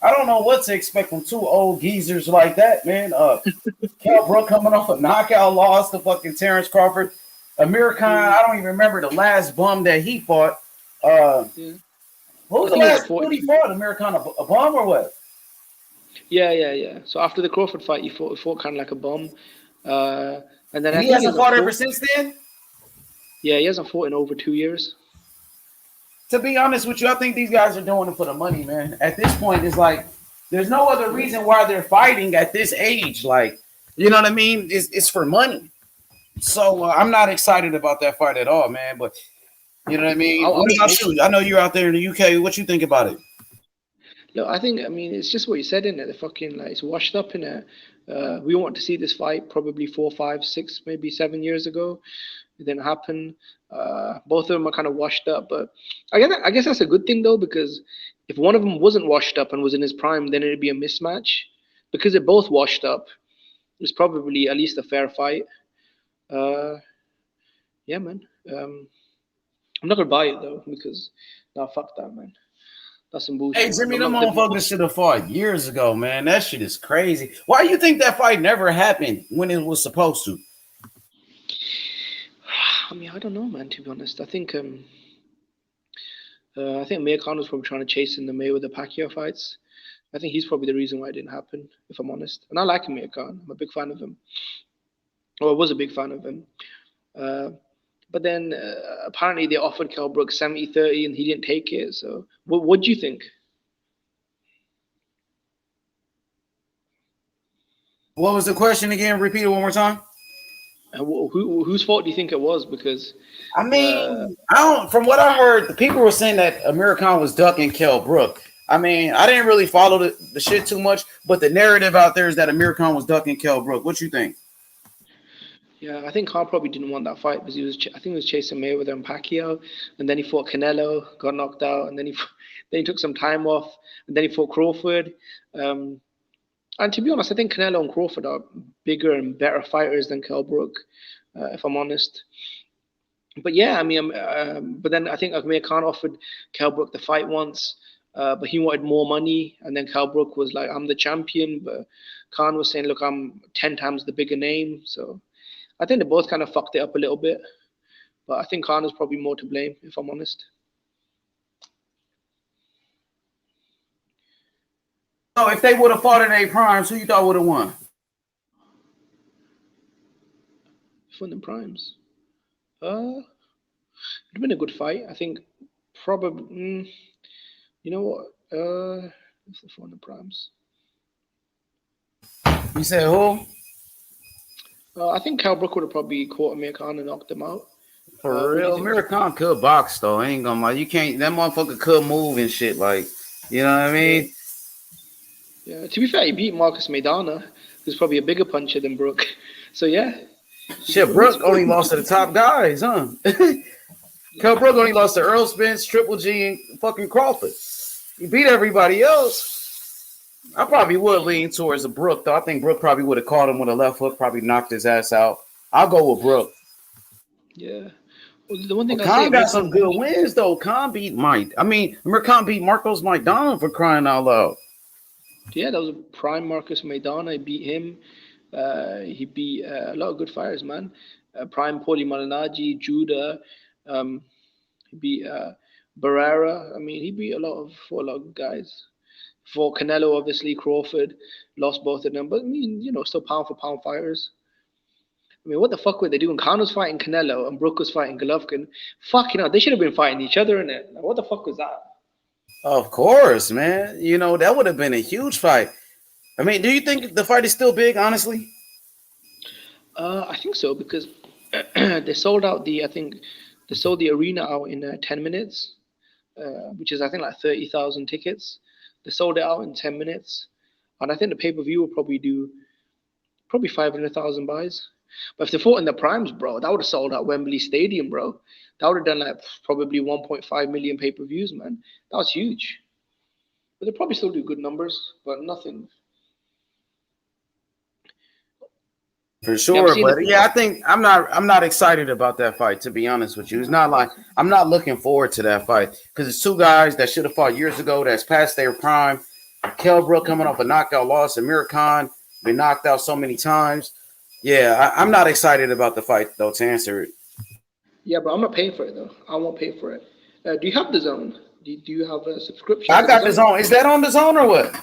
S2: I don't know what to expect from 2 old geezers like that, man. Kell Brook coming off a knockout loss to fucking Terrence Crawford. Amir Khan, I don't even remember the last bum that he fought. What was the last fight he fought? Amir Khan, a bum or what?
S14: Yeah. So after the Crawford fight, he fought kind of like a bum. And then
S2: he hasn't fought ever since then?
S14: Yeah, he hasn't fought in over 2 years.
S2: To be honest with you, I think these guys are doing it for the money, man. At this point, it's like there's no other reason why they're fighting at this age. Like, you know what I mean? It's for money. So I'm not excited about that fight at all, man. But you know what I mean? What about you? I know you're out there in the UK. What you think about it?
S14: No, I mean, it's just what you said in it. The fucking, like, it's washed up in it. We want to see this fight probably 4, 5, 6, maybe 7 years ago. It didn't happen. Both of them are kind of washed up, but I guess that's a good thing though, because if one of them wasn't washed up and was in his prime, then it'd be a mismatch. Because they're both washed up, it's probably at least a fair fight. Yeah, man. I'm not gonna buy it though, because fuck that, man. That's some bullshit.
S2: Hey, Jimmy, them motherfuckers should have fought years ago, man. That shit is crazy. Why do you think that fight never happened when it was supposed to?
S14: I mean, I don't know, man. To be honest, I think Amir Khan was probably trying to chase in the Mayweather Pacquiao fights. I think he's probably the reason why it didn't happen, if I'm honest. And I like Amir Khan. I'm a big fan of him. Or I was a big fan of him. But then apparently they offered Kell Brook 70-30 and he didn't take it. So what do you think?
S2: What was the question again? Repeat it one more time.
S14: Whose fault do you think it was? Because
S2: I mean, I don't. From what I heard, the people were saying that Amir Khan was ducking Kell Brook. I mean, I didn't really follow the shit too much, but the narrative out there is that Amir Khan was ducking Kell Brook. What you think?
S14: Yeah, I think Khan probably didn't want that fight because I think he was chasing Mayweather and Pacquiao, and then he fought Canelo, got knocked out, and then he took some time off, and then he fought Crawford. And to be honest, I think Canelo and Crawford are bigger and better fighters than Kell Brook, if I'm honest. But yeah, I mean, but then I think Amir Khan offered Kell Brook the fight once, but he wanted more money, and then Kell Brook was like, "I'm the champion," but Khan was saying, "Look, I'm 10 times the bigger name." So I think they both kind of fucked it up a little bit, but I think Khan is probably more to blame, if I'm honest.
S2: So if they would have fought in their primes, who you thought would have won?
S14: For the primes, I It'd been a good fight. I think probably. You know what? What's the phone? The primes.
S2: You said who?
S14: I think Cal Brook would have probably caught Amir Khan and knocked him out.
S2: For real, Amir Khan could box though. I ain't gonna lie. You can't. That motherfucker could move and shit. Like, you know what I mean?
S14: Yeah. To be fair, he beat Marcus Maidana, who's probably a bigger puncher than Brook. So yeah.
S2: Shit, Brook only lost to the top guys, huh? Cal Brook only lost to Earl Spence, Triple G, and fucking Crawford. He beat everybody else. I probably would lean towards a Brook, though. I think Brook probably would have caught him with a left hook, probably knocked his ass out. I'll go with Brook.
S14: Yeah. Well, the one thing
S2: Khan got some good wins, though. Khan beat Mike. I mean, remember Khan beat Marcos Maidana for crying out loud.
S14: Yeah, that was a prime Marcus Maidana. He beat him. He beat a lot of good fighters, man. Prime Paulie Malignaggi, Judah. He beat Barrera. I mean, he beat a lot of guys. For Canelo, obviously, Crawford lost both of them. But I mean, still pound for pound fighters. I mean, what the fuck were they doing? Khan was fighting Canelo and Brook was fighting Golovkin. Fucking hell, they should have been fighting each other, innit? Like, what the fuck was that?
S2: Of course, man. That would have been a huge fight. I mean, do you think the fight is still big, honestly?
S14: I think so, because they sold out they sold the arena out in 10 minutes, which is, I think, like 30,000 tickets. They sold it out in 10 minutes. And I think the pay-per-view will probably do 500,000 buys. But if they fought in the primes, bro, that would have sold out Wembley Stadium, bro. That would have done like probably 1.5 million pay-per-views, man. That was huge. But they probably still do good numbers, but nothing.
S2: For sure, but yeah, I think I'm not excited about that fight, to be honest with you. It's not like I'm not looking forward to that fight because it's two guys that should have fought years ago that's past their prime. Kell Brook coming off a knockout loss, Amir Khan been knocked out so many times. Yeah, I'm not excited about the fight though, to answer it.
S14: Yeah, but I'm not paying for it though. I won't pay for it. Do you have the zone? Do you have a subscription?
S2: I got the zone. Is that on the zone or what?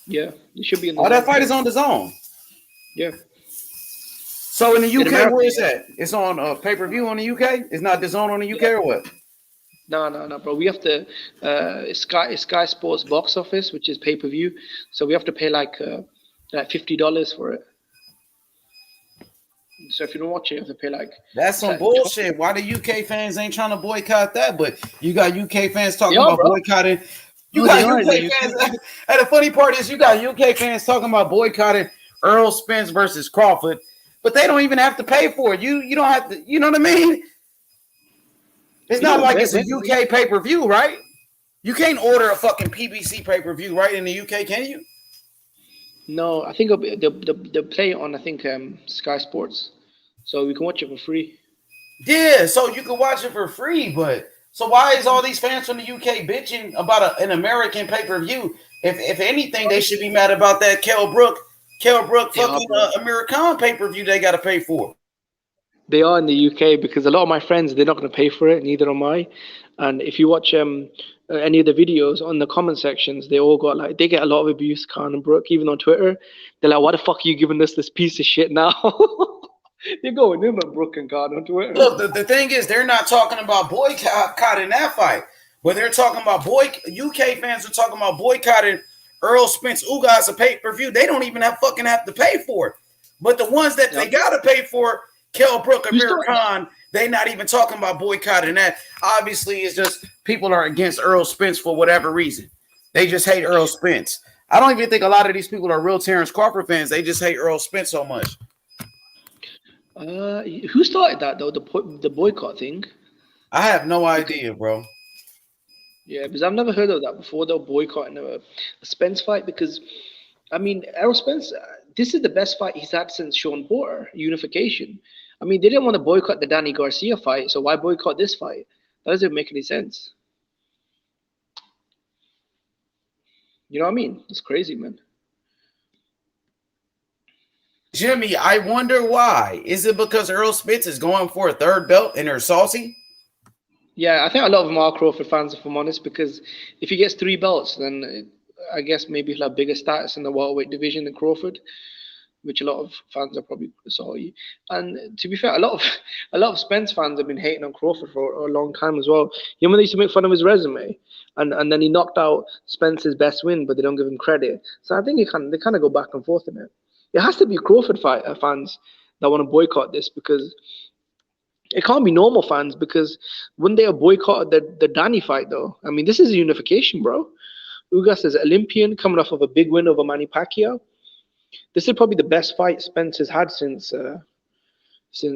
S14: Yeah, it should be in the
S2: zone.
S14: zone.
S2: That fight is on the zone.
S14: Yeah.
S2: So in the UK, where is that? It's on pay-per-view on the UK? It's not the zone on the UK or what?
S14: No, bro. We have to Sky Sports box office, which is pay-per-view. So we have to pay like $50 for it. So if you don't watch it, you have to pay like.
S2: That's some bullshit. Why the UK fans ain't trying to boycott that? But you got UK fans talking about boycotting. You got UK fans. And the funny part is, you got UK fans talking about boycotting Earl Spence versus Crawford, but they don't even have to pay for it. You don't have to. You know what I mean? It's not like it's a UK pay-per-view, right? You can't order a fucking PBC pay-per-view right in the UK, can you?
S14: No, I think they'll play it on Sky Sports, so we can watch it for free.
S2: Yeah, so you can watch it for free, but so why is all these fans from the UK bitching about an American pay-per-view? If anything, they should be mad about that Kell Brook fucking Amir Khan pay-per-view they got to pay for.
S14: They are in the UK because a lot of my friends, they're not going to pay for it, neither am I. And if you watch any of the videos on the comment sections, they all got they get a lot of abuse, Khan and Brook, even on Twitter. They're like, why the fuck are you giving us this piece of shit now? They're going in on Brook and Khan on Twitter.
S2: Look, the thing is, they're not talking about boycotting that fight. But they're talking about UK fans are talking about boycotting Earl Spence Ugas a pay-per-view. They don't even have to pay for it. But the ones that they got to pay for, Kell Brook, Amir Khan, they not even talking about boycotting that. Obviously, it's just people are against Earl Spence for whatever reason. They just hate Earl Spence. I don't even think a lot of these people are real Terrence Crawford fans. They just hate Earl Spence so much.
S14: Who started that, though, the boycott thing?
S2: I have no idea, bro.
S14: Yeah, because I've never heard of that before, though, boycotting a Spence fight. Because, I mean, Errol Spence, this is the best fight he's had since Sean Porter, unification. I mean, they didn't want to boycott the Danny Garcia fight, so why boycott this fight? That doesn't make any sense. You know what I mean? It's crazy, man.
S2: Jimmy, I wonder why. Is it because Earl Spence is going for a third belt and they're saucy?
S14: Yeah, I think a lot of them are Crawford fans, if I'm honest, because if he gets 3 belts, then I guess maybe he'll have bigger status in the welterweight division than Crawford. which a lot of fans are probably sorry. And to be fair, a lot of Spence fans have been hating on Crawford for a long time as well. You know, when they used to make fun of his resume, and then he knocked out Spence's best win, but they don't give him credit. So I think they kind of go back and forth in it. It has to be Crawford fans that want to boycott this, because it can't be normal fans, because when they boycotted the Danny fight, though, I mean, this is a unification, bro. Ugas is Olympian coming off of a big win over Manny Pacquiao. This is probably the best fight Spence has had since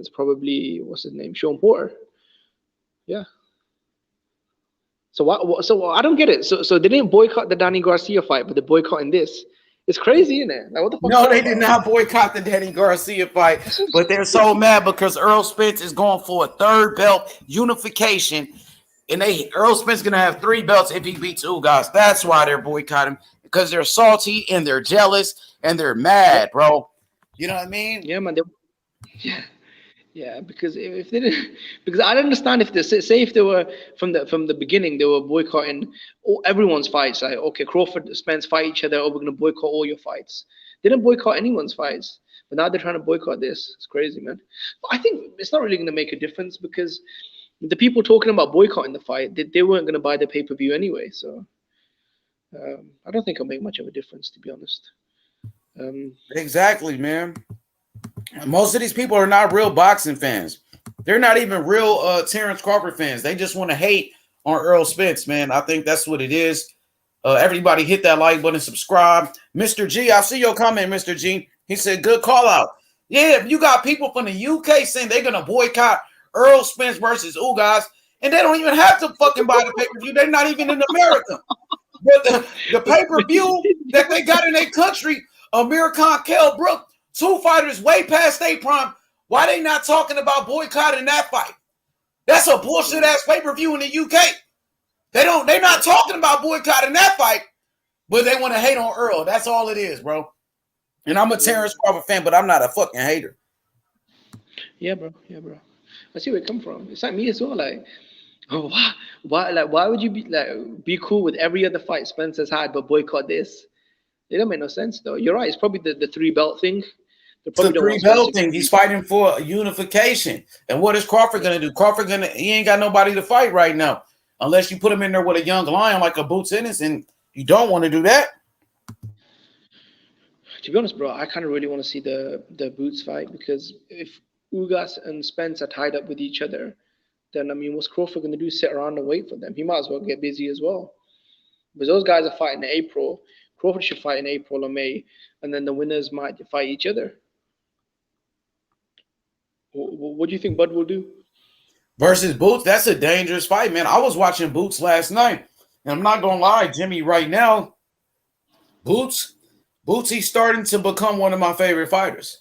S14: probably, what's his name, Sean Porter. Yeah. So I don't get it. So they didn't boycott the Danny Garcia fight, but they're boycotting this. It's crazy, isn't it? Like, what the fuck?
S2: No, they did not boycott the Danny Garcia fight, but they're so mad because Earl Spence is going for a third belt unification, and Earl Spence is gonna have 3 belts if he beats Ugas. That's why they're boycotting, because they're salty and they're jealous and they're mad, bro. You know what I mean?
S14: Yeah, man. Yeah, because if they didn't, because I don't understand if they say if they were from the beginning they were boycotting everyone's fights. Like, okay, Crawford and Spence fight each other, or we're gonna boycott all your fights. They didn't boycott anyone's fights, but now they're trying to boycott this. It's crazy, man. But I think it's not really gonna make a difference, because the people talking about boycotting the fight, they weren't gonna buy the pay-per-view anyway. So I don't think it'll make much of a difference, to be honest.
S2: Exactly, man. Most of these people are not real boxing fans. They're not even real Terrence Crawford fans. They just want to hate on Earl Spence, man. I think that's what it is. Everybody hit that like button, subscribe. Mr. G, I see your comment, Mr. G. He said, good call out. Yeah, you got people from the UK saying they're going to boycott Earl Spence versus Ugas, and they don't even have to fucking buy the pay-per-view. They're not even in America. But the pay-per-view that they got in their country, Amir Khan, Kell Brook, 2 fighters way past their prime. Why they not talking about boycotting that fight? That's a bullshit ass pay-per-view in the UK. They're not talking about boycotting that fight, but they want to hate on Earl. That's all it is, bro. And I'm a Terrence Crawford fan, but I'm not a fucking hater.
S14: Yeah, bro. I see where it come from. It's like me as well. Like, oh, why would you be cool with every other fight Spence has had, but boycott this? It don't make no sense, though. You're right. It's probably the 3 belt thing.
S2: It's the 3 belt thing. He's fighting for a unification. And what is Crawford gonna do? He ain't got nobody to fight right now, unless you put him in there with a young lion like a Boots Ennis, and you don't want to do that.
S14: To be honest, bro, I kind of really want to see the Boots fight, because if Ugas and Spence are tied up with each other, then I mean, what's Crawford gonna do? Sit around and wait for them? He might as well get busy as well, because those guys are fighting in April. Crawford should fight in April or May, and then the winners might fight each other. What do you think Bud will do?
S2: Versus Boots, that's a dangerous fight, man. I was watching Boots last night, and I'm not gonna lie, Jimmy, right now, Boots, he's starting to become one of my favorite fighters.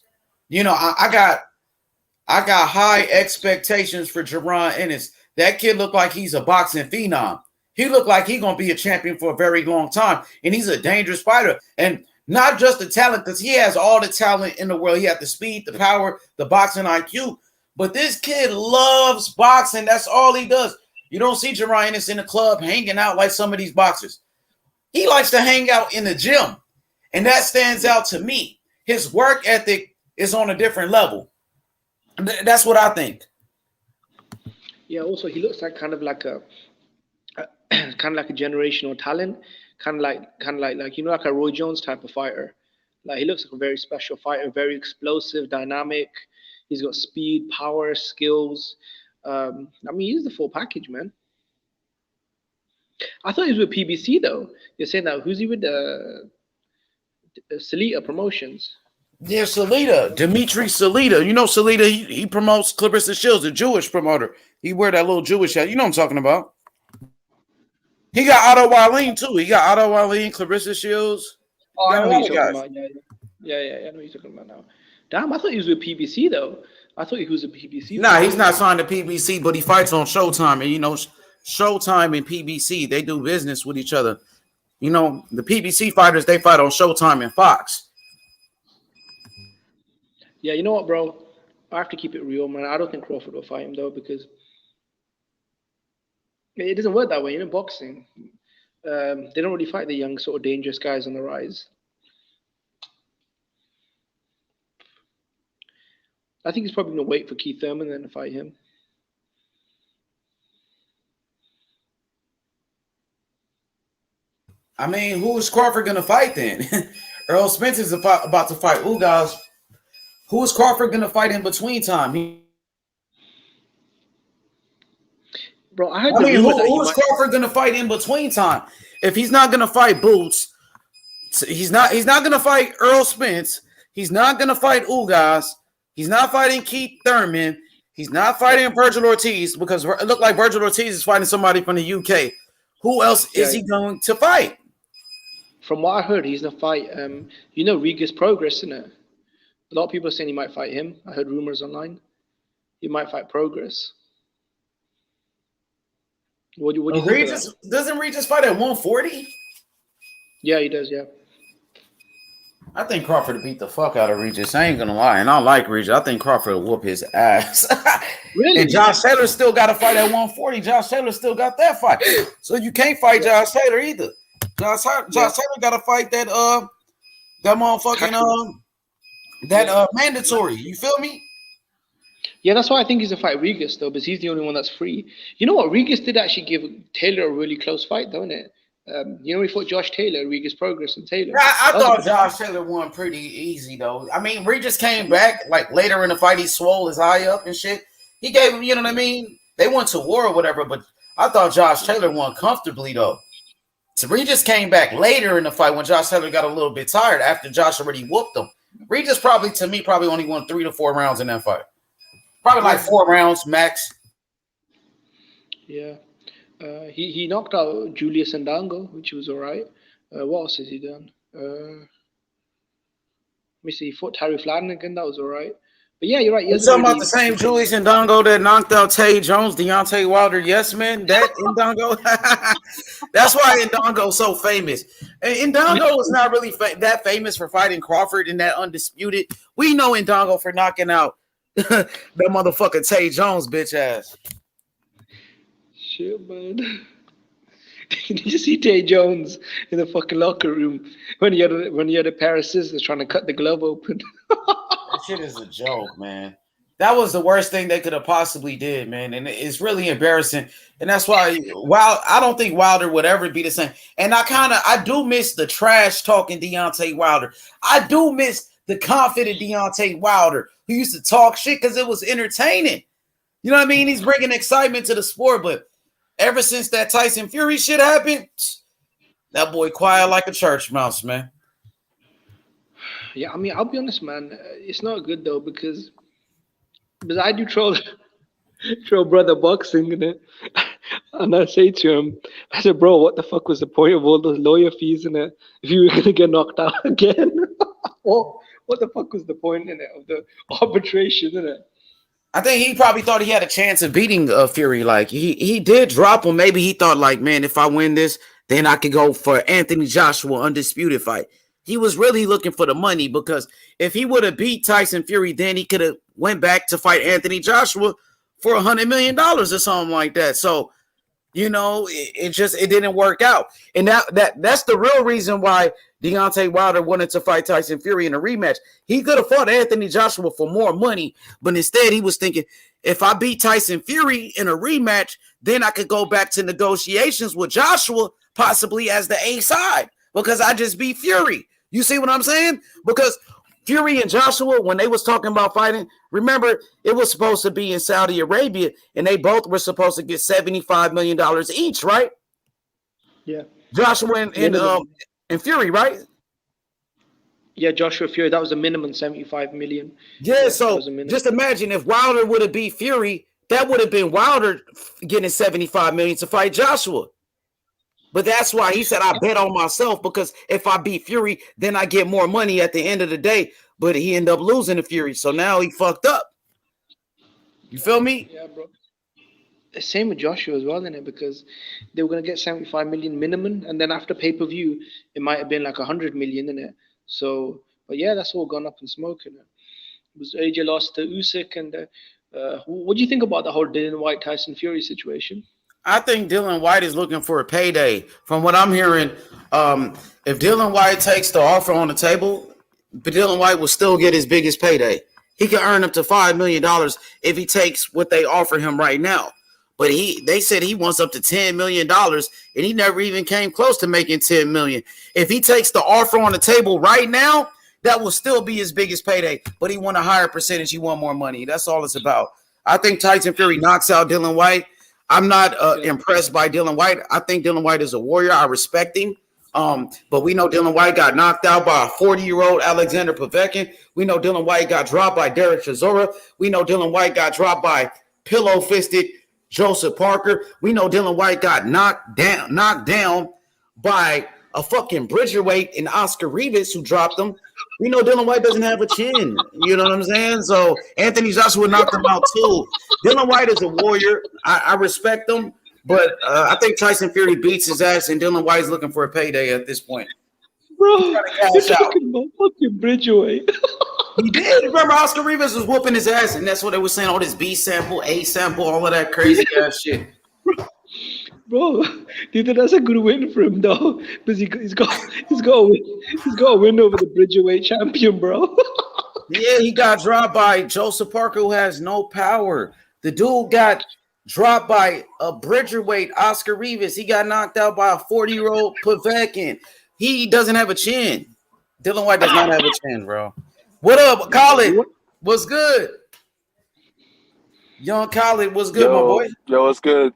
S2: You know, I got high expectations for Jaron Ennis. That kid looked like he's a boxing phenom. He looked like he's going to be a champion for a very long time, and he's a dangerous fighter. And not just the talent, because he has all the talent in the world. He has the speed, the power, the boxing IQ. But this kid loves boxing. That's all he does. You don't see Jaron Ennis in the club hanging out like some of these boxers. He likes to hang out in the gym, and that stands out to me. His work ethic is on a different level. That's what I think.
S14: Yeah, also, he looks like kind of like a generational talent, kind of like you know, like a Roy Jones type of fighter. Like, he looks like a very special fighter, very explosive, dynamic. He's got speed, power, skills. I mean, he's the full package, man. I thought he was with PBC though. You're saying that, who's he with? Salita Promotions.
S2: Yeah, Salita, Dimitri Salita. You know Salita, he promotes Clarissa Shields, a Jewish promoter. He wear that little Jewish hat. You know what I'm talking about. He got Otto Wallin too. He got Otto Wallin, Clarissa Shields.
S14: Oh, I know who you're talking about. Yeah, I know who you're talking about now. Damn, I thought he was with PBC though. I thought he was a PBC.
S2: Nah, he's not signed to PBC, but he fights on Showtime. And you know, Showtime and PBC, they do business with each other. You know, the PBC fighters, they fight on Showtime and Fox.
S14: Yeah, you know what, bro? I have to keep it real, man. I don't think Crawford will fight him though, because it doesn't work that way. In boxing, they don't really fight the young, sort of dangerous guys on the rise. I think he's probably going to wait for Keith Thurman then to fight him.
S2: I mean, who is Crawford going to fight then? Earl Spence is about to fight Ugas. Who is Crawford going to fight in between time?
S14: Bro, I heard
S2: who is Crawford going to fight in between time? If he's not going to fight Boots, he's not going to fight Earl Spence. He's not going to fight Ugas. He's not fighting Keith Thurman. He's not fighting Virgil Ortiz because it looked like Virgil Ortiz is fighting somebody from the UK. Who else is he going to fight?
S14: From what I heard, he's going to fight, Regis Progress, isn't it? A lot of people are saying he might fight him. I heard rumors online. He might fight Progress. What do you think of that?
S2: Doesn't Regis fight at 140? Yeah,
S14: he does, yeah.
S2: I think Crawford would beat the fuck out of Regis. I ain't gonna lie, and I like Regis. I think Crawford will whoop his ass.
S14: Really?
S2: And Josh Taylor still got to fight at 140. Josh Taylor still got that fight, so you can't fight Josh Taylor either. Josh Taylor got to fight that motherfucking mandatory. You feel me?
S14: Yeah, that's why I think he's a fight Regis though, because he's the only one that's free. You know what? Regis did actually give Taylor a really close fight, don't it? He fought Josh Taylor, Regis Progress, and Taylor.
S2: I thought Josh Taylor won pretty easy though. I mean, Regis came back like later in the fight. He swole his eye up and shit. He gave him, you know what I mean? They went to war or whatever, but I thought Josh Taylor won comfortably though. So Regis came back later in the fight when Josh Taylor got a little bit tired after Josh already whooped him. Regis probably only won 3 to 4 rounds in that fight. Probably like 4 rounds max.
S14: Yeah. He knocked out Julius Ndango, which was all right. What else has he done? Let me see. He fought Terry Flanagan. That was all right. But yeah, you're right.
S2: You're talking about the same Julius Ndango that knocked out Tay Jones, Deontay Wilder. Yes, man. That Ndango. That's why Ndango's so famous. And Ndango is not really that famous for fighting Crawford in that undisputed. We know Ndango for knocking out that motherfucker Tay Jones, bitch ass.
S14: Shit, man. Did you see Tay Jones in the fucking locker room when he had a pair of scissors trying to cut the glove open?
S2: That shit is a joke, man. That was the worst thing they could have possibly did, man. And it's really embarrassing. And that's why I don't think Wilder would ever be the same. And I do miss the trash talking Deontay Wilder. I do miss the confident Deontay Wilder who used to talk shit because it was entertaining. You know what I mean? He's bringing excitement to the sport, but ever since that Tyson Fury shit happened, that boy quiet like a church mouse, man.
S14: Yeah, I mean, I'll be honest, man. It's not good though because I do troll brother boxing, innit? And I say to him, I said, bro, what the fuck was the point of all those lawyer fees, innit? If you were gonna get knocked out again, what the fuck was the point in it of the arbitration, innit?
S2: I think he probably thought he had a chance of beating Fury. Like he did drop him. Maybe he thought like, man, if I win this, then I could go for Anthony Joshua undisputed fight. He was really looking for the money because if he would have beat Tyson Fury, then he could have went back to fight Anthony Joshua for $100 million or something like that. So, you know, it didn't work out. And that's the real reason why Deontay Wilder wanted to fight Tyson Fury in a rematch. He could have fought Anthony Joshua for more money, but instead he was thinking, if I beat Tyson Fury in a rematch, then I could go back to negotiations with Joshua, possibly as the A side, because I just beat Fury. You see what I'm saying? Because Fury and Joshua, when they was talking about fighting, remember, it was supposed to be in Saudi Arabia, and they both were supposed to get $75 million each, right?
S14: Yeah.
S2: Joshua and Fury, right?
S14: Yeah, Joshua Fury, that was a minimum 75 million.
S2: Yeah, so just imagine if Wilder would have beat Fury, that would have been Wilder getting 75 million to fight Joshua. But that's why he said, I bet on myself because if I beat Fury, then I get more money at the end of the day. But he ended up losing to Fury. So now he fucked up. You feel me?
S14: Yeah, bro. Same with Joshua as well, innit? Because they were going to get 75 million minimum. And then after pay-per-view, it might have been like 100 million, innit? So, but yeah, that's all gone up in smoke, innit? It was AJ lost to Usyk. And what do you think about the whole Dillian White Tyson Fury situation?
S2: I think Dillian White is looking for a payday. From what I'm hearing, if Dillian White takes the offer on the table, but Dillian White will still get his biggest payday. He can earn up to $5 million if he takes what they offer him right now. But they said he wants up to $10 million, and he never even came close to making $10 million. If he takes the offer on the table right now, that will still be his biggest payday. But he want a higher percentage. He want more money. That's all it's about. I think Tyson Fury knocks out Dillian White. I'm not impressed by Dillian White. I think Dillian White is a warrior. I respect him. But we know Dillian White got knocked out by a 40-year-old Alexander Povetkin. We know Dillian White got dropped by Derek Chisora. We know Dillian White got dropped by pillow-fisted Joseph Parker. We know Dillian White got knocked down by a fucking Bridgerweight and Oscar Rivas who dropped him. We know Dillian White doesn't have a chin. You know what I'm saying? So Anthony Joshua knocked him out too. Dillian White is a warrior. I respect him. But I think Tyson Fury beats his ass, and Dillian White's looking for a payday at this point.
S14: Bro, you're talking about fucking Bridgeway.
S2: He did. Remember, Oscar Rivas was whooping his ass, and that's what they were saying. All this B sample, A sample, all of that crazy ass shit.
S14: Bro, do you think that's a good win for him though? Because he's got a win over the Bridgeweight champion, bro.
S2: Yeah, he got dropped by Joseph Parker, who has no power. The dude got dropped by a Bridgerweight, Oscar Rivas. He got knocked out by a 40-year-old Povetkin. He doesn't have a chin. Dillian White does not have a chin, bro. What up, Khalid? What's good? Young Khalid, what's good, my boy?
S16: Yo, what's good?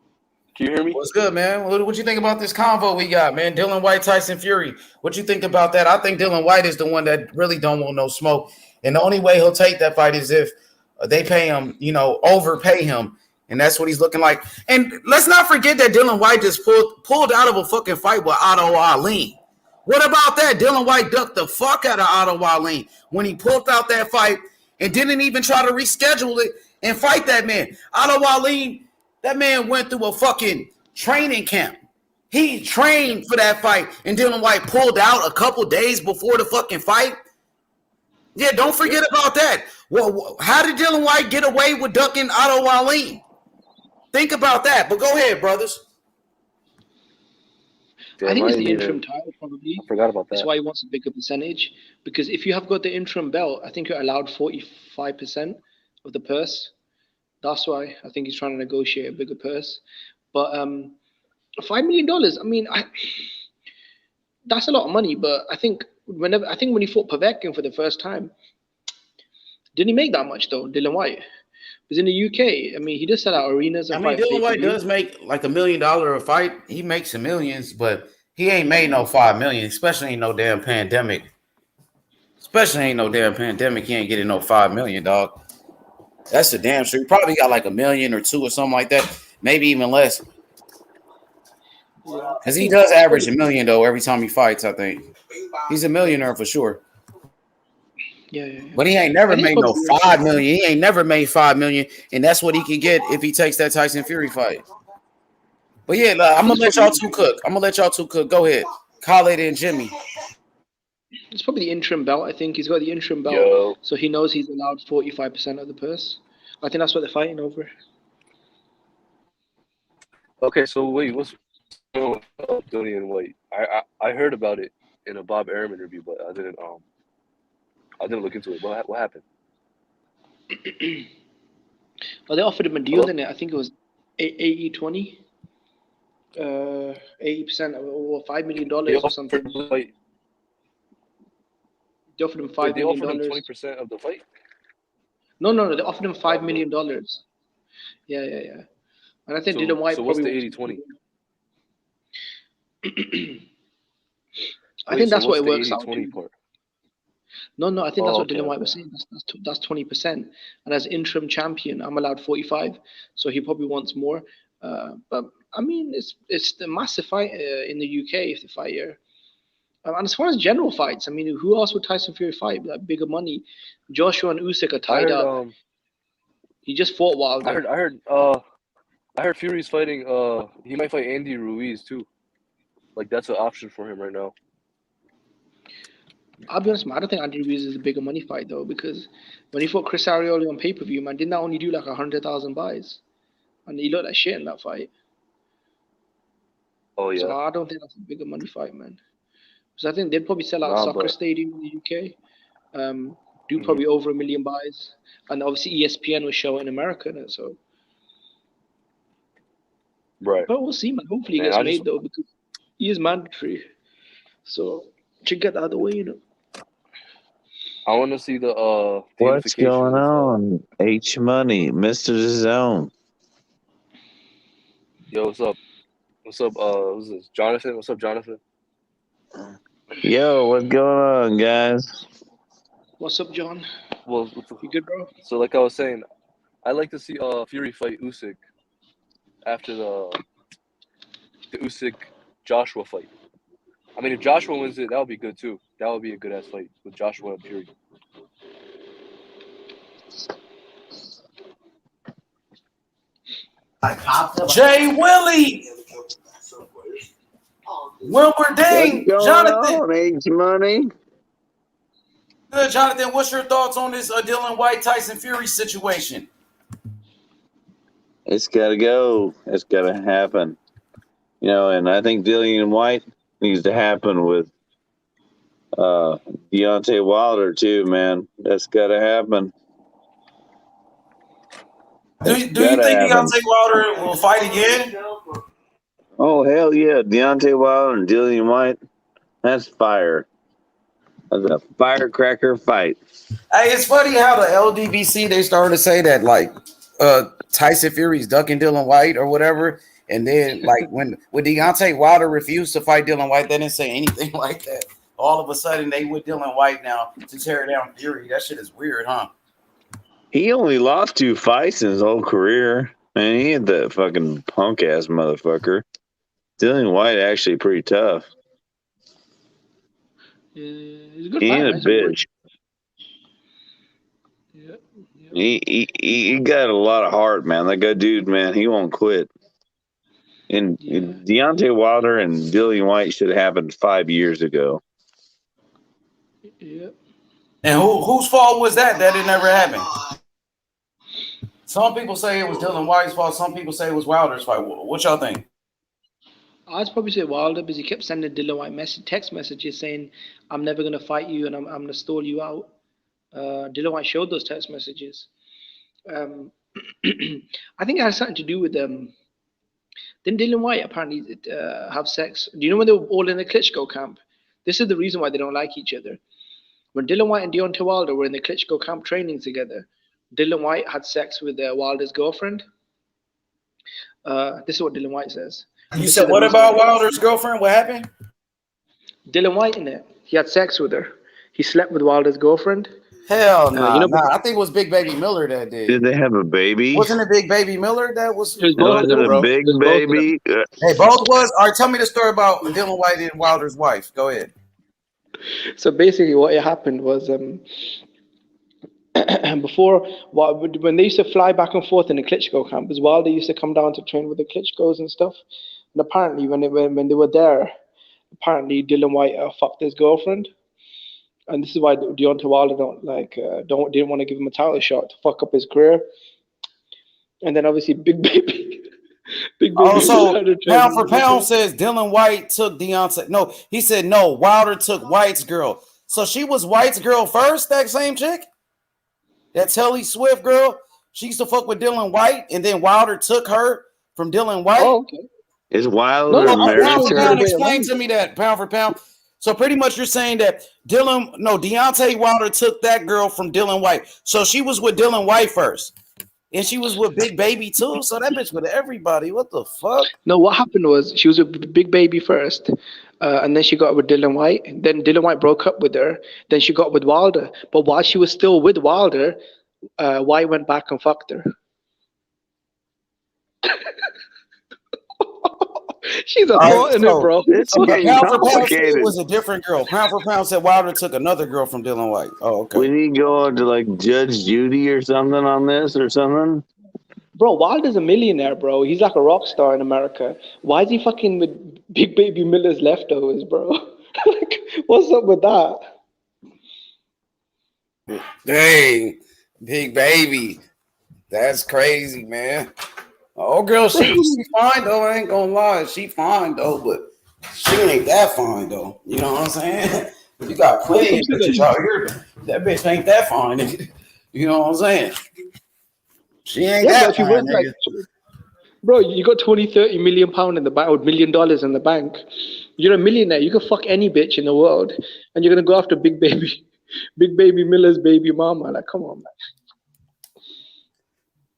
S16: Can you hear me?
S2: What's good, man? What you think about this convo we got, man? Dillian White, Tyson Fury. What you think about that? I think Dillian White is the one that really don't want no smoke. And the only way he'll take that fight is if they pay him, overpay him. And that's what he's looking like. And let's not forget that Dillian White just pulled out of a fucking fight with Otto Ali. What about that? Dillian White ducked the fuck out of Otto Ali when he pulled out that fight and didn't even try to reschedule it and fight that man. Otto Ali, that man went through a fucking training camp. He trained for that fight, and Dillian White pulled out a couple days before the fucking fight. Yeah, don't forget about that. Well, how did Dillian White get away with ducking Otto Ali? Think about that. But go ahead, brothers.
S14: I think it's the interim title, probably.
S16: I forgot about that.
S14: That's why he wants a bigger percentage. Because if you have got the interim belt, I think you're allowed 45% of the purse. That's why I think he's trying to negotiate a bigger purse. But $5 million, I mean, that's a lot of money. But I think when he fought Povetkin for the first time, didn't he make that much though, Dillian White? Because in the UK, I mean, he does sell out arenas.
S2: Dillian White does make like $1 million a fight. He makes some millions, but he ain't made no $5 million, especially ain't no damn pandemic. He ain't getting no $5 million, dog. That's a damn sure. He probably got like $1 million or $2 million or something like that, maybe even less. Because he does average $1 million though every time he fights. I think he's a millionaire for sure.
S14: Yeah.
S2: But he ain't never made no $5 million. He ain't never made $5 million, and that's what he can get if he takes that Tyson Fury fight. But yeah, I'm gonna let y'all two cook. Go ahead, Khalid and Jimmy.
S14: It's probably the interim belt. I think he's got the interim belt, so he knows he's allowed 45% of the purse. I think that's what they're fighting over.
S16: Okay, so wait, what's Dillian White? I heard about it in a Bob Arum interview, but I didn't look into it. What happened?
S14: Well, they offered him a deal, didn't it? I think it was 80-20. 80% or $5 million or something. They offered him $5 million.
S16: They offered him 20% of the fight?
S14: No. They offered him $5 million. Yeah. And I think Dillian White.
S16: So what's the 80-20?
S14: I think that's what it works out.
S16: Part?
S14: No, I think that's what Dillian White was saying. That's 20%. And as interim champion, I'm allowed 45. So he probably wants more. But I mean, it's the massive fight in the UK if they fight here. And as far as general fights, I mean, who else would Tyson Fury fight? Like bigger money. Joshua and Usyk are tied up. He just fought Wilder.
S16: I heard Fury's fighting. He might fight Andy Ruiz too. Like that's an option for him right now.
S14: I'll be honest, man, I don't think Andy Ruiz is a bigger money fight though, because when he fought Chris Arioli on pay-per-view, man, didn't that only do like 100,000 buys? And he looked like shit in that fight.
S16: Oh yeah.
S14: So I don't think that's a bigger money fight, man. Because I think they'd probably sell out Soccer Stadium in the UK. do probably over 1 million buys, and obviously ESPN was showing in America, innit? So.
S16: Right.
S14: But we'll see, man. Hopefully he gets made though, because he is mandatory. So should get that out of the way, you know.
S16: I want to see the
S17: What's going on? H Money, Mr. Zone.
S16: Yo, what's up? What's up? What's this? Jonathan? What's up, Jonathan?
S17: Yo, what's going on, guys?
S14: What's up, John?
S16: Well,
S14: you good, bro?
S16: So like I was saying, I'd like to see Fury fight Usyk after the Usyk Joshua fight. I mean, if Joshua wins it, that would be good too. That would be a good ass fight with Joshua and Fury.
S2: Jay Willie, Wilbur Ding, Jonathan.
S17: H Money.
S2: Good, Jonathan. What's your thoughts on this Dillian White Tyson Fury situation?
S17: It's got to go. It's got to happen. You know, and I think Dillian White needs to happen with Deontay Wilder too, man. That's got to happen.
S2: Do you think Deontay Wilder will fight again?
S17: Oh, hell yeah. Deontay Wilder and Dillian White. That's fire. That's a firecracker fight.
S2: Hey, it's funny how the LDBC, they started to say that, like, Tyson Fury's ducking Dillian White or whatever. And then, like, when Deontay Wilder refused to fight Dillian White, they didn't say anything like that. All of a sudden, they with Dillian White now to tear down Fury. That shit is weird, huh?
S17: He only lost 2 fights in his whole career. Man, he had that fucking punk-ass motherfucker. Dillian White actually pretty tough.
S14: He's a good
S17: He ain't a
S14: fighter,
S17: bitch. He got a lot of heart, man. That good dude, man, he won't quit. And Deontay Wilder and Dillian White should have happened 5 years ago.
S14: Yep.
S2: And whose fault was that it never happened? Some people say it was Dillian White's fault. Some people say it was Wilder's fault. What y'all think?
S14: I'd probably say Wilder, because he kept sending Dillian White text messages saying, "I'm never gonna fight you, and I'm gonna stall you out." Dillian White showed those text messages. I think it has something to do with them. Didn't Dillian White apparently have sex? Do you know when they were all in the Klitschko camp? This is the reason why they don't like each other. When Dillian White and Deontay Wilder were in the Klitschko camp training together, Dillian White had sex with Wilder's girlfriend. This is what Dillian White says.
S2: You said what about Wilder's girlfriend? What happened?
S14: Dylan White in it. He had sex with her. He slept with Wilder's girlfriend.
S2: Hell no. I think it was Big Baby Miller that did.
S17: Did they have a baby?
S2: Wasn't it Big Baby Miller that was?
S17: Was it a big baby?
S2: Hey, both was. All right, tell me the story about Dylan White and Wilder's wife. Go ahead.
S14: So basically, what happened was before, when they used to fly back and forth in the Klitschko camp, because Wilder used to come down to train with the Klitschkos and stuff. And apparently, when they were there, apparently Dylan White fucked his girlfriend, and this is why Deontay Wilder didn't want to give him a title shot to fuck up his career. And then obviously Big Baby.
S2: So pound for pound says Dylan White took Deontay. No, he said no. Wilder took White's girl. So she was White's girl first. That same chick, that Telly Swift girl. She used to fuck with Dylan White, and then Wilder took her from Dylan White.
S14: Oh, okay.
S17: Is Wilder married to her?
S2: Explain to me that pound for pound. So pretty much you're saying that Deontay Wilder took that girl from Dylan White. So she was with Dylan White first. And she was with Big Baby too. So that bitch with everybody. What the fuck?
S14: No, what happened was she was with Big Baby first. And then she got with Dylan White. Then Dylan White broke up with her. Then she got with Wilder. But while she was still with Wilder, White went back and fucked her. She's a thought in it, bro.
S17: It's getting complicated.
S2: It was a different girl. Pound for pound said Wilder took another girl from Dylan White. Oh, okay.
S17: We need to go to like Judge Judy or something on this or something.
S14: Bro, Wilder's a millionaire, bro. He's like a rock star in America. Why is he fucking with Big Baby Miller's leftovers, bro? Like, what's up with that?
S2: Dang, Big Baby. That's crazy, man. Oh, girl, she fine, though. I ain't gonna lie. She fine, though, but she ain't that fine, though. You know what I'm saying? You got plenty of bitches out here. That bitch ain't that fine, nigga. You know what I'm saying? She ain't
S14: Yeah, but
S2: that
S14: if you
S2: fine,
S14: work like,
S2: nigga.
S14: bro, you got 20, 30 million pound in the bank, or $1 million in the bank. You're a millionaire. You can fuck any bitch in the world, and you're gonna go after big baby Miller's baby mama. Like, come on, man.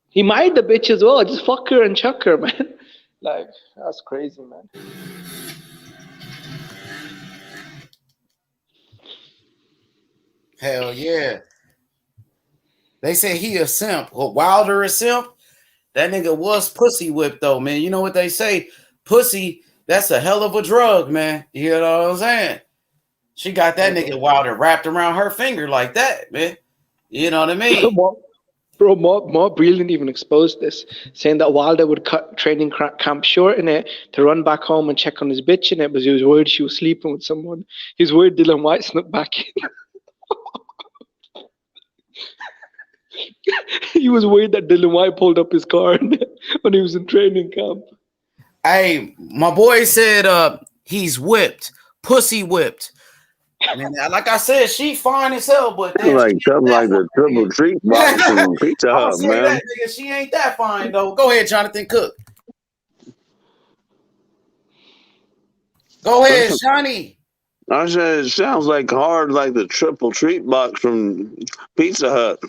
S14: He married the bitch as well. Just fuck her and chuck her, man. Like, that's crazy, man.
S2: Hell yeah. They say he a simp. Or Wilder a simp. That nigga was pussy whipped though, man. You know what they say? Pussy, that's a hell of a drug, man. You know what I'm saying? She got that nigga Wilder wrapped around her finger like that, man. You know what I mean?
S14: Bro, Mark Breland even exposed this, saying that Wilder would cut training camp short in it to run back home and check on his bitch in it because he was worried she was sleeping with someone. He was worried Dylan White snuck back in. He was worried that Dylan White pulled up his car when he was in training camp.
S2: Hey, my boy said he's whipped, pussy whipped. Man, like I said, she fine as hell, but damn,
S17: like something like the triple treat box from Pizza
S2: I'm gonna
S17: Hut,
S2: say
S17: man.
S2: that, nigga. She ain't that fine though. Go ahead, Jonathan Cook. Go ahead, Johnny.
S17: I said it sounds like hard, like the triple treat box from Pizza Hut.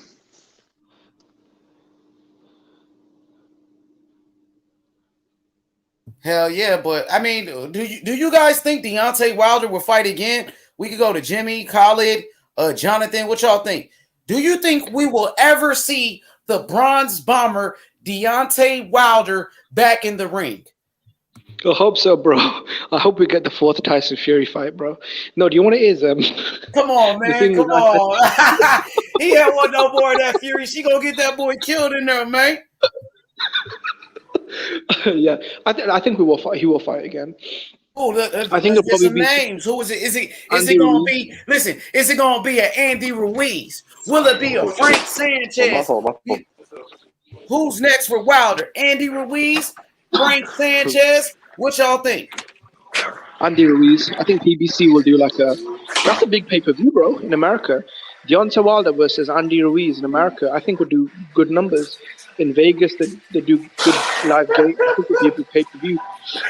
S2: Hell yeah, but I mean, do you guys think Deontay Wilder will fight again? We could go to Jimmy, Khalid, Jonathan. What y'all think? Do you think we will ever see the bronze bomber Deontay Wilder back in the ring?
S14: I hope so, bro. I hope we get the 4th Tyson Fury fight, bro. No, do you know what it is?
S2: Come on, man. Come on. He ain't want no more of that Fury. She gonna get that boy killed in there, man.
S14: Yeah, I think we will fight. He will fight again.
S2: Oh,
S14: I think it'll probably
S2: some
S14: be
S2: names. Who is it? Is it
S14: Andy
S2: going to
S14: Ruiz.
S2: be? Listen, is it going to be an Andy Ruiz? Will it be a Frank Sanchez? Who's next for Wilder? Andy Ruiz, Frank Sanchez. What y'all think?
S14: Andy Ruiz. I think PBC will do that's a big pay-per-view, bro, in America. Deontay Wilder versus Andy Ruiz in America, I think would do good numbers. In Vegas, they do good live gate. I think it'll be a big pay-per-view.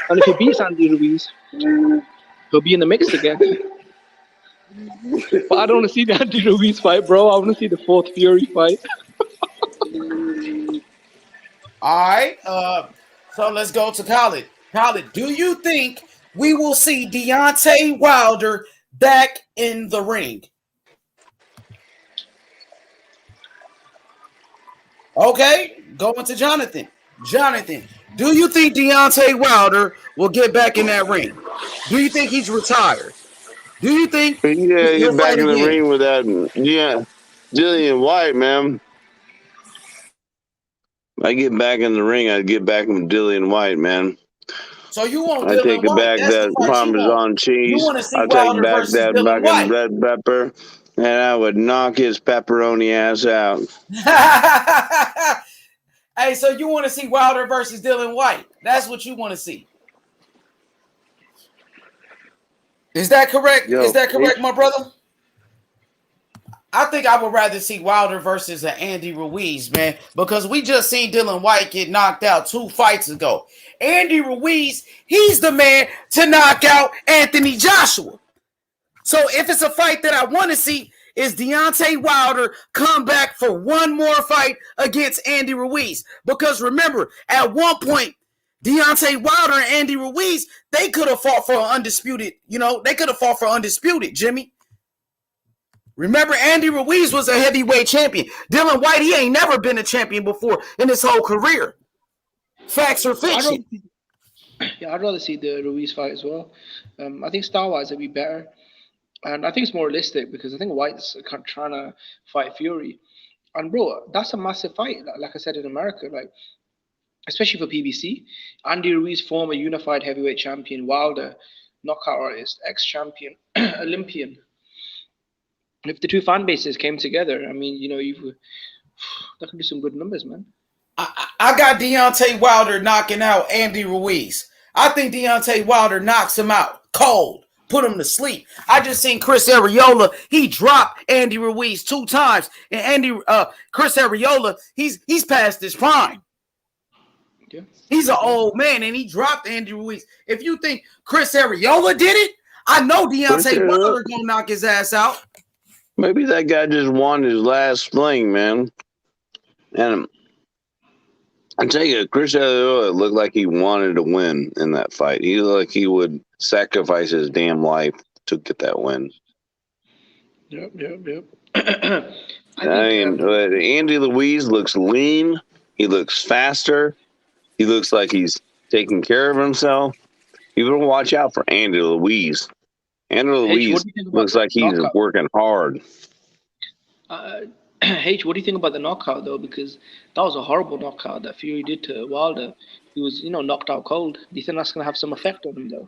S14: And if he beats Andy Ruiz, he'll be in the mix again. But I don't want to see the Andy Ruiz fight, bro. I want to see the 4th Fury fight.
S2: All right. So let's go to Khalid. Khalid, do you think we will see Deontay Wilder back in the ring? Okay, going to Jonathan. Jonathan, do you think Deontay Wilder will get back in that ring? Do you think he's retired? Do you think
S17: he'll back in the ring with that? Yeah, Dillian White, man. I get back in the ring, I'd get back with Dillian White, man.
S2: So you want
S17: I take
S2: Dylan White?
S17: back
S2: That's
S17: that
S2: the fight
S17: Parmesan cheese.
S2: You want to see
S17: I take
S2: Wilder
S17: back
S2: versus
S17: that
S2: Dylan
S17: fucking
S2: White?
S17: red pepper, and I would knock his pepperoni ass out.
S2: Hey, so you want to see Wilder versus Dylan White? That's what you want to see. Is that correct? Is that correct, my brother? I think I would rather see Wilder versus Andy Ruiz, man, because we just seen Dylan White get knocked out 2 fights ago. Andy Ruiz, he's the man to knock out Anthony Joshua. So if it's a fight that I want to see, is Deontay Wilder come back for one more fight against Andy Ruiz? Because remember, at one point, Deontay Wilder and Andy Ruiz, they could have fought for undisputed, Jimmy. Remember, Andy Ruiz was a heavyweight champion. Dylan White, he ain't never been a champion before in his whole career. Facts or fiction?
S14: I'd rather see the Ruiz fight as well. I think style-wise it'd be better. And I think it's more realistic because I think White's kind of trying to fight Fury. And bro, that's a massive fight. Like I said, in America, especially for PBC. Andy Ruiz, former unified heavyweight champion. Wilder, knockout artist, ex-champion, Olympian. If the two fan bases came together, I mean, that could do some good numbers, man.
S2: I got Deontay Wilder knocking out Andy Ruiz. I think Deontay Wilder knocks him out cold. put him to sleep. I just seen Chris Arreola. He dropped Andy Ruiz 2 times, and Chris Arreola, he's past his prime.
S14: Yeah.
S2: He's an old man, and he dropped Andy Ruiz. If you think Chris Arreola did it, I know Deontay Wilder gonna knock his ass out.
S17: Maybe that guy just won his last fling, man. And I tell you, Chris Arreola looked like he wanted to win in that fight. He looked like he would sacrifice his damn life to get that win.
S14: Yep.
S17: Andy Ruiz looks lean. He looks faster. He looks like he's taking care of himself. You better watch out for Andy Ruiz. Andy Ruiz looks like he's working hard.
S14: H, what do you think about the knockout though? Because that was a horrible knockout that Fury did to Wilder. He was, knocked out cold. Do you think that's gonna have some effect on him though?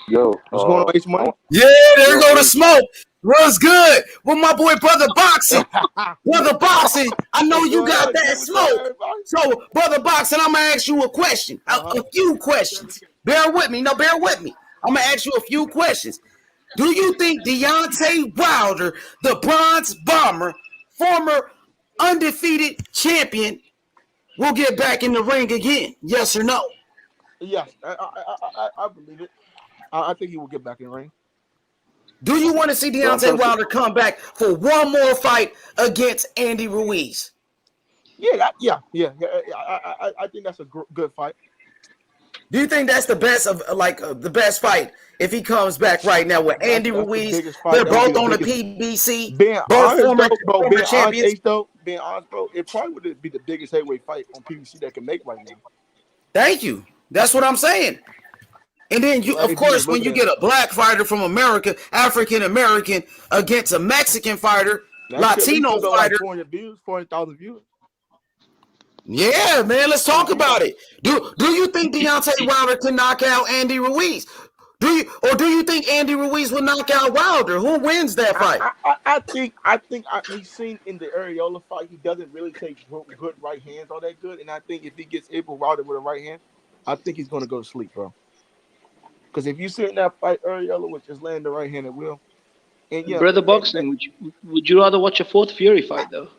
S18: Yo, what's going on, H Money?
S2: Yeah, there go the smoke. What's good? With my boy Brother Boxing. Brother Boxing, I know you got that smoke. So, Brother Boxing, I'm gonna ask you a question. A few questions. Bear with me. No, bear with me. I'm gonna ask you a few questions. Do you think Deontay Wilder, the Bronze Bomber, former undefeated champion, will get back in the ring again? Yes or no?
S18: Yes, I believe it. I think he will get back in the ring.
S2: Do you want to see Deontay Wilder come back for one more fight against Andy Ruiz?
S18: Yeah. I think that's a good fight.
S2: Do you think that's the best of the best fight if he comes back right now with Andy Ruiz? They're both on the PBC. Both former champions.
S18: Being honest, bro, it probably would be the biggest heavyweight fight on PBC that can make right now.
S2: Thank you. That's what I'm saying. And then you, of course, when you get a black fighter from America, African American against a Mexican fighter, Latino fighter,
S18: 400,000 views.
S2: Yeah, man, let's talk about it. Do you think Deontay Wilder can knock out Andy Ruiz? Do you think Andy Ruiz will knock out Wilder? Who wins that fight?
S18: I think we've seen in the Arreola fight, he doesn't really take good right hands all that good. And I think if he gets able Wilder with a right hand, I think he's going to go to sleep, bro. Because if you see in that fight, Arreola was just laying the right hand at will. And yeah,
S14: Brother Boxing, would you rather watch a fourth Fury fight though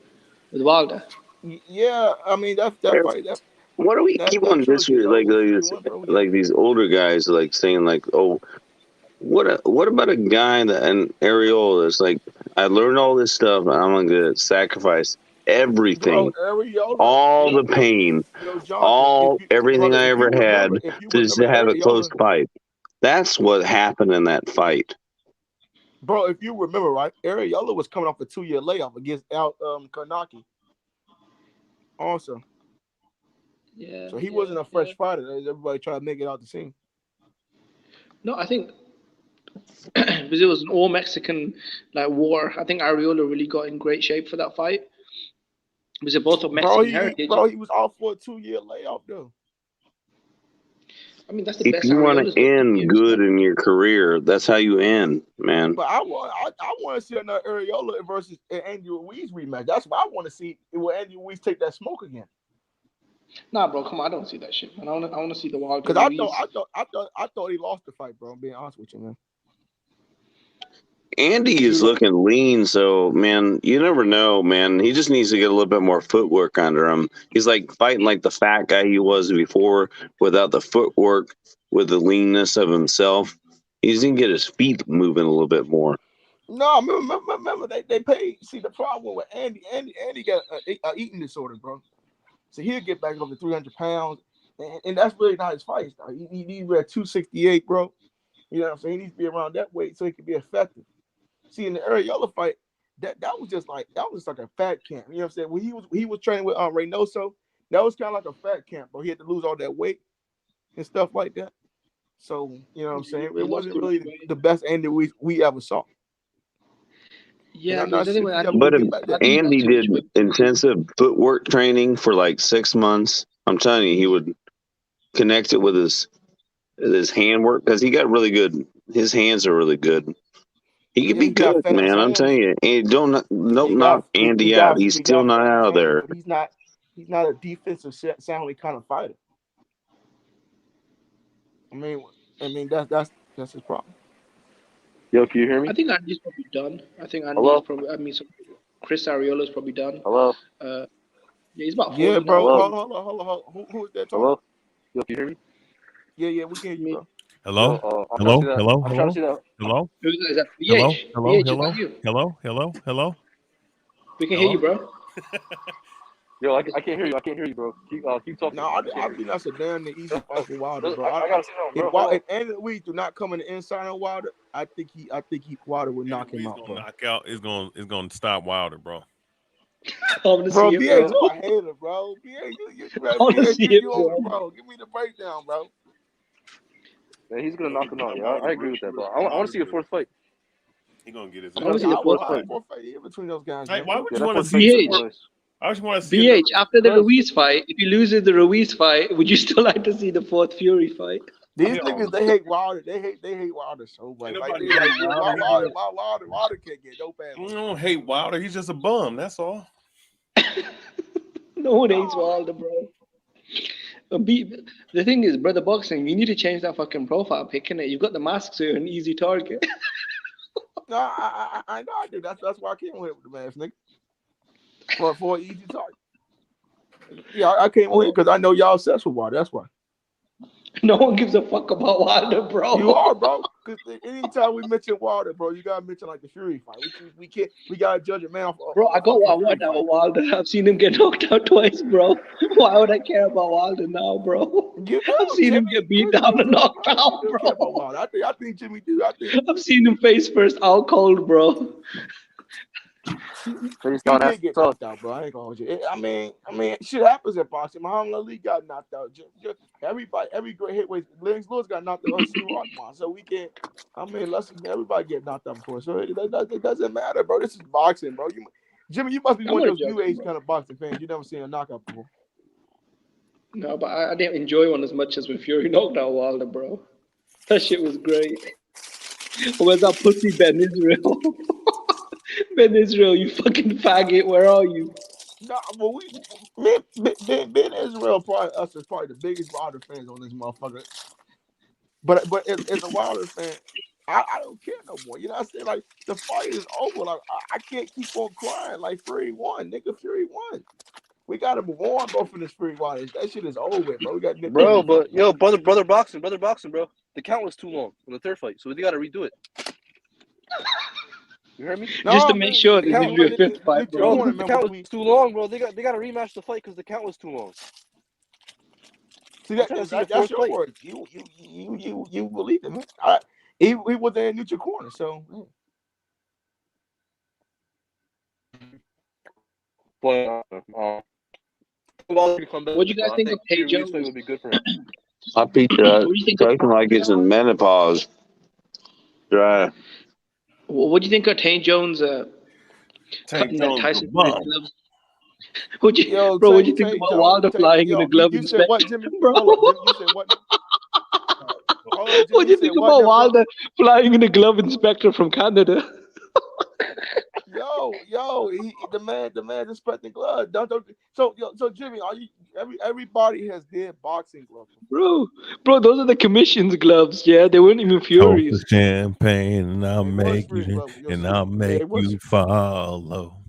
S14: with Wilder?
S18: Yeah, I mean that fight.
S17: What do we keep on this like these older guys like saying like, oh, what about a guy and Arreola is like, I learned all this stuff and I'm gonna sacrifice everything, all the pain, everything I ever had to have a close fight. That's what happened in that fight.
S18: Bro, if you remember, right, Arreola was coming off a 2-year layoff against Karnaki. Also.
S14: Yeah.
S18: So he wasn't a fresh fighter. Everybody tried to make it out the scene.
S14: No, I think because it was an all Mexican war. I think Arreola really got in great shape for that fight. Was it both of Mexican heritage?
S18: Bro, he was off for a 2-year layoff though.
S14: I mean, that's the best.
S17: If you want to end good in your career, that's how you end, man.
S18: But I want to see another Arreola versus Andy Ruiz rematch. That's what I want to see. Will Andy Ruiz take that smoke again?
S14: Nah, bro, come on, I don't see that shit, man. I want to see the Wilder.
S18: Because I thought he lost the fight, bro. I'm being honest with you, man.
S17: Andy is looking lean, so man, you never know, man. He just needs to get a little bit more footwork under him. He's like fighting like the fat guy he was before, without the footwork, with the leanness of himself. He's gonna get his feet moving a little bit more.
S18: No, remember they paid. See, the problem with Andy got an eating disorder, bro. So he'll get back up to 300 pounds, and that's really not his fight. He needs to be at 268, bro. You know what I'm saying? He needs to be around that weight so he can be effective. See, in the Arreola fight, that was just like a fat camp. You know what I'm saying? When he was training with Reynoso, that was kind of like a fat camp, bro. He had to lose all that weight and stuff like that. So, you know what I'm saying? It wasn't really the best Andy we ever saw.
S14: Yeah,
S17: but if Andy did intensive footwork training for like 6 months, I'm telling you, he would connect it with his handwork because he got really good. His hands are really good. He could be good, man. I'm telling you. And don't knock Andy out. He's still not out of there.
S18: He's not a defensive soundly kind of fighter. that's his problem.
S16: Yo, can you hear me?
S14: I think Andy's probably done. I think Andy's
S16: Hello?
S14: probably. I mean, so Chris Ariola's probably done.
S16: Hello?
S14: Yeah, he's about 40
S18: Yeah, bro.
S14: now.
S16: Hello?
S18: Hold on. Who is that talking?
S16: Hello? Yo, can you hear me?
S18: Yeah, we can hear you, bro.
S6: Hello?
S16: Yo, I'm
S6: Hello?
S16: trying to see that.
S6: Hello?
S16: I'm trying to
S6: Hello?
S16: see that.
S6: Hello?
S14: Is that
S6: Hello?
S14: BH?
S6: Hello?
S14: BH, is
S6: Hello?
S14: that you?
S6: Hello? Hello? Hello?
S14: We can hear you,
S6: Hello?
S14: bro.
S16: Yo, I can't hear you. I can't hear you, bro. Keep talking.
S18: No, I think that's a damn easy fight for Wilder, bro.
S16: I gotta see that, bro.
S18: If Andy Ruiz do not come in the inside on Wilder, I think Wilder would knock him out, bro.
S6: Knock out. It's gonna stop Wilder, bro.
S14: I want to
S18: Bro,
S14: see it,
S18: BH,
S14: bro.
S18: you a hater, bro. BH,
S14: I want to see it, bro.
S18: bro. Give me the breakdown, bro.
S16: Man, he's gonna knock him out. Yeah, I agree with that, bro. I want to see a fourth fight.
S6: He gonna get his.
S14: I want to see the fourth fight.
S18: Fourth fight between those guys.
S6: Hey,
S18: Man.
S6: why would
S16: Yeah,
S6: you
S16: that
S6: want to
S16: fourth
S6: see?
S16: fight's
S14: BH.
S16: nice.
S6: I just want to see.
S14: BH, after the Ruiz fight, if he loses the Ruiz fight, would you still like to see the fourth Fury fight?
S18: These niggas, they hate Wilder. They hate Wilder so much. Wilder can't get no bad.
S6: I don't hate Wilder. He's just a bum. That's all.
S14: No one hates Wilder, bro. The thing is, brother boxing, you need to change that fucking profile pic, innit? You've got the mask, so you're an easy target.
S18: No, I know I do. That's why I came with the mask, nigga. For an easy target. Yeah, I came with it because I know y'all obsessed with Wilder. That's why.
S14: No one gives a fuck about Wilder, bro.
S18: You are, bro. Because anytime we mention Wilder, bro, you gotta mention like the Fury fight. We can't. We gotta judge a man off.
S14: Bro, I got what I want out of Wilder. I've seen him get knocked out twice, bro. Why would I care about Wilder now, bro? I've seen him get beat down and knocked out, bro.
S18: I think Jimmy do.
S14: I've seen him face first out cold, bro.
S18: He did get knocked out, bro. I ain't gonna hold you. I mean, shit happens in boxing. Muhammad Ali got knocked out. Everybody, every great heavyweight, Lennox Lewis got knocked out. So we can't. Everybody get knocked out before. So it doesn't matter, bro. This is boxing, bro. Jimmy, you must be one of those new age kind of boxing fans. You never seen a knockout before.
S14: No, but I didn't enjoy one as much as when Fury knocked out Wilder, bro. That shit was great. Where's that pussy Ben Israel? Ben Israel, you fucking faggot, where are you?
S18: No, but Ben Israel is probably the biggest Wilder fans on this motherfucker. But as a Wilder fan, I don't care no more. You know what I'm saying? Like the fight is over. Like I can't keep on crying. Like Fury won, nigga. Fury won. We gotta move on, bro. From this Fury Wilder. That shit is over, bro. We got
S16: bro. But yo, brother boxing, bro. The count was too long on the third fight, so they gotta redo it. You heard me?
S14: No, just to make sure they didn't do a fifth fight, bro.
S16: The count was too long, bro. They got to rematch the fight because the count was too long.
S18: See, that's your word. You believe it, man. He was there in neutral corner, so.
S16: But
S14: what do you guys think of Tay Jones?
S16: Would be good for him.
S17: I beat talking like it's in menopause. Right.
S14: What do you think of Tank Jones? Cutting that Tyson gloves? What do you think about Wilder flying in a glove inspector?
S18: What, Jimmy?
S14: Bro,
S18: Jimmy, you said what?
S14: What do you think about Wilder flying in a glove inspector from Canada?
S18: The man inspecting gloves. So Jimmy, are you? Everybody has their boxing gloves.
S14: Bro, those are the commission's gloves. Yeah, they weren't even Furies.
S6: Toast the champagne, and I'll make you, and I'll make you follow.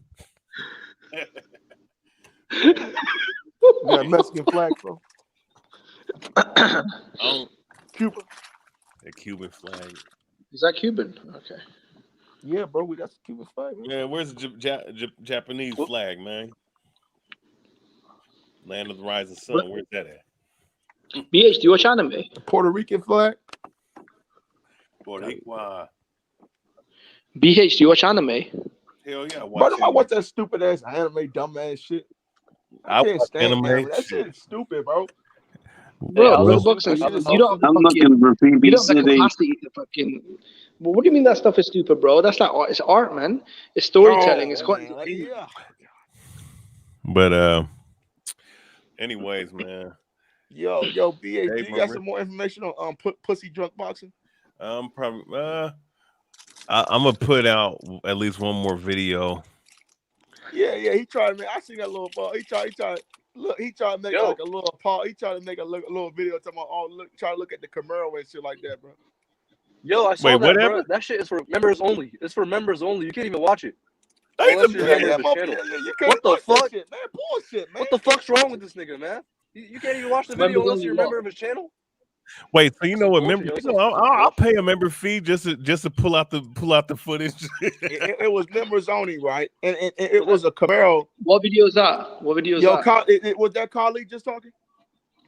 S18: Yeah, Mexican flag, bro. Cuba.
S6: The Cuban flag.
S14: Is that Cuban? Okay.
S18: Yeah, bro, that's a Cuban flag. Man.
S6: Yeah, where's the Japanese flag, man? Land of the Rising Sun. Where's that at?
S14: BH, do you watch anime?
S18: Puerto Rican flag.
S6: Puerto Rican.
S14: BH, do you watch anime?
S6: Hell yeah,
S18: I watch that stupid ass anime, dumb ass shit. I can't stand anime. That shit is stupid, bro.
S14: Bro, boxing, you don't have the capacity to fucking. Well, what do you mean that stuff is stupid, bro? That's not art. It's art, man. It's storytelling. It's quite.
S6: But anyways, man.
S18: Yo, BA, do you got some more information on pussy drunk boxing?
S6: Probably. I'm gonna put out at least one more video.
S18: Yeah, he tried, man. I seen that little ball. He tried. Look, he tried to make like a little He tried to make a little video talking about, oh, look, try to look at the Camaro and shit like that, bro.
S16: Yo, I saw
S6: Wait,
S16: that,
S6: whatever?
S16: bro. That shit is for members only. It's for members only. You can't even watch it.
S18: Hey,
S16: Unless you're a member of his channel. What the fuck?
S18: Shit, man, bullshit, man.
S16: What the fuck's wrong with this nigga, man? You can't even watch the video unless you're a member of his channel?
S6: Wait, so you know what?
S16: bullshit,
S6: Member,
S16: yo.
S6: I'll pay a member fee just to pull out the footage.
S18: it was members only, right? And it was a Camaro.
S14: What video is that? What video is
S18: Yo,
S14: that?
S18: was that colleague just talking?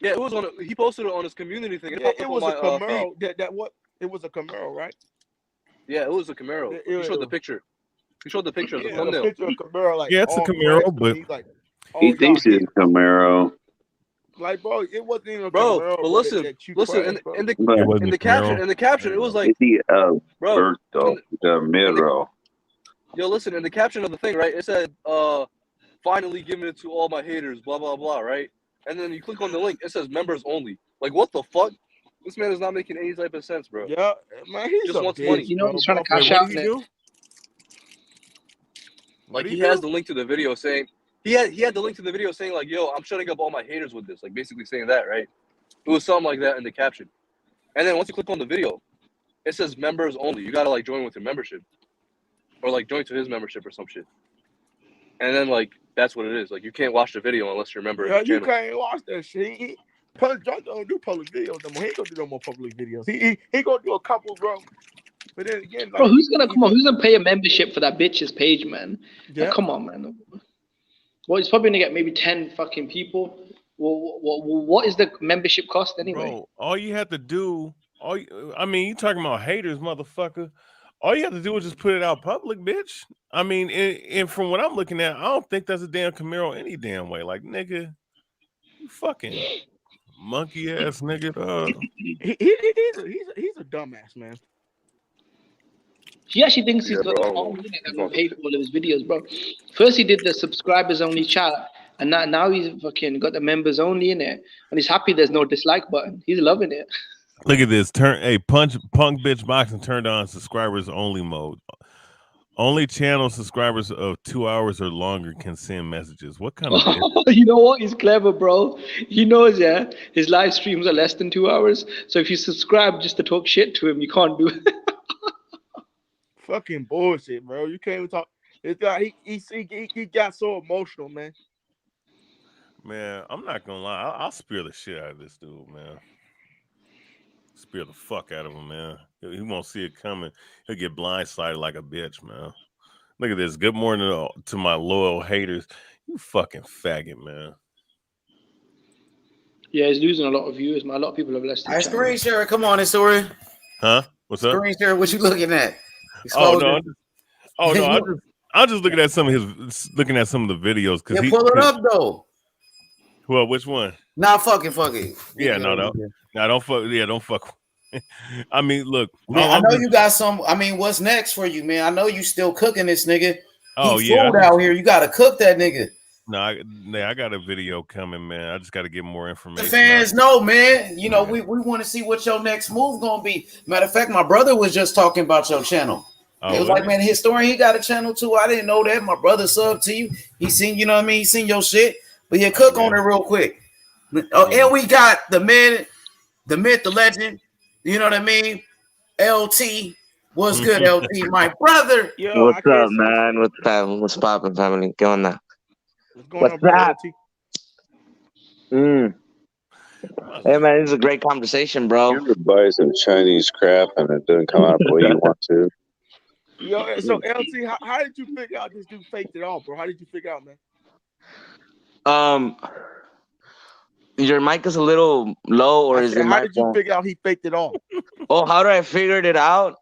S16: Yeah, it was on. He posted it on his community thing.
S18: It was a Camaro. It was a Camaro, right?
S16: Yeah, it was a Camaro. He showed the picture. He showed the picture of the thumbnail.
S18: Picture of Camaro, like,
S6: yeah, it's a Camaro, but
S17: he thinks it's a Camaro.
S18: Like, bro, it wasn't even a
S16: bro.
S18: Camaro,
S16: But listen, in the caption, it was like, bro,
S17: Morrell.
S16: Yo, listen, in the caption of the thing, right? It said, finally giving it to all my haters, blah blah blah, right? And then you click on the link, it says members only. Like, what the fuck? This man is not making any type of sense, bro.
S18: Yeah, man, he's
S16: just wants
S18: bitch,
S16: money.
S14: You know he's trying to cash out.
S16: Like, he has the link to the video saying he had the link to the video saying, like, yo, I'm shutting up all my haters with this, like, basically saying that, right? It was something like that in the caption. And then once you click on the video, it says members only. You gotta, like, join with your membership, or like join to his membership or some shit. And then, like, that's what it is. Like, you can't watch the video unless you're a member of his channel.
S18: You can't watch that shit. John don't do public videos no more. He ain't gonna do no more public videos. He gonna do a couple, bro. But then again, like,
S14: bro, who's gonna pay a membership for that bitch's page, man?
S18: Yeah.
S14: Like, come on, man. Well, he's probably gonna get maybe 10 fucking people. What is the membership cost anyway?
S6: Bro, all you have to do, I mean, you talking about haters, motherfucker. All you have to do is just put it out public, bitch. I mean, and from what I'm looking at, I don't think that's a damn Camaro any damn way. Like, nigga, you fucking monkey ass nigga.
S18: He's a dumbass, man.
S14: He actually thinks he's got the whole minute that will pay for all of his videos, bro. First he did the subscribers only chat, and now he's fucking got the members only in it, and he's happy there's no dislike button. He's loving it.
S6: Look at this. Punk bitch boxing turned on subscribers only mode. Only channel subscribers of 2 hours or longer can send messages. What kind of
S14: You know what? He's clever, bro. He knows, yeah, his live streams are less than 2 hours. So if you subscribe just to talk shit to him, you can't do it.
S18: Fucking bullshit, bro. You can't even talk. It's like he got so emotional, man.
S6: Man, I'm not gonna lie. I'll spear the shit out of this dude, man. Spear the fuck out of him, man. He won't see it coming. He'll get blindsided like a bitch, man. Look at this. Good morning to my loyal haters. You fucking faggot, man.
S14: Yeah, he's losing a lot of viewers, man. A lot of people have left.
S2: All right, screen share. Come on, story.
S6: Huh? What's up?
S2: Screen share. What you looking at?
S6: I'm just looking at some of the videos because
S2: pull it up though.
S6: Well, which one?
S2: Nah, fuck it.
S6: Yeah, no, don't fuck. Yeah, don't fuck. I mean, look.
S2: Man, I know you got some. I mean, what's next for you, man? I know you still cooking this nigga.
S6: He's
S2: food out here. You gotta cook that nigga.
S6: No, I got a video coming, man. I just got to get more information.
S2: The fans know, man. You know, we want to see what your next move gonna be. Matter of fact, my brother was just talking about your channel.
S6: Oh,
S2: it was like, man, the historian, he got a channel too. I didn't know that. My brother subbed to you. He seen, you know what I mean? He seen your shit. But yeah, cook on it real quick. And we got the man, the myth, the legend. You know what I mean? LT. What's good, LT? My brother.
S19: Yo, what's up, man? What's poppin', family? ¿Qué onda? What's up? Hey, man, this is a great conversation, bro.
S17: You would buy some Chinese crap and it doesn't come out the way you want to.
S18: Yo, so LT, how did you figure out this dude faked it all, bro? How did you figure out, man?
S19: Your mic is a little low, or is it?
S18: How did you figure out he faked it all?
S19: Oh, how do I figure it out?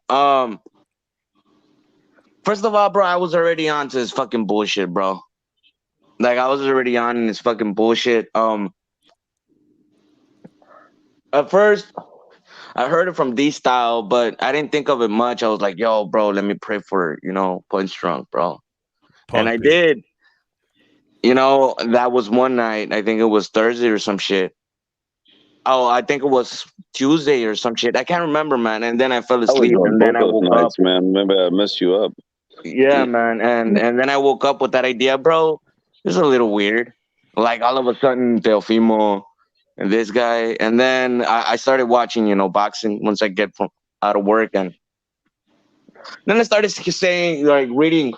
S19: First of all, bro, I was already on to his fucking bullshit, bro. Like, I was already on his fucking bullshit. At first, I heard it from D-Style, but I didn't think of it much. I was like, yo, bro, let me pray for, Punch Drunk, bro. And I did. That was one night. I think it was Thursday or some shit. Oh, I think it was Tuesday or some shit. I can't remember, man. And then I fell asleep, and then I woke up.
S17: Man, remember I messed you up.
S19: Yeah, man. And then I woke up with that idea, bro. It's a little weird. Like all of a sudden, Teofimo and this guy, and then I started watching, boxing once I get from out of work, and then I started saying, like, reading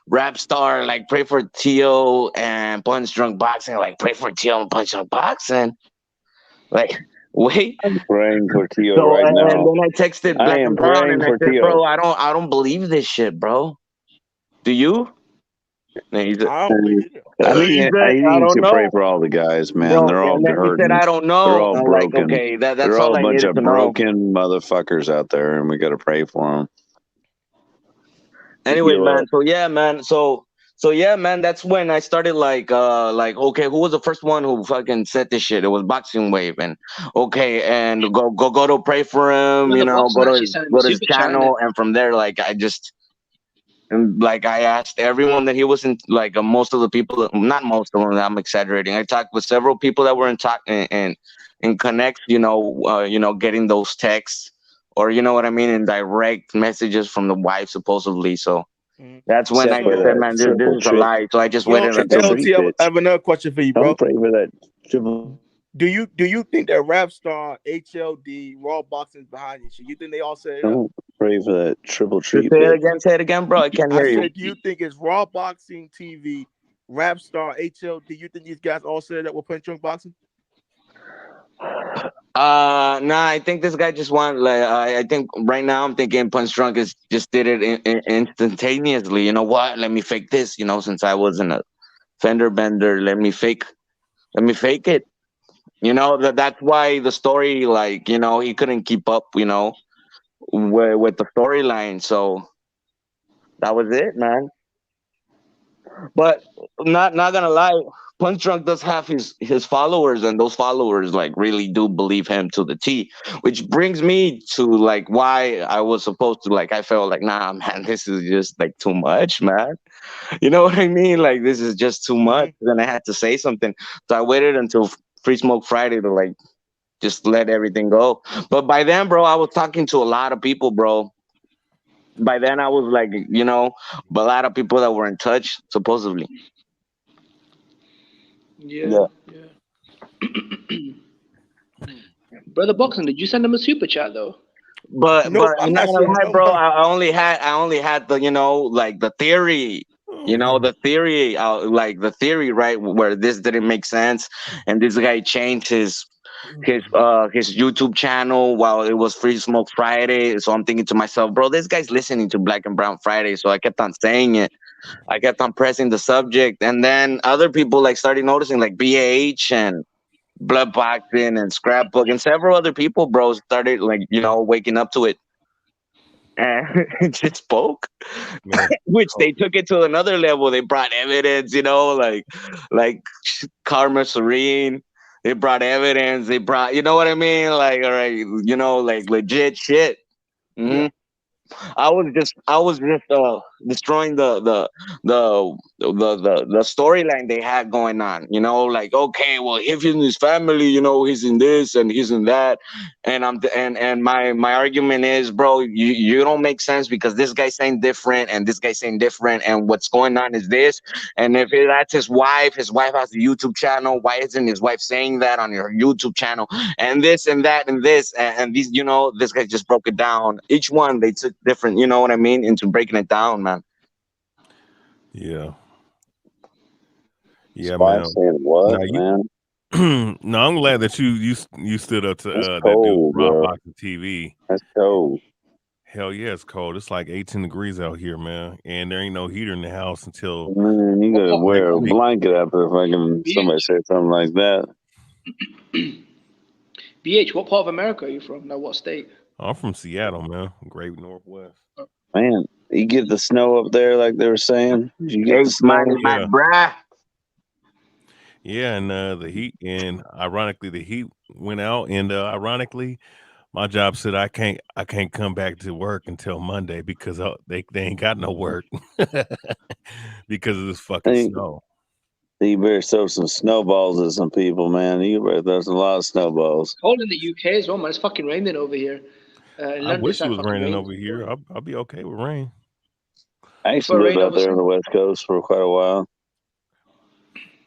S19: Rap Star, like, pray for Tio and Punch Drunk Boxing, like, pray for Tio and Punch Drunk Boxing. Like, wait.
S17: I'm praying for Tio
S19: So,
S17: right
S19: and
S17: now.
S19: then I texted
S17: I
S19: Black
S17: am
S19: and Brown,
S17: praying
S19: and I
S17: for
S19: said,
S17: Tio.
S19: bro, I don't believe this shit, bro. Do you? And he said,
S18: I don't believe it.
S17: I think
S19: he
S17: I
S19: said, I
S17: think you
S19: don't
S17: should pray
S19: know.
S17: for all the guys, man.
S19: Bro,
S17: They're all
S19: and then he said,
S17: hurting.
S19: I don't
S17: They're
S19: know.
S17: all
S19: I'm like,
S17: broken.
S19: okay, that's
S17: They're
S19: all
S17: all a
S19: I
S17: bunch
S19: needed
S17: of
S19: to know.
S17: broken motherfuckers out there, and we got to pray for them.
S19: Anyways, man. So yeah, man. So yeah, man. That's when I started like, okay, who was the first one who fucking said this shit? It was Boxing Wave, and okay, and go to pray for him.
S14: Well, the boxing
S19: Go to
S14: actually
S19: his,
S14: sent him
S19: go
S14: a
S19: to his
S14: super chat, innit?
S19: channel, and from there, like, I asked everyone that he was in, like, most of the people, not most of them, I'm exaggerating. I talked with several people that were in connect, getting those texts, or you know what I mean, in direct messages from the wife supposedly. So that's when I
S17: Except for
S19: just said,
S17: that
S19: man, this
S17: triple
S19: is a
S17: trip.
S19: lie. So I just
S18: Yo,
S19: waited until
S18: LT, I have another question for you, bro.
S17: Don't pray for that triple.
S18: Do you think that Rap Star, HLD, Raw Boxing is behind it? You think they all set it up?
S17: Don't pray for that triple
S19: Say
S17: treat.
S19: it again, bro. I can't
S18: I
S19: hear you.
S18: said, do you think it's Raw Boxing TV, Rap Star, HLD? You think these guys all set it up with Punch Drunk Boxing?
S19: Nah, I think this guy just I think right now I'm thinking Punch Drunk just did it instantaneously. You know what? Let me fake this. Since I wasn't a fender bender, let me fake it. That's why the story, like, he couldn't keep up, with the storyline. So that was it, man. But not gonna lie, Punch Drunk does have his followers, and those followers, like, really do believe him to the T. Which brings me to, like, why I was supposed to, like, I felt like, nah, man, this is just, like, too much, man. You know what I mean? Like, this is just too much. Then I had to say something, so I waited until Free Smoke Friday to, like, just let everything go. But by then, bro, I was talking to a lot of people, bro. By then, I was like, a lot of people that were in touch, supposedly.
S14: Yeah. Brother Boxing, did you send him a super chat though?
S19: But
S18: Nope,
S19: I'm not gonna lie, bro. I only had the, like, the theory. The theory, like the theory, right, where this didn't make sense, and this guy changed his YouTube channel while it was Free Smoke Friday. So I'm thinking to myself, bro, this guy's listening to Black and Brown Friday. So I kept on saying it. I kept on pressing the subject, and then other people, like, started noticing, like BH and Blood Boxing and Scrapbook and several other people, bro, started, like, waking up to it. And it just spoke, which they took it to another level. They brought evidence, like Karma Serene. They brought evidence. They brought, you know what I mean? Like, all right, like legit shit. Mm-hmm. I was just destroying the storyline they had going on. Like, okay, well, if he's in his family, he's in this and he's in that, and my argument is, bro, you don't make sense, because this guy's saying different and this guy's saying different, and what's going on is this. And if that's his wife has a YouTube channel, why isn't his wife saying that on your YouTube channel? And this and that and this and these, this guy just broke it down. Each one they took different, you know what I mean, into breaking it down, man.
S6: Yeah,
S17: Man. Saying what, man?
S6: No, I'm glad that you stood up to that dude, Raw Boxing TV.
S17: That's cold.
S6: Hell yeah, it's cold. It's like 18 degrees out here, man, and there ain't no heater in the house until.
S17: Man, you gotta wear a blanket after somebody said something like that.
S14: BH, what part of America are you from? Now, what state?
S6: I'm from Seattle, man. Great Northwest.
S17: Man, you get the snow up there, like they were saying. You get the snow,
S19: my bruh.
S6: Yeah, and the heat, and ironically, the heat went out, and ironically, my job said I can't come back to work until Monday because they ain't got no work because of this fucking snow.
S17: You better throw some snowballs at some people, man. You better throw some, a lot of snowballs.
S14: Cold in the UK as well, man. It's fucking raining over here.
S6: I wish it was raining over here. I'll be okay with rain.
S17: I used to live out there on the West Coast for quite a while.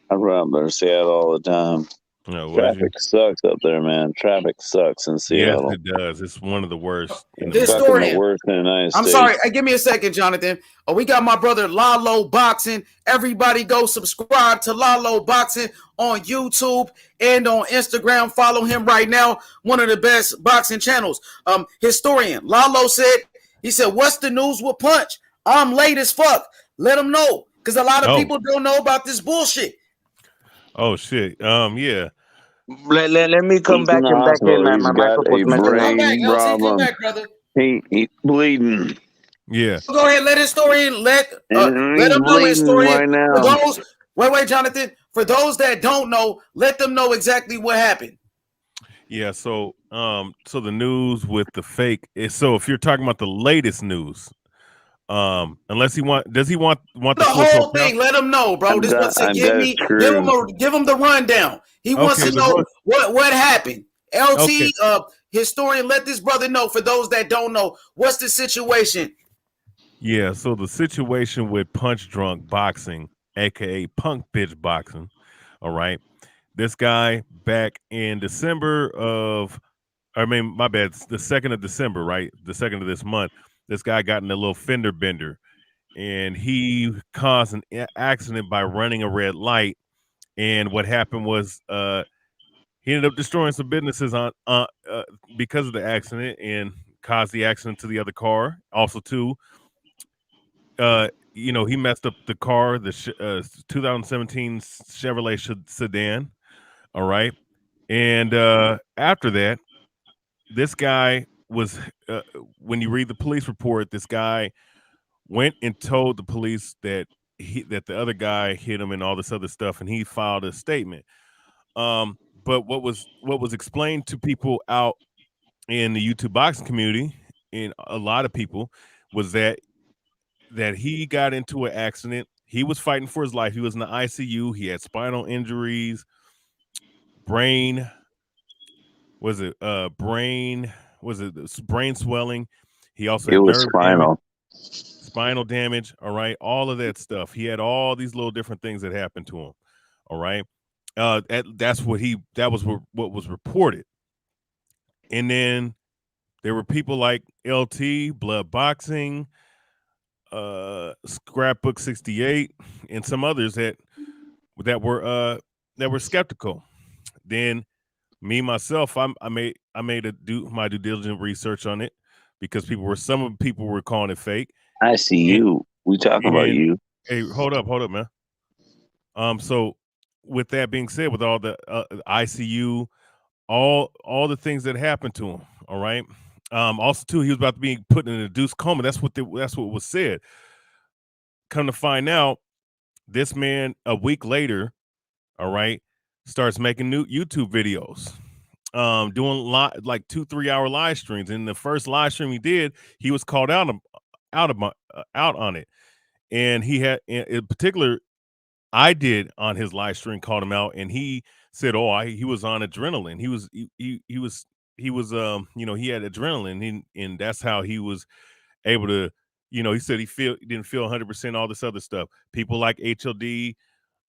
S17: I run up there in Seattle all the time.
S6: No, was you?
S17: Traffic sucks up there, man. Traffic sucks in
S6: Yes,
S17: Seattle.
S6: it does. It's one of the worst.
S17: It's fucking the worst in the United
S2: I'm
S17: States.
S2: sorry. Hey, give me a second, Jonathan. We got my brother Lalo Boxing. Everybody go subscribe to Lalo Boxing on YouTube and on Instagram. Follow him right now. One of the best boxing channels. Historian Lalo said, he said, "What's the news with Punch? I'm late as fuck. Let him know, because a lot of people don't know about this bullshit."
S6: Oh shit. Yeah.
S19: Let me come
S17: He's
S19: back
S17: in the
S19: and back in.
S17: hospital.
S19: My
S17: He's got
S19: microphone's
S17: a
S19: messing up.
S2: Come back,
S17: brain
S2: LT. Come
S17: problem.
S2: back, brother.
S17: He's bleeding.
S6: Yeah.
S2: Go ahead, let historian let
S17: He's
S2: him know,
S17: bleeding
S2: historian.
S17: right now.
S2: For those, wait, Jonathan. For those that don't know, let them know exactly what happened.
S6: Yeah, so so the news with the fake is, so if you're talking about the latest news, unless he want the
S2: The
S6: full
S2: whole
S6: account?
S2: thing, let him know, bro. This what said, give him the rundown. He wants
S6: Okay,
S2: to know what happened. LT, historian, let this brother know. For those that don't know, what's the situation?
S6: Yeah, so the situation with Punch Drunk Boxing, aka Punk Bitch Boxing, all right. This guy back in December of, I mean, my bad, the 2nd of December, right? The 2nd of this month, this guy got in a little fender bender, and he caused an accident by running a red light. And what happened was he ended up destroying some businesses on because of the accident, and caused the accident to the other car. Also, too, you know, he messed up the car, the 2017 Chevrolet sedan. All right. And after that, this guy was, when you read the police report, this guy went and told the police that that the other guy hit him and all this other stuff, and he filed a statement. But what was explained to people out in the YouTube boxing community, and a lot of people, was that he got into an accident. He was fighting for his life. He was in the ICU. He had spinal injuries, brain swelling. He also had nerve damage, spinal damage. All right, all of that stuff. He had all these little different things that happened to him. All right, that was what was reported. And then there were people like LT, Blood Boxing, Scrapbook 68, and some others that were skeptical. Then me myself, I made my due diligent research on it, because some of the people were calling it fake.
S17: I see you. We talk about you.
S6: Hey, hold up, man. So with that being said, with all the ICU, all the things that happened to him, all right. Also too, he was about to be put in an induced coma. That's what was said. Come to find out, this man a week later, all right, starts making new YouTube videos, doing like 2-3 hour live streams. And the first live stream he did, he was called out on it, and he had, in particular, I did on his live stream, called him out, and he said, "Oh, he was on adrenaline. He was you know, he had adrenaline, and that's how he was able to, you know." He said he didn't feel 100%, all this other stuff. People like HLD,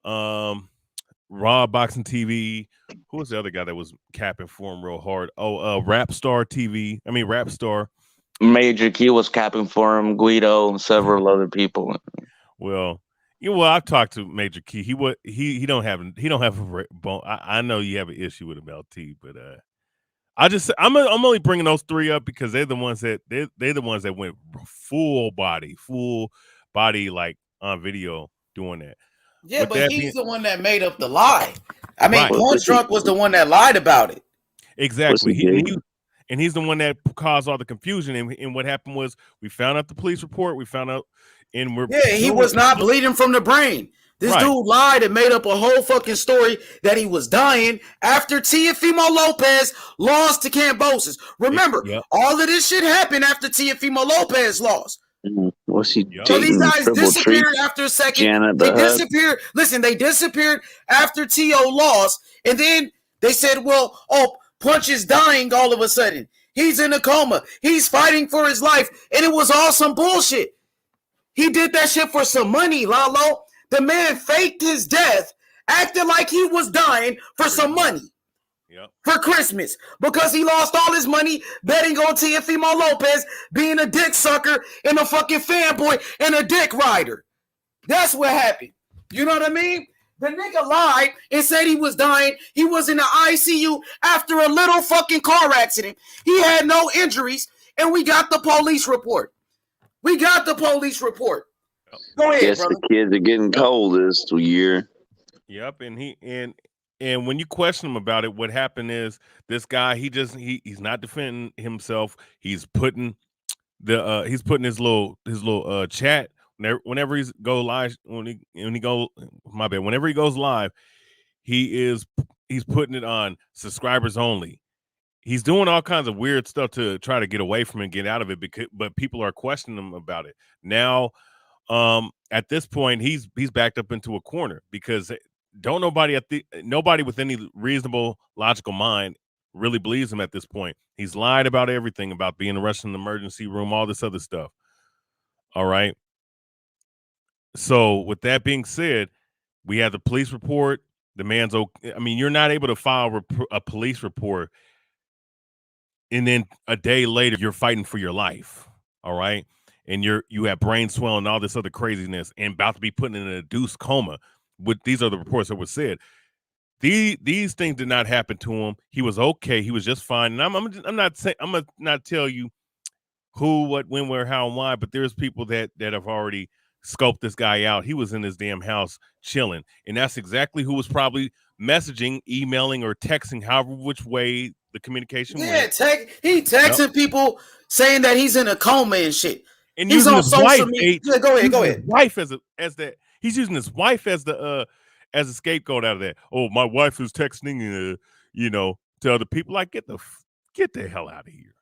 S6: Raw Boxing TV. Who was the other guy that was capping for him real hard? Oh, Rap Star.
S19: Major Key was capping for him. Guido and several other people.
S6: Well, I've talked to Major Key. He don't have a bone. I know you have an issue with him, LT, but I'm only bringing those three up because they're the ones that went full body, like on video doing that.
S2: Yeah, but he's the one that made up the lie. I mean, Punch Drunk was the one that lied about it.
S6: Exactly. He's the one that caused all the confusion. And what happened was, we found out the police report. We found out, and
S2: he was not bleeding from the brain. This dude lied and made up a whole fucking story that he was dying after Teofimo Lopez lost to Kambosos. Remember, all of this shit happened after Teofimo Lopez lost.
S17: Was he
S2: So these guys disappeared after a second. They disappeared. Listen, they disappeared after T.O. lost. And then they said, well, Punch is dying all of a sudden. He's in a coma. He's fighting for his life. And it was all some bullshit. He did that shit for some money, Lalo. The man faked his death acting like he was dying for some money.
S6: Yep.
S2: For Christmas, because he lost all his money betting on Teofimo Lopez being a dick sucker and a fucking fanboy and a dick rider. That's what happened. You know what I mean? The nigga lied and said he was dying. He was in the ICU after a little fucking car accident. He had no injuries, and we got the police report. Go ahead,
S17: Guess
S2: brother.
S17: the kids are getting cold this year.
S6: Yep, and when you question him about it, what happened is this guy he's not defending himself. He's putting his little chat whenever he's go live whenever he goes live, he's putting it on subscribers only. He's doing all kinds of weird stuff to try to get away from it and get out of it, but people are questioning him about it now. At this point, he's backed up into a corner because nobody with any reasonable logical mind really believes him at this point. He's lied about everything, about being rushed in the emergency room, all this other stuff. All right. So with that being said, we have the police report. The man's okay. I mean, you're not able to file a police report, and then a day later you're fighting for your life. All right. And you have brain swelling and all this other craziness and about to be put in an induced coma. These are the reports that were said. These things did not happen to him. He was okay. He was just fine. And I'm gonna not tell you who, what, when, where, how, and why, but there's people that have already scoped this guy out. He was in his damn house chilling. And that's exactly who was probably messaging, emailing, or texting, however which way the communication went.
S2: He texting people saying that he's in a coma and shit.
S6: And
S2: he's
S6: using
S2: on
S6: his
S2: social
S6: wife.
S2: media. Yeah, go ahead.
S6: Wife he's using his wife as a scapegoat out of that. Oh, my wife is texting, to other people. Like, get the hell out of here.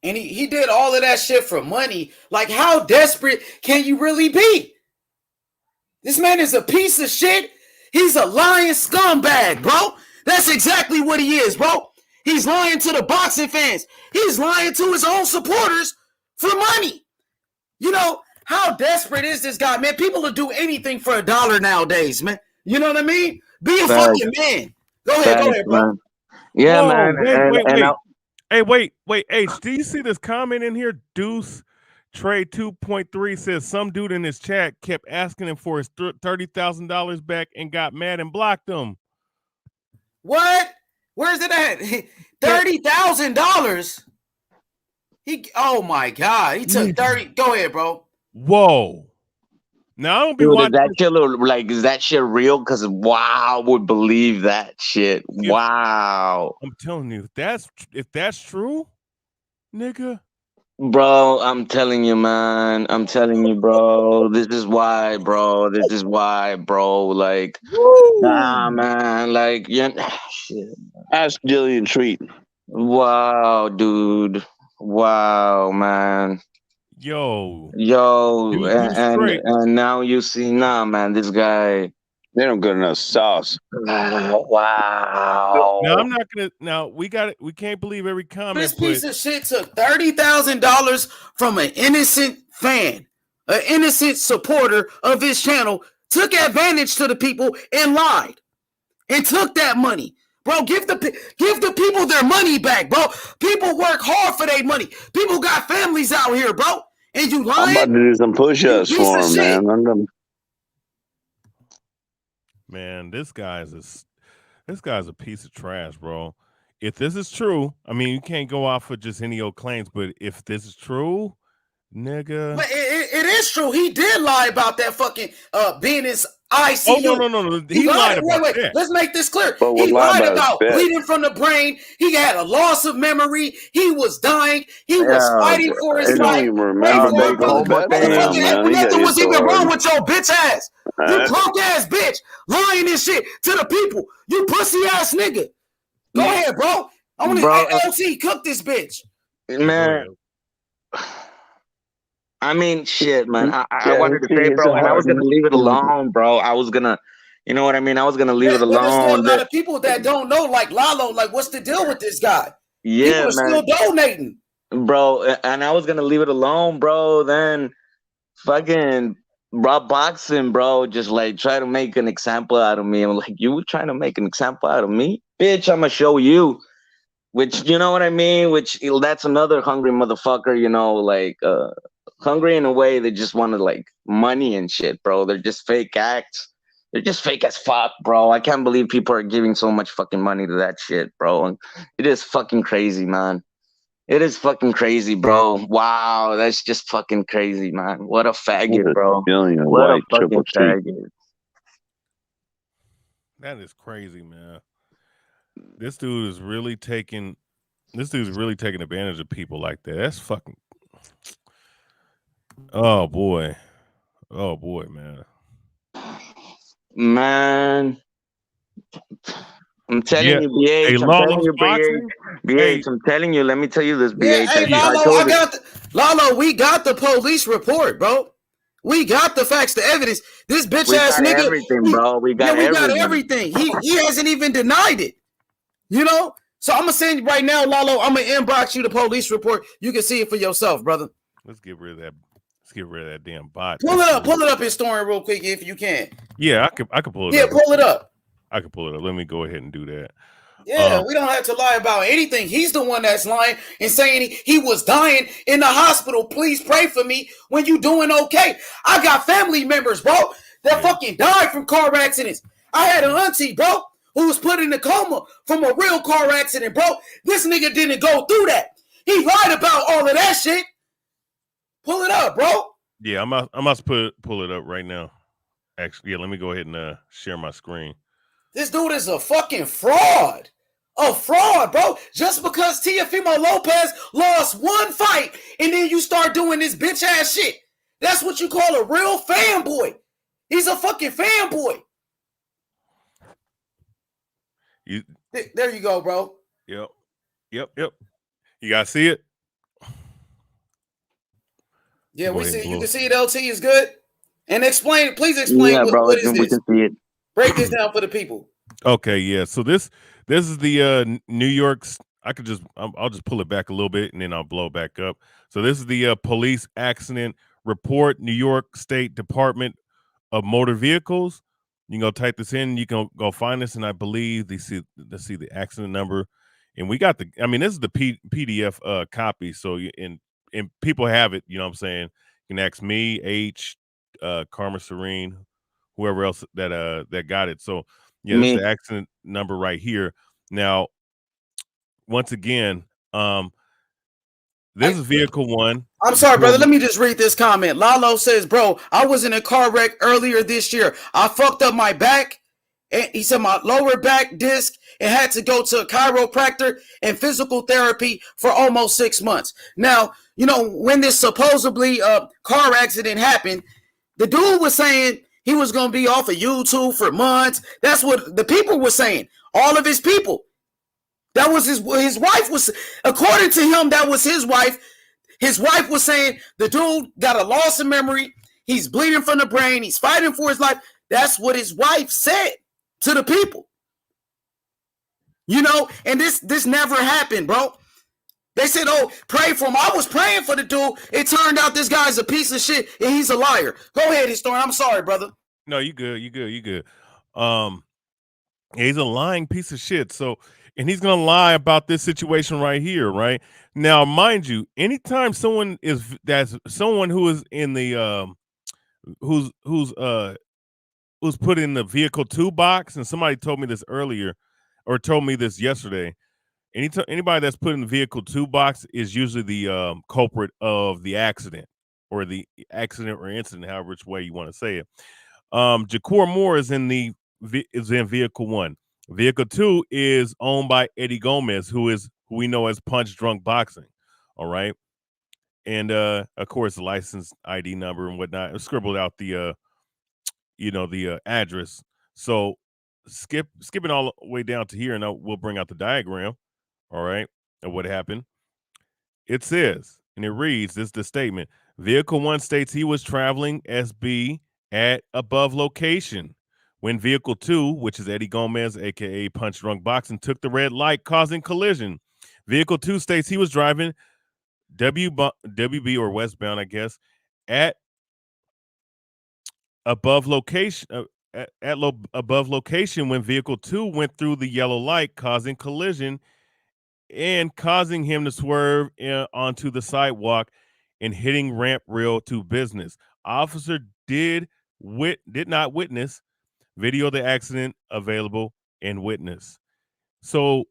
S2: And he did all of that shit for money. Like, how desperate can you really be? This man is a piece of shit. He's a lying scumbag, bro. That's exactly what he is, bro. He's lying to the boxing fans. He's lying to his own supporters for money. You know, how desperate is this guy, man? People will do anything for $1 nowadays, man. You know what I mean? Be a fucking man. Go ahead, bro.
S19: Man. Yeah, man.
S6: Wait. H, do you see this comment in here? Deuce Trade 2.3 says some dude in his chat kept asking him for his $30,000 back and got mad and blocked him.
S2: What? Where's it at? $30,000. Oh my God. He took 30. Go ahead, bro.
S6: Whoa. Now I don't be
S19: Dude,
S6: watching.
S19: is that shit real? Because I would believe that shit. Wow.
S6: I'm telling you, if that's true, nigga.
S19: Bro, I'm telling you, man. I'm telling you, bro. This is why, bro. Like, nah, man. Like, shit.
S17: Ask Jillian Treat.
S19: Wow, dude. Wow, man.
S6: Yo,
S19: and now you see, nah, man, this guy.
S17: They don't get enough sauce.
S19: Wow.
S6: Now I'm not gonna. Now we can't believe every comment.
S2: This piece of shit took $30,000 from an innocent fan, an innocent supporter of his channel, took advantage to the people and lied, and took that money. Bro, give the people their money back, bro. People work hard for their money. People got families out here, bro. And you lying?
S17: I'm about to do some push-ups for him, man.
S6: Man, this guy's a piece of trash, bro. If this is true, I mean, you can't go off of just any old claims, but if this is true, nigga.
S2: But it is true. He did lie about that fucking being in ICU.
S6: Oh, no. He lied about that.
S2: Let's make this clear.
S17: But
S2: He lied about
S17: that?
S2: bleeding from the brain. He had a loss of memory. He was dying. He was fighting for his life.
S17: I don't even remember
S2: Nothing was even wrong with your bitch ass. You punk ass bitch. Lying this shit to the people. You pussy ass nigga. Go ahead, bro. I want to LT cook this bitch.
S19: Man. I mean, shit, man. I wanted to say, bro, and I was gonna leave it alone, bro. I was gonna, you know what I mean? I was gonna leave it alone.
S2: There's still a lot of people that don't know, like Lalo, like what's the deal with this guy?
S19: Yeah,
S2: people are still donating,
S19: bro. And I was gonna leave it alone, bro. Then, fucking bro, boxing, bro, just like try to make an example out of me. I'm like, you were trying to make an example out of me? Bitch, I'm gonna show you. Which, you know what I mean? Which, that's another hungry motherfucker, like, hungry in a way. They just want to, like, money and shit, bro. They're just fake acts. They're just fake as fuck, bro. I can't believe people are giving so much fucking money to that shit, bro. And it is fucking crazy, man. It is fucking crazy, bro. Wow, that's just fucking crazy, man. What a faggot, bro.
S17: Billion
S19: What a
S17: white triple
S19: fucking
S17: C.
S19: faggot.
S6: That is crazy, man. This dude's really taking advantage of people like that. That's fucking. Oh boy, man.
S19: Man, I'm telling
S6: Yeah.
S19: you, BH.
S6: Hey,
S19: I'm telling
S6: Lalo's
S19: you,
S6: boxing.
S19: BH.
S6: Hey,
S19: I'm telling you. Let me tell you this,
S2: Yeah,
S19: BH.
S2: hey, Lalo, we got the police report, bro. We got the facts, the evidence. This bitch
S19: We
S2: ass
S19: got
S2: nigga,
S19: everything, bro. We got
S2: we got
S19: everything.
S2: everything. He hasn't even denied it. You know? So I'm gonna send you right now, Lalo. I'm gonna inbox you the police report. You can see it for yourself, brother.
S6: let's get rid of that. Let's get rid of that damn bot.
S2: Pull it up historian real quick if you can.
S6: Yeah, I could pull it up.
S2: Yeah, pull it up.
S6: I can pull it up. Let me go ahead and do that.
S2: Yeah, we don't have to lie about anything. He's the one that's lying and saying he was dying in the hospital. Please pray for me when you doing okay. I got family members, bro, that fucking died from car accidents. I had an auntie, bro, who was put in a coma from a real car accident, bro. This nigga didn't go through that. He lied about all of that shit. Pull it up, bro.
S6: Yeah, I'm about to pull it up right now. Actually, yeah, let me go ahead and share my screen.
S2: This dude is a fucking fraud. A fraud, bro. Just because Teofimo Lopez lost one fight and then you start doing this bitch ass shit. That's what you call a real fanboy. He's a fucking fanboy. There you go, bro.
S6: Yep. You guys see it?
S2: Yeah, we see. You can see it. LT is good. And please explain
S19: Yeah, bro,
S2: what is this?
S19: we can see it.
S2: Break this down for the people.
S6: Okay, yeah. So this is the New York's. I'll just pull it back a little bit and then I'll blow back up. So this is the police accident report, New York State Department of Motor Vehicles. You can go type this in. You can go find this, and I believe let's see the accident number. And we got this is the PDF copy. So and people have it. You know what I'm saying? You can ask me, H, Karma Serene, whoever else that got it. So yeah, this is the accident number right here. Now, once again, this is vehicle one.
S2: I'm sorry, brother. Let me just read this comment. Lalo says, bro, I was in a car wreck earlier this year. I fucked up my back. And he said my lower back disc and had to go to a chiropractor and physical therapy for almost 6 months. Now, when this supposedly car accident happened, the dude was saying he was going to be off of YouTube for months. That's what the people were saying. All of his people. That was his wife was, according to him, that was his wife. His wife was saying the dude got a loss of memory. He's bleeding from the brain. He's fighting for his life. That's what his wife said to the people. And this never happened, bro. They said, oh, pray for him. I was praying for the dude. It turned out this guy's a piece of shit and he's a liar. Go ahead, historian. I'm sorry, brother.
S6: No, you good. He's a lying piece of shit. So, and he's gonna lie about this situation right here, right? Now, mind you, anytime someone who is in the who's put in the vehicle 2 box, and somebody told me this earlier, or told me this yesterday. Anybody that's put in the vehicle 2 box is usually the culprit of the accident or incident, however which way you want to say it. Jacour Moore is in vehicle 1. Vehicle 2 is owned by Eddie Gomez, who we know as Punch Drunk Boxing. All right. And of course the license ID number and whatnot. I scribbled out the address. So skipping all the way down to here, and we'll bring out the diagram. All right, of what happened. It says, and it reads, this is the statement. Vehicle 1 states he was traveling SB at above location when vehicle 2, which is Eddie Gomez, aka Punch Drunk Boxing, took the red light, causing collision. Vehicle 2 states he was driving WB or westbound, I guess, at above location above location when vehicle 2 went through the yellow light, causing collision and causing him to swerve onto the sidewalk and hitting ramp rail to business. Officer did not witness. Video of the accident available and witness. So,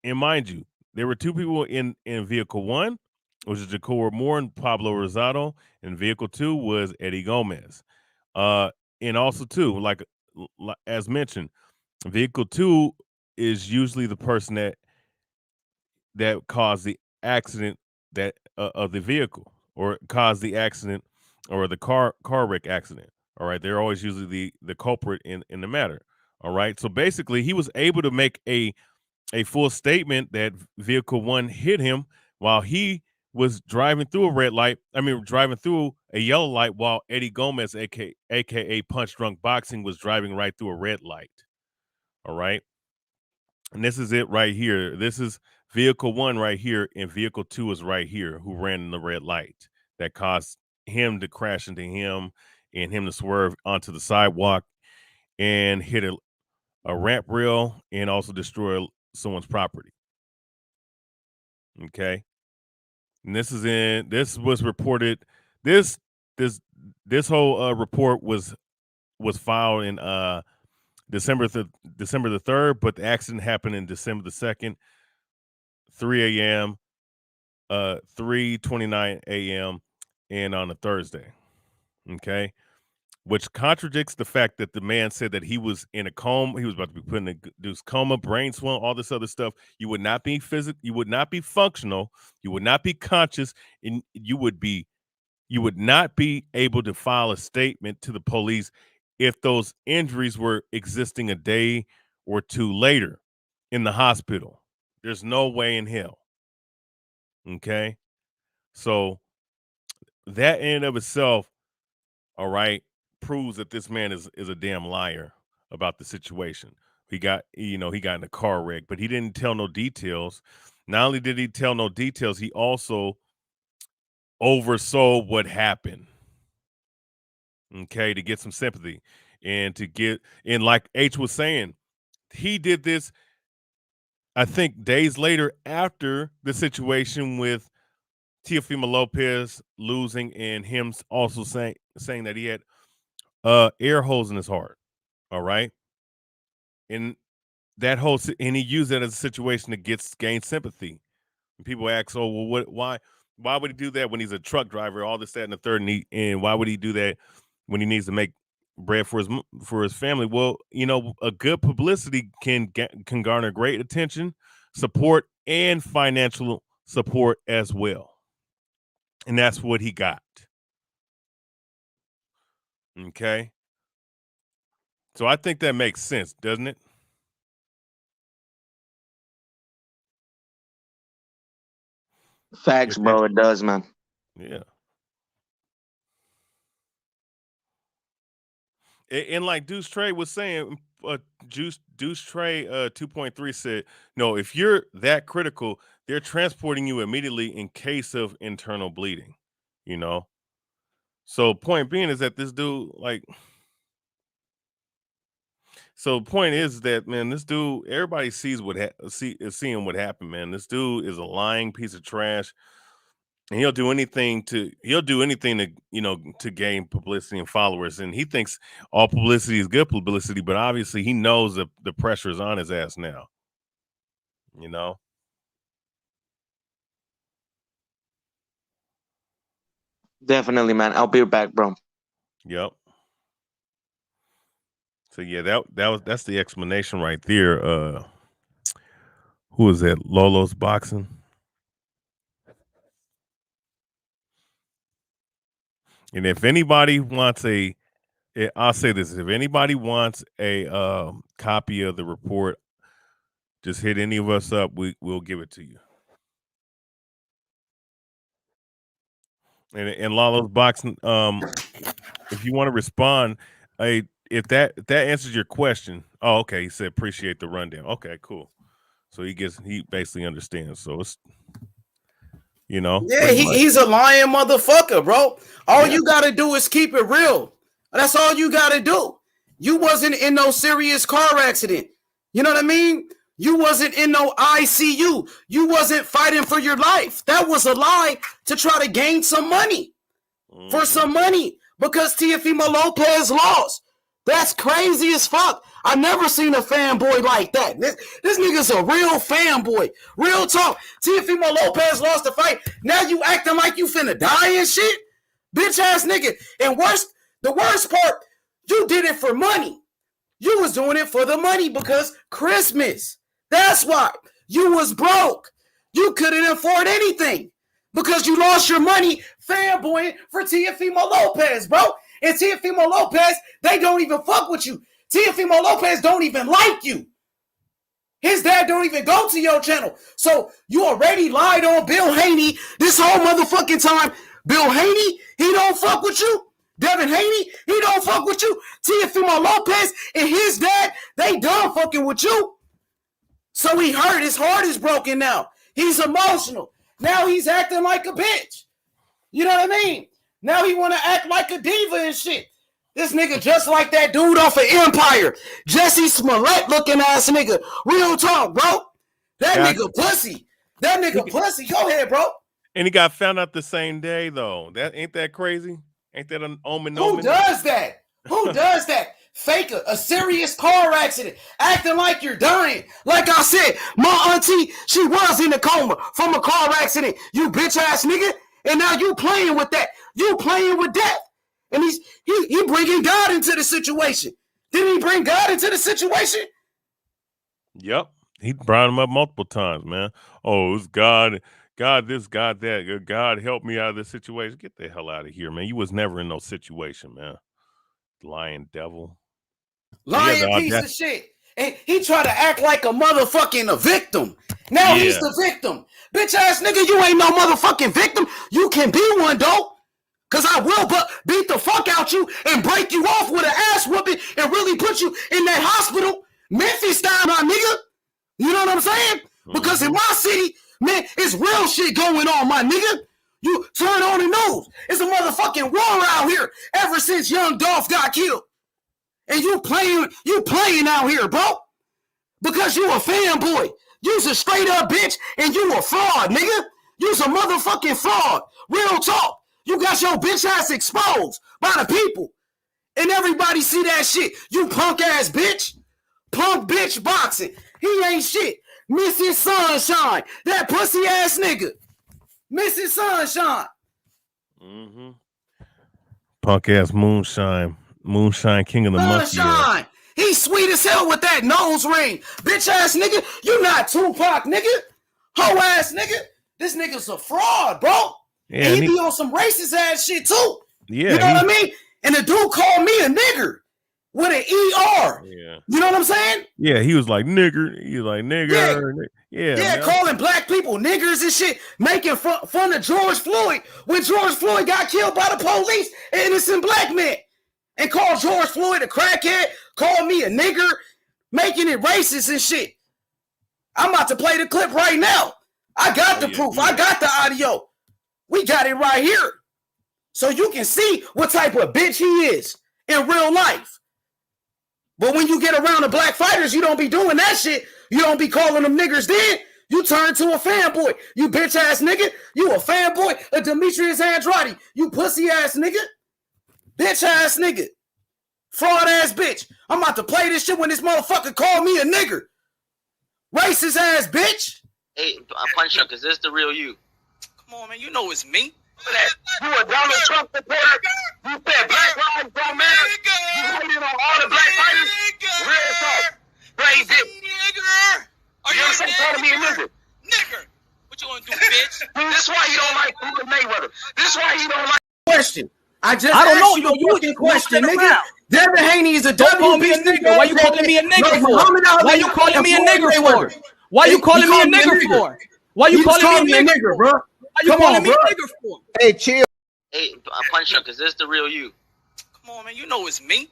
S6: and mind you, there were 2 people in vehicle 1, which is Jacob Moore and Pablo Rosado, and vehicle 2 was Eddie Gomez. And also too, like as mentioned, vehicle 2 is usually the person that caused the accident of the vehicle, or caused the accident, or the car wreck accident. All right, they're always usually the culprit in the matter. All right, so basically, he was able to make a full statement that vehicle 1 hit him while he was driving through a red light. I mean, driving through a yellow light, while Eddie Gomez, aka Punch Drunk Boxing, was driving right through a red light. All right. And this is it right here. This is vehicle 1 right here, and vehicle 2 is right here, who ran in the red light that caused him to crash into him and him to swerve onto the sidewalk and hit a ramp rail and also destroy someone's property. Okay. And this was reported. This whole report was filed in December the 3rd, but the accident happened in December the 2nd, 3 a.m., 3:29 a.m., and on a Thursday. Okay. Which contradicts the fact that the man said that he was in a coma. He was about to be put in a induced coma, brain swelling, all this other stuff. You would not be you would not be functional. You would not be conscious, and you would not be able to file a statement to the police if those injuries were existing a day or 2 later in the hospital. There's no way in hell. Okay. So that in and of itself, all right, proves that this man is a damn liar about the situation. He got in a car wreck, but he didn't tell no details. Not only did he tell no details, he also oversold what happened. Okay, to get some sympathy and like H was saying, he did this, I think, days later after the situation with Teofimo Lopez losing, and him also saying that he had air holes in his heart. All right. And that and he used that as a situation to gain sympathy. And people ask, oh, well, why would he do that when he's a truck driver, all this, that, and the third, and why would he do that when he needs to make bread for his family? Well, a good publicity can garner great attention, support, and financial support as well. And that's what he got. Okay. So I think that makes sense, doesn't it?
S19: Facts, bro. It does, man.
S6: Yeah. And like Deuce Trey was saying, Deuce Trey 2.3 said, no, if you're that critical, they're transporting you immediately in case of internal bleeding, So point being is that this dude, so point is that, man, this dude, everybody sees seeing what happened, man. This dude is a lying piece of trash. And he'll do anything to to gain publicity and followers. And he thinks all publicity is good publicity, but obviously he knows that the pressure is on his ass now.
S19: Definitely, man. I'll be back, bro.
S6: Yep. So yeah, that's the explanation right there. Who is that? Lolo's Boxing. And if anybody wants I'll say this: if anybody wants a copy of the report, just hit any of us up. We'll give it to you. And Lalo's Boxing, if you want to respond, if that answers your question. Oh, okay. He said appreciate the rundown. Okay, cool. So he basically understands. So it's
S2: yeah, he's a lying motherfucker, bro. All you gotta do is keep it real. That's all you got to do. You wasn't in no serious car accident. You know what I mean? You wasn't in no ICU. You wasn't fighting for your life. That was a lie to try to gain some money. For some money. Because Teofimo Lopez lost. That's crazy as fuck. I never seen a fanboy like that. This nigga's a real fanboy. Real talk. Teofimo Lopez lost the fight. Now you acting like you finna die and shit? Bitch ass nigga. And the worst part, you did it for money. You was doing it for the money because Christmas. That's why. You was broke. You couldn't afford anything because you lost your money fanboying for Teofimo Lopez, bro. And Teofimo Lopez, they don't even fuck with you. Teofimo Lopez don't even like you. His dad don't even go to your channel. So you already lied on Bill Haney this whole motherfucking time. Bill Haney, he don't fuck with you. Devin Haney, he don't fuck with you. Teofimo Lopez and his dad, they done fucking with you. So he hurt. His heart is broken now. He's emotional. Now he's acting like a bitch. You know what I mean? Now he want to act like a diva and shit. This nigga just like that dude off of Empire. Jesse Smollett looking ass nigga. Real talk, bro. That nigga pussy. That nigga pussy. Go ahead, bro.
S6: And he got found out the same day, though. Ain't that crazy? Ain't that an omen?
S2: Who does that? Who does that? Fake a serious car accident, acting like you're dying. Like I said, my auntie, she was in a coma from a car accident. You bitch ass nigga, and now you playing with that. You playing with death, and he bringing God into the situation. Didn't he bring God into the situation?
S6: Yep, he brought him up multiple times, man. Oh, it's God. God this, God that. God help me out of this situation. Get the hell out of here, man. You was never in no situation, man. Lying devil.
S2: Lying piece of shit. And he tried to act like a motherfucking victim. Now he's the victim. Bitch ass nigga, you ain't no motherfucking victim. You can be one, though. Because I will beat the fuck out you and break you off with an ass whooping and really put you in that hospital. Memphis style, my nigga. You know what I'm saying? Because in my city, man, it's real shit going on, my nigga. You turn on the news. It's a motherfucking war out here ever since Young Dolph got killed. And you playing out here, bro. Because you a fanboy. You's a straight up bitch and you a fraud, nigga. You's a motherfucking fraud. Real talk. You got your bitch ass exposed by the people. And everybody see that shit. You punk ass bitch. Punk bitch boxing. He ain't shit. Mrs. Sunshine. That pussy ass nigga. Mrs. Sunshine.
S6: Mm-hmm. Punk ass moonshine. Moonshine king of the monkey.
S2: Sunshine. He's sweet as hell with that nose ring. Bitch ass nigga. You not Tupac, nigga. Hoe ass nigga. This nigga's a fraud, bro. Yeah, and he be on some racist ass shit too. Yeah. You know what I mean? And the dude called me a nigger with an ER. Yeah. You know what I'm saying?
S6: Yeah, he was like nigger. He was like nigger.
S2: Yeah, calling black people niggers and shit, making fun of George Floyd when George Floyd got killed by the police, an innocent black man. And called George Floyd a crackhead, called me a nigger, making it racist and shit. I'm about to play the clip right now. I got the proof. I got the audio. We got it right here. So you can see what type of bitch he is in real life. But when you get around the black fighters, you don't be doing that shit. You don't be calling them niggers then. You turn to a fanboy. You bitch ass nigga. You a fanboy of Demetrius Andrade. You pussy ass nigga. Bitch ass nigga. Fraud ass bitch. I'm about to play this shit when this motherfucker called me a nigger. Racist ass bitch.
S20: Hey, Punch Up, is this the real you?
S21: Come on, man. You know it's me.
S20: You a Donald Trump supporter. You said black lives don't matter. You hated on all the black fighters. Real talk. Crazy.
S21: Nigger. Are you
S20: saying calling me a nigger?
S21: Nigger. What you gonna do, bitch?
S20: This is why you don't like Floyd Mayweather. This is why you don't like.
S2: Question. I don't
S21: know.
S2: You a fucking question, nigga. Devin Haney is a
S21: don't call me a nigger. Why you calling me a nigger for? Why you calling me a nigger for? Why you calling me a nigger for? Why you calling me a nigger, bro? Why you calling me a nigger for?
S20: Hey, chill. Hey, Punch Up, is this the real you?
S21: Come on, man. You know it's me.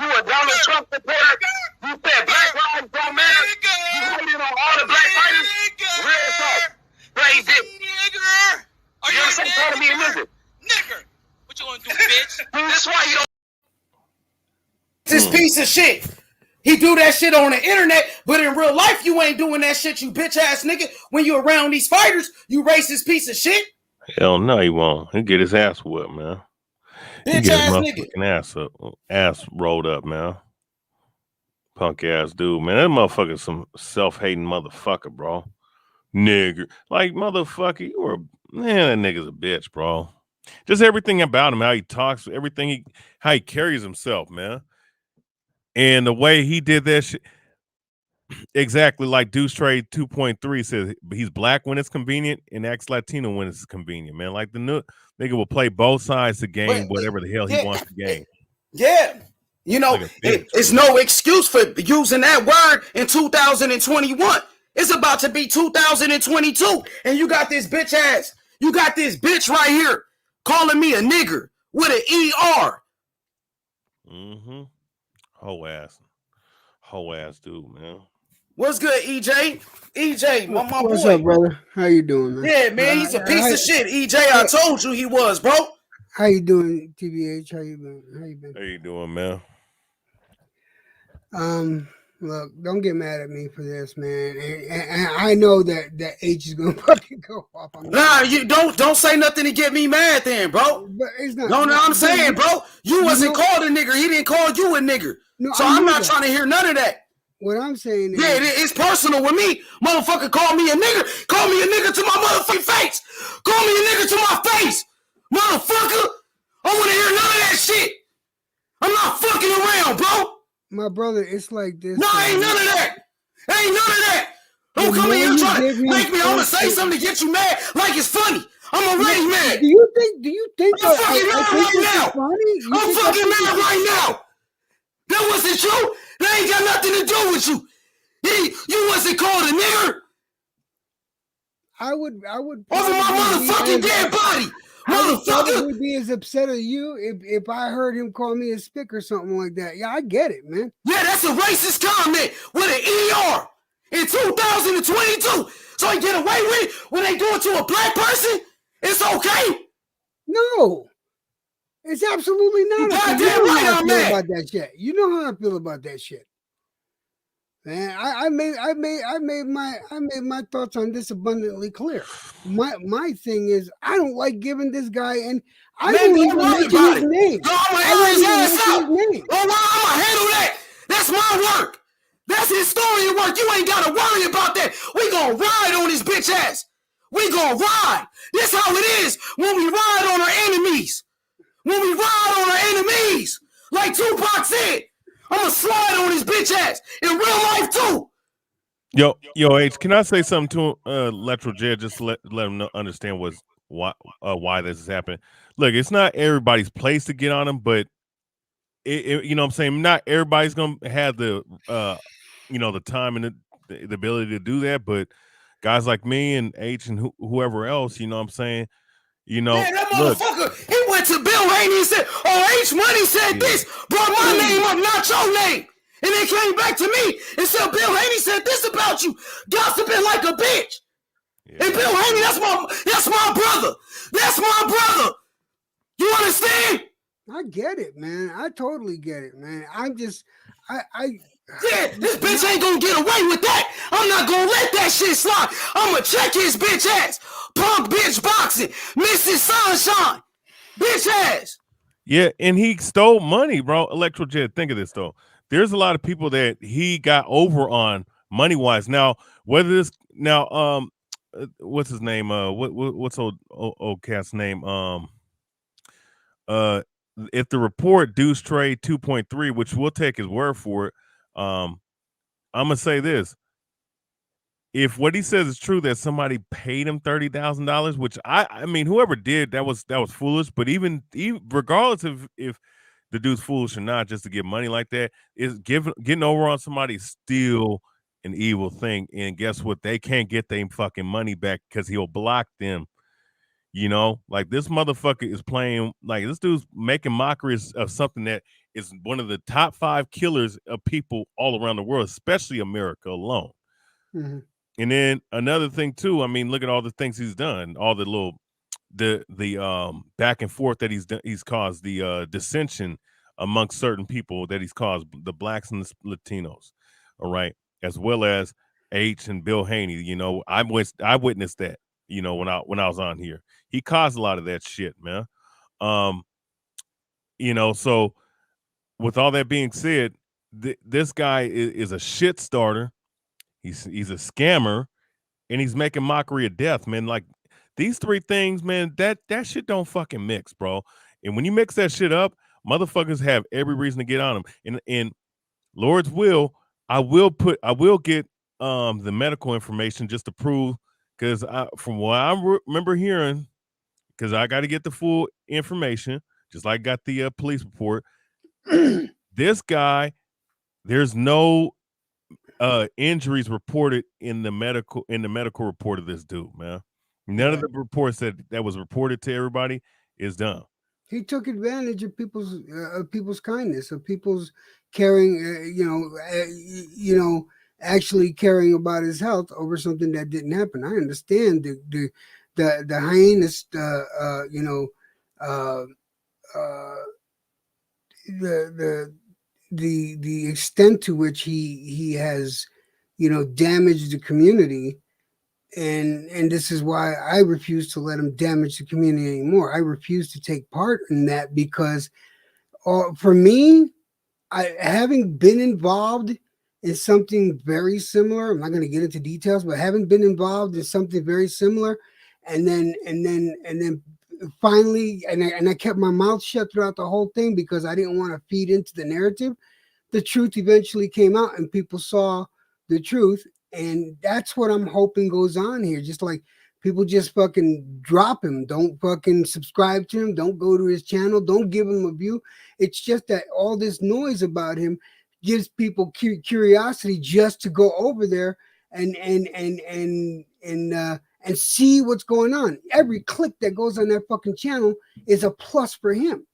S20: You a Donald Trump supporter. You said black lives don't matter. You hated on all the black fighters. Real talk. Crazy.
S21: Nigger. Are you
S20: saying calling me a nigger?
S21: Nigger. What you gonna do, bitch?
S20: This is why you don't.
S2: Racist piece of shit. He do that shit on the internet, but in real life, you ain't doing that shit, you bitch ass nigga. When you around these fighters, you racist piece of shit.
S6: Hell no, he won't. He'll get his ass whooped, man. He
S2: Bitch
S6: get his
S2: ass nigga.
S6: motherfucking ass rolled up, man. Punk ass dude, man. That motherfucker's some self-hating motherfucker, bro. Nigger. Like, motherfucker, you were, man, that nigga's a bitch, bro. Just everything about him, how he talks, everything, how he carries himself, man. And the way he did that shit, exactly like Deuce Trade 2.3 says, he's black when it's convenient and acts Latino when it's convenient, man. Like the new nigga will play both sides of the game, whatever the hell he wants to game.
S2: Yeah. You know,
S6: Like bitch,
S2: it's no excuse for using that word in 2021. It's about to be 2022. And you got this bitch ass. You got this bitch right here calling me a nigger with an ER.
S6: Mm-hmm. Whole ass dude, man.
S2: What's good, EJ? EJ, my
S1: What's
S2: boy.
S1: up, brother? How you doing, man?
S2: Yeah, man, he's a piece of shit. EJ, I told you he was, bro.
S1: How you doing, TBH? How you been?
S6: How you doing, man?
S1: Look, don't get mad at me for this, man. And I know that H is gonna fucking go off.
S2: Nah, you don't say nothing to get me mad, then, bro.
S1: But it's not.
S2: No, I'm saying, bro, you wasn't called a nigger. He didn't call you a nigger.
S1: No,
S2: so I'm not trying to hear none of that.
S1: What I'm saying is,
S2: yeah, it's personal with me. Motherfucker, call me a nigger. Call me a nigger to my motherfucking face. Call me a nigger to my face, motherfucker. I want to hear none of that shit. I'm not fucking around, bro.
S1: My brother, it's like this.
S2: No, ain't none of that. Ain't none of that. Don't come in here trying to make me. I'm gonna say something to get you mad, like it's funny. I'm already mad.
S1: Do you think?
S2: I'm fucking mad right now. I'm fucking mad right now. That wasn't you. That ain't got nothing to do with you. You wasn't called a nigger.
S1: I would.
S2: Over my motherfucking dead body.
S1: I would probably be as upset as you if I heard him call me a spick or something like that. Yeah, I get it, man.
S2: Yeah, that's a racist comment with an ER in 2022. So you get away with it when they do it to a black person? It's okay?
S1: No. It's absolutely not.
S2: Goddamn right I'm mad
S1: about that shit. You know how I feel about that shit. Man, I made my thoughts on this abundantly clear. My thing is I don't like giving this guy, and I don't even mention his name.
S2: No, I'm gonna handle that. That's my work. That's historian work. You ain't gotta worry about that. We gonna ride on his bitch ass. We gonna ride. This how it is when we ride on our enemies. When we ride on our enemies, like Tupac said. I'm gonna slide on his bitch ass in real life too.
S6: Yo, H, can I say something to Electro Jed just to let him understand why this is happening? Look, it's not everybody's place to get on him, but it you know what I'm saying, not everybody's gonna have the the time and the ability to do that, but guys like me and H and whoever else, you know what I'm saying. You know,
S2: man, that motherfucker, he went to Bill Haney and said, oh, H Money said this, brought my name up, not your name. And then came back to me and said, Bill Haney said this about you, gossiping like a bitch. Yeah. And Bill Haney, that's my brother. That's my brother. You understand?
S1: I get it, man. I totally get it, man. I'm just,
S2: yeah, this bitch ain't gonna get away with that. I'm not gonna let that shit slide. I'm gonna check his bitch ass. Punk bitch boxing, Mrs. Sunshine, bitch ass.
S6: Yeah, and he stole money, bro. Electro Jet, think of this though. There's a lot of people that he got over on money wise. Now, whether this what's his name? What's old cat's name? If the report Deuce Trade 2.3, which we'll take his word for it, I'm gonna say this. If what he says is true, that somebody paid him $30,000, which I mean, whoever did that was foolish. But even regardless of if the dude's foolish or not, just to get money like that is getting over on somebody still an evil thing. And guess what? They can't get their fucking money back because he'll block them. You know, like this motherfucker is playing, like this dude's making mockeries of something that is one of the top 5 killers of people all around the world, especially America alone.
S1: Mm-hmm.
S6: And then another thing too, I mean, look at all the things he's done, all the little the back and forth that he's caused, the dissension amongst certain people that he's caused, the blacks and the Latinos, all right, as well as H and Bill Haney. You know, I witnessed that. You know, when I was on here, he caused a lot of that shit, man. You know, so with all that being said, this guy is a shit starter. He's a scammer, and he's making mockery of death, man. Like these three things, man, that shit don't fucking mix, bro. And when you mix that shit up, motherfuckers have every reason to get on him. And Lord's will, I will get the medical information just to prove, because from what I remember hearing, because I got to get the full information, just like I got the police report. This guy, there's no injuries reported in the medical report of this dude, man. None of the reports that was reported to everybody is done.
S1: He took advantage of people's kindness, of people's caring, actually caring about his health over something that didn't happen. I understand the heinous, the extent to which he has, damaged the community. And this is why I refuse to let him damage the community anymore. I refuse to take part in that because for me, having been involved in something very similar, I'm not going to get into details, but having been involved in something very similar, and then finally, and I kept my mouth shut throughout the whole thing because I didn't want to feed into the narrative. The truth eventually came out and people saw the truth. And that's what I'm hoping goes on here. Just like people just fucking drop him. Don't fucking subscribe to him. Don't go to his channel. Don't give him a view. It's just that all this noise about him gives people curiosity just to go over there and see what's going on. Every click that goes on that fucking channel is a plus for him.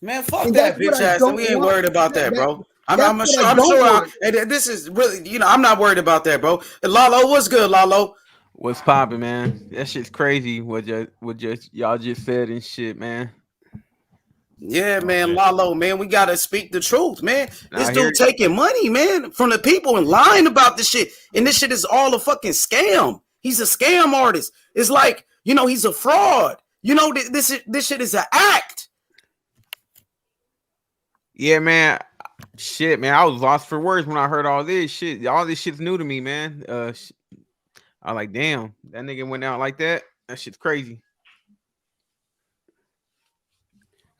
S2: Man, fuck that bitch ass. And we ain't worried about that, bro. I'm sure. And this is really, I'm not worried about that, bro. And Lalo, what's good, Lalo?
S4: What's poppin', man? That shit's crazy. What y'all just said and shit, man.
S2: Yeah, man, Lalo, man, we gotta speak the truth, man. This dude taking money, man, from the people and lying about this shit. And this shit is all a fucking scam. He's a scam artist. It's like, he's a fraud. This shit is an act.
S4: Yeah, man. Shit, man, I was lost for words when I heard all this shit. All this shit's new to me, man. I was like, damn, that nigga went out like that. That shit's crazy.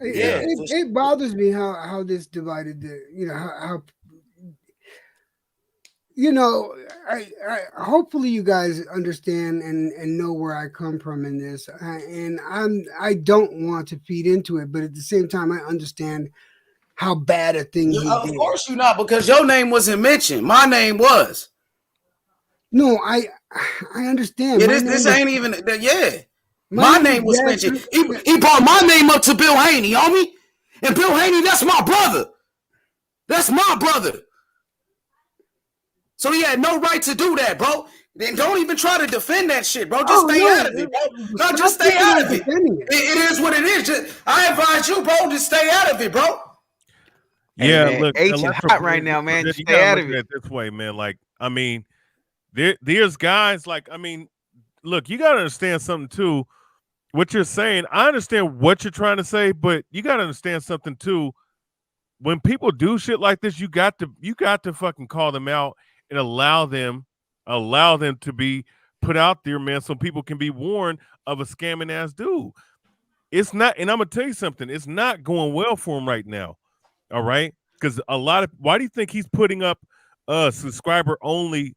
S1: Yeah, it bothers me how this divided how I hopefully you guys understand and know where I come from in this, and I don't want to feed into it, but at the same time I understand how bad a thing he did.
S2: Of course you're not, because your name wasn't mentioned. My name was.
S1: No, I understand.
S2: Yeah, this ain't even. Yeah, my name was mentioned. He brought my name up to Bill Haney, homie, and Bill Haney, that's my brother. That's my brother. So he had no right to do that, bro. Then don't even try to defend that shit, bro. Just stay out of it, bro. No, just stay out of it. It is what it is. I advise you, bro, to stay out of it, bro.
S6: Yeah,
S4: man,
S6: look,
S4: H is hot right now, man. Just stay out of it.
S6: This way, man. Like, I mean, there's guys like, I mean, look, you gotta understand something too. What you're saying, I understand what you're trying to say, but you gotta understand something too. When people do shit like this, you got to fucking call them out and allow them to be put out there, man, so people can be warned of a scamming ass dude. It's not, and I'm gonna tell you something, it's not going well for him right now. All right, because why do you think he's putting up subscriber only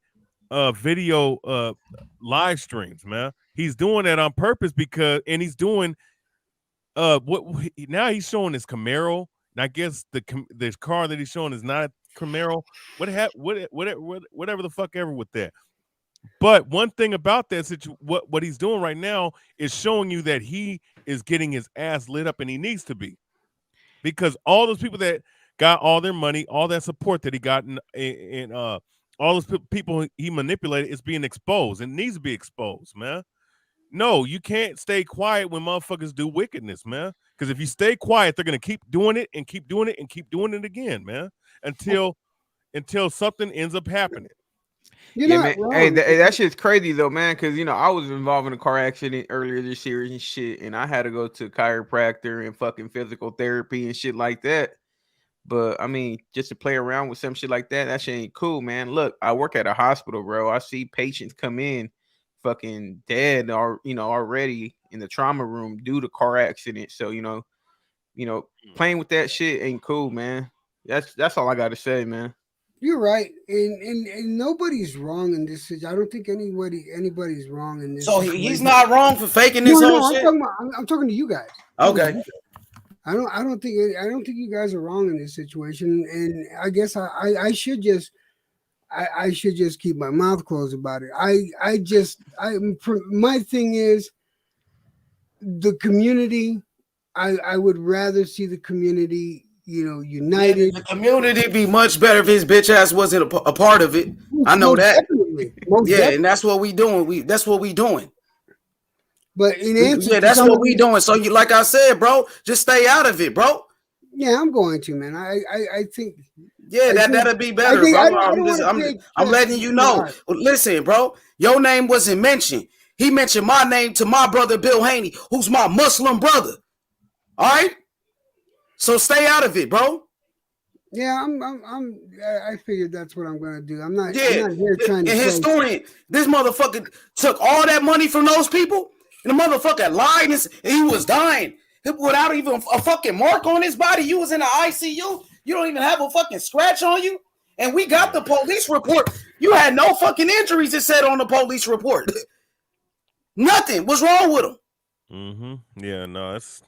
S6: video live streams, man? He's doing that on purpose and he's doing now he's showing his Camaro, and I guess the car that he's showing is not a Camaro. Whatever the fuck ever with that. But one thing about that, what he's doing right now is showing you that he is getting his ass lit up, and he needs to be. Because all those people that got all their money, all that support that he got, and all those people he manipulated is being exposed and needs to be exposed, man. No, you can't stay quiet when motherfuckers do wickedness, man. Because if you stay quiet, they're gonna keep doing it and keep doing it and keep doing it again, man. Until something ends up happening.
S1: You're
S4: Yeah,
S1: not
S4: man.
S1: wrong.
S4: Hey, that shit's crazy though, man. Because I was involved in a car accident earlier this year and shit, and I had to go to chiropractor and fucking physical therapy and shit like that. But I mean, just to play around with some shit like that shit ain't cool, man. Look, I work at a hospital, bro. I see patients come in fucking dead or already in the trauma room due to car accident. So playing with that shit ain't cool, man. That's all I gotta say, man.
S1: You're right, and nobody's wrong in this situation. I don't think anybody's wrong in this.
S2: So he's not wrong for faking this
S1: No,
S2: whole shit.
S1: I'm talking to you guys.
S2: Okay.
S1: I don't think you guys are wrong in this situation, and I guess I should just keep my mouth closed about it. My thing is the community. I would rather see the community, united.
S2: The community be much better if his bitch ass wasn't a part of it. I know
S1: Most
S2: that.
S1: definitely.
S2: And that's what we doing. That's what we doing.
S1: But in answer,
S2: that's what we doing. So you, like I said, bro, just stay out of it, bro.
S1: Yeah, I'm going to, man. I think.
S2: Yeah, that'll be better, bro. I'm letting you know.
S1: Right.
S2: Listen, bro, your name wasn't mentioned. He mentioned my name to my brother Bill Haney, who's my Muslim brother. All right, so stay out of it, bro.
S1: Yeah, I figured that's what I'm gonna do. I'm not here trying to.
S2: Historian, this motherfucker took all that money from those people, and the motherfucker lied and he was dying without even a fucking mark on his body. You was in the ICU. You don't even have a fucking scratch on you, and we got the police report. You had no fucking injuries. It said on the police report. Nothing. What's wrong with him?
S6: Mm-hmm. Yeah, no, it's.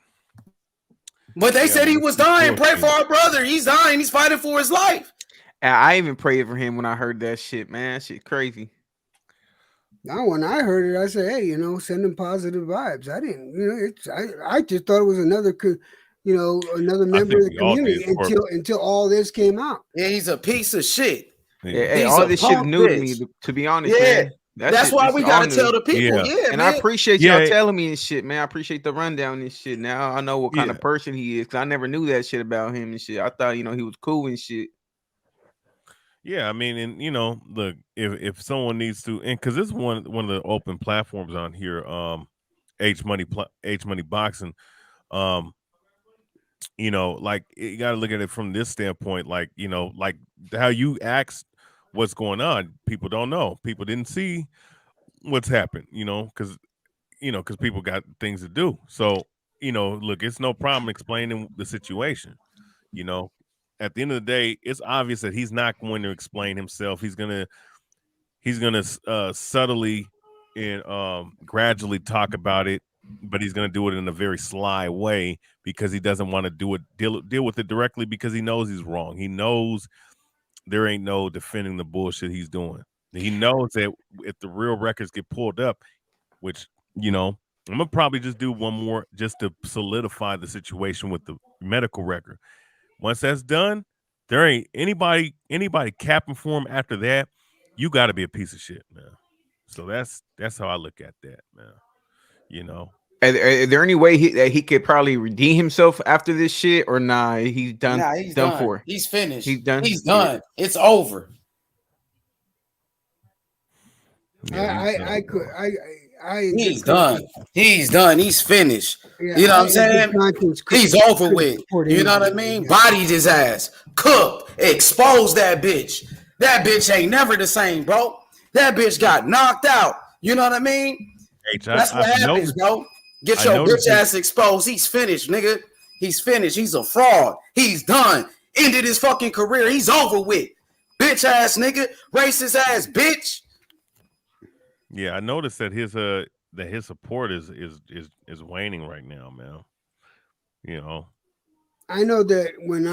S2: But they said he was dying. Pray for our brother. He's dying. He's fighting for his life.
S4: I even prayed for him when I heard that shit, man. That shit crazy.
S1: Now, when I heard it, I said, "Hey, send him positive vibes." I didn't, I just thought it was another, another member of the community until all this came out.
S2: Yeah, he's a piece of shit.
S4: Yeah, all this shit new to me, to be honest, man.
S2: That's why we gotta tell the people. Yeah,
S4: and
S2: man.
S4: I appreciate y'all telling me and shit, man. I appreciate the rundown and shit. Now I know what kind of person he is because I never knew that shit about him and shit. I thought he was cool and shit.
S6: Yeah, I mean, and look, if someone needs to, and because this is one of the open platforms on here, H Money Boxing, like you got to look at it from this standpoint, like like how you asked what's going on. People don't know. People didn't see what's happened, because people got things to do. So look, it's no problem explaining the situation. At the end of the day, it's obvious that he's not going to explain himself. He's gonna subtly and gradually talk about it, but he's gonna do it in a very sly way because he doesn't want to deal with it directly because he knows he's wrong. He knows there ain't no defending the bullshit he's doing. He knows that if the real records get pulled up, which I'm gonna probably just do one more just to solidify the situation with the medical record. Once that's done, there ain't anybody capping for him after that. You got to be a piece of shit, man. So that's how I look at that, man.
S4: Are there any way that he could probably redeem himself after this shit, or nah? He's done.
S2: Nah, he's
S4: done
S2: done.
S4: for.
S2: He's finished.
S4: He's done.
S2: He's done. It's over.
S1: Yeah,
S2: He's done. He's done. He's finished.
S1: Yeah,
S2: you know what I'm saying? He's over with. You know what I mean? Bodied his ass. Cooked. Exposed that bitch. That bitch ain't never the same, bro. That bitch got knocked out. You know what I mean? That's what happens, bro. Get your bitch ass exposed. He's finished, nigga. He's finished. He's a fraud. He's done. Ended his fucking career. He's over with. Bitch ass nigga. Racist ass bitch.
S6: Yeah, I noticed that his support is waning right now, man.
S1: I know that when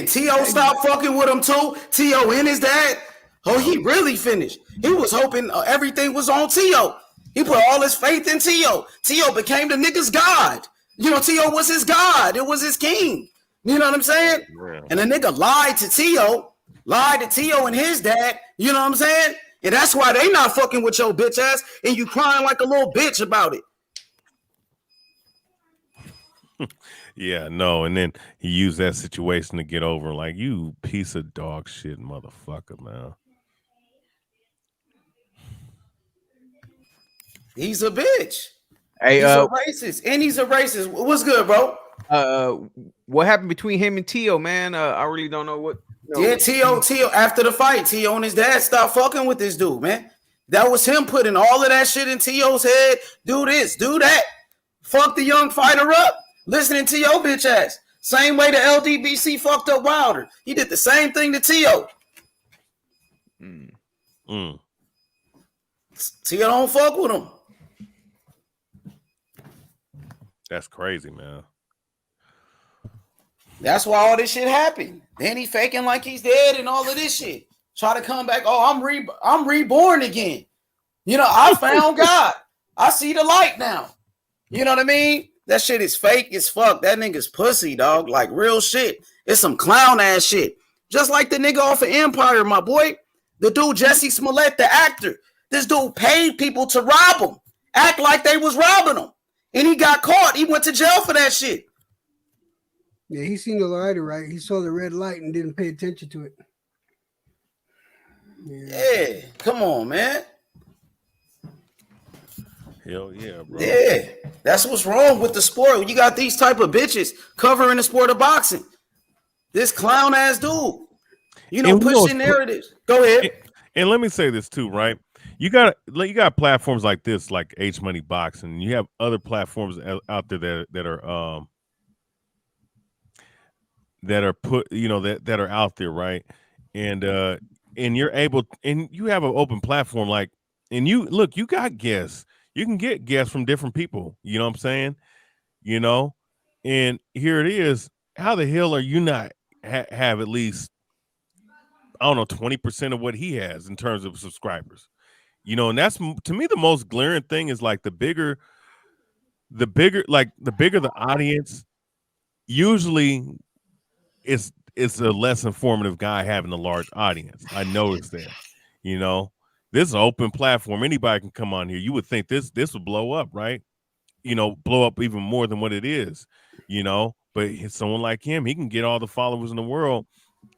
S2: T.O. stopped fucking with him too. T.O. and his dad. Oh, he really finished. He was hoping everything was on T.O. He put all his faith in T.O. T.O. became the nigga's god. T.O. was his god. It was his king. You know what I'm saying? Yeah. And the nigga lied to T.O. and his dad. You know what I'm saying? And that's why they not fucking with your bitch ass and you crying like a little bitch about it.
S6: Yeah, no, and then he used that situation to get over, like, you piece of dog shit motherfucker, man.
S2: He's a bitch.
S4: Hey,
S2: He's a racist. And he's a racist. What's good, bro?
S4: What happened between him and Tio, man? I really don't know what.
S2: Yeah, Tio, after the fight, Tio and his dad stopped fucking with this dude, man. That was him putting all of that shit in Tio's head. Do this, do that. Fuck the young fighter up. Listening to your bitch ass. Same way the LDBC fucked up Wilder. He did the same thing to Tio. Tio don't fuck with him.
S6: That's crazy, man.
S2: That's why all this shit happened. Then he faking like he's dead and all of this shit. Try to come back. Oh, I'm reborn again. You know, I found God. I see the light now. You know what I mean? That shit is fake as fuck. That nigga's pussy, dog. Like real shit. It's some clown ass shit. Just like the nigga off of Empire, my boy. The dude Jesse Smollett, the actor. This dude paid people to rob him. Act like they was robbing him. And he got caught. He went to jail for that shit.
S1: Yeah, he seen the light, right? He saw the red light and didn't pay attention to it.
S2: Yeah, come on, man.
S6: Hell yeah, bro.
S2: Yeah, that's what's wrong with the sport. When you got these type of bitches covering the sport of boxing. This clown ass dude, you know, pushing narratives. Go ahead.
S6: And let me say this too, right? You got platforms like this, like H Money Boxing. You have other platforms out there that are put, you know, that are out there, right? And you're able, and you have an open platform, like, and you look, you got guests. You can get guests from different people. You know what I'm saying? You know, and here it is. How the hell are you not have at least, I don't know, 20% of what he has in terms of subscribers? You know, and that's, to me, the most glaring thing is like the bigger the audience, usually it's a less informative guy having a large audience. I noticed that. You know, this is an open platform. Anybody can come on here. You would think this would blow up, right? You know, blow up even more than what it is, you know, but someone like him, he can get all the followers in the world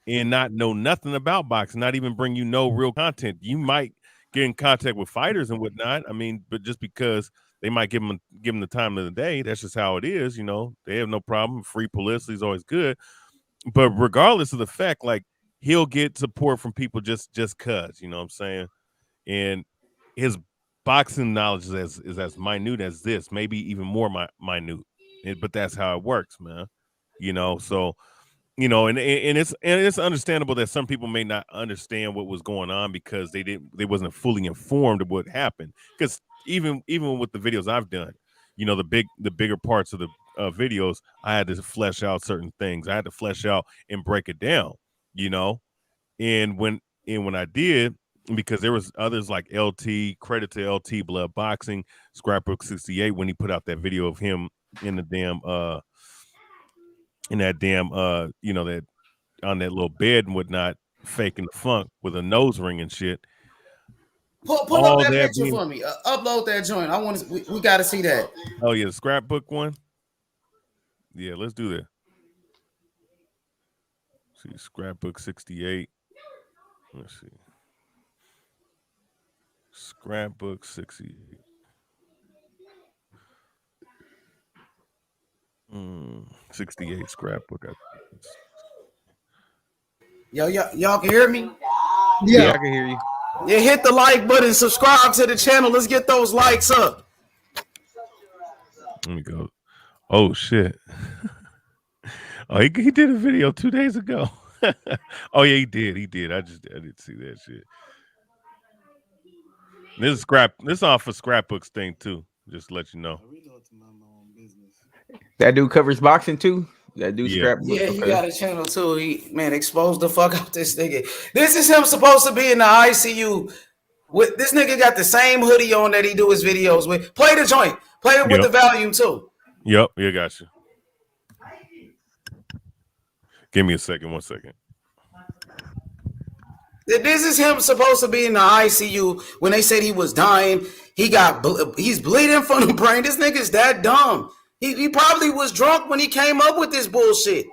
S6: and not know nothing about boxing, not even bring you no real content. You might get in contact with fighters and whatnot. I mean, but just because they might give them the time of the day, that's just how it is. You know, they have no problem. Free publicity is always good. But regardless of the fact, like, he'll get support from people just cause, you know what I'm saying? And his boxing knowledge is as minute as this, maybe even more minute. But that's how it works, man. You know, so, you know, and it's understandable that some people may not understand what was going on because they wasn't fully informed of what happened. Because even with the videos I've done, you know, the bigger parts of the videos, I had to flesh out certain things. I had to flesh out and break it down, you know. And when I did, because there was others like LT, credit to LT Blood Boxing, Scrapbook 68, when he put out that video of him in the damn you know, that on that little bed and whatnot, faking the funk with a nose ring and shit.
S2: Pull up that picture for me. Upload that joint. I want to. We got to see that.
S6: Oh yeah, the scrapbook one. Yeah, let's do that. See, Scrapbook 68. Let's see. Scrapbook 68. 68 scrapbook.
S2: Y'all can hear me?
S4: Yeah, I can hear you.
S2: Yeah, hit the like button, subscribe to the channel. Let's get those likes up.
S6: Let me go. Oh shit. Oh, he did a video 2 days ago. Oh yeah, he did. I didn't see that shit. This is off of Scrapbook's thing too. Just to let you know.
S4: That dude covers boxing too. That dude Scrapbook.
S2: Yeah, he got a channel too. He exposed the fuck out this nigga. This is him supposed to be in the ICU. With this nigga got the same hoodie on that he do his videos with. Play the joint. Play it with the volume too.
S6: Yep, yeah, got you. Give me a second. 1 second.
S2: This is him supposed to be in the ICU when they said he was dying. He's bleeding from the brain. This nigga's that dumb. He probably was drunk when he came up with this bullshit.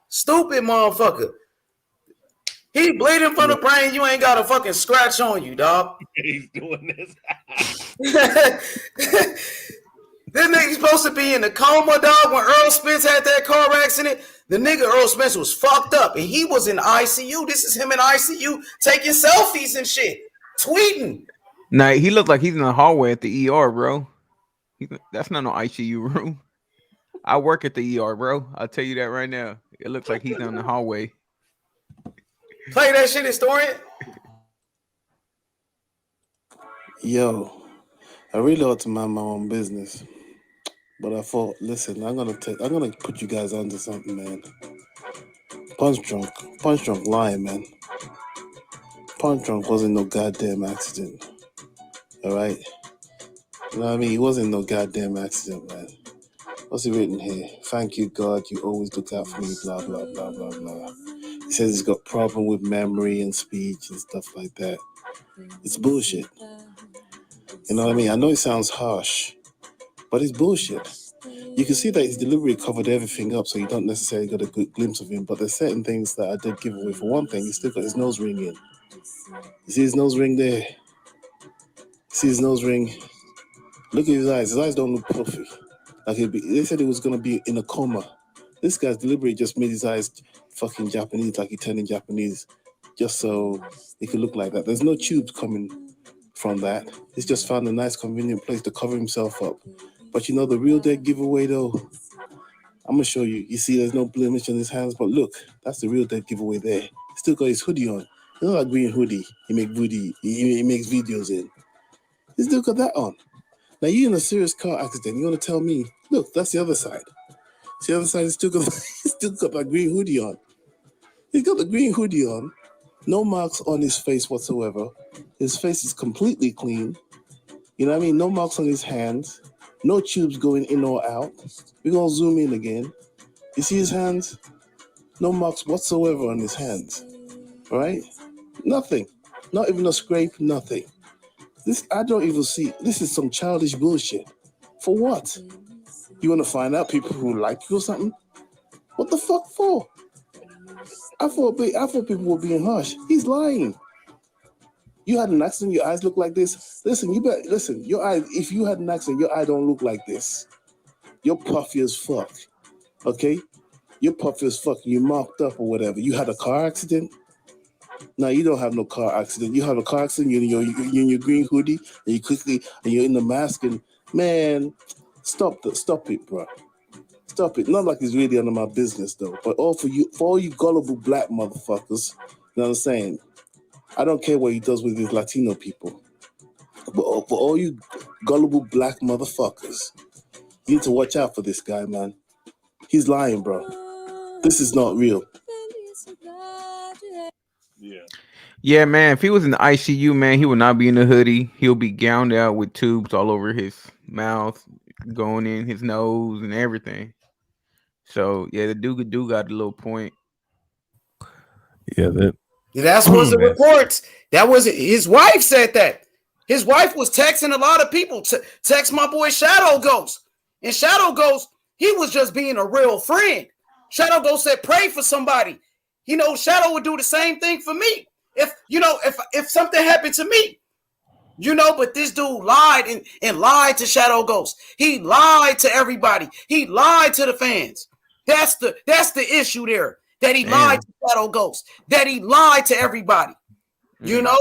S2: Stupid motherfucker. He bleeding from the brain. You ain't got a fucking scratch on you, dog.
S6: He's doing this.
S2: This nigga's supposed to be in the coma, dog. When Earl Spence had that car accident, the nigga Earl Spence was fucked up, and he was in ICU. This is him in ICU taking selfies and shit, tweeting.
S4: Nah, he looked like he's in the hallway at the ER, bro. That's not no ICU room. I work at the ER, bro. I'll tell you that right now. It looks like he's down the hallway.
S2: Play that shit, historian.
S8: Yo, I really ought to mind my own business, but I thought, listen, I'm gonna put you guys onto something, man. Punch drunk lying, man. Punch drunk wasn't no goddamn accident. All right, you know what I mean? He wasn't no goddamn accident, man. What's he written here? Thank you, God, you always look out for me. Blah blah blah blah blah. He says he's got problem with memory and speech and stuff like that. It's bullshit. You know what I mean? I know it sounds harsh, but it's bullshit. You can see that his delivery covered everything up, so you don't necessarily get a good glimpse of him, but there's certain things that I did give away. For one thing, he's still got his nose ring in. You see his nose ring there? See his nose ring? Look at his eyes. His eyes don't look puffy. Like they said he was going to be in a coma. This guy's delivery just made his eyes fucking Japanese, like he turning Japanese, just so he could look like that. There's no tubes coming from that. He's just found a nice convenient place to cover himself up. But you know the real dead giveaway though? I'm gonna show you. You see there's no blemish on his hands, but look, that's the real dead giveaway there. He still got his hoodie on. You know that green hoodie he makes videos in. He still got that on. Now you're in a serious car accident. You want to tell me, look, that's the other side. See the other side, he's still got that green hoodie on. He's got the green hoodie on. No marks on his face whatsoever. His face is completely clean. You know what I mean? No marks on his hands. No tubes going in or out. We're going to zoom in again. You see his hands? No marks whatsoever on his hands. All right? Nothing. Not even a scrape, nothing. This, I don't even see. This is some childish bullshit. For what? You want to find out people who like you or something? What the fuck for? I thought people were being harsh. He's lying. You had an accident, your eyes look like this. Listen, your eyes, if you had an accident, your eye don't look like this. You're puffy as fuck. Okay? You're puffy as fuck. You marked up or whatever. You had a car accident? No, you don't have no car accident. You have a car accident, you're in your green hoodie, and you're in the mask, and man, stop it, bro. Stop it. Not like it's really under my business though. But for all you gullible black motherfuckers, you know what I'm saying? I don't care what he does with his Latino people. But for all you gullible black motherfuckers, you need to watch out for this guy, man. He's lying, bro. This is not real.
S4: Yeah, man. If he was in the ICU, man, he would not be in the hoodie. He'll be gowned out with tubes all over his mouth, going in his nose and everything. So yeah, the dude got a little point.
S6: Yeah,
S2: that's what's the reports. That was his wife said that. His wife was texting a lot of people. Text my boy Shadow Ghost. And Shadow Ghost, he was just being a real friend. Shadow Ghost said, pray for somebody. You know, Shadow would do the same thing for me. If something happened to me, you know, but this dude lied and lied to Shadow Ghost. He lied to everybody. He lied to the fans. That's the issue there. That he lied to Shadow Ghost. That he lied to everybody. You know?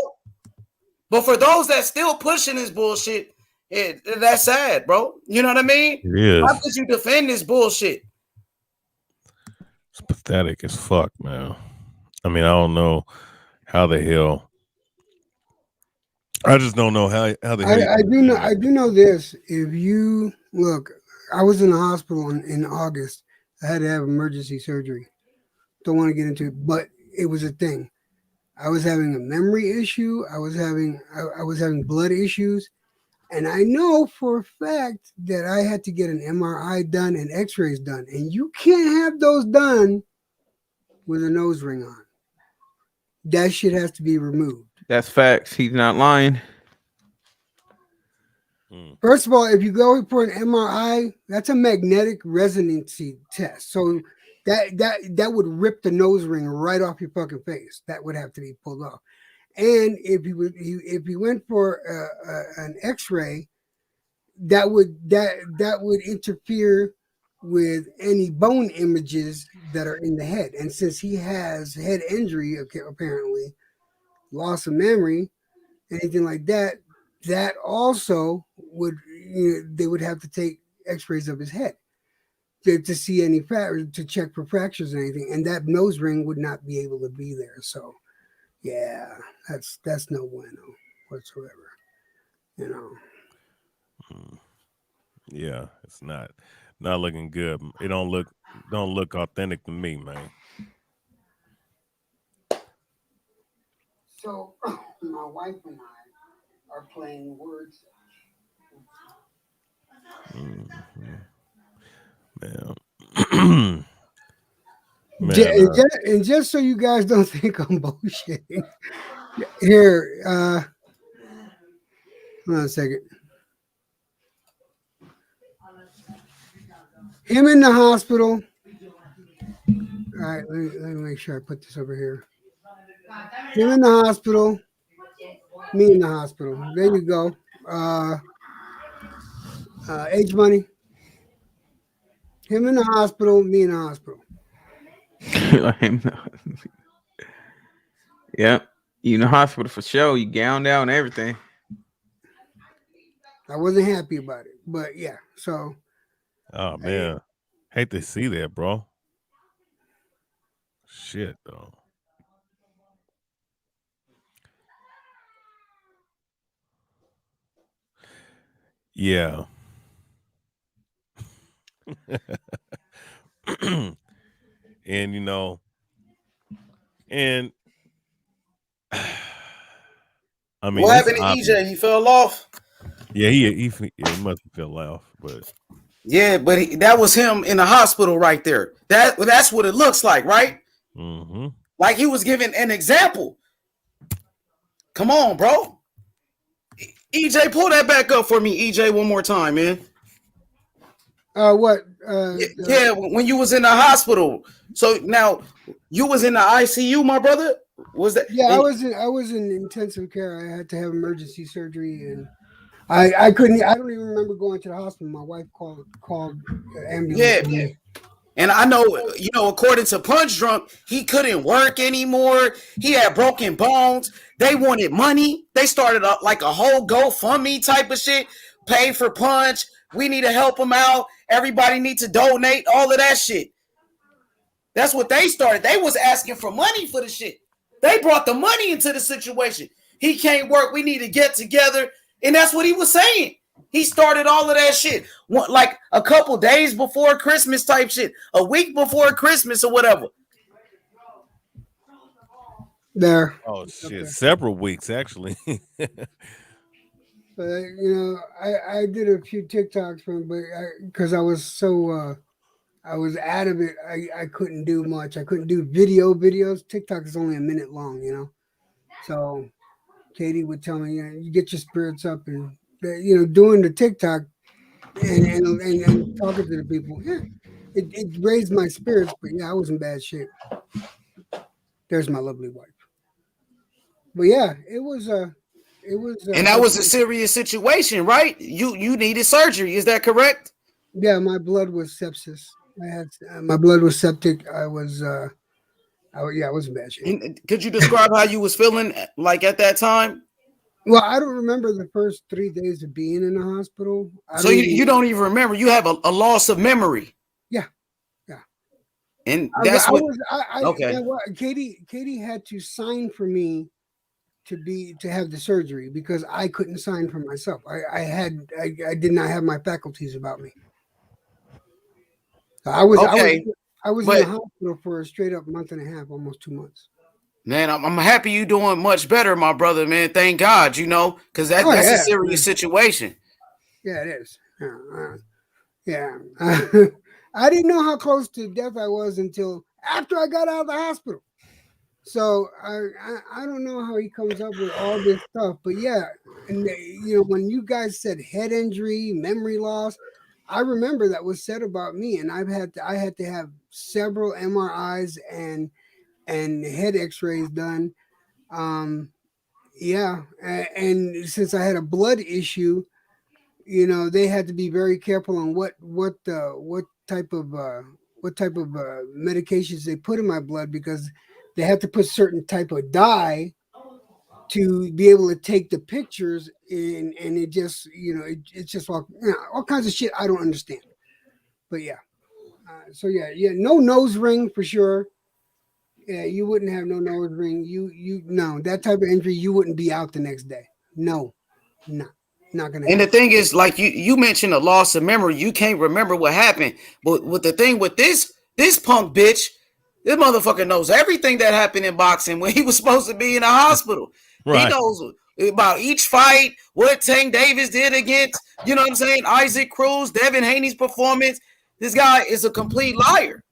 S2: But for those that still pushing this bullshit, that's sad, bro. You know what I mean?
S6: It is.
S2: How could you defend this bullshit?
S6: It's pathetic as fuck, man. I mean, I don't know how the hell. I just don't know how the hell.
S1: I do know this. If you look, I was in the hospital in August. I had to have emergency surgery. Don't want to get into it, but it was a thing. I was having a memory issue. I was having blood issues, and I know for a fact that I had to get an MRI done and X-rays done, and you can't have those done with a nose ring on. that shit has to be removed.
S4: That's facts. He's not lying.
S1: First of all, if you go for an MRI, that's a magnetic resonancy test. So that would rip the nose ring right off your fucking face. That would have to be pulled off. And if you went for an X-ray, that would interfere with any bone images that are in the head. And since he has head injury, apparently loss of memory, anything like that, that also would they would have to take X-rays of his head to see any to check for fractures or anything, and that nose ring would not be able to be there. So, yeah, that's no bueno whatsoever. You know.
S6: Yeah, it's not looking good. It don't look authentic to me, man.
S1: So my wife and I are playing words.
S6: Man.
S1: And just so you guys don't think I'm bullshitting, here, hold on a second. Him in the hospital. All right, let me make sure I put this over here. Him in the hospital. Me in the hospital. There you go. Age money. Him in the hospital. Me in the hospital.
S4: Yep. You in the hospital for sure. You gowned out and everything.
S1: I wasn't happy about it, but yeah. So.
S6: Oh man, hate to see that, bro. Shit, though. Yeah. And and I mean,
S2: what happened to EJ? He fell off.
S6: Yeah, he must have fell off, but
S2: yeah, but that was him in the hospital right there. That's what it looks like, right?
S6: Mm-hmm.
S2: Like he was giving an example. Come on, bro. EJ, pull that back up for me, EJ, one more time, man.
S1: What?
S2: Yeah, when you was in the hospital. So now you was in the ICU, my brother. Was that?
S1: Yeah, I was in intensive care. I had to have emergency surgery, and I couldn't. I don't even remember going to the hospital. My wife called ambulance.
S2: Yeah. And I know, according to Punch Drunk, he couldn't work anymore. He had broken bones. They wanted money. They started up like a whole GoFundMe type of shit. Pay for Punch. We need to help him out. Everybody needs to donate. All of that shit. That's what they started. They was asking for money for the shit. They brought the money into the situation. He can't work. We need to get together. And that's what he was saying. He started all of that shit like a couple days before Christmas type shit, a week before Christmas or whatever.
S1: There.
S6: Oh shit, okay. Several weeks actually.
S1: But I did a few TikToks from, but because I was so I was out of it, I couldn't do much. I couldn't do videos. TikTok is only a minute long, So Katie would tell me, you get your spirits up and. Doing the TikTok and talking to the people, it raised my spirits. But yeah, I was in bad shape. There's my lovely wife. But yeah, it was.
S2: And that was a serious situation, right? You needed surgery. Is that correct?
S1: Yeah, my blood was sepsis. I had my blood was septic. I was. I was in bad shape.
S2: Could you describe how you was feeling like at that time?
S1: Well, I don't remember the first 3 days of being in the hospital.
S2: So you don't even remember. You have a loss of memory.
S1: Yeah.
S2: And that's
S1: okay. Katie had to sign for me to have the surgery because I couldn't sign for myself. I did not have my faculties about me. I was in the hospital for a straight up month and a half, almost 2 months.
S2: Man, I'm happy you doing much better, my brother, man. Thank God, because that's a serious situation.
S1: Yeah, it is. Yeah. I didn't know how close to death I was until after I got out of the hospital. So I don't know how he comes up with all this stuff, but yeah, and when you guys said head injury, memory loss, I remember that was said about me, and I had to have several MRIs and head X-rays done. Yeah, and since I had a blood issue, they had to be very careful on what type of medications they put in my blood, because they had to put certain type of dye to be able to take the pictures in, and it just it's just all kinds of shit I don't understand. But yeah, so yeah, no nose ring for sure. Yeah, you wouldn't have no nose ring. No, that type of injury, you wouldn't be out the next day. No, not gonna
S2: And the
S1: happen.
S2: thing is, like you mentioned a loss of memory. You can't remember what happened. But with the thing with this punk bitch, this motherfucker knows everything that happened in boxing when he was supposed to be in a hospital. He
S6: Right.
S2: knows about each fight, what Tank Davis did against, you know what I'm saying, Isaac Cruz, Devin Haney's performance. This guy is a complete liar.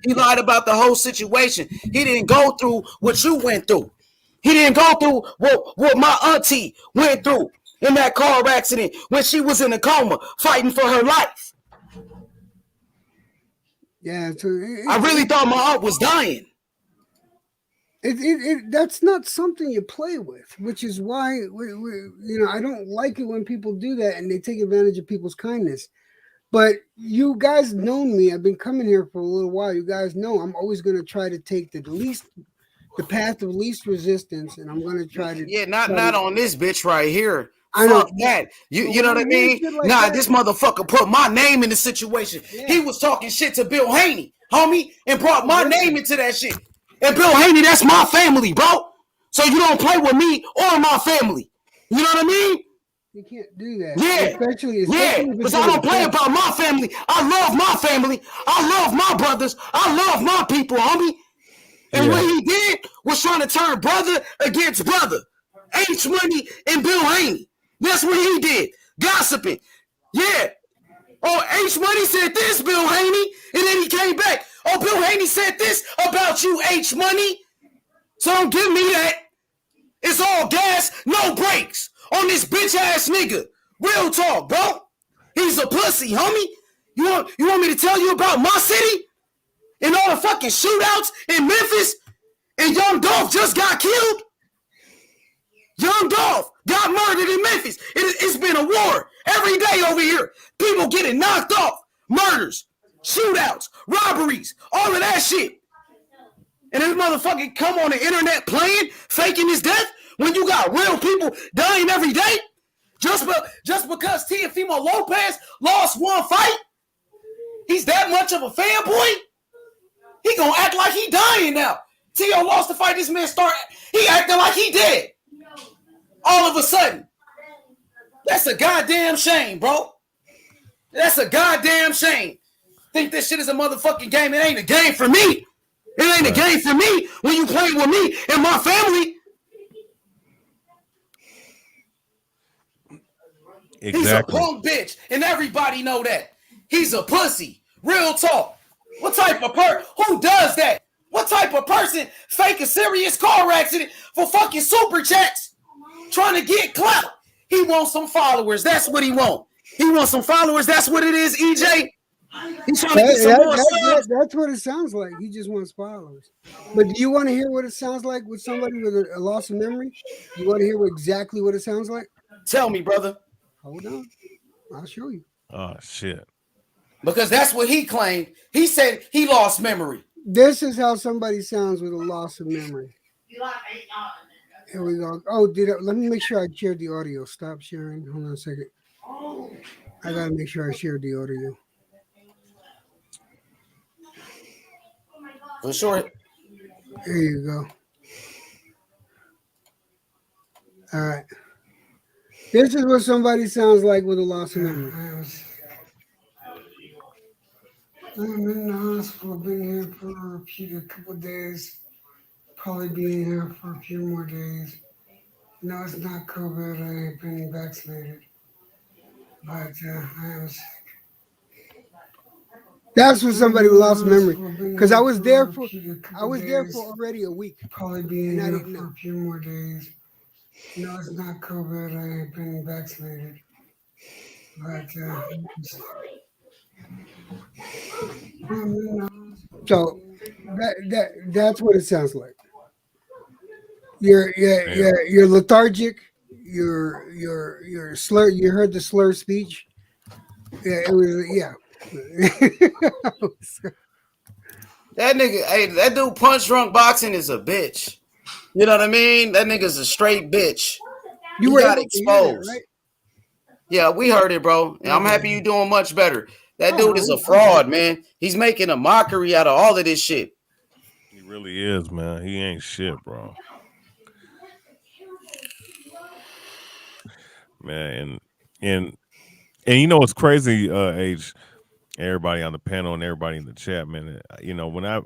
S2: He lied about the whole situation. He didn't go through what you went through. He didn't go through what my auntie went through in that car accident when she was in a coma fighting for her life.
S1: Yeah, so
S2: I really thought my aunt was dying.
S1: That's not something you play with, which is why I don't like it when people do that and they take advantage of people's kindness. But you guys know me. I've been coming here for a little while. You guys know I'm always going to try to take the path of least resistance, and I'm going to try to.
S2: Yeah, not on this bitch right here.
S1: I know.
S2: Fuck that. You
S1: But
S2: know
S1: when
S2: what I
S1: I hear
S2: mean?
S1: shit like
S2: Nah,
S1: that-
S2: this motherfucker put my name in the situation.
S1: Yeah.
S2: He was talking shit to Bill Haney, homie, and brought my
S1: Yeah.
S2: name into that shit. And Bill Haney, that's my family, bro. So you don't play with me or my family. You know what I mean?
S1: You can't do that.
S2: Yeah.
S1: Especially
S2: Yeah,
S1: if it's
S2: because I
S1: gonna
S2: don't play
S1: affect-
S2: about my family. I love my family. I love my brothers. I love my people, homie. And what he did was trying to turn brother against brother. H Money and Bill Haney. That's what he did. Gossiping. Yeah. Oh, H Money said this, Bill Haney. And then he came back. Oh, Bill Haney said this about you, H Money. So don't give me that. It's all gas, no brakes on this bitch ass nigga. Real talk, bro. He's a pussy, homie. You want me to tell you about my city? And all the fucking shootouts in Memphis? And Young Dolph just got killed? Young Dolph got murdered in Memphis. It's been a war every day over here. People getting knocked off. Murders, shootouts, robberies, all of that shit. And this motherfucker come on the internet playing, faking his death when you got real people dying every day? Just because Teofimo Lopez lost one fight? He's that much of a fanboy? He gonna act like he dying now. Tio lost the fight. This man he acting like he dead. All of a sudden. That's a goddamn shame, bro. That's a goddamn shame. Think this shit is a motherfucking game. It ain't a game for me. It ain't a game for me when you play with me and my family.
S6: Exactly.
S2: He's a punk bitch, and everybody know that. He's a pussy. Real talk. What type of who does that? What type of person fake a serious car accident for fucking super chats trying to get clout? He wants some followers. That's what he wants. He wants some followers. That's what it is, EJ. He's trying to get some more subs.
S1: That's what it sounds like. He just wants followers. But do you want to hear what it sounds like with somebody with a loss of memory? You want to hear exactly what it sounds like?
S2: Tell me, brother.
S1: Hold on. I'll show you.
S6: Oh, shit.
S2: Because that's what he claimed. He said he lost memory.
S1: This is how somebody sounds with a loss of memory. Here we go. Oh, let me make sure I shared the audio. Stop sharing. Hold on a second. I got to make sure I shared the audio.
S2: For sure.
S1: There you go. All right. This is what somebody sounds like with a loss of memory. I'm in the hospital. Been here for a couple of days. Probably being here for a few more days. No, it's not COVID. I ain't been vaccinated. But I am sick. That's for somebody who lost memory. Because I was there for already a week.
S10: Probably be in
S1: and I
S10: here
S1: didn't
S10: for
S1: know.
S10: a few more days. No, it's not COVID. I ain't been vaccinated. But
S1: So that's what it sounds like. You're lethargic. You're slur. You heard the slur speech. Yeah, it was
S2: That nigga, hey, that dude Punch Drunk Boxing is a bitch. You know what I mean? That nigga's a straight bitch.
S1: You
S2: He
S1: were
S2: got
S1: able to hear that,
S2: exposed.
S1: right?
S2: Yeah, we heard it, bro. And I'm happy you doing much better. That dude is a fraud, man. He's making a mockery out of all of this shit.
S6: He really is, man. He ain't shit, bro. Man, and you know what's crazy, H, everybody on the panel and everybody in the chat, man. You know, when I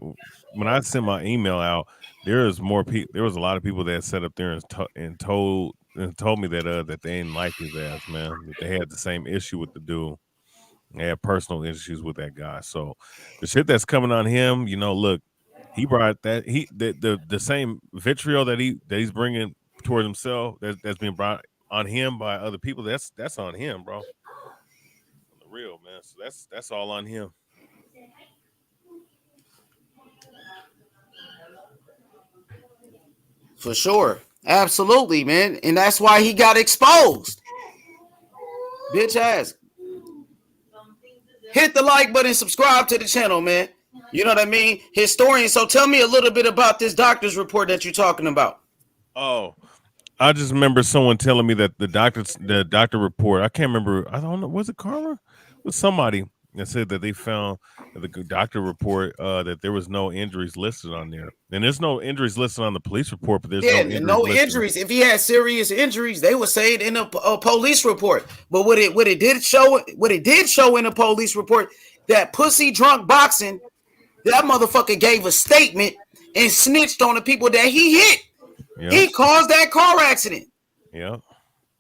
S6: sent my email out, there was more people. There was a lot of people that sat up there and told me that that they didn't like his ass, man. That they had the same issue with the dude. They had personal issues with that guy. So the shit that's coming on him, you know, look, he brought that the same vitriol that he's bringing toward himself that's being brought on him by other people. That's on him, bro. On the real, man. So that's all on him.
S2: For sure. Absolutely, man. And that's why he got exposed. Bitch ass. Hit the like button, subscribe to the channel, man. You know what I mean? Historian. So tell me a little bit about this doctor's report that you're talking about.
S6: Oh, I just remember someone telling me that the doctor report, I can't remember, I don't know, was it Karma? It was somebody that said that they found the doctor report that there was no injuries listed on there. And there's no injuries listed on the police report, but there's
S2: No injuries. If he had serious injuries, they would say it in a police report. But what it did show in a police report, that pussy drunk boxing, that motherfucker gave a statement and snitched on the people that he hit. Yep. He caused that car accident.
S6: Yeah.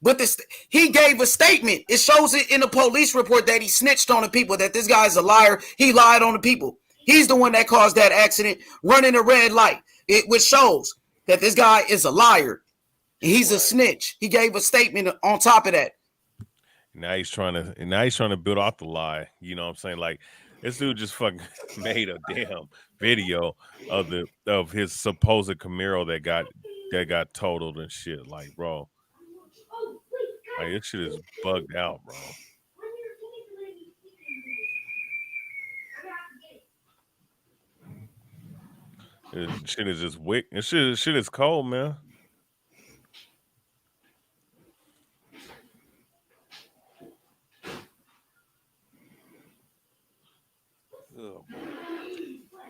S2: But he gave a statement. It shows it in the police report that he snitched on the people, that this guy's a liar. He lied on the people. He's the one that caused that accident, running a red light, which shows that this guy is a liar. He's a snitch. He gave a statement on top of that.
S6: Now he's trying to build off the lie. You know what I'm saying? Like, this dude just fucking made a damn video of his supposed Camaro that got totaled and shit. Like, bro, like, this shit is bugged out, bro. This shit is just wick. This shit is cold, man. Oh,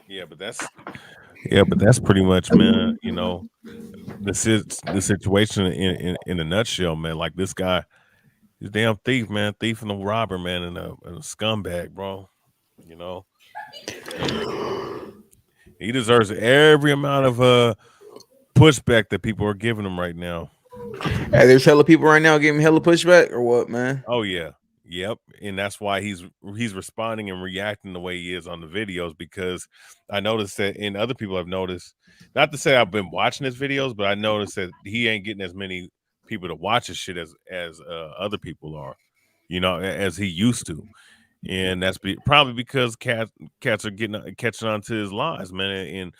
S6: yeah, but that's pretty much, man. You know, this is the situation in a nutshell, man. Like, this guy, he's a damn thief, man. Thief and a robber, man, and a scumbag, bro. You know, he deserves every amount of pushback that people are giving him right now.
S4: Hey, there's hella people right now giving hella pushback, or what, man?
S6: Oh yeah. Yep, and that's why he's responding and reacting the way he is on the videos, because I noticed that, and other people have noticed, not to say I've been watching his videos, but I noticed that he ain't getting as many people to watch his shit as other people are, you know, as he used to, and that's probably because cats are catching on to his lies, man, and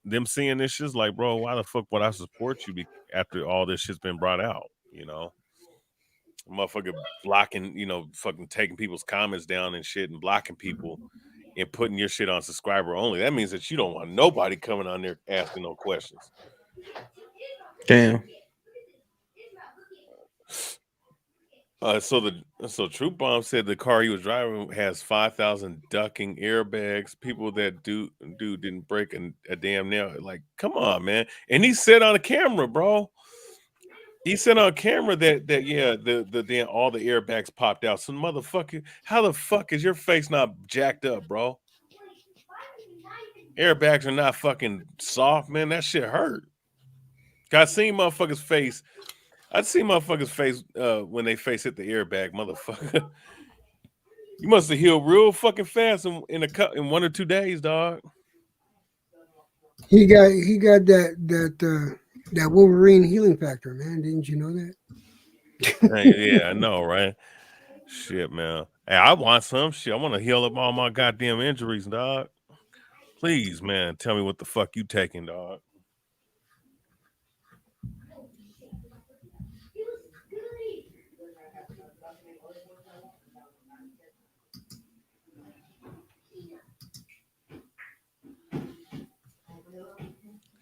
S6: them seeing this shit's like, bro, why the fuck would I support you after all this shit's been brought out, you know? Motherfucker blocking, you know, fucking taking people's comments down and shit and blocking people and putting your shit on subscriber only. That means that you don't want nobody coming on there asking no questions.
S4: Damn.
S6: So Troop Bomb said the car he was driving has 5,000 ducking airbags. People that dude didn't break a damn nail. Like, come on, man. And he said on the camera, bro. He said on camera that yeah, the damn all the airbags popped out. So motherfucker, how the fuck is your face not jacked up, bro? Airbags are not fucking soft, man. That shit hurt. I seen motherfuckers' face. I'd see motherfuckers' face when they face hit the airbag, motherfucker. You must have healed real fucking fast in 1 or 2 days, dog.
S1: He got that Wolverine healing factor, man. Didn't you know that?
S6: Hey, yeah, I know, right? Shit, man. Hey, I want some shit. I want to heal up all my goddamn injuries, dog. Please, man, tell me what the fuck you taking, dog.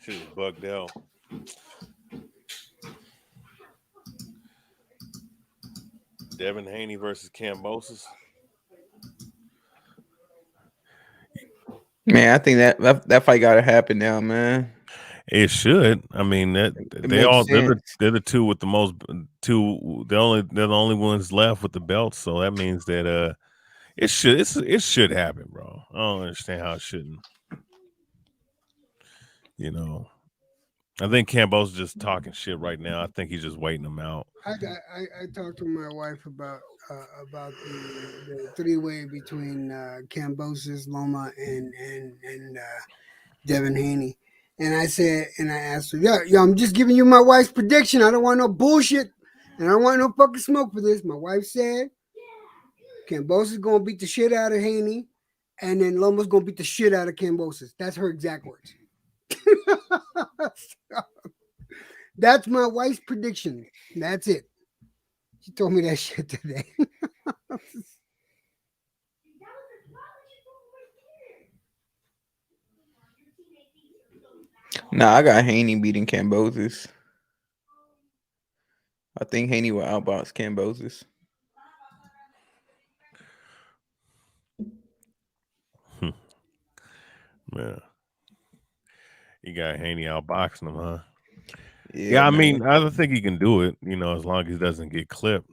S6: Shit is bugged out. Devin Haney versus Kambosos.
S4: Man, I think that fight got to happen now, man.
S6: It should. I mean, they're the two with the most they're the only ones left with the belts, so that means that it should happen, bro. I don't understand how it shouldn't. You know, I think Kambosos just talking shit right now. I think he's just waiting them out.
S1: I talked to my wife about the three-way between Kambosos, Loma, and Devin Haney. And I asked her, yo, I'm just giving you my wife's prediction. I don't want no bullshit, and I don't want no fucking smoke for this. My wife said Kambosos is gonna beat the shit out of Haney, and then Loma's gonna beat the shit out of Kambosos. That's her exact words. That's my wife's prediction. That's it. She told me that shit today.
S4: Nah, I got Haney beating Kambosos. I think Haney will outbox Kambosos.
S6: Man, you got Haney outboxing him, huh?
S4: Yeah,
S6: I mean, I don't think he can do it. You know, as long as he doesn't get clipped.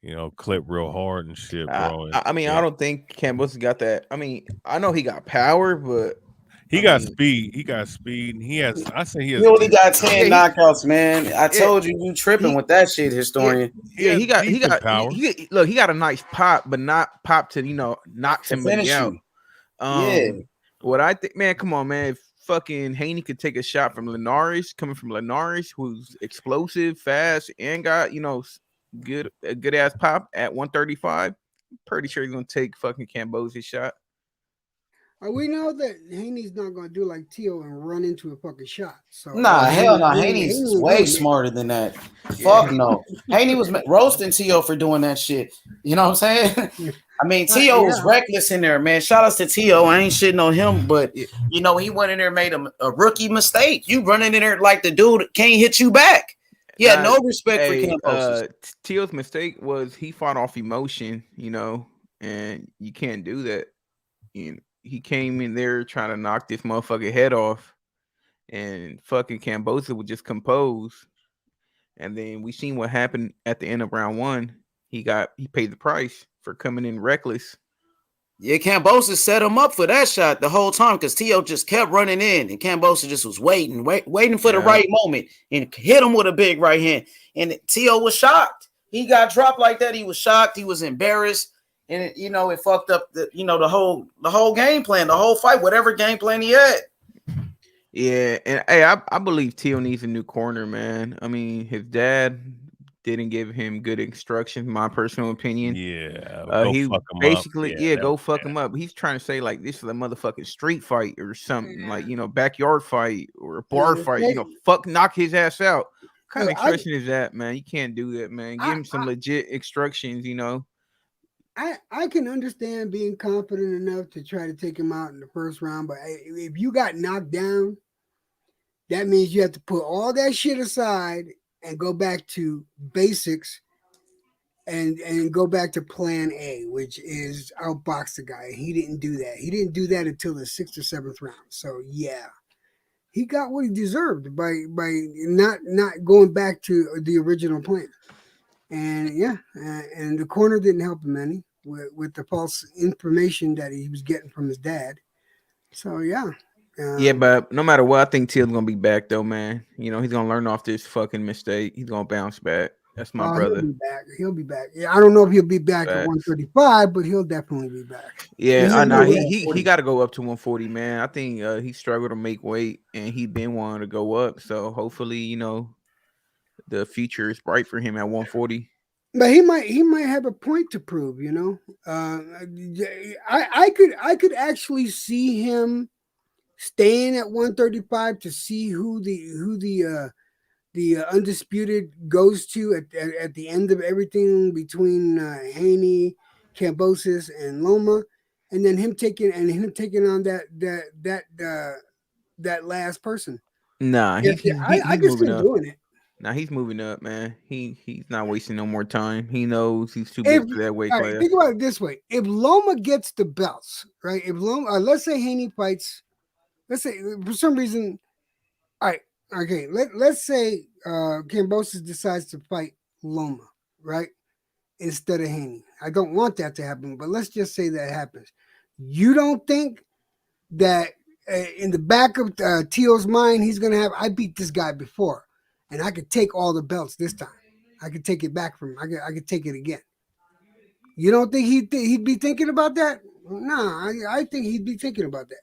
S6: You know, clip real hard and shit, bro.
S4: I mean, I don't think Kambosos got that. I mean, I know he got power, but
S6: he got speed. He got speed, and he has. I say he has.
S2: He only got 10 knockouts, man. I told you tripping with that shit, historian.
S4: Yeah, he got power. Look, he got a nice pop, but not pop to knock somebody out. What I think, man, come on, man. If fucking Haney could take a shot from Linares, coming from Linares, who's explosive, fast, and got a good ass pop at 135. Pretty sure he's gonna take fucking Kambosos' shot.
S1: We know that Haney's not gonna do like Tio and run into a fucking shot. So
S2: hell no. Haney's way smarter than that. Fuck no. Haney was roasting Tio for doing that shit. You know what I'm saying? I mean, Tio was reckless in there, man. Shout outs to Tio. I ain't shitting on him, but you know, he went in there and made a rookie mistake. You running in there like the dude can't hit you back. Yeah, no respect for Kambosos.
S4: Tio's mistake was he fought off emotion, you know, and you can't do that. He came in there trying to knock this motherfucker head off, and fucking Kambosos would just compose. And then we seen what happened at the end of round 1. He paid the price for coming in reckless.
S2: Yeah, Kambosos set him up for that shot the whole time because Tio just kept running in, and Kambosos just was waiting for the right moment and hit him with a big right hand. And Tio was shocked. He got dropped like that. He was shocked. He was embarrassed. And it fucked up the whole game plan, the whole fight, whatever game plan he had.
S4: Yeah, and hey, I believe Tio needs a new corner, man. I mean, his dad didn't give him good instructions, my personal opinion.
S6: Yeah,
S4: he
S6: fuck him
S4: basically,
S6: up.
S4: go fuck him up. He's trying to say like this is a motherfucking street fight or something, like backyard fight or a bar fight. Knock his ass out. What kind of instruction is that, man? You can't do that, man. Give him some legit instructions,
S1: I can understand being confident enough to try to take him out in the first round, but if you got knocked down, that means you have to put all that shit aside and go back to basics and go back to plan A, which is outbox the guy. He didn't do that. He didn't do that until the 6th or 7th round. So yeah, he got what he deserved by not going back to the original plan. And and the corner didn't help him any with the false information that he was getting from his dad. So
S4: but no matter what, I think Tio's gonna be back though, man. He's gonna learn off this fucking mistake. He's gonna bounce back. That's my
S1: He'll
S4: brother.
S1: be back. He'll be back. Yeah, I don't know if he'll be back at
S4: Facts.
S1: 135, but he'll definitely be back.
S4: Yeah,
S1: He's
S4: I know
S1: gonna go
S4: he
S1: 40.
S4: got to go up to 140, man. I think he struggled to make weight, and he been wanting to go up. So hopefully, the future is bright for him at 140.
S1: But he might have a point to prove, I could actually see him staying at 135 to see who the undisputed goes to at the end of everything between Haney, Kambosos, and Loma, and then him taking on that last person.
S4: Nah,
S1: Yeah, I
S4: he's
S1: could see
S4: moving
S1: him
S4: up.
S1: doing it.
S4: Nah, he's moving up, man. He's not wasting no more time. He knows he's too
S1: If
S4: big for that weight
S1: all right,
S4: class.
S1: think about it this way: if Loma gets the belts, right? If Loma, let's say Haney fights, let's say for some reason, all right, okay, let's say Kambosos decides to fight Loma, right, instead of Haney. I don't want that to happen, but let's just say that happens. You don't think that in the back of Tio's mind, he's gonna have, I beat this guy before, and I could take all the belts this time. I could take it back from him. I could take it again. You don't think he'd be thinking about that? Nah, I think he'd be thinking about that.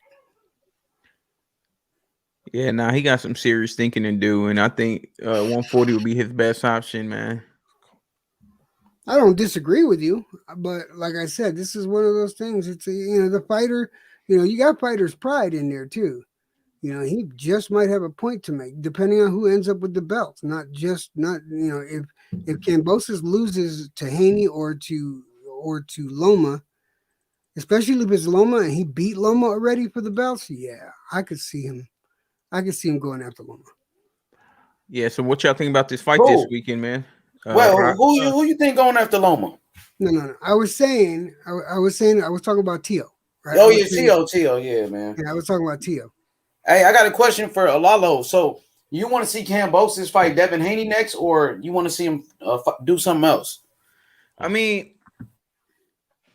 S4: Yeah, nah, he got some serious thinking to do, and I think 140 would be his best option, man.
S1: I don't disagree with you, but like I said, this is one of those things. It's the fighter. You got fighter's pride in there too. He just might have a point to make, depending on who ends up with the belt. Not if Kambosos loses to Haney or to Loma, especially if it's Loma and he beat Loma already for the belts. Yeah, I could see him going after Loma.
S4: Yeah. So what y'all think about this fight this weekend, man?
S2: Well, who you think going after Loma?
S1: No. I was talking about Tio. Right?
S2: Oh yeah, Tio, yeah, man.
S1: Yeah, I was talking about Tio.
S2: Hey, I got a question for Lalo. So you want to see Kambosos fight Devin Haney next, or you want to see him do something else?
S4: I mean,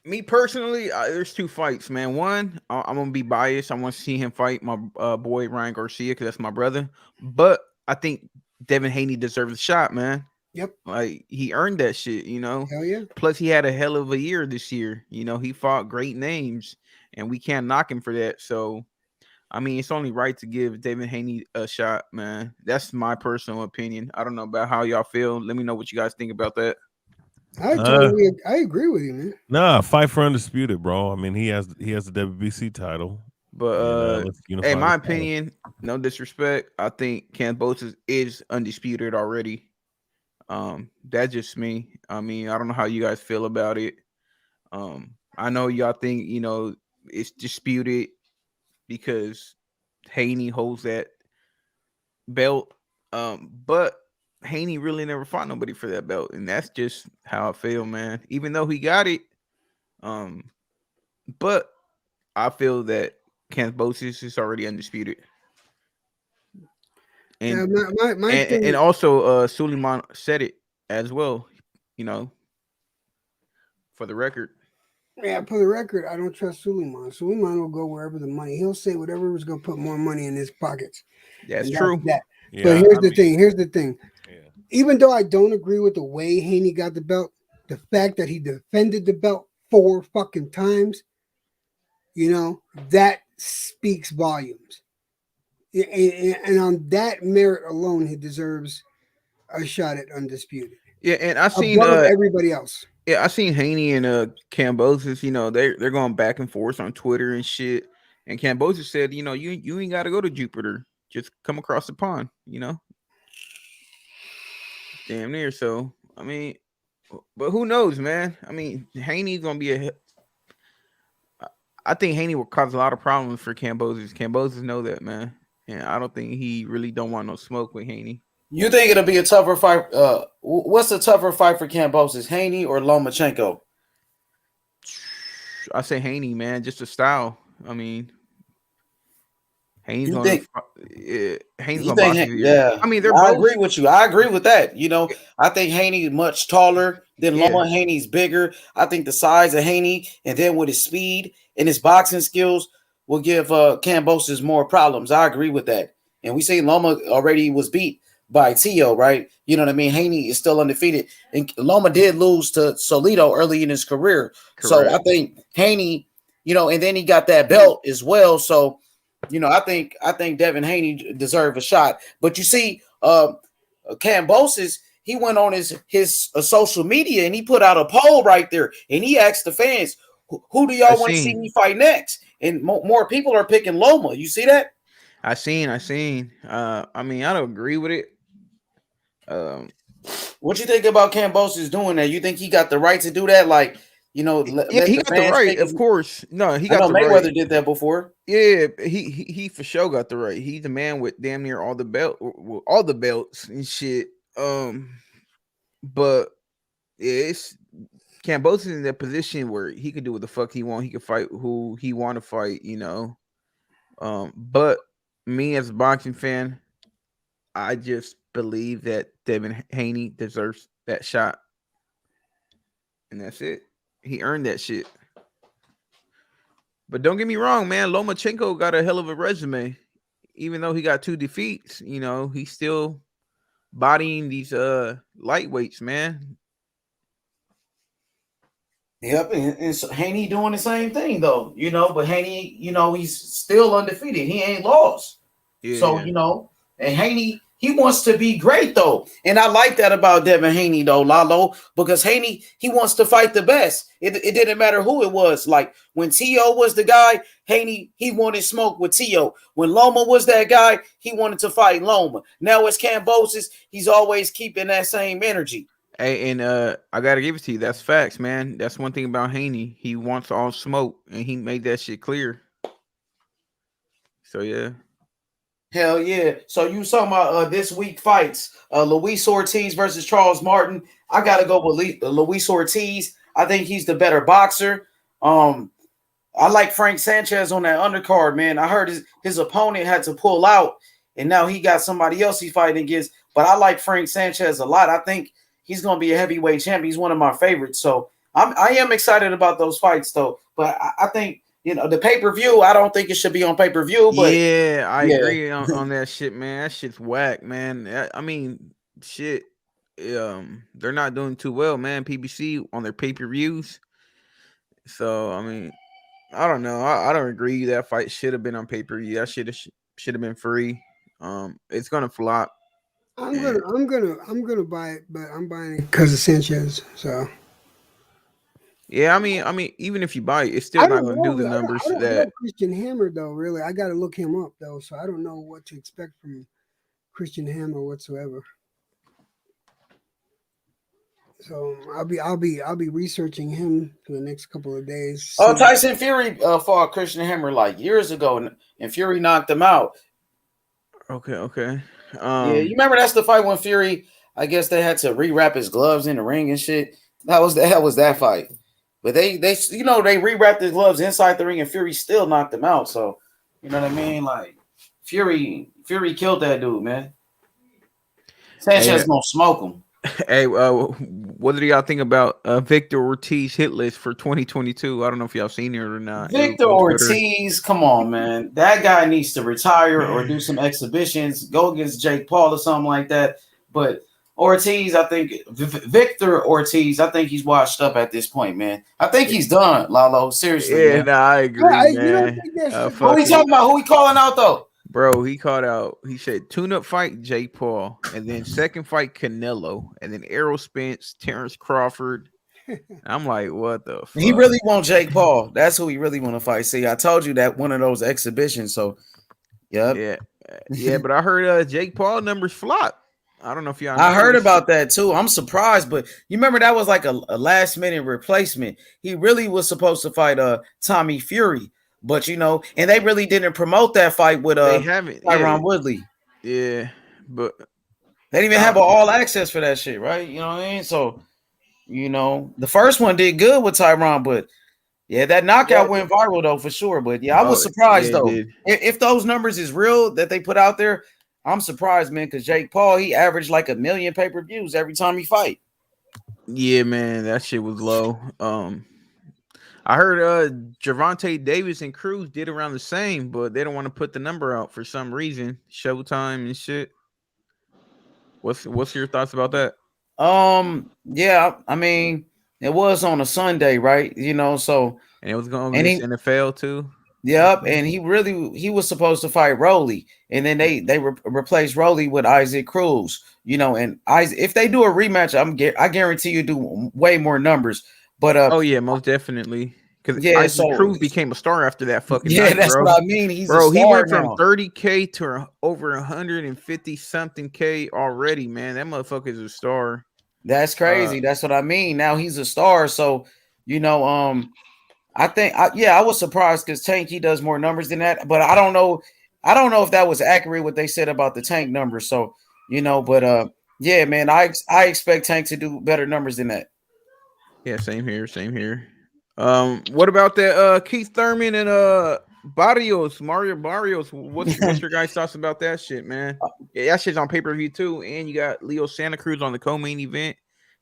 S4: me personally, there's two fights, man. One, I'm gonna be biased. I want to see him fight my boy Ryan Garcia because that's my brother. But I think Devin Haney deserves a shot, man.
S1: Yep.
S4: Like he earned that shit,
S1: Hell yeah.
S4: Plus he had a hell of a year this year. He fought great names, and we can't knock him for that. So, I mean, it's only right to give Devin Haney a shot, man. That's my personal opinion. I don't know about how y'all feel. Let me know what you guys think about that.
S1: I agree with you, man.
S6: Nah, fight for undisputed, bro. I mean, he has the WBC title.
S4: But in my opinion, no disrespect, I think Kambosos is undisputed already. That's just me. I mean, I don't know how you guys feel about it. I know y'all think it's disputed because Haney holds that belt. But Haney really never fought nobody for that belt, and that's just how I feel, man. Even though he got it, but I feel that Kambosos is already undisputed. And and also Suleiman said it as well, for the record.
S1: Yeah, for the record, I don't trust Suleiman. Suleiman will go wherever the money. He'll say whatever is going to put more money in his pockets.
S4: That's true.
S1: Yeah, but here's the thing. Yeah. Even though I don't agree with the way Haney got the belt, the fact that he defended the belt 4 fucking times, that speaks volumes. And on that merit alone, he deserves a shot at undisputed.
S4: Yeah, and I seen
S1: everybody else.
S4: Yeah, I seen Haney and Kambosos. They're going back and forth on Twitter and shit. And Kambosos said, you ain't got to go to Jupiter, just come across the pond. Damn near. So I mean, but who knows, man? I mean, Haney's gonna be I think Haney will cause a lot of problems for Kambosos. Kambosos know that, man. And I don't think he really don't want no smoke with Haney.
S2: You think it'll be a tougher fight? What's a tougher fight for Kambosos, Haney or Lomachenko?
S4: I say Haney, man. Just the style. I mean, Haney's going to box you.
S2: Yeah.
S4: I mean,
S2: I agree with you. I agree with that. I think Haney much taller than Loma. Haney's bigger. I think the size of Haney, and then with his speed and his boxing skills, will give Kambosos more problems. I agree with that. And we say Loma already was beat. by Tio, right? You know what I mean? Haney is still undefeated, and Loma did lose to Solito early in his career. So I think Haney, and then he got that belt as well. So, I think Devin Haney deserved a shot. But you see, Kambosos, he went on his social media and he put out a poll right there, and he asked the fans, "Who do y'all want to see me fight next?" And more people are picking Loma. You see that?
S4: I seen. I mean, I don't agree with it.
S2: What you think about Kambosos doing that? You think he got the right to do that? Like,
S4: he got the right, of course. No, he got the right.
S2: Mayweather did that before.
S4: Yeah, he for sure got the right. He's the man with damn near all the belts and shit. But it's Kambosos in that position where he could do what the fuck he want. He could fight who he want to fight, But me as a boxing fan, I just believe that Devin Haney deserves that shot. And that's it. He earned that shit. But don't get me wrong, man. Lomachenko got a hell of a resume. Even though he got 2 defeats, he's still bodying these lightweights, man.
S2: Yep, and so Haney doing the same thing though, but Haney, he's still undefeated. He ain't lost. Yeah. So, and Haney, he wants to be great though. And I like that about Devin Haney though, Lalo, because Haney, he wants to fight the best. It didn't matter who it was. Like when Tio was the guy, Haney, he wanted smoke with Tio. When Loma was that guy, he wanted to fight Loma. Now it's Kambosos, he's always keeping that same energy.
S4: Hey, and I gotta give it to you. That's facts, man. That's one thing about Haney. He wants all smoke, and he made that shit clear. So yeah.
S2: Hell yeah. So you talking about this week fights. Luis Ortiz versus Charles Martin. I got to go with Luis Ortiz. I think he's the better boxer. I like Frank Sanchez on that undercard, man. I heard his opponent had to pull out, and now he got somebody else he's fighting against. But I like Frank Sanchez a lot. I think he's going to be a heavyweight champion. He's one of my favorites. So I am excited about those fights, though. But I think, the pay-per-view, I don't think it should be on pay-per-view. But
S4: yeah, I agree on that shit, man. That shit's whack, man. I mean, shit. They're not doing too well, man. PBC on their pay-per-views. So, I mean, I don't know. I don't agree that fight should have been on pay-per-view. That should have been free. It's gonna flop.
S1: I'm gonna buy it, but I'm buying it because of Sanchez. So
S4: yeah, I mean, even if you buy it, it's still not going to do the numbers
S1: I don't
S4: that
S1: know Christian Hammer though. Really, I got to look him up though, so I don't know what to expect from Christian Hammer whatsoever. So I'll be researching him for the next couple of days.
S2: Oh, Tyson Fury fought Christian Hammer like years ago, and Fury knocked him out.
S4: Okay.
S2: Yeah, you remember that's the fight when Fury, I guess they had to rewrap his gloves in the ring and shit. That was that fight. But they rewrapped his gloves inside the ring, and Fury still knocked him out. So you know what I mean? Like Fury killed that dude, man. Sanchez gonna smoke him.
S4: Hey, what do y'all think about Victor Ortiz hit list for 2022? I don't know if y'all seen it or not.
S2: Victor Ortiz, come on, man. That guy needs to retire or do some exhibitions, go against Jake Paul or something like that. But Ortiz, I think Victor Ortiz, I think he's washed up at this point, man. I think he's done, Lalo. Seriously.
S4: Yeah, nah, I agree, man.
S2: Who he talking about? Who he calling out though?
S4: Bro, he called out. He said tune-up fight Jake Paul, and then second fight Canelo, and then Errol Spence, Terrence Crawford. I'm like, what the fuck?
S2: He really want Jake Paul. That's who he really want to fight. See, I told you that one of those exhibitions. So,
S4: yeah. But I heard Jake Paul numbers flop. I don't know if y'all.
S2: I heard about that too. I'm surprised, but you remember that was like a last-minute replacement. He really was supposed to fight Tommy Fury. But and they really didn't promote that fight with Tyron Woodley.
S4: Yeah, but
S2: they didn't even have an all access for that shit, right? You know what I mean? So, the first one did good with Tyron, but yeah, that knockout went viral though for sure. But yeah, I was surprised though. If those numbers is real that they put out there, I'm surprised, man, because Jake Paul, he averaged like 1 million pay-per-views every time he fight.
S4: Yeah, man, that shit was low. I heard Gervonta Davis and Cruz did around the same, but they don't want to put the number out for some reason. Showtime and shit. What's your thoughts about that?
S2: Yeah, I mean, it was on a Sunday, right? You know, so
S4: and it was going
S2: and
S4: against NFL too.
S2: Yep, and he was supposed to fight Rolly, and then they replaced Rolly with Isaac Cruz. You know, and if they do a rematch, I guarantee you do way more numbers. But
S4: oh yeah, most definitely. Because
S2: yeah,
S4: Isaac Cruz became a star after that fucking
S2: yeah,
S4: night,
S2: that's
S4: bro.
S2: what I mean. He's
S4: bro,
S2: a star
S4: he went from
S2: now.
S4: 30K to over 150 something K already, man. That motherfucker is a star.
S2: That's crazy. That's what I mean. Now he's a star. So, you know, I think I was surprised because Tank, he does more numbers than that, but I don't know if that was accurate what they said about the Tank numbers. So, you know, but yeah, man, I expect Tank to do better numbers than that.
S4: Yeah, same here. What about that Keith Thurman and Mario Barrios? What's your guys' thoughts about that shit, man? Yeah, that shit's on pay-per-view too, and you got Leo Santa Cruz on the co-main event,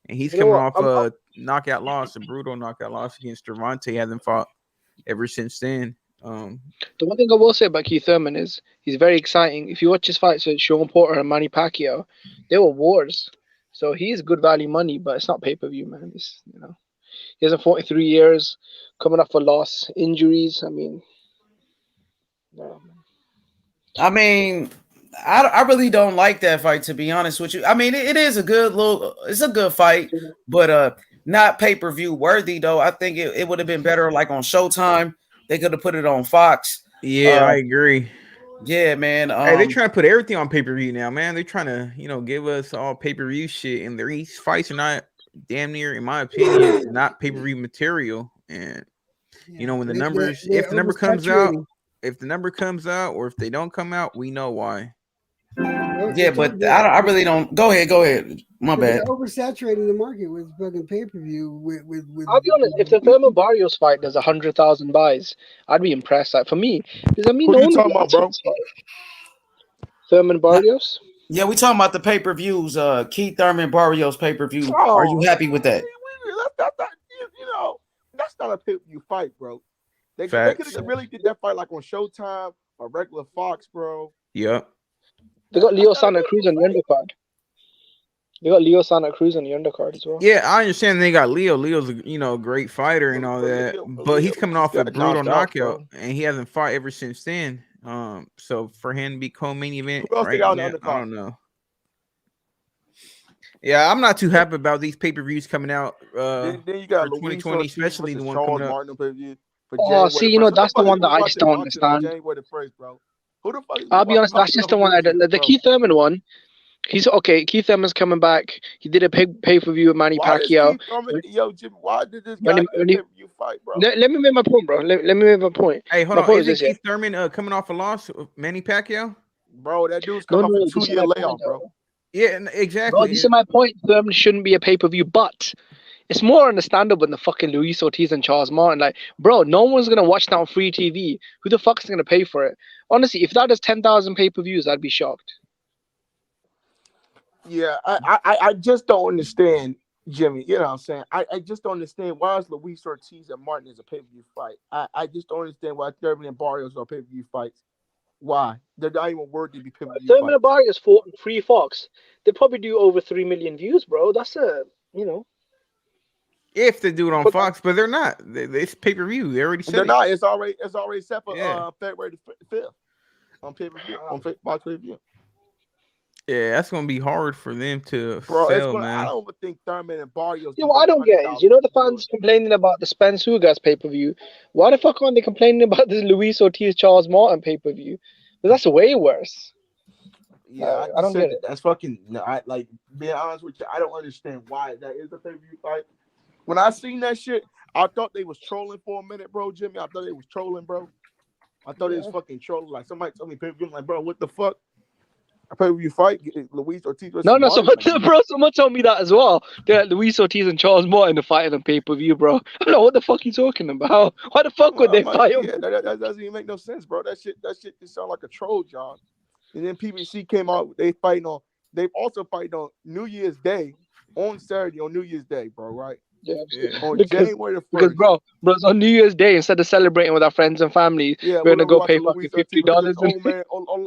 S4: and he's coming off a knockout loss, a brutal knockout loss against Gervonta. Hasn't fought ever since then.
S14: The one thing I will say about Keith Thurman is he's very exciting. If you watch his fights with Sean Porter and Manny Pacquiao, they were wars. So he's good value money, but it's not pay-per-view, man. It's, you know, he has 43 years, coming off a loss, injuries. I mean, no, man.
S2: I mean, I really don't like that fight, to be honest with you. I mean, it is a good fight, but not pay-per-view worthy though. I think it would have been better like on Showtime. They could have put it on Fox.
S4: Yeah, I agree.
S2: Yeah, man.
S4: Hey, they're trying to put everything on pay-per-view now, man. They're trying to, give us all pay-per-view shit, and these fights are not damn near, in my opinion, not pay-per-view material. And when the numbers, if the number comes out, or if they don't come out, we know why.
S2: Yeah, but I really don't. Go ahead. My bad.
S1: They're oversaturating the market with fucking pay-per-view. With
S14: I'll be honest. If the Thurman Barrios fight does 100,000 buys, I'd be impressed. Like for me, because I mean,
S18: who you talking about, bro?
S14: Thurman Barrios.
S2: Yeah, we talking about the pay-per-views. Keith Thurman Barrios pay-per-view. Are you happy with that?
S18: That's not a pay-per-view fight, bro. They could have really did that fight like on Showtime or regular Fox, bro.
S4: Yep.
S14: They got Leo Santa Cruz on the undercard. As well.
S4: Yeah, I understand they got Leo. Leo's a great fighter and all that, but he's coming off a brutal knockout, and he hasn't fought ever since then. So for him to be co-main event right now, I don't know. Yeah, I'm not too happy about these pay-per-views coming out
S18: then you got
S4: for 2020, especially the one coming up.
S14: Oh, see, that's the one that I just don't understand. I'll be honest, that's just the one. The Keith Thurman one. He's okay. Keith Thurman's coming back. He did a pay-per-view with Manny Pacquiao.
S18: Jim, why did this guy pay-per-view fight, bro?
S14: Let me make my point, bro. Let me make my point.
S4: Hey, hold on. Is Keith Thurman coming off a loss with Manny Pacquiao?
S18: Bro, that dude's coming off a 2-year layoff, bro.
S4: Yeah, exactly.
S14: Bro, this is my point. Thurman shouldn't be a pay-per-view, but it's more understandable than the fucking Luis Ortiz and Charles Martin. Like, bro, no one's gonna watch that on free TV. Who the fuck is gonna pay for it? Honestly, if that does 10,000 pay-per-views, I'd be shocked.
S18: Yeah, I just don't understand, Jimmy. You know what I'm saying? I just don't understand why is Luis Ortiz and Martin is a pay-per-view fight. I just don't understand why Thurman and Barrios are pay-per-view fights. Why? They're not even worthy to be pay-per-view fights.
S14: Thurman and Barrios fought free Fox. They probably do over 3 million views, bro. That's
S4: if they do it on Fox, but they're not. It's pay-per-view. They already said
S18: they're not. It's already set for February 5th on pay-per-view on Fox pay-per-view.
S4: Yeah, that's gonna be hard for them to
S18: sell,
S4: man.
S18: I don't think Thurman and Barrios.
S14: Yeah, what I don't get is, the fans complaining about the Spence Hugas pay-per-view. Why the fuck aren't they complaining about this Luis Ortiz Charles Martin pay-per-view? Because that's way worse.
S18: Yeah,
S14: I don't get it.
S18: That's fucking. Being honest with you, I don't understand why that is a pay-per-view fight. When I seen that shit, I thought they was trolling for a minute, bro, Jimmy. I thought they was trolling, bro. I thought they was fucking trolling. Like somebody told me pay-per-view. I'm like, bro, what the fuck? A pay-per-view fight, Luis Ortiz.
S14: Someone told me that as well. That Luis Ortiz and Charles Martin are fighting on pay-per-view, bro. I don't know what the fuck you talking about. Why the fuck would they fight?
S18: Yeah, that doesn't even make no sense, bro. That shit just sound like a troll job. And then PBC came out. They've also fighting on New Year's Day on Saturday on New Year's Day, bro. Right?
S14: Yeah.
S18: On January the 1st.
S14: Because bro, it's on New Year's Day. Instead of celebrating with our friends and family, we're gonna go pay fucking $50.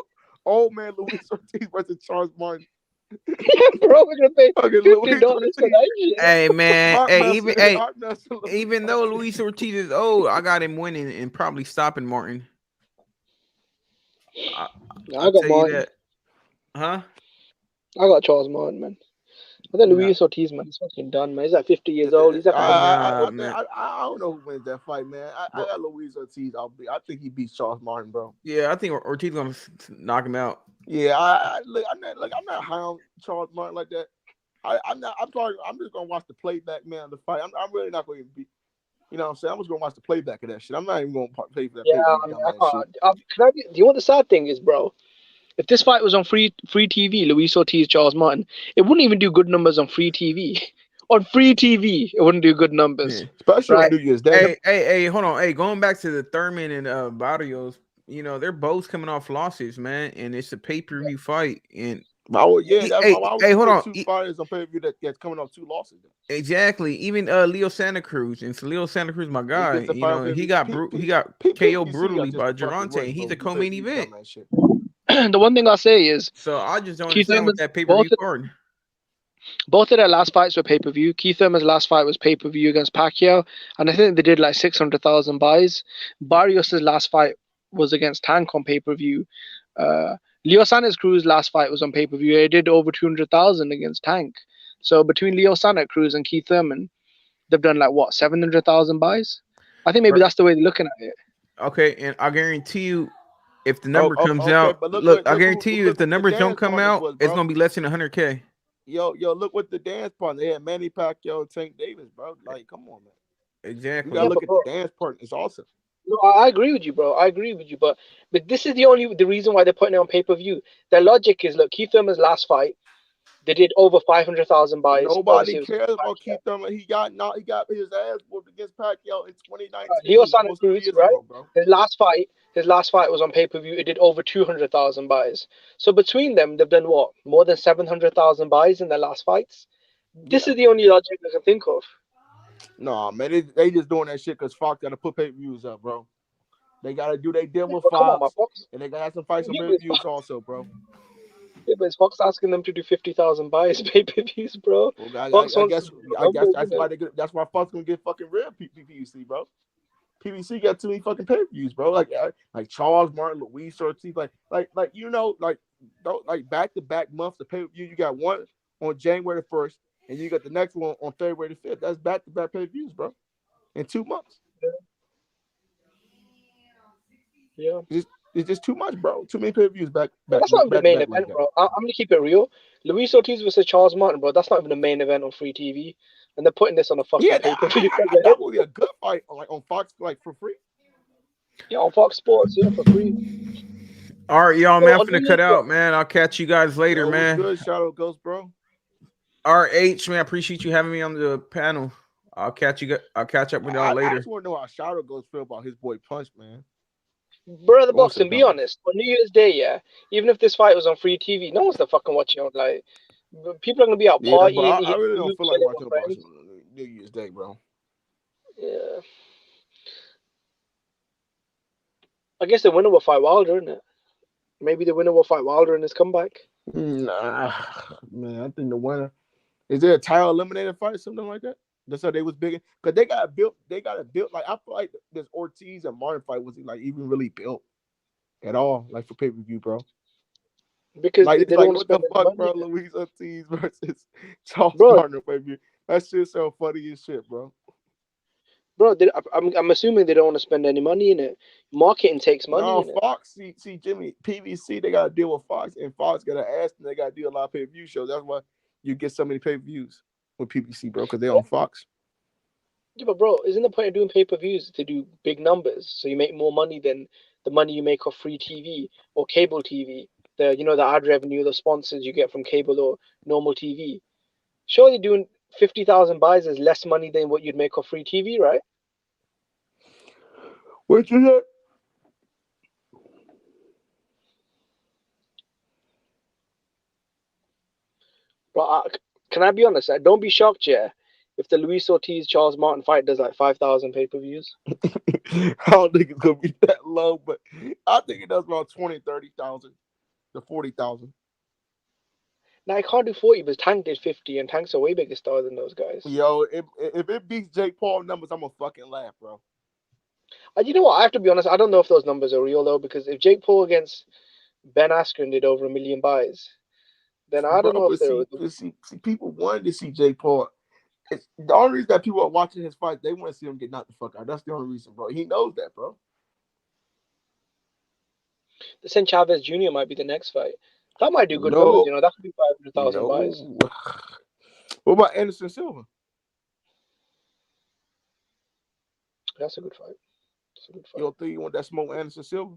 S18: Old man Luis Ortiz versus Charles Martin.
S14: Bro, we're gonna pay
S18: Fucking
S14: $50
S18: Luis
S14: for
S18: Ortiz.
S14: that shit.
S4: Hey man,
S18: Heart
S4: hey
S18: muscle, heart muscle.
S4: even though Luis Ortiz is old, I got him winning and probably stopping Martin.
S14: I
S4: I'll
S14: got
S4: tell you
S14: Martin.
S4: that. Huh?
S14: I got Charles Martin, man. I think
S4: Nah.
S14: Luis Ortiz, man, he's fucking done, man. He's like 50 years old. He's like,
S18: I
S14: I
S18: don't know who wins that fight, man. I got Luis Ortiz. I think he beats Charles Martin, bro.
S4: Yeah, I think Ortiz gonna knock him out.
S18: Yeah, I'm not high on Charles Martin like that. I'm just gonna watch the playback, man, of the fight. I'm really not going to be, you know what I'm saying? I'm just gonna watch the playback of that shit. I'm not even gonna pay for that.
S14: yeah, I mean, do you know what the sad thing is, bro? If this fight was on free TV, Luis Ortiz, Charles Martin, it wouldn't even do good numbers on free TV. On free TV, it wouldn't do good numbers.
S4: Yeah.
S18: Especially on New Year's Day.
S4: Hey, hold on. Hey, going back to the Thurman and Barrios, you know, they're both coming off losses, man, and it's a pay-per-view fight. And
S18: hold on. Two fighters on pay-per-view that's coming off 2 losses.
S4: Exactly. Even Leo Santa Cruz, and so Leo Santa Cruz, my guy, you know, he got KO brutally by Gervonta. He's a co-main event.
S14: The one thing I say is,
S4: so I just don't understand with that pay-per-view card.
S14: Both of their last fights were pay-per-view. Keith Thurman's last fight was pay-per-view against Pacquiao, and I think they did like 600,000 buys. Barrios' last fight was against Tank on pay-per-view. Leo Santa Cruz's last fight was on pay-per-view. He did over 200,000 against Tank. So between Leo Santa Cruz and Keith Thurman, they've done like what, 700,000 buys? I think maybe that's the way they're looking at it.
S4: Okay, and I guarantee you, if the number comes out, I guarantee you, if the numbers don't come out, it's gonna be less than 100K.
S18: Yo, look what the dance partner. They had Manny Pacquiao and Tank Davis, bro. Like, come on, man.
S4: Exactly.
S18: You gotta look at the dance partner. It's awesome.
S14: No, I agree with you, bro. I agree with you, but this is the reason why they're putting it on pay-per-view. Their logic is, look, Keith Thurman's last fight, they did over 500,000 buys.
S18: Nobody cares about Keith Thurman. He got his ass whooped against Pacquiao in 2019.
S14: Leo Santa Cruz, right? His last fight was on pay-per-view. It did over 200,000 buys. So between them, they've done what? More than 700,000 buys in their last fights. This is the only logic I can think of.
S18: No, man, they just doing that shit because Fox got to put pay-per-views up, bro. They got to do their deal with Fox, and they got to have some fights on pay-per-views also, bro.
S14: Yeah, but is Fox asking them to do 50,000 buys pay-per-views, bro?
S18: Well, I guess that's why Fox gonna get fucking real PPC, bro. PPC got too many fucking pay-per-views, bro. Like Charles Martin, Luis Ortiz, like back-to-back months of pay-per-view. You got one on January 1st, and you got the next one on February 5th. That's back-to-back pay-per-views, bro. In 2 months.
S14: Yeah.
S18: It's just too much, bro. Too many pay-per-views back.
S14: That's not even the main event, bro. I'm gonna keep it real. Luis Ortiz versus Charles Martin, bro. That's not even the main event on free TV, and they're putting this on a fucking pay-per-view.
S18: That would be a good fight, like on Fox, like for free.
S14: Yeah, on Fox Sports, yeah, for free.
S4: All right, y'all, man. I'm finna cut out, man. I'll catch you guys later, man.
S18: Good, Shadow Ghost, bro.
S4: RH, man. I appreciate you having me on the panel. I'll catch up with y'all later.
S18: I just want to know how Shadow Ghost feel about his boy Punch, man.
S14: Brother Boxing, be honest. On New Year's Day, yeah, even if this fight was on free TV, no one's fucking watching it. Like, people are gonna be out partying.
S18: I really don't feel like watching boxing on New Year's Day, bro.
S14: Yeah. I guess the winner will fight Wilder, isn't it? Maybe the winner will fight Wilder in his comeback.
S18: Nah, man. I think the winner. Is there a title eliminator fight or something like that? That's how they was big, because they got it built. Like, I feel like this Ortiz and Martin fight wasn't like even really built at all, like for pay-per-view, bro.
S14: Because
S18: like,
S14: they don't want to
S18: what the fuck, bro? Luis Ortiz versus Charles Martin, pay-per-view. That shit's so funny as shit, bro.
S14: Bro, I'm assuming they don't want to spend any money in it. Marketing takes money.
S18: No,
S14: in
S18: Fox. See, Jimmy, PVC, they got to deal with Fox, and Fox got to ask them. They got to do a lot of pay-per-view shows. That's why you get so many pay-per-views with PVC, bro, because they're on Fox.
S14: Yeah, but bro, isn't the point of doing pay-per-views to do big numbers so you make more money than the money you make off free TV or cable TV? The ad revenue, the sponsors you get from cable or normal TV. Surely doing 50,000 buys is less money than what you'd make off free TV, right?
S18: What you said?
S14: Bro, can I be honest? Don't be shocked, yeah, if the Luis Ortiz Charles Martin fight does like 5,000 pay-per-views.
S18: I don't think it's gonna be that low, but I think it does about 20,000, 30,000 to 40,000.
S14: Now I can't do 40, but Tank did 50, and Tank's a way bigger star than those guys.
S18: Yo, if it beats Jake Paul numbers, I'm gonna fucking laugh, bro.
S14: And you know what? I have to be honest. I don't know if those numbers are real though, because if Jake Paul against Ben Askren did over 1 million buys, then I don't
S18: Bro,
S14: know if
S18: but
S14: they're.
S18: see, people wanted to see Jake Paul. It's the only reason that people are watching his fight. They want to see him get knocked the fuck out. That's the only reason, bro. He knows that, bro.
S14: The Saint Chavez Jr. might be the next fight. That might do good numbers.
S18: No,
S14: You know, that could be 500,000 buys.
S18: no. What about Anderson Silva?
S14: That's a good fight. That's a good fight.
S18: You don't think you want that smoke with Anderson Silva?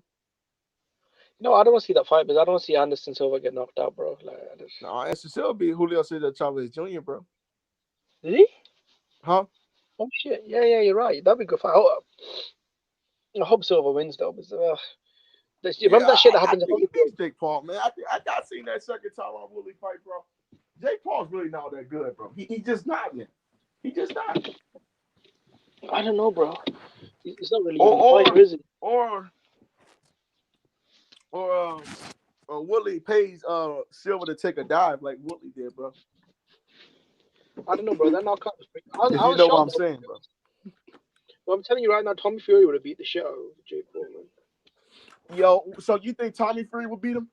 S14: No, I don't want to see that fight, because I don't want to see Anderson Silva get knocked out, bro. Like,
S18: No, Anderson Silva beat Julio Cesar Chavez Jr., bro.
S14: Did he?
S18: Huh?
S14: Oh shit! Yeah, you're right. That'd be a good fight. I hope Silva wins though. Because, remember that shit that happened?
S18: I think he beats Jake Paul, man. I seen that second time on Willie fight, bro. Jake Paul's really not that good, bro. He just not, man. He just not.
S14: I don't know, bro. It's not really a fighter, is it?
S18: Or Willie pays Silva to take a dive like Willie did, bro.
S14: I don't know, bro. That knockout was pretty. I
S18: You
S14: was
S18: know
S14: shocked,
S18: what I'm
S14: though.
S18: saying, bro.
S14: Well, I'm telling you right now, Tommy Fury would have beat the shit out of Jake Paul, man.
S18: Yo, so you think Tommy Fury will beat him?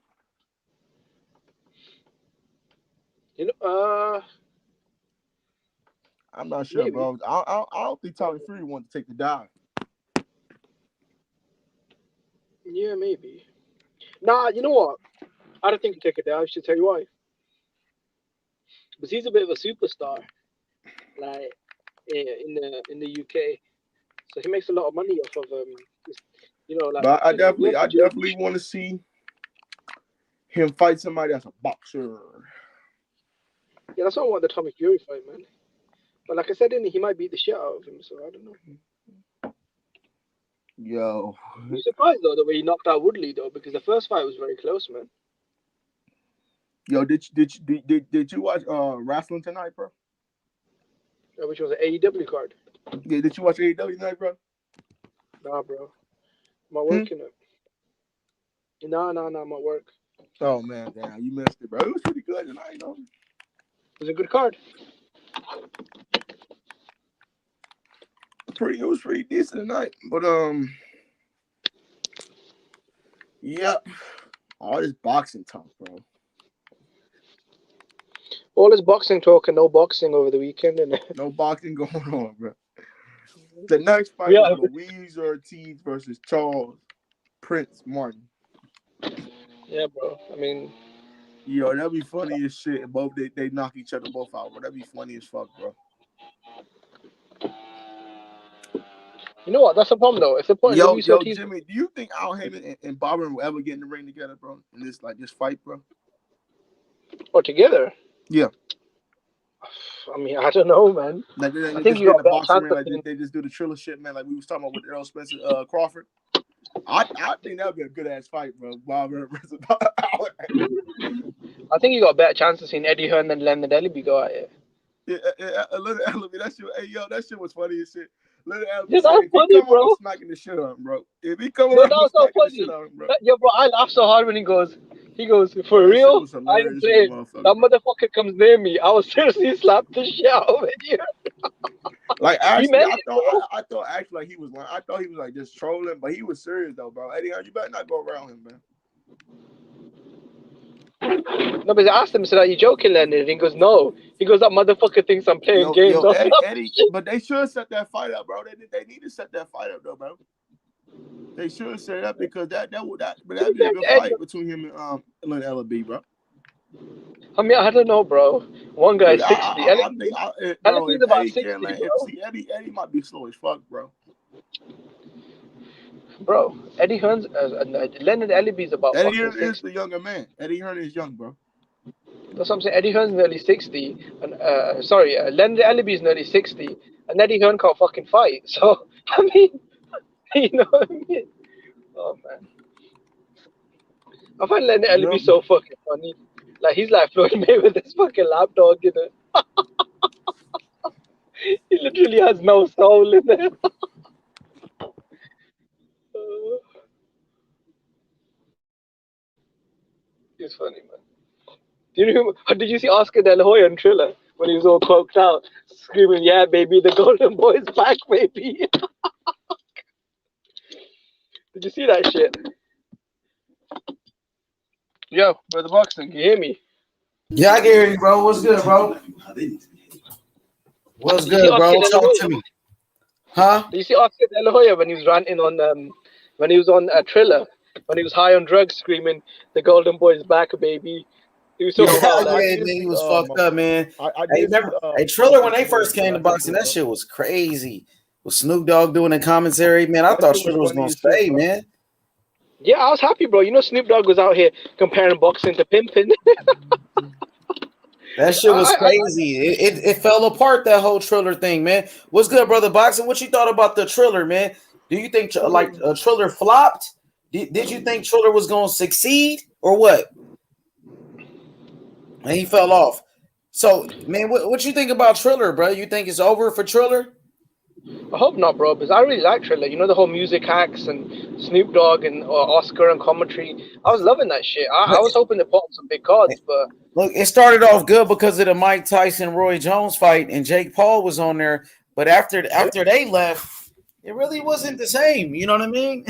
S14: You know,
S18: I'm not sure,
S14: maybe.
S18: bro. I don't think Tommy Fury wants to take the dive.
S14: Yeah, maybe. Nah, you know what? I don't think he'd take it down. I should tell you why. Because he's a bit of a superstar, like in the UK. So he makes a lot of money off of you know, like.
S18: But I definitely want to see him fight somebody that's a boxer.
S14: Yeah, that's why I want the Tommy Fury fight, man. But like I said, he might beat the shit out of him. So I don't know.
S18: Yo,
S14: I'm surprised though the way he knocked out Woodley though, because the first fight was very close, man.
S18: Yo, did you watch wrestling tonight, bro?
S14: Which was an AEW card.
S18: Yeah, did you watch AEW tonight, bro?
S14: Nah, bro. I'm at work in it. Nah, I'm at work.
S18: Oh man, damn, you missed it, bro. It was pretty good tonight, though.
S14: It was a good card.
S18: It was pretty decent tonight, but yep, all this boxing talk, bro.
S14: All this boxing talk and no boxing over the weekend, and
S18: no boxing going on, bro. The next fight is Luis Ortiz versus Charles Prince Martin.
S14: Yeah, bro. I mean,
S18: yo, that'd be funny as shit. Both they knock each other both out, bro. That'd be funny as fuck, bro.
S14: You know what? That's the problem, though. It's the point.
S18: Yo, Jimmy, do you think Al Heyman and Bobby will ever get in the ring together, bro? In this fight, bro?
S14: Or together?
S18: Yeah.
S14: I mean, I don't know, man.
S18: Like
S14: I think you got
S18: the boxing ring, like they just do the Triller shit, man. Like we was talking about with Earl Spencer Crawford. I think that'd be a good ass fight, bro. Bobby versus
S14: I think you got a better chance of seeing Eddie Hearn than Leonard Ellerbe go at it.
S18: Yeah, Leonard Ellerbe, that shit. Hey, yo, that shit was funny as shit. Leonard Ellerbe,
S14: yeah, that's funny, bro.
S18: Smacking the shit on him, bro. If he come
S14: no,
S18: around,
S14: that was so funny.
S18: Him, bro.
S14: Yeah, bro, I laughed so hard when he goes, for real? I didn't play it. That motherfucker comes near me. I was seriously slapped the shit out of it.
S18: Like actually, I thought actually like he was lying. I thought he was like just trolling, but he was serious though, bro. Eddie, you better not go around him, man.
S14: No, but I asked him, said, "Are you joking, Leonard?" And he goes, "No." He goes, "That motherfucker thinks I'm playing games."
S18: Eddie, but they should set that fight up, bro. They need to set that fight up though, bro. They should set it up because that'd be a good fight between him and Leonard Ellerbe, bro.
S14: I mean, I don't know, bro. One guy's 60.
S18: Ellerbe's about 60, Eddie might be slow as fuck, bro.
S14: Bro, Eddie Hearn's Leonard Ellerbe's about.
S18: Eddie Hearn is the younger man. Eddie Hearn is young, bro.
S14: That's what I'm saying. Eddie Hearn's nearly 60, and Leonard Ellerbe's nearly 60, and Eddie Hearn can't fucking fight. So I mean, you know what I mean? Oh man, I find Leonard Ellerbe so fucking funny. Like he's like Floyd Mayweather's fucking lapdog, you know. He literally has no soul in there. It's funny, man. Did you see Oscar De La Hoya in Thriller when he was all coked out, screaming, "Yeah, baby, the Golden Boy's back, baby"? Did you see that shit? Yo, Brother Boxing, can you hear me?
S2: Yeah, I can hear you, bro. What's good, bro? What's
S14: Did you see
S2: good,
S14: Oscar
S2: bro?
S14: De La
S2: Talk to
S14: Hoya?
S2: me. Huh?
S14: Did you see Oscar De La Hoya when he was ranting on when he was on Thriller, when he was high on drugs, screaming, "The Golden Boy's back, baby"? He was talking about
S2: Yeah,
S14: like,
S2: man, he was fucked up, man.
S18: I
S2: Hey,
S18: did see
S2: remember, hey, Triller, when they
S18: Oscar
S2: first
S18: today,
S2: came
S18: but
S2: to
S18: I can't
S2: boxing,
S18: pull it
S2: that
S18: up.
S2: shit was crazy. With Snoop Dogg doing the commentary, man, I
S18: That
S2: thought
S18: shit was
S2: Triller was
S18: funny
S2: gonna
S18: as shit,
S2: stay,
S18: bro.
S2: man.
S14: yeah, I was happy, bro. You know, Snoop Dogg was out here comparing boxing to pimping.
S2: That shit was
S14: I
S2: crazy. It fell apart, that whole Triller thing, man. What's good, brother Boxing? What you thought about the Triller, man? Do you think Triller flopped? Did you think Triller was gonna succeed or what? And he fell off. So, man, what you think about Triller, bro? You think it's over for Triller?
S14: I hope not, bro, because I really like Thriller. You know, the whole music hacks and Snoop Dogg and Oscar and commentary. I was loving that shit. I was hoping to put on some big cards, but
S2: Look, it started off good because of the Mike Tyson Roy Jones fight, and Jake Paul was on there. But after they left, it really wasn't the same. You know what I mean?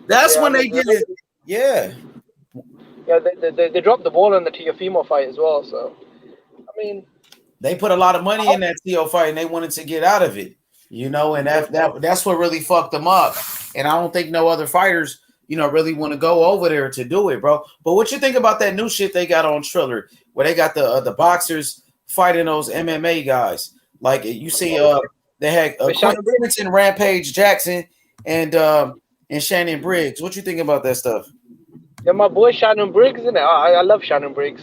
S2: That's
S14: yeah,
S2: when
S14: I
S2: they
S14: mean,
S2: did it. Yeah.
S14: Yeah, they dropped the ball on the Teofimo fight as well. So, I mean,
S2: They put a lot of money in that TO fight, and they wanted to get out of it. You know, and that's what really fucked them up. And I don't think no other fighters, really want to go over there to do it, bro. But what you think about that new shit they got on Triller, where they got the boxers fighting those MMA guys? Like you see, they had Quentin Richardson, Rampage Jackson, and Shannon Briggs. What you think about that stuff?
S14: yeah, my boy Shannon Briggs, isn't it? I love Shannon Briggs.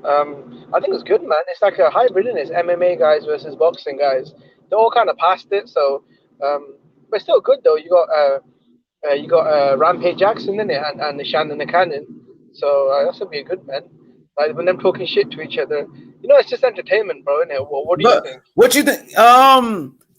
S14: I think it's good, man. It's like a hybrid, isn't it? It's MMA guys versus boxing guys. They're all kind of past it, so but still good though. You got Rampage Jackson in it and the Shannon the Cannon, so that's gonna be a good man. Like when them talking shit to each other, it's just entertainment, bro. Isn't it? What do you think?
S2: What you think?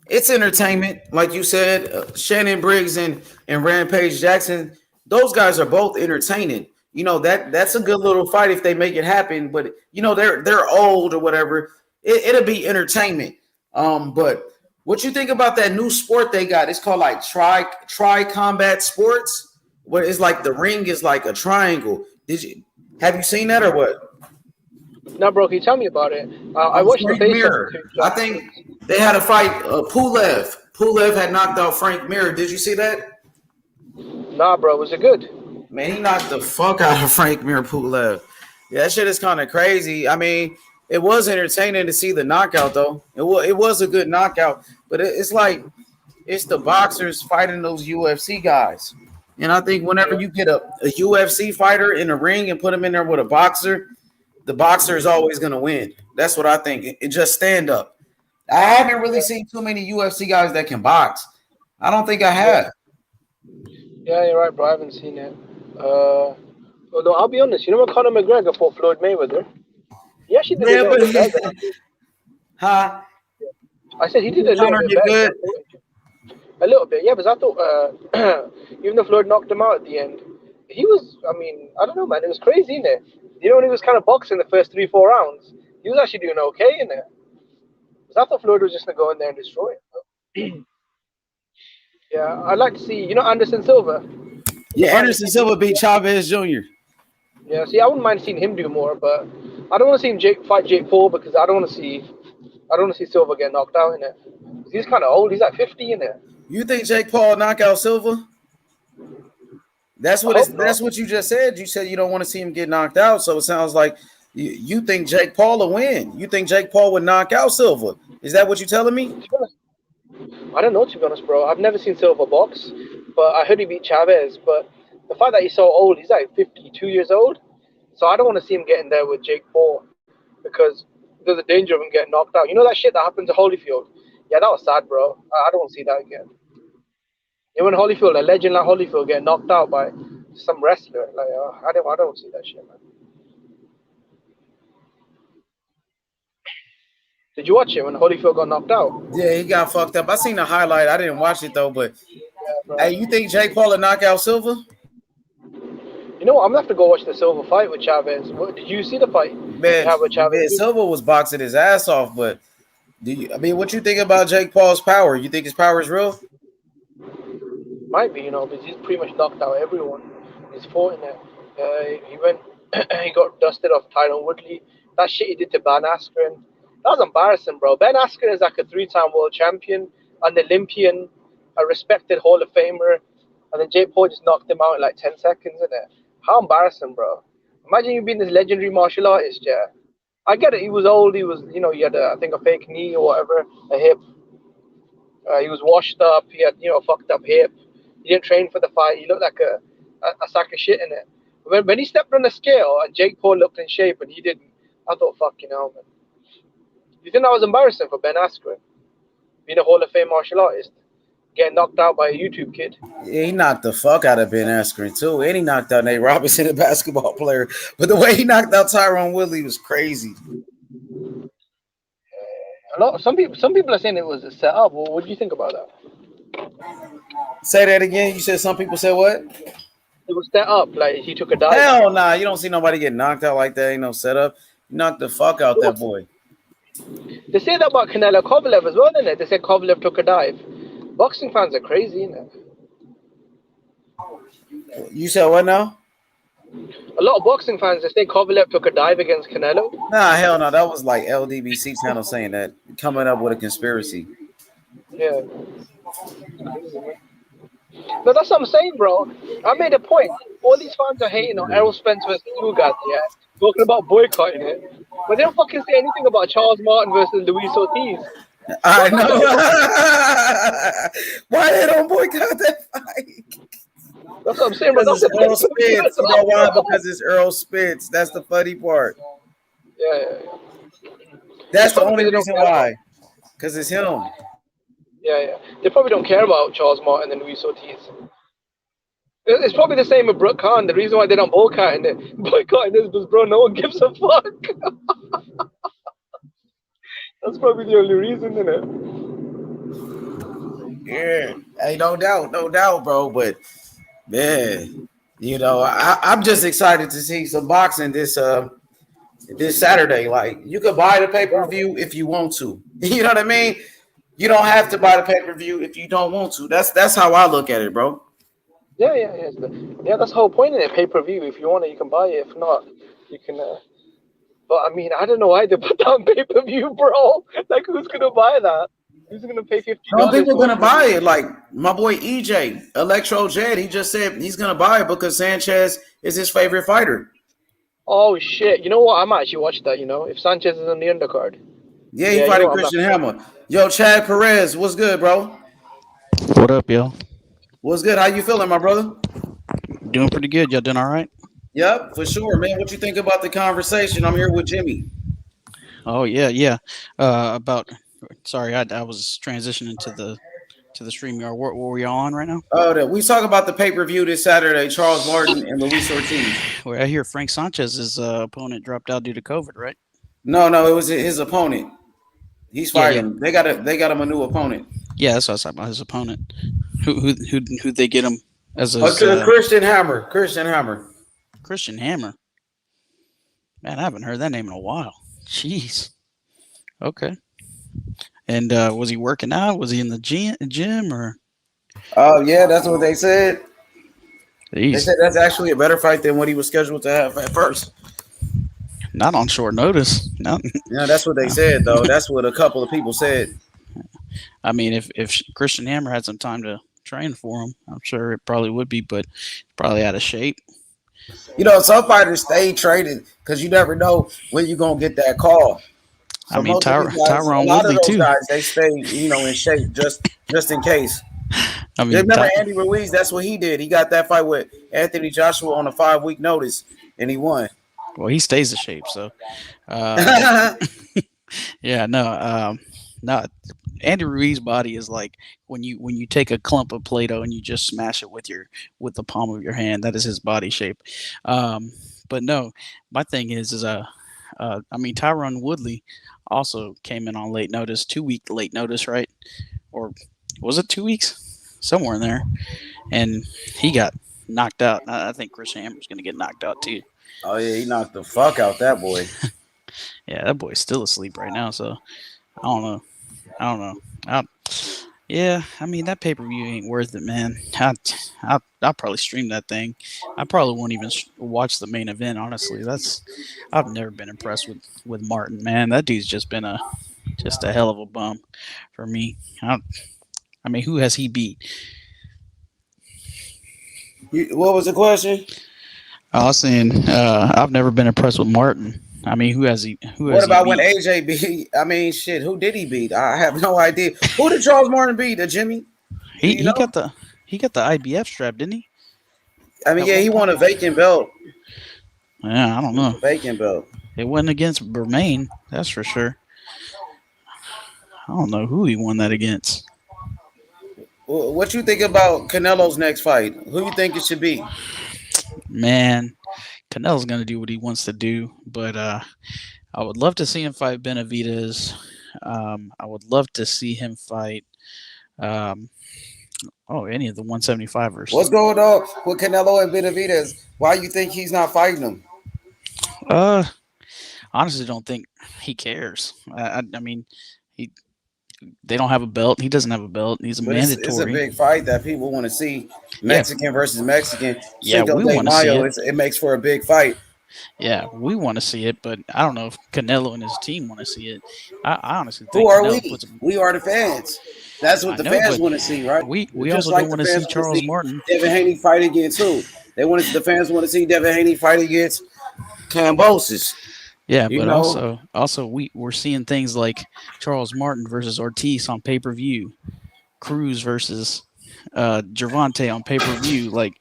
S2: It's entertainment, like you said. Shannon Briggs and Rampage Jackson, those guys are both entertaining. That's a good little fight if they make it happen. But they're old or whatever. It'll be entertainment. But what you think about that new sport they got? It's called like tri combat sports, where it's like the ring is like a triangle. Have you seen that or what?
S14: No, bro. Can you tell me about it? I watched the
S2: Frank
S14: face
S2: Mir. I think they had a fight. Pulev. Pulev had knocked out Frank Mir. Did you see that?
S14: Nah, bro. Was it good?
S2: Man, he knocked the fuck out of Frank Mir Pulev. Yeah, that shit is kind of crazy. I mean, it was entertaining to see the knockout, though. It was a good knockout, but it's like it's the boxers fighting those UFC guys. And I think whenever you get a UFC fighter in a ring and put him in there with a boxer, the boxer is always going to win. That's what I think. It just stand up. I haven't really seen too many UFC guys that can box. I don't think I have.
S14: Yeah, you're right, bro. I haven't seen it. Although I'll be honest, when Conor McGregor fought Floyd Mayweather, he actually did a little bit better.
S2: Huh?
S14: I said he did a little bit better. A little bit, yeah, because I thought even though Floyd knocked him out at the end, he was, I mean, I don't know, man, it was crazy, innit? When he was kind of boxing the first 3-4 rounds, he was actually doing okay, innit? Because I thought Floyd was just going to go in there and destroy him. Yeah, I'd like to see, Anderson Silva.
S2: Yeah, Anderson Silva beat Chavez Jr.
S14: Yeah, see, I wouldn't mind seeing him do more, but I don't want to see him fight Jake Paul because I don't want to see Silva get knocked out, innit? He's kind of old. He's like 50, innit?
S2: You think Jake Paul knock out Silva? That's what you just said. You said you don't want to see him get knocked out. So it sounds like you think Jake Paul will win. You think Jake Paul would knock out Silva? Is that what you're telling me?
S14: I don't know, to be honest, bro. I've never seen Silva box, but I heard he beat Chavez. But the fact that he's so old, he's like 52 years old. So I don't want to see him getting there with Jake Paul because there's a danger of him getting knocked out. You know that shit that happened to Holyfield? Yeah, that was sad, bro. I don't want to see that again. When Holyfield, a legend like Holyfield, get knocked out by some wrestler, like I don't see that shit, man. Did you watch it when Holyfield got knocked out?
S2: Yeah, he got fucked up. I seen the highlight. I didn't watch it though, but hey, you think Jake Paul will knock out Silva?
S14: You know what? I'm gonna have to go watch the Silva fight with Chavez. Did you see the fight?
S2: Man,
S14: Have with Chavez.
S2: man, Silva was boxing his ass off, but I mean, what you think about Jake Paul's power? You think his power is real?
S14: Might be, because he's pretty much knocked out everyone. He's fought in there. He went, he got dusted off Tyron Woodley. That shit he did to Ben Askren, that was embarrassing, bro. Ben Askren is like a 3-time world champion, an Olympian, a respected Hall of Famer, and then Jake Paul just knocked him out in like 10 seconds, innit? How embarrassing, bro. Imagine you being this legendary martial artist, yeah. I get it, he was old, he was, he had, I think, a fake knee or whatever, a hip. He was washed up, he had, a fucked up hip. He didn't train for the fight, he looked like a sack of shit in it. When he stepped on the scale and Jake Paul looked in shape and he didn't, I thought, fucking hell, man. You think that was embarrassing for Ben Askren? Being a Hall of Fame martial artist? Getting knocked out by a YouTube kid?
S2: Yeah, he knocked the fuck out of Ben Askren, too. And he knocked out Nate Robinson, a basketball player. But the way he knocked out Tyron Woodley was crazy.
S14: Some people are saying it was a setup. Well, what do you think about that?
S2: Say that again. You said some people said what?
S14: It was set up, like he took a dive.
S2: Hell nah, you don't see nobody get knocked out like that. Ain't no setup. You knocked the fuck out that boy.
S14: They say that about Canelo Kovalev as well, isn't it? They say Kovalev took a dive. Boxing fans are crazy, isn't it?
S2: You said what now?
S14: A lot of boxing fans, they say Kovalev took a dive against Canelo.
S2: Nah, hell no. That was like LDBC channel saying that, coming up with a conspiracy.
S14: Yeah. No, that's what I'm saying, bro. I made a point. All these fans are hating on Errol Spence versus Ugas, yeah? Talking about boycotting it. But they don't fucking say anything about Charles Martin versus Luis Ortiz.
S2: I know. Why they don't boycott that fight?
S14: That's what I'm saying, bro.
S2: Because it's Earl Spence. You know why? Because it's Earl Spence. That's the funny part.
S14: Yeah.
S2: That's the only reason why. Because it's him.
S14: Yeah. They probably don't care about Charles Martin and Luis Ortiz. It's probably the same with Brooke Khan. The reason why they don't boycott it is because, bro, no one gives a fuck. That's probably the only reason, isn't it?
S2: Yeah. Hey, no doubt, bro. But, man, I'm just excited to see some boxing this Saturday. Like, you could buy the pay-per-view if you want to. You know what I mean? You don't have to buy the pay-per-view if you don't want to. That's how I look at it, bro.
S14: Yeah. That's the whole point in it. Pay-per-view. If you want it, you can buy it. If not, you can. But I mean, I don't know why they put down pay-per-view, bro. Like, who's gonna buy that? Who's gonna pay $50?
S2: No, people are gonna buy it. Like my boy EJ, Electro Jet, he just said he's gonna buy it because Sanchez is his favorite fighter.
S14: Oh shit! You know what? I might actually watch that. If Sanchez is on the undercard.
S2: Yeah, he fighting Christian Hammer. Yo, Chad Perez, what's good, bro?
S11: What up, yo?
S2: What's good? How you feeling, my brother?
S11: Doing pretty good. Y'all doing all right?
S2: Yep, for sure, man. What you think about the conversation? I'm here with Jimmy.
S11: Oh yeah. Sorry, I was transitioning to the StreamYard. What were we on right now?
S2: Oh, we talk about the pay-per-view this Saturday. Charles Martin and Luis Ortiz.
S11: Well, I hear Frank Sanchez's opponent dropped out due to COVID, right?
S2: No, it was his opponent. He's fighting. Yeah. They got him a new opponent.
S11: Yeah, that's what I was talking about. His opponent. Who they get him as a
S2: Christian Hammer. Christian
S11: Hammer. Man, I haven't heard that name in a while. Jeez. Okay. And was he working out? Was he in the gym or?
S2: Oh yeah, that's what they said.
S11: Jeez.
S2: They said that's actually a better fight than what he was scheduled to have at first.
S11: Not on short notice. No.
S2: Yeah, that's what they said though. That's what a couple of people said.
S11: I mean, if Christian Hammer had some time to train for him, I'm sure it probably would be, but probably out of shape.
S2: Some fighters stay training because you never know when you're gonna get that call. So
S11: I mean, Tyron
S2: Woodley
S11: too.
S2: Guys, they stay, in shape just in case.
S11: I mean,
S2: remember Andy Ruiz? That's what he did. He got that fight with Anthony Joshua on a 5-week notice, and he won.
S11: Well, he stays in shape, so. Yeah, no. Andy Ruiz's body is like when you take a clump of Play-Doh and you just smash it with the palm of your hand. That is his body shape. But no, my thing is Tyron Woodley also came in on late notice, 2-week late notice, right? Or was it 2 weeks? Somewhere in there. And he got knocked out. I think Chris Hammer's going to get knocked out too.
S2: Oh yeah, he knocked the fuck out that boy.
S11: Yeah, that boy's still asleep right now. So I don't know. Yeah, I mean that pay-per-view ain't worth it, man. I'll probably stream that thing. I probably won't even watch the main event. Honestly, I've never been impressed with Martin, man. That dude's just been a hell of a bum for me. I mean, who has he beat?
S2: What was the question?
S11: I was saying I've never been impressed with Martin. I mean, who has he?
S2: What about when AJ beat? I mean, shit, who did he beat? I have no idea. Who did Charles Martin beat? Jimmy?
S11: He got the IBF strap, didn't he?
S2: I mean, yeah, he won a vacant belt.
S11: Yeah, I don't know.
S2: Vacant belt.
S11: It wasn't against Bermain, that's for sure. I don't know who he won that against.
S2: What you think about Canelo's next fight? Who you think it should be?
S11: Man, Canelo's gonna do what he wants to do, but I would love to see him fight Benavidez. I would love to see him fight any of the 175ers.
S2: What's going on with Canelo and Benavidez? Why you think he's not fighting them?
S11: Honestly, don't think he cares. I mean, they don't have a belt. He doesn't have a belt. He's mandatory.
S2: It's a big fight that people want to see. Mexican versus Mexican.
S11: Yeah, we want to see it.
S2: It makes for a big fight.
S11: Yeah, we want to see it, but I don't know if Canelo and his team want to see it. I honestly think
S2: Who are
S11: Canelo
S2: we? We are the fans. That's what the fans want to see, right?
S11: We also don't want to see Charles Martin.
S2: Devin Haney fight against who? The fans want to see Devin Haney fight against Kambosos.
S11: Yeah, but also we're seeing things like Charles Martin versus Ortiz on pay-per-view, Cruz versus Gervonta on pay-per-view. Like,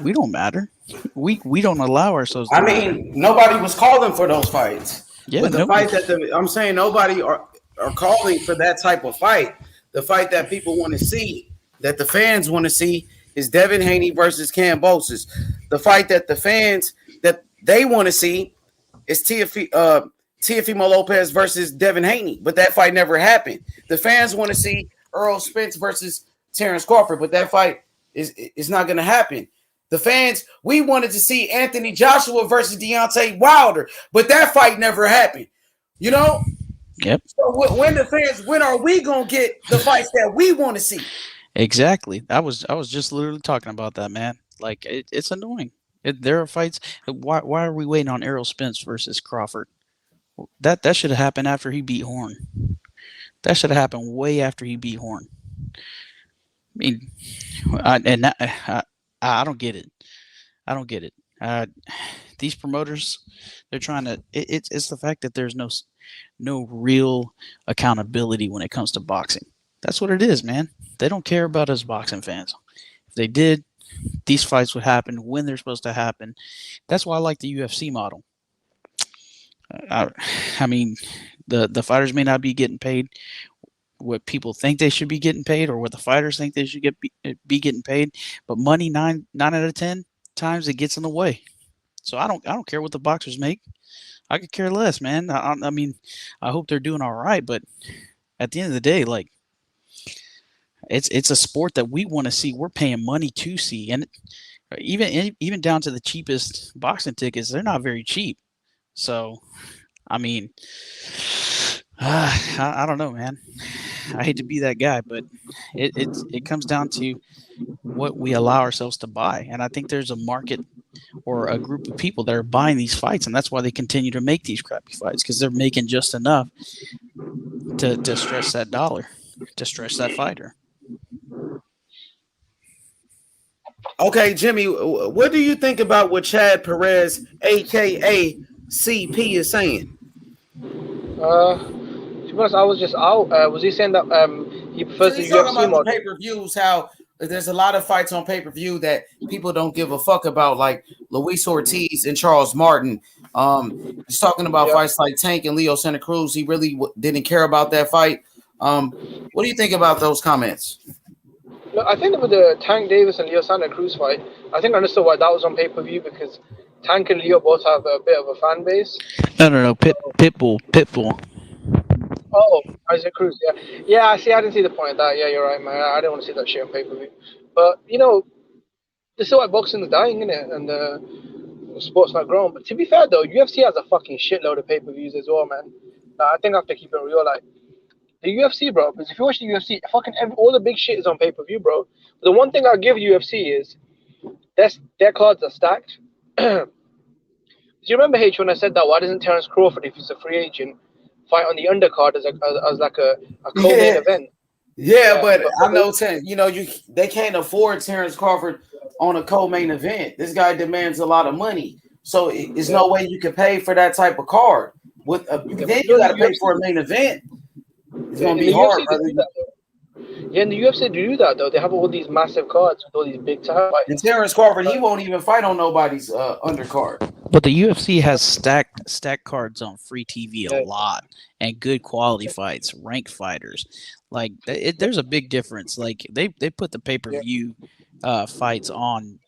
S11: we don't matter. We don't allow ourselves to
S2: nobody was calling for those fights.
S11: Yeah,
S2: but the fight that I'm saying nobody are calling for that type of fight. The fight that people want to see, that the fans want to see, is Devin Haney versus Kambosos. The fight that the fans that they want to see is Teofimo Lopez versus Devin Haney, but that fight never happened. The fans want to see Earl Spence versus Terrence Crawford, but that fight is not going to happen. The fans, we wanted to see Anthony Joshua versus Deontay Wilder, but that fight never happened. You know?
S11: Yep.
S2: So when are we going to get the fights that we want to see?
S11: Exactly. I was just literally talking about that, man. Like, it's annoying. There are fights. Why are we waiting on Errol Spence versus Crawford? That should have happened after he beat Horn. That should have happened way after he beat Horn. I mean, I don't get it. I don't get it. These promoters, they're trying to. It's the fact that there's no real accountability when it comes to boxing. That's what it is, man. They don't care about us boxing fans. If they did, these fights would happen when they're supposed to happen. That's why I like the UFC model. I mean, the fighters may not be getting paid what people think they should be getting paid, or what the fighters think they should be getting paid, but money 9 out of 10 times it gets in the way. So I don't care what the boxers make. I could care less, man. I mean, I hope they're doing all right, but at the end of the day, like, it's a sport that we want to see. We're paying money to see, and even down to the cheapest boxing tickets, they're not very cheap. So, I mean, I don't know, man. I hate to be that guy, but it comes down to what we allow ourselves to buy, and I think there's a market or a group of people that are buying these fights, and that's why they continue to make these crappy fights, because they're making just enough to stretch that dollar, to stretch that fighter.
S2: Okay, Jimmy, what do you think about what Chad Perez, aka CP, is saying?
S14: To be honest, I was just out. Was he saying that he prefers the UFC model?
S2: Pay-per-views, how there's a lot of fights on pay-per-view that people don't give a fuck about, like Luis Ortiz and Charles Martin. He's talking about fights like Tank and Leo Santa Cruz. He really didn't care about that fight. What do you think about those comments?
S14: Look, I think with the Tank Davis and Leo Santa Cruz fight, I think I understood why that was on pay-per-view, because Tank and Leo both have a bit of a fan base.
S11: No. Pitbull.
S14: Oh, Isaac Cruz, yeah. See, I didn't see the point of that. Yeah, you're right, man. I didn't want to see that shit on pay-per-view. But, you know, This is why boxing is dying, innit? And the sport's not growing. But to be fair though, UFC has a fucking shitload of pay-per-views as well, man. I think I have to keep it real. Like the UFC, bro. Because if you watch the UFC, all the big shit is on pay-per-view, bro. But the one thing I'll give UFC is their cards are stacked. Do you remember H when I said that? Why doesn't Terence Crawford, if he's a free agent, fight on the undercard as like a co-main
S2: Yeah,
S14: event?
S2: yeah, but I know, they can't afford Terence Crawford on a co-main event. This guy demands a lot of money, so there's no way you can pay for that type of card. With then you got to pay for a main event. It's gonna be hard, brother.
S14: Yeah, in the UFC they do that though. They have all these massive cards with all these big title fights.
S2: And Terence Crawford, he won't even fight on nobody's undercard.
S11: But the UFC has stacked cards on free TV a lot, and good quality fights, ranked fighters. Like there's a big difference. Like they put the pay-per-view fights on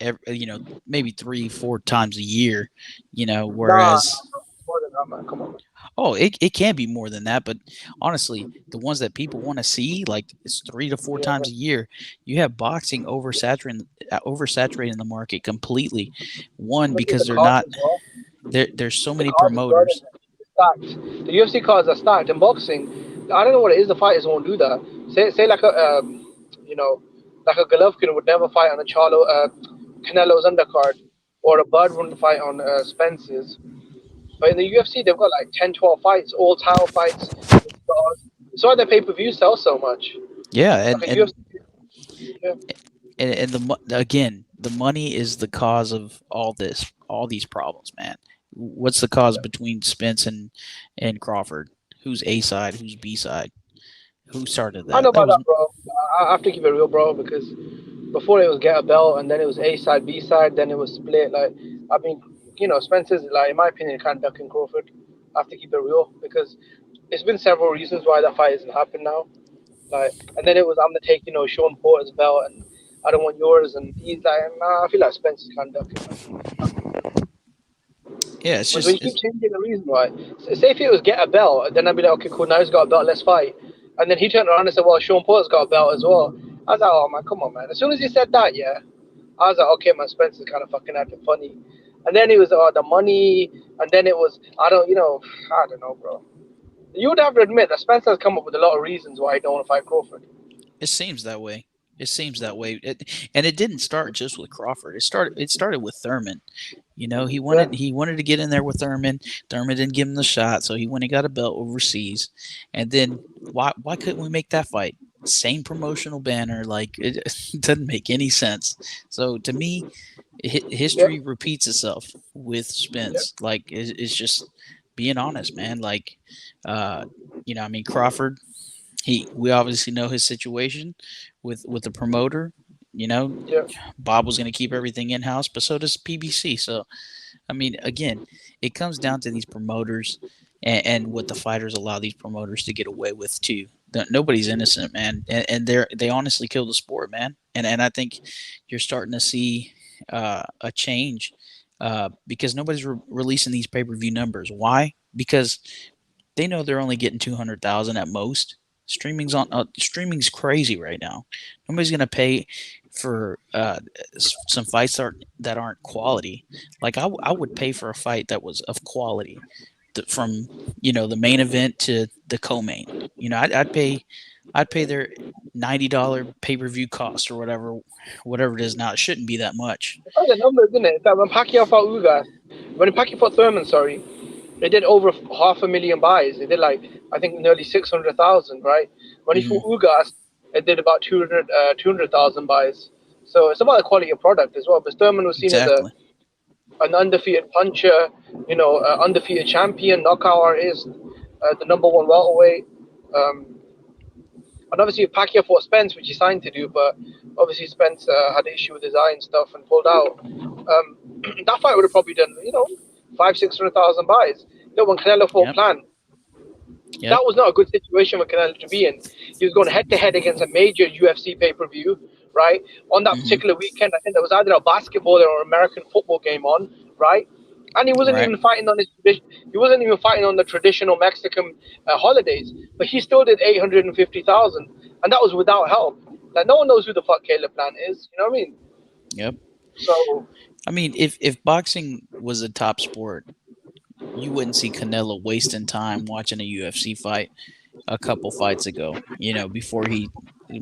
S11: maybe 3-4 times a year. Whereas
S14: more than that, man. Come on.
S11: Oh, it can be more than that, but honestly, the ones that people want to see, like it's 3 to 4 times a year. You have boxing oversaturating the market completely. One, because they're not there's so many promoters.
S14: Stacked. The UFC cards are stacked. In boxing, I don't know what it is. The fighters won't do that. Say like a like a Golovkin would never fight on a Canelo's undercard, or a Bud wouldn't fight on Spence's. But in the UFC, they've got like 10, 12 fights, all title fights. That's why their pay-per-view sells so much.
S11: Yeah,
S14: Like
S11: and the money is the cause of all these problems, man. What's the cause between Spence and Crawford? Who's A side? Who's B side? Who started that?
S14: I know about that, bro. I have to keep it real, bro, because before it was get a belt, and then it was A side, B side, then it was split. Like, I mean, Spencer's, like, in my opinion, kind of ducking Crawford. I have to keep it real because it's been several reasons why that fight hasn't happened now. Like, and then it was, I'm gonna take Sean Porter's belt, and I don't want yours, and he's like, nah, I feel like Spencer's kind of ducking.
S11: Yeah, it's just
S14: when you keep changing the reason why. Say if it was get a belt, then I'd be like, okay, cool, now he's got a belt, let's fight. And then he turned around and said, well, Sean Porter's got a belt as well. I was like, oh man, come on, man. As soon as he said that, I was like, okay, man, Spencer's kind of fucking acting funny. And then it was the money, and then it was, I don't know, bro. You would have to admit that Spencer has come up with a lot of reasons why he don't want to fight Crawford.
S11: It seems that way. And it didn't start just with Crawford. It started with Thurman. He wanted to get in there with Thurman. Thurman didn't give him the shot, so he went and got a belt overseas. And then why couldn't we make that fight? Same promotional banner. Like, it doesn't make any sense. So to me, history repeats itself with Spence. Like, it's just being honest, man. Like, Crawford. We obviously know his situation with the promoter. Bob was going to keep everything in house, but so does PBC. So, again, it comes down to these promoters and what the fighters allow these promoters to get away with too. Nobody's innocent, man, and they honestly kill the sport, man. And I think you're starting to see a change because nobody's releasing these pay-per-view numbers. Why? Because they know they're only getting 200,000 at most. Streaming's crazy right now. Nobody's gonna pay for some fights that aren't quality. Like I would pay for a fight that was of quality, from the main event to the co-main. I'd pay their $90 pay-per-view cost or whatever it is now. It shouldn't be that much.
S14: The numbers, isn't it? That when Pacquiao fought Ugas, when Pacquiao fought Thurman, sorry. They did over 500,000 buys. They did I think nearly 600,000, right? When he fought Ugas, it did about 200,000 buys. So it's about the quality of product as well. But Thurman was seen as an undefeated puncher, undefeated champion, knockout artist, the number one welterweight. And obviously Pacquiao fought Spence, which he signed to do, but obviously Spence had an issue with his eye and stuff and pulled out. That fight would have probably done, 500,000-600,000 buys. When Canelo fought Plan, that was not a good situation for Canelo to be in. He was going head-to-head against a major UFC pay-per-view, right? On that particular weekend, I think there was either a basketball or American football game on, right? And he wasn't even fighting on the traditional Mexican holidays, but he still did 850,000, and that was without help. Like, no one knows who the fuck Caleb Plant is. You know what I mean?
S11: Yep.
S14: So
S11: I mean, if boxing was a top sport, you wouldn't see Canelo wasting time watching a UFC fight a couple fights ago.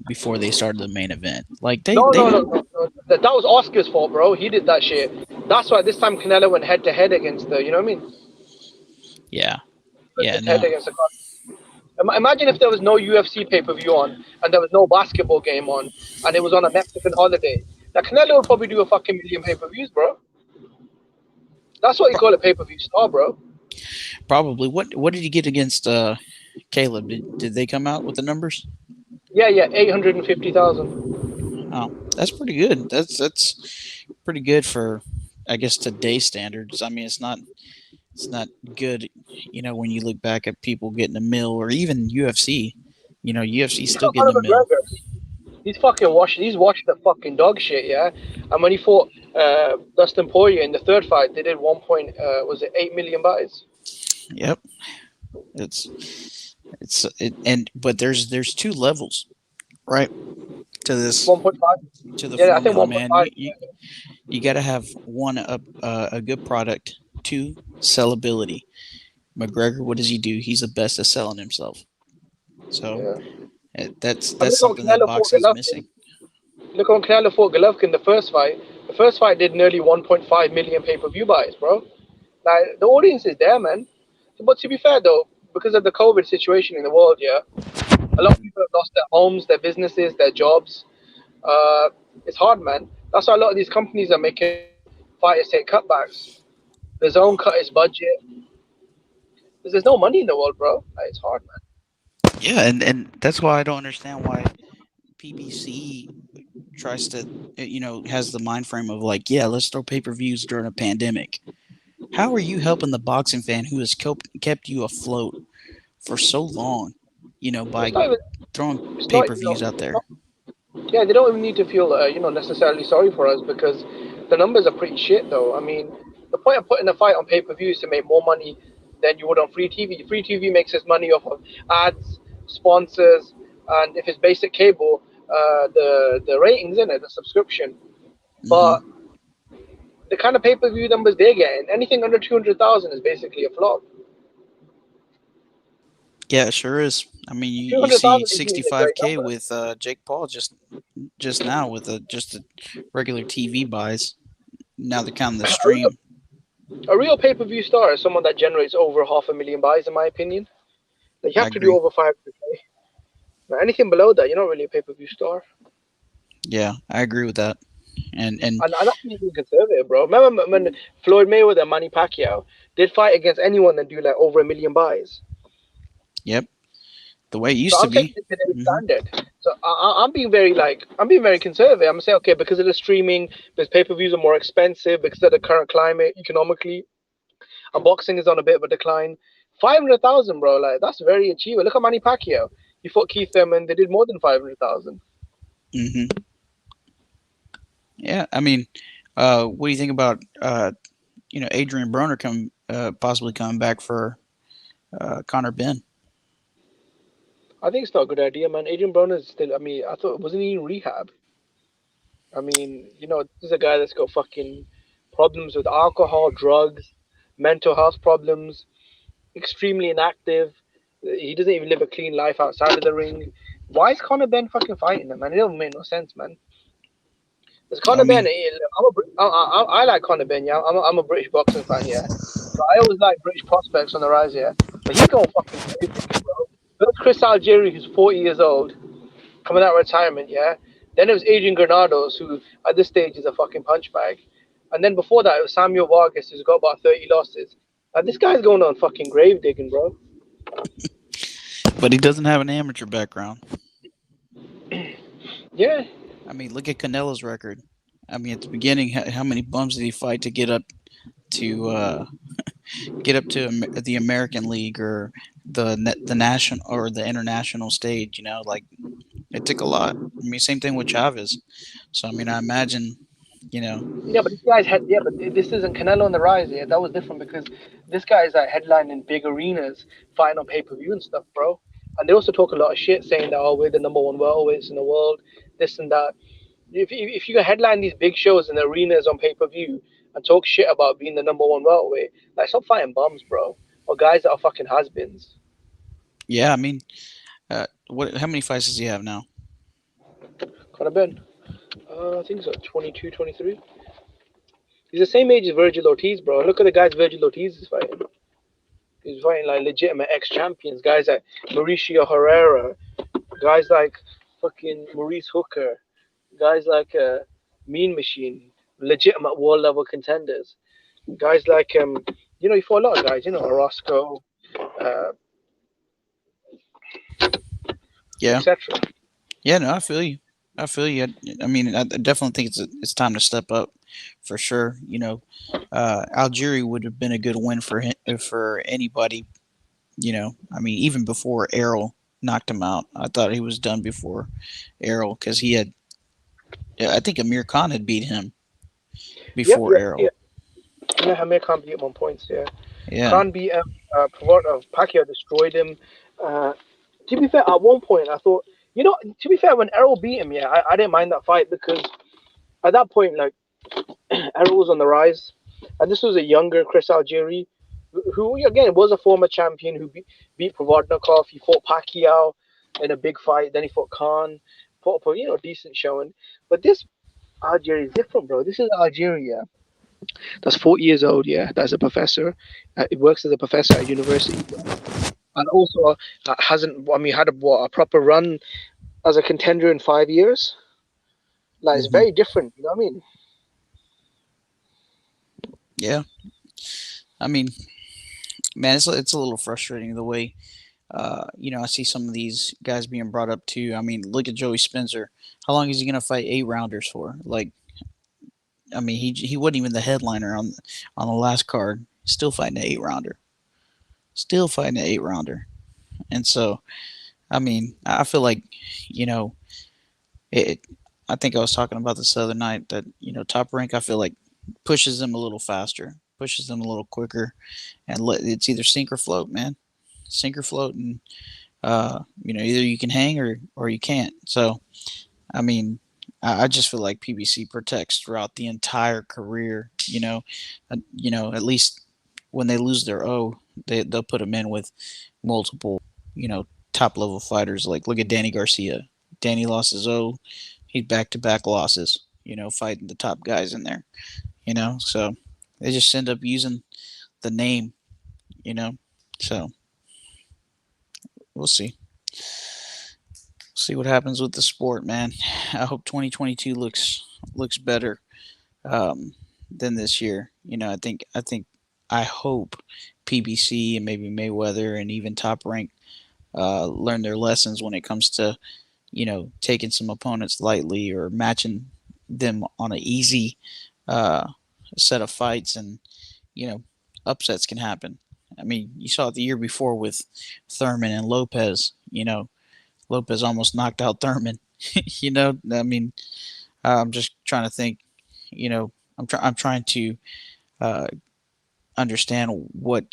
S11: Before they started the main event. Like
S14: no,
S11: they
S14: no, no, no, no. That was Oscar's fault, bro. He did that shit. That's why this time Canelo went head to head against the. You know what I mean?
S11: yeah
S14: Head
S11: no.
S14: against the. Imagine if there was no UFC pay per view on and there was no basketball game on and it was on a Mexican holiday. Now Canelo would probably do a fucking million pay per views, bro. That's what you call a pay per view star, bro.
S11: Probably. What did you get against Caleb? Did they come out with the numbers?
S14: Yeah, 850,000.
S11: Oh, that's pretty good. That's pretty good for, I guess, today's standards. I mean, it's not good, when you look back at people getting a mill or even UFC. UFC still getting a
S14: Conor
S11: mill.
S14: McGregor, he's washed the fucking dog shit, yeah. And when he fought Dustin Poirier in the third fight, they did 8 million buys.
S11: Yep. But there's two levels, right? To this
S14: 1.5.
S11: to the
S14: Yeah, I think
S11: formula, man.
S14: 1.5.
S11: You got to have one a good product, two sellability. McGregor, what does he do? He's the best at selling himself. So that's something that boxing's missing.
S14: Look on Canelo fought Golovkin the first fight. The first fight did nearly 1.5 million pay per view buys, bro. Like the audience is there, man. But to be fair though, because of the COVID situation in the world, yeah, a lot of people have lost their homes, their businesses, their jobs. It's hard, man. That's why a lot of these companies are making fighters take cutbacks. The zone cut its budget. Because there's no money in the world, bro. Like, it's hard, man.
S11: Yeah, and that's why I don't understand why PBC tries to, has the mind frame of like, yeah, let's throw pay-per-views during a pandemic. How are you helping the boxing fan who has kept you afloat for so long, by throwing pay-per-views out there?
S14: Yeah, they don't even need to feel, necessarily sorry for us because the numbers are pretty shit, though. I mean, the point of putting a fight on pay-per-view is to make more money than you would on free TV. Free TV makes its money off of ads, sponsors, and if it's basic cable, the ratings in it, the subscription. But the kind of pay-per-view numbers they're getting, anything under 200,000 is basically a flop.
S11: Yeah, it sure is. I mean, you see 65K with Jake Paul just now with just the regular TV buys. Now they're counting the stream.
S14: A real pay-per-view star is someone that generates over 500,000 buys, in my opinion. Like, you have to do over 500K. Now, anything below that, you're not really a pay-per-view star.
S11: Yeah, I agree with that. And
S14: I'm not being conservative, bro. Remember when Floyd Mayweather and Manny Pacquiao did fight against anyone that do like over 1 million buys?
S11: Yep, the way it used to be.
S14: Standard. So I'm being very conservative. I'm gonna say, okay, because of the streaming, because pay-per-views are more expensive, because of the current climate economically, and boxing is on a bit of a decline. 500,000, bro, like that's very achievable. Look at Manny Pacquiao. He fought Keith Thurman. They did more than 500,000.
S11: Yeah, I mean, what do you think about Adrian Broner possibly coming back for Conor Benn?
S14: I think it's not a good idea, man. Adrian Broner is still. I mean, I thought wasn't he in rehab? I mean, this is a guy that's got fucking problems with alcohol, drugs, mental health problems, extremely inactive. He doesn't even live a clean life outside of the ring. Why is Conor Benn fucking fighting him, man? It don't make no sense, man. Because Conor Benn, I like Conor Benn, yeah. I'm a British boxing fan, yeah. So I always like British prospects on the rise, yeah. But he's going fucking crazy, bro. There's Chris Algieri, who's 40 years old, coming out of retirement, yeah. Then it was Adrian Granados, who at this stage is a fucking punch bag. And then before that, it was Samuel Vargas, who's got about 30 losses. This guy's going on fucking grave digging, bro.
S11: But he doesn't have an amateur background.
S14: Yeah.
S11: I mean, look at Canelo's record. I mean, at the beginning, how many bums did he fight to get up to the American League or the national or the international stage? Like it took a lot. I mean, same thing with Chavez. So I mean, I imagine,
S14: Yeah, but this guy's but this isn't Canelo on the rise. Yeah, that was different because this guy is like headlining big arenas, fighting on pay-per-view and stuff, bro. And they also talk a lot of shit, saying that we're the number one welterweights in the world, this and that. if you can headline these big shows in the arenas on pay-per-view and talk shit about being the number one welterweight, like stop fighting bums, bro, or guys that are fucking has-beens.
S11: Yeah, I mean, how many fights does he have now?
S14: Conor Ben, I think it's like 22, 23. He's the same age as Virgil Ortiz, bro. Look at the guys Virgil Ortiz is fighting. He's fighting like legitimate ex-champions, guys like Mauricio Herrera, guys like fucking Maurice Hooker, guys like Mean Machine, legitimate world level contenders. Guys like he fought a lot of guys, Orozco,
S11: Yeah.
S14: etc.
S11: Yeah, no, I feel you. I mean, I definitely think it's time to step up, for sure. Algieri would have been a good win for anybody. I mean, even before Errol knocked him out, I thought he was done before Errol because he had. Yeah, I think Amir Khan had beat him before Errol.
S14: Yeah, Amir Khan beat him on points. Yeah.
S11: Yeah.
S14: Khan beat him. Pacquiao destroyed him. To be fair, at one point I thought, to be fair, when Errol beat him, I didn't mind that fight because at that point, like, Errol was on the rise, and this was a younger Chris Algieri, who again was a former champion who beat Provodnikov. He fought Pacquiao in a big fight, then he fought Khan, fought for decent showing. But this Algieri is different, bro. This is Algieri, that's 40 years old, that's a professor. It works as a professor at university. And also hasn't, had a proper run as a contender in 5 years. Like, it's very different, you know what I mean?
S11: Yeah. I mean, man, it's a little frustrating the way, I see some of these guys being brought up too. I mean, look at Joey Spencer. How long is he going to fight 8-rounders for? Like, I mean, he wasn't even the headliner on the last card. Still fighting an 8-rounder. And so, I mean, I feel like, I think I was talking about this the other night that, Top Rank, I feel like pushes them a little faster, pushes them a little quicker, and it's either sink or float, man. Sink or float, and, either you can hang or you can't. So, I mean, I just feel like PBC protects throughout the entire career, at least when they lose their O, they'll put them in with multiple, top level fighters. Like, look at Danny Garcia. Danny lost his O. He's back-to-back losses, fighting the top guys in there, so they just end up using the name, so we'll see. See what happens with the sport, man. I hope 2022 looks better than this year. I hope PBC and maybe Mayweather and even Top Rank learn their lessons when it comes to, taking some opponents lightly or matching them on an easy set of fights, and upsets can happen. I mean, you saw it the year before with Thurman and Lopez. Lopez almost knocked out Thurman. I mean, I'm just trying to think. I'm trying to understand what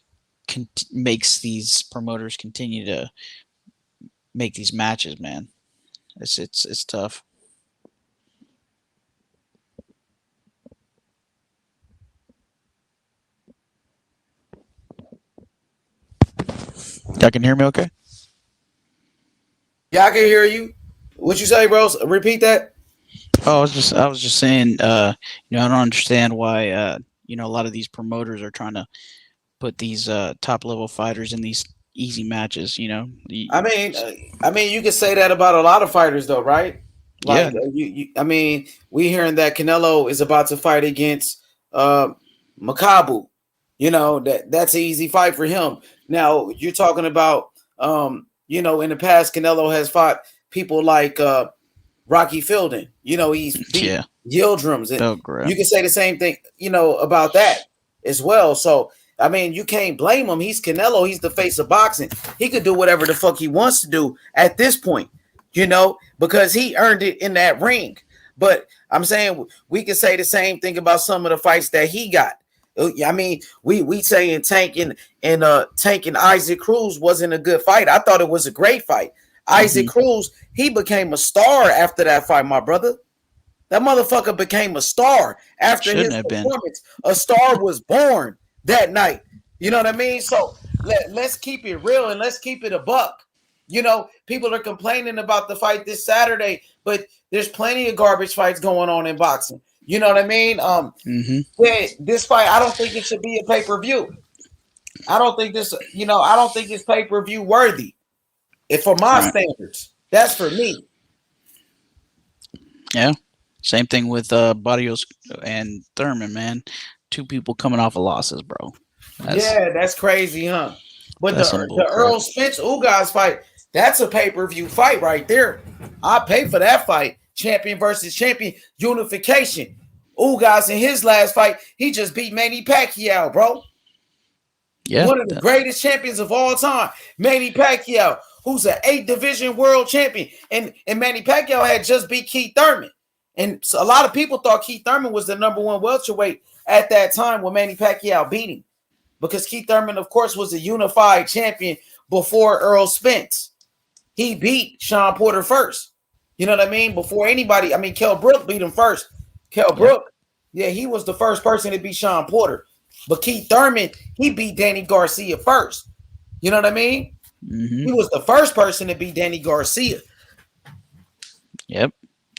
S11: makes these promoters continue to make these matches, man. It's tough. Y'all can hear me okay?
S2: Yeah, I can hear you. What you say, bro? Repeat that.
S11: Oh, I was just saying, I don't understand why, a lot of these promoters are trying to put these top level fighters in these easy matches.
S2: I mean, you could say that about a lot of fighters, though, right? Like, I mean, we hearing that Canelo is about to fight against Makabu. That's an easy fight for him. Now you're talking about, in the past, Canelo has fought people like Rocky Fielding. He's beat Yildirim's. And you can say the same thing, about that as well. So, I mean, you can't blame him. He's Canelo. He's the face of boxing. He could do whatever the fuck he wants to do at this point, because he earned it in that ring. But I'm saying we can say the same thing about some of the fights that he got. I mean, we saying Tank and Isaac Cruz wasn't a good fight. I thought it was a great fight. Isaac Cruz, he became a star after that fight, my brother. That motherfucker became a star after
S11: Shouldn't
S2: his
S11: have been.
S2: performance. A star was born that night. You know what I mean? So let's keep it real and let's keep it a buck. You know, people are complaining about the fight this Saturday, but there's plenty of garbage fights going on in boxing. You know what I mean? Yeah, this fight, I don't think it should be a pay-per-view. I don't think this, I don't think it's pay-per-view worthy. If for my standards, that's for me.
S11: Yeah. Same thing with Barrios and Thurman, man. 2 people coming off of losses, bro.
S2: That's crazy, huh? But
S11: that's
S2: the Earl Spence Ugas fight, that's a pay-per-view fight right there. I pay for that fight. Champion versus champion unification. Ugas in his last fight, he just beat Manny Pacquiao, bro.
S11: Yeah.
S2: One of the greatest champions of all time. Manny Pacquiao, who's an 8 division world champion. And Manny Pacquiao had just beat Keith Thurman. And so a lot of people thought Keith Thurman was the #1 welterweight at that time when Manny Pacquiao beat him. Because Keith Thurman, of course, was a unified champion before Earl Spence. He beat Sean Porter first. You know what I mean? Before anybody, Kell Brook beat him first. Kell Brook, he was the first person to beat Sean Porter. But Keith Thurman, he beat Danny Garcia first. You know what I mean? He was the first person to beat Danny Garcia.
S11: Yep.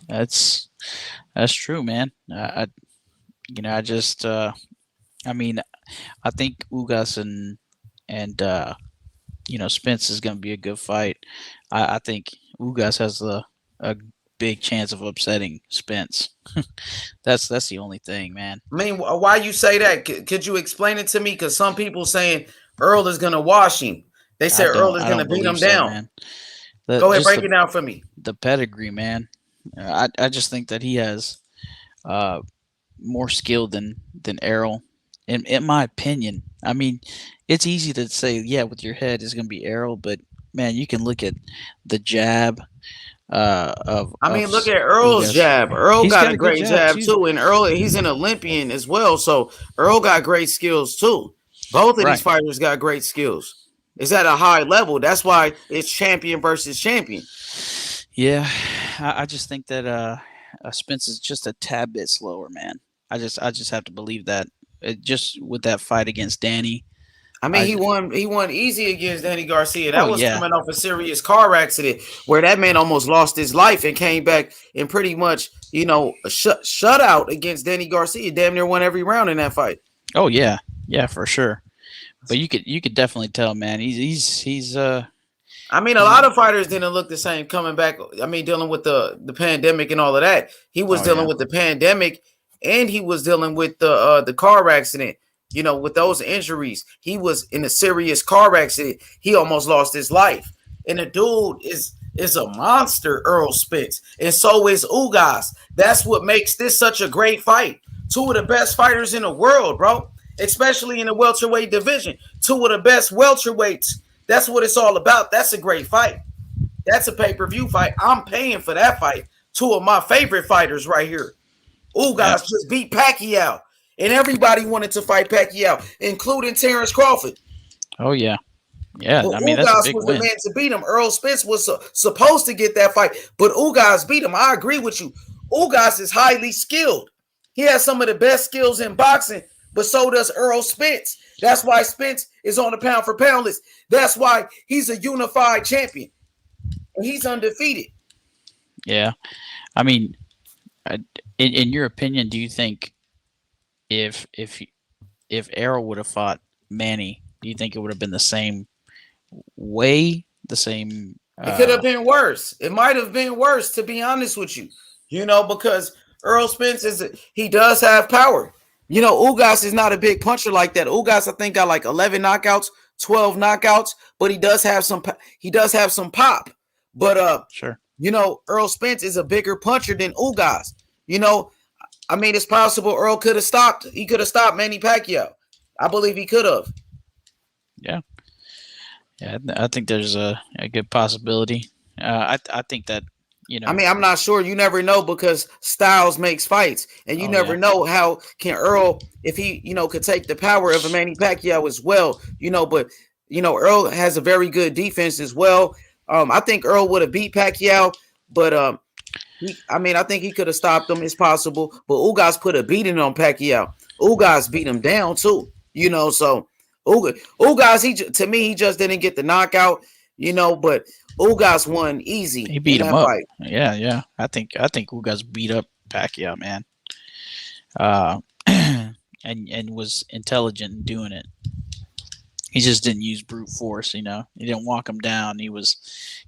S11: That's true, man. I think Ugas and Spence is going to be a good fight. I think Ugas has a big chance of upsetting Spence. That's the only thing, man.
S2: I mean, why you say that? Could you explain it to me? Because some people saying Earl is going to wash him. They say Earl is going to beat him down. Go ahead, break it down for me.
S11: The pedigree, man. I just think that he has more skill than Errol. In my opinion, I mean, it's easy to say, with your head is going to be Errol, but man, you can look at the jab.
S2: Look at Earl's jab. Earl got a great jab too, and Earl, he's an Olympian as well, so Earl got great skills too. Both of these fighters got great skills. It's at a high level. That's why it's champion versus champion.
S11: Yeah, I just think that Spence is just a tad bit slower, man. I just have to believe that. Just with that fight against Danny.
S2: He won easy against Danny Garcia. That was coming off a serious car accident where that man almost lost his life and came back and pretty much, a shutout against Danny Garcia. Damn near won every round in that fight.
S11: Oh yeah, for sure. But you could definitely tell, man. He's a
S2: lot of fighters didn't look the same coming back. Dealing with the pandemic and all of that. He was dealing with the pandemic and he was dealing with the car accident. With those injuries, he was in a serious car accident. He almost lost his life. And the dude is a monster, Earl Spence. And so is Ugas. That's what makes this such a great fight. 2 of the best fighters in the world, bro. Especially in the welterweight division. 2 of the best welterweights. That's what it's all about. That's a great fight. That's a pay-per-view fight. I'm paying for that fight. 2 of my favorite fighters right here. Ugas just beat Pacquiao. And everybody wanted to fight Pacquiao, including Terrence Crawford.
S11: Oh, yeah. Yeah,
S2: Well,
S11: that's a
S2: Ugas
S11: big
S2: was
S11: win.
S2: the man to beat him. Earl Spence was supposed to get that fight, but Ugas beat him. I agree with you. Ugas is highly skilled. He has some of the best skills in boxing, but so does Earl Spence. That's why Spence is on the pound-for-pound list. That's why he's a unified champion. And he's undefeated.
S11: Yeah. In your opinion, do you think if Errol would have fought Manny, do you think it would have been the same way? The same?
S2: It could have been worse. It might have been worse, to be honest with you. Because Earl Spence he does have power. Ugas is not a big puncher like that. Ugas, I think, got like 11 knockouts, 12 knockouts, but he does have some pop. But
S11: sure.
S2: Earl Spence is a bigger puncher than Ugas. It's possible Earl could have stopped. He could have stopped Manny Pacquiao. I believe he could have.
S11: Yeah. Yeah, I think there's a good possibility. I think that,
S2: I'm not sure. You never know because styles makes fights. And you never know how can Earl, if he, could take the power of a Manny Pacquiao as well. But Earl has a very good defense as well. I think Earl would have beat Pacquiao, but I think he could have stopped him. It's possible, but Ugas put a beating on Pacquiao. Ugas beat him down too. So Ugas, to me, he just didn't get the knockout. But Ugas won easy.
S11: He beat
S2: in
S11: him
S2: that
S11: up.
S2: fight.
S11: Yeah. I think Ugas beat up Pacquiao, man. And was intelligent in doing it. He just didn't use brute force, He didn't walk him down. He was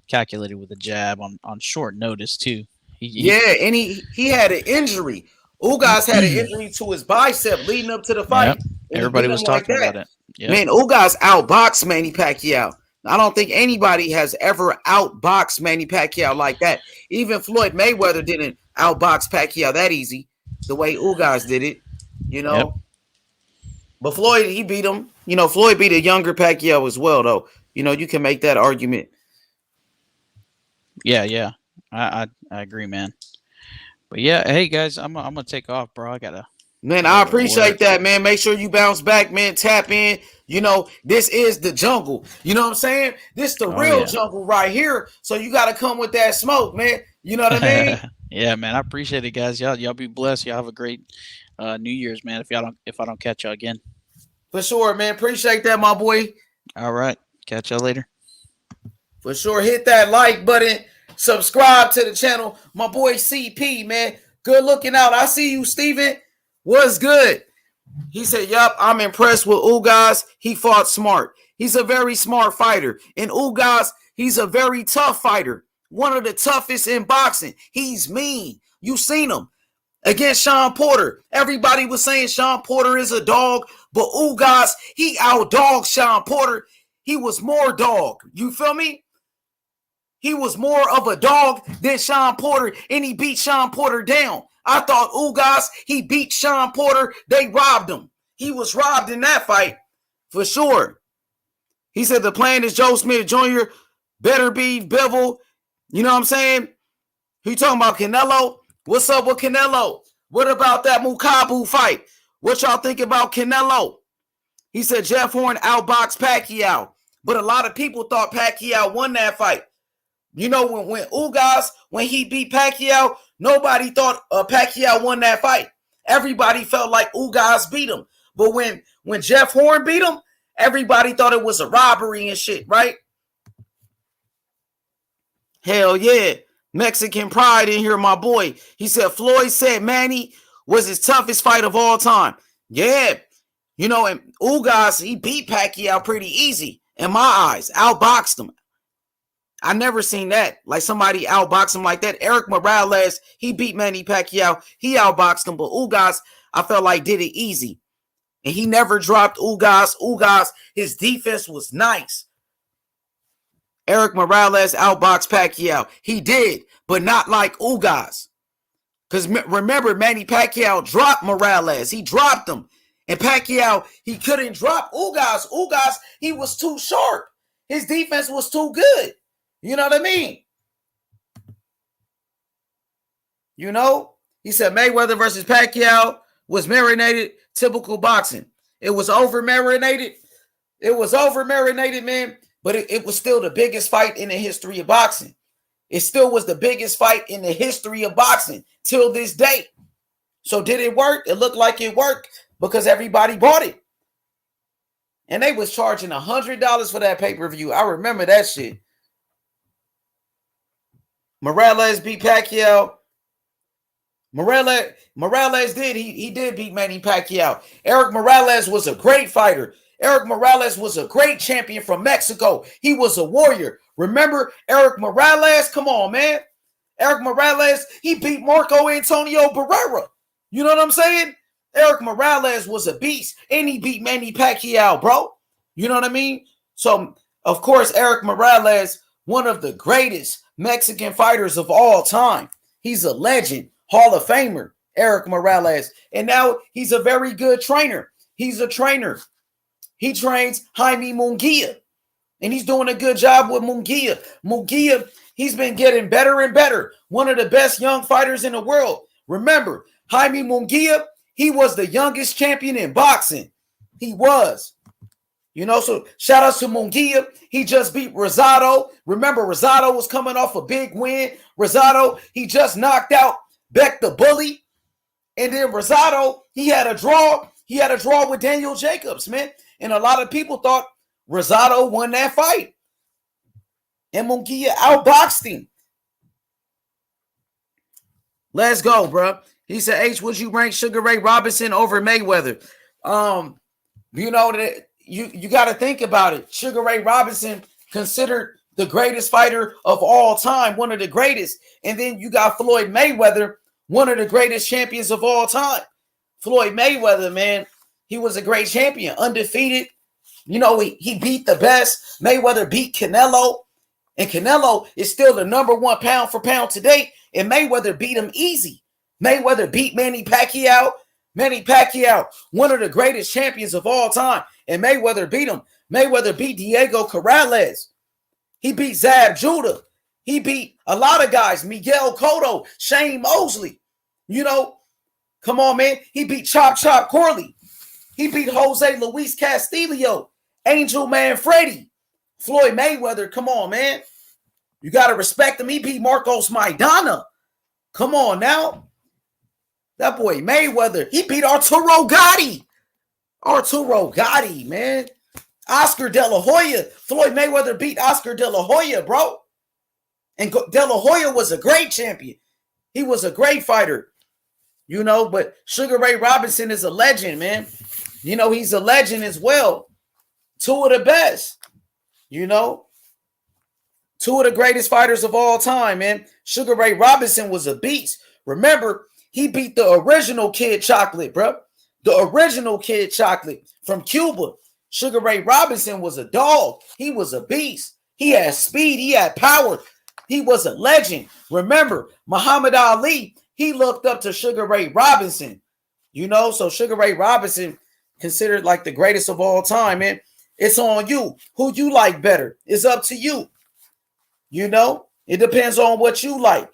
S11: calculated with a jab on short notice too.
S2: And he had an injury. Ugas had an injury to his bicep leading up to the fight.
S11: Yep. Everybody was talking about it. Yep.
S2: Man, Ugas outboxed Manny Pacquiao. I don't think anybody has ever outboxed Manny Pacquiao like that. Even Floyd Mayweather didn't outbox Pacquiao that easy, the way Ugas did it.
S11: Yep.
S2: But Floyd, he beat him. Floyd beat a younger Pacquiao as well, though. You can make that argument.
S11: Yeah. I agree, man. But yeah, hey guys, I'm gonna take off, bro.
S2: I appreciate that, man. Make sure you bounce back, man. Tap in. This is the jungle. You know what I'm saying? This the real jungle right here. So you got to come with that smoke, man. You know what I mean?
S11: Yeah, man. I appreciate it, guys. Y'all be blessed. Y'all have a great New Year's, man. If I don't catch y'all again.
S2: For sure, man. Appreciate that, my boy.
S11: All right. Catch y'all later.
S2: For sure. Hit that like button. Subscribe to the channel. My boy CP, man. Good looking out. I see you, Steven. What's good? He said, yup, I'm impressed with Ugas. He fought smart. He's a very smart fighter. And Ugas, he's a very tough fighter. One of the toughest in boxing. He's mean. You seen him. Against Sean Porter. Everybody was saying Sean Porter is a dog. But Ugas, he outdogged Sean Porter. He was more dog. You feel me? He was more of a dog than Sean Porter. And he beat Sean Porter down. I thought Ugas, he beat Sean Porter. They robbed him. He was robbed in that fight for sure. He said the plan is Joe Smith Jr. better be Bevel. You know what I'm saying? He talking about Canelo. What's up with Canelo? What about that Mukabu fight? What y'all think about Canelo? He said Jeff Horn outboxed Pacquiao. But a lot of people thought Pacquiao won that fight. When Ugas, when he beat Pacquiao, nobody thought Pacquiao won that fight. Everybody felt like Ugas beat him. But when Jeff Horn beat him, everybody thought it was a robbery and shit, right? Hell yeah. Mexican pride in here, my boy. He said Floyd said Manny was his toughest fight of all time. Yeah. And Ugas, he beat Pacquiao pretty easy in my eyes. Outboxed him. I never seen that. Like somebody outbox him like that. Eric Morales, he beat Manny Pacquiao. He outboxed him, but Ugas, I felt like did it easy. And he never dropped Ugas. Ugas, his defense was nice. Eric Morales outboxed Pacquiao. He did, but not like Ugas. Because remember, Manny Pacquiao dropped Morales. He dropped him. And Pacquiao, he couldn't drop Ugas. Ugas, he was too sharp. His defense was too good. You know what I mean? He said Mayweather versus Pacquiao was marinated, typical boxing. It was over marinated. It was over marinated, man. But it was still the biggest fight in the history of boxing. It still was the biggest fight in the history of boxing till this day. So did it work? It looked like it worked because everybody bought it. And they was charging $100 for that pay-per-view. I remember that shit. Morales beat Pacquiao. Morales did. He did beat Manny Pacquiao. Eric Morales was a great fighter. Eric Morales was a great champion from Mexico. He was a warrior. Remember Eric Morales? Come on, man. Eric Morales, he beat Marco Antonio Barrera. You know what I'm saying? Eric Morales was a beast, and he beat Manny Pacquiao, bro. You know what I mean? So, of course, Eric Morales, one of the greatest Mexican fighters of all time. He's a legend, Hall of Famer, Eric Morales. And now he's a very good trainer. He's a trainer. He trains Jaime Munguia, and he's doing a good job with Munguia. Munguia, he's been getting better and better. One of the best young fighters in the world. Remember, Jaime Munguia, he was the youngest champion in boxing. He was. So shout out to Munguia. He just beat Rosado. Remember, Rosado was coming off a big win. Rosado, he just knocked out Beck the Bully. And then Rosado, he had a draw. He had a draw with Daniel Jacobs, man. And a lot of people thought Rosado won that fight. And Munguia outboxed him. Let's go, bro. He said, H, would you rank Sugar Ray Robinson over Mayweather? That you got to think about it. Sugar Ray Robinson considered the greatest fighter of all time, one of the greatest. And then you got Floyd Mayweather, one of the greatest champions of all time. Floyd Mayweather, man, he was a great champion, undefeated. He beat the best. Mayweather beat Canelo. And Canelo is still the number one pound for pound today. And Mayweather beat him easy. Mayweather beat Manny Pacquiao. Manny Pacquiao, one of the greatest champions of all time. And Mayweather beat him. Mayweather beat Diego Corrales. He beat Zab Judah. He beat a lot of guys. Miguel Cotto, Shane Mosley. Come on, man. He beat Chop Chop Corley. He beat Jose Luis Castillo. Angel Manfredi. Floyd Mayweather, come on, man. You got to respect him. He beat Marcos Maidana. Come on now. That boy Mayweather, he beat Arturo Gotti. Arturo Gotti, man. Oscar De La Hoya. Floyd Mayweather beat Oscar De La Hoya, bro. And De La Hoya was a great champion. He was a great fighter. But Sugar Ray Robinson is a legend, man. He's a legend as well. Two of the best. Two of the greatest fighters of all time, man. Sugar Ray Robinson was a beast. Remember, he beat the original Kid Chocolate, bro. The original Kid Chocolate from Cuba. Sugar Ray Robinson was a dog. He was a beast. He had speed. He had power. He was a legend. Remember, Muhammad Ali, he looked up to Sugar Ray Robinson. So Sugar Ray Robinson considered like the greatest of all time, man. It's on you. Who you like better? It's up to you. It depends on what you like.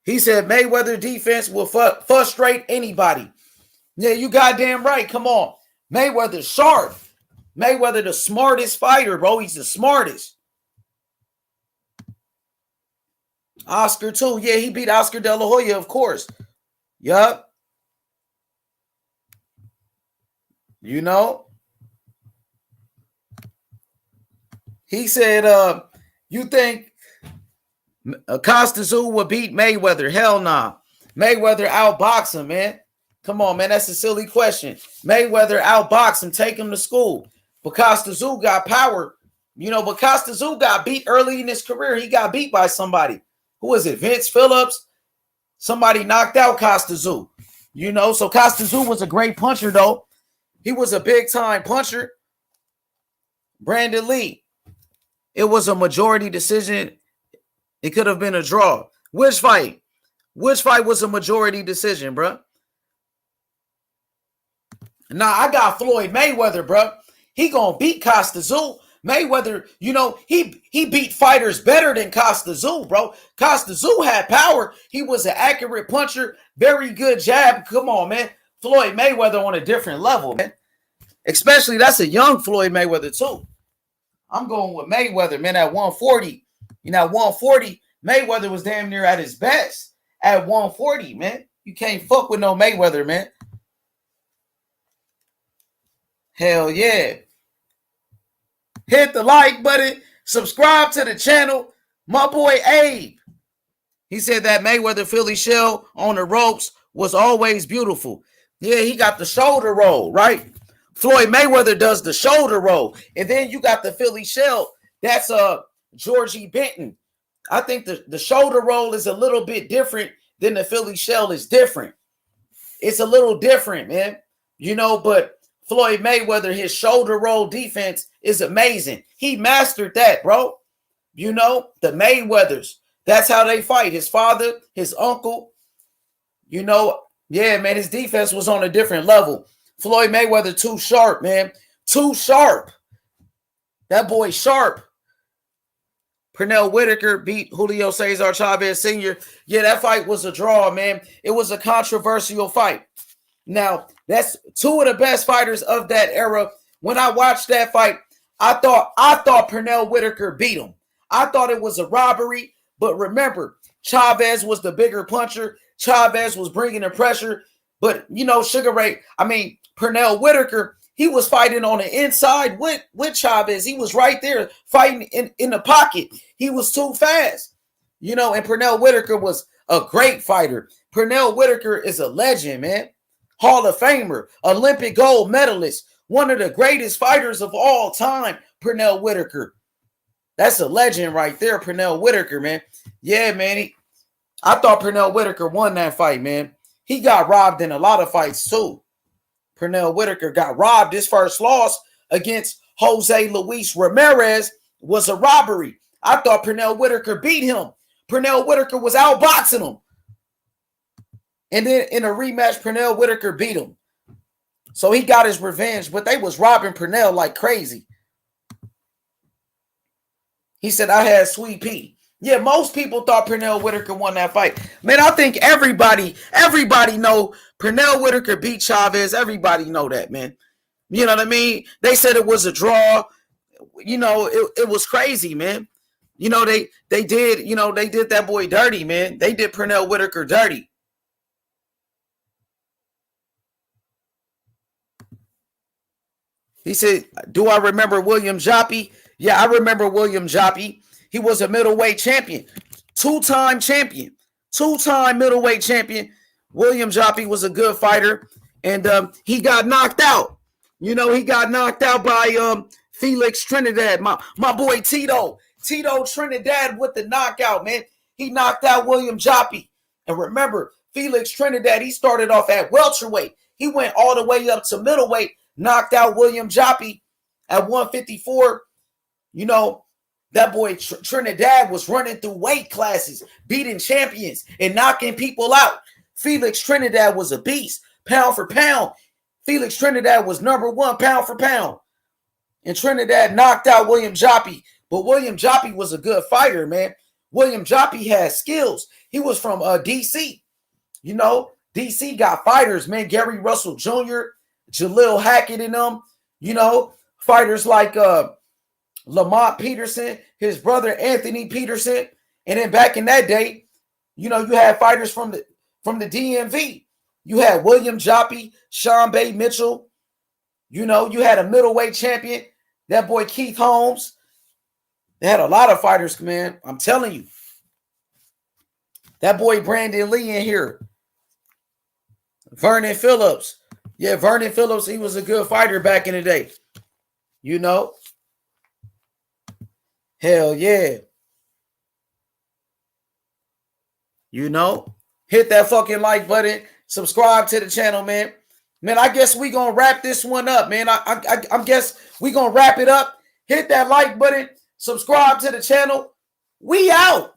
S2: He said Mayweather defense will frustrate anybody. Yeah, you goddamn right. Come on. Mayweather's sharp. Mayweather the smartest fighter, bro. He's the smartest. Oscar too. Yeah, he beat Oscar De La Hoya, of course. Yup. He said, you think Costa Azul would beat Mayweather? Hell nah. Mayweather outbox him, man. Come on, man. That's a silly question. Mayweather outbox him, take him to school. But Costa Azul got power. But Costa Azul got beat early in his career. He got beat by somebody. Who was it? Vince Phillips? Somebody knocked out Costa Azul. So Costa Azul was a great puncher, though. He was a big-time puncher. Brandon Lee. It was a majority decision. It could have been a draw. Which fight? Which fight was a majority decision, bro? Nah, I got Floyd Mayweather, bro. He gonna beat Costa Azul. Mayweather, he beat fighters better than Costa Azul, bro. Costa Azul had power. He was an accurate puncher, very good jab. Come on, man. Floyd Mayweather on a different level, man. Especially that's a young Floyd Mayweather too. I'm going with Mayweather, man, at 140. At 140, Mayweather was damn near at his best. At 140, man. You can't fuck with no Mayweather, man. Hell yeah. Hit the like button. Subscribe to the channel. My boy Abe. He said that Mayweather Philly shell on the ropes was always beautiful. Yeah, he got the shoulder roll, right? Floyd Mayweather does the shoulder roll. And then you got the Philly shell. That's Georgie Benton. I think the shoulder roll is a little bit different than the Philly shell is different. It's a little different, man. But Floyd Mayweather, his shoulder roll defense is amazing. He mastered that, bro. The Mayweathers. That's how they fight. His father, his uncle. Yeah, man, his defense was on a different level. Floyd Mayweather too sharp, man. Too sharp. That boy sharp. Pernell Whitaker beat Julio Cesar Chavez Sr. Yeah, that fight was a draw, man. It was a controversial fight. Now, that's two of the best fighters of that era. When I watched that fight, I thought Pernell Whitaker beat him. I thought it was a robbery, but remember, Chavez was the bigger puncher. Chavez was bringing the pressure, but Pernell Whitaker, he was fighting on the inside with Chavez. He was right there fighting in the pocket. He was too fast, and Pernell Whitaker was a great fighter. Pernell Whitaker is a legend, man. Hall of Famer, Olympic gold medalist, one of the greatest fighters of all time, Pernell Whitaker. That's a legend right there, Pernell Whitaker, man. Yeah, man. I thought Pernell Whitaker won that fight, man. He got robbed in a lot of fights, too. Pernell Whitaker got robbed. His first loss against Jose Luis Ramirez was a robbery. I thought Pernell Whitaker beat him. Pernell Whitaker was outboxing him. And then in a rematch, Pernell Whitaker beat him. So he got his revenge, but they was robbing Pernell like crazy. He said, I had Sweet Pea. Yeah, most people thought Pernell Whitaker won that fight. Man, I think everybody know Pernell Whitaker beat Chavez. Everybody know that, man. You know what I mean? They said it was a draw. It was crazy, man. They did that boy dirty, man. They did Pernell Whitaker dirty. He said, do I remember William Joppy? Yeah, I remember William Joppy. He was a middleweight champion. Two-time middleweight champion. William Joppy was a good fighter. And he got knocked out. He got knocked out by Felix Trinidad. My boy Tito. Tito Trinidad with the knockout, man. He knocked out William Joppy. And remember, Felix Trinidad, he started off at welterweight. He went all the way up to middleweight. Knocked out William Joppy at 154. That boy Trinidad was running through weight classes, beating champions and knocking people out. Felix Trinidad was a beast, pound for pound. Felix Trinidad was number one pound for pound. And Trinidad knocked out William Joppy. But William Joppy was a good fighter, man. William Joppy had skills. He was from D.C. D.C. got fighters, man. Gary Russell Jr., Jalil Hackett and them, fighters like Lamont Peterson, his brother Anthony Peterson. And then back in that day, you had fighters from the DMV. You had William Joppy, Sean Bay Mitchell. You had a middleweight champion, that boy Keith Holmes. They had a lot of fighters, man. I'm telling you. That boy Brandon Lee in here. Vernon Phillips. Yeah, Vernon Phillips, he was a good fighter back in the day. Hell yeah. Hit that fucking like button. Subscribe to the channel, man. Man, I guess we gonna wrap this one up, man. I guess we gonna wrap it up. Hit that like button. Subscribe to the channel. We out.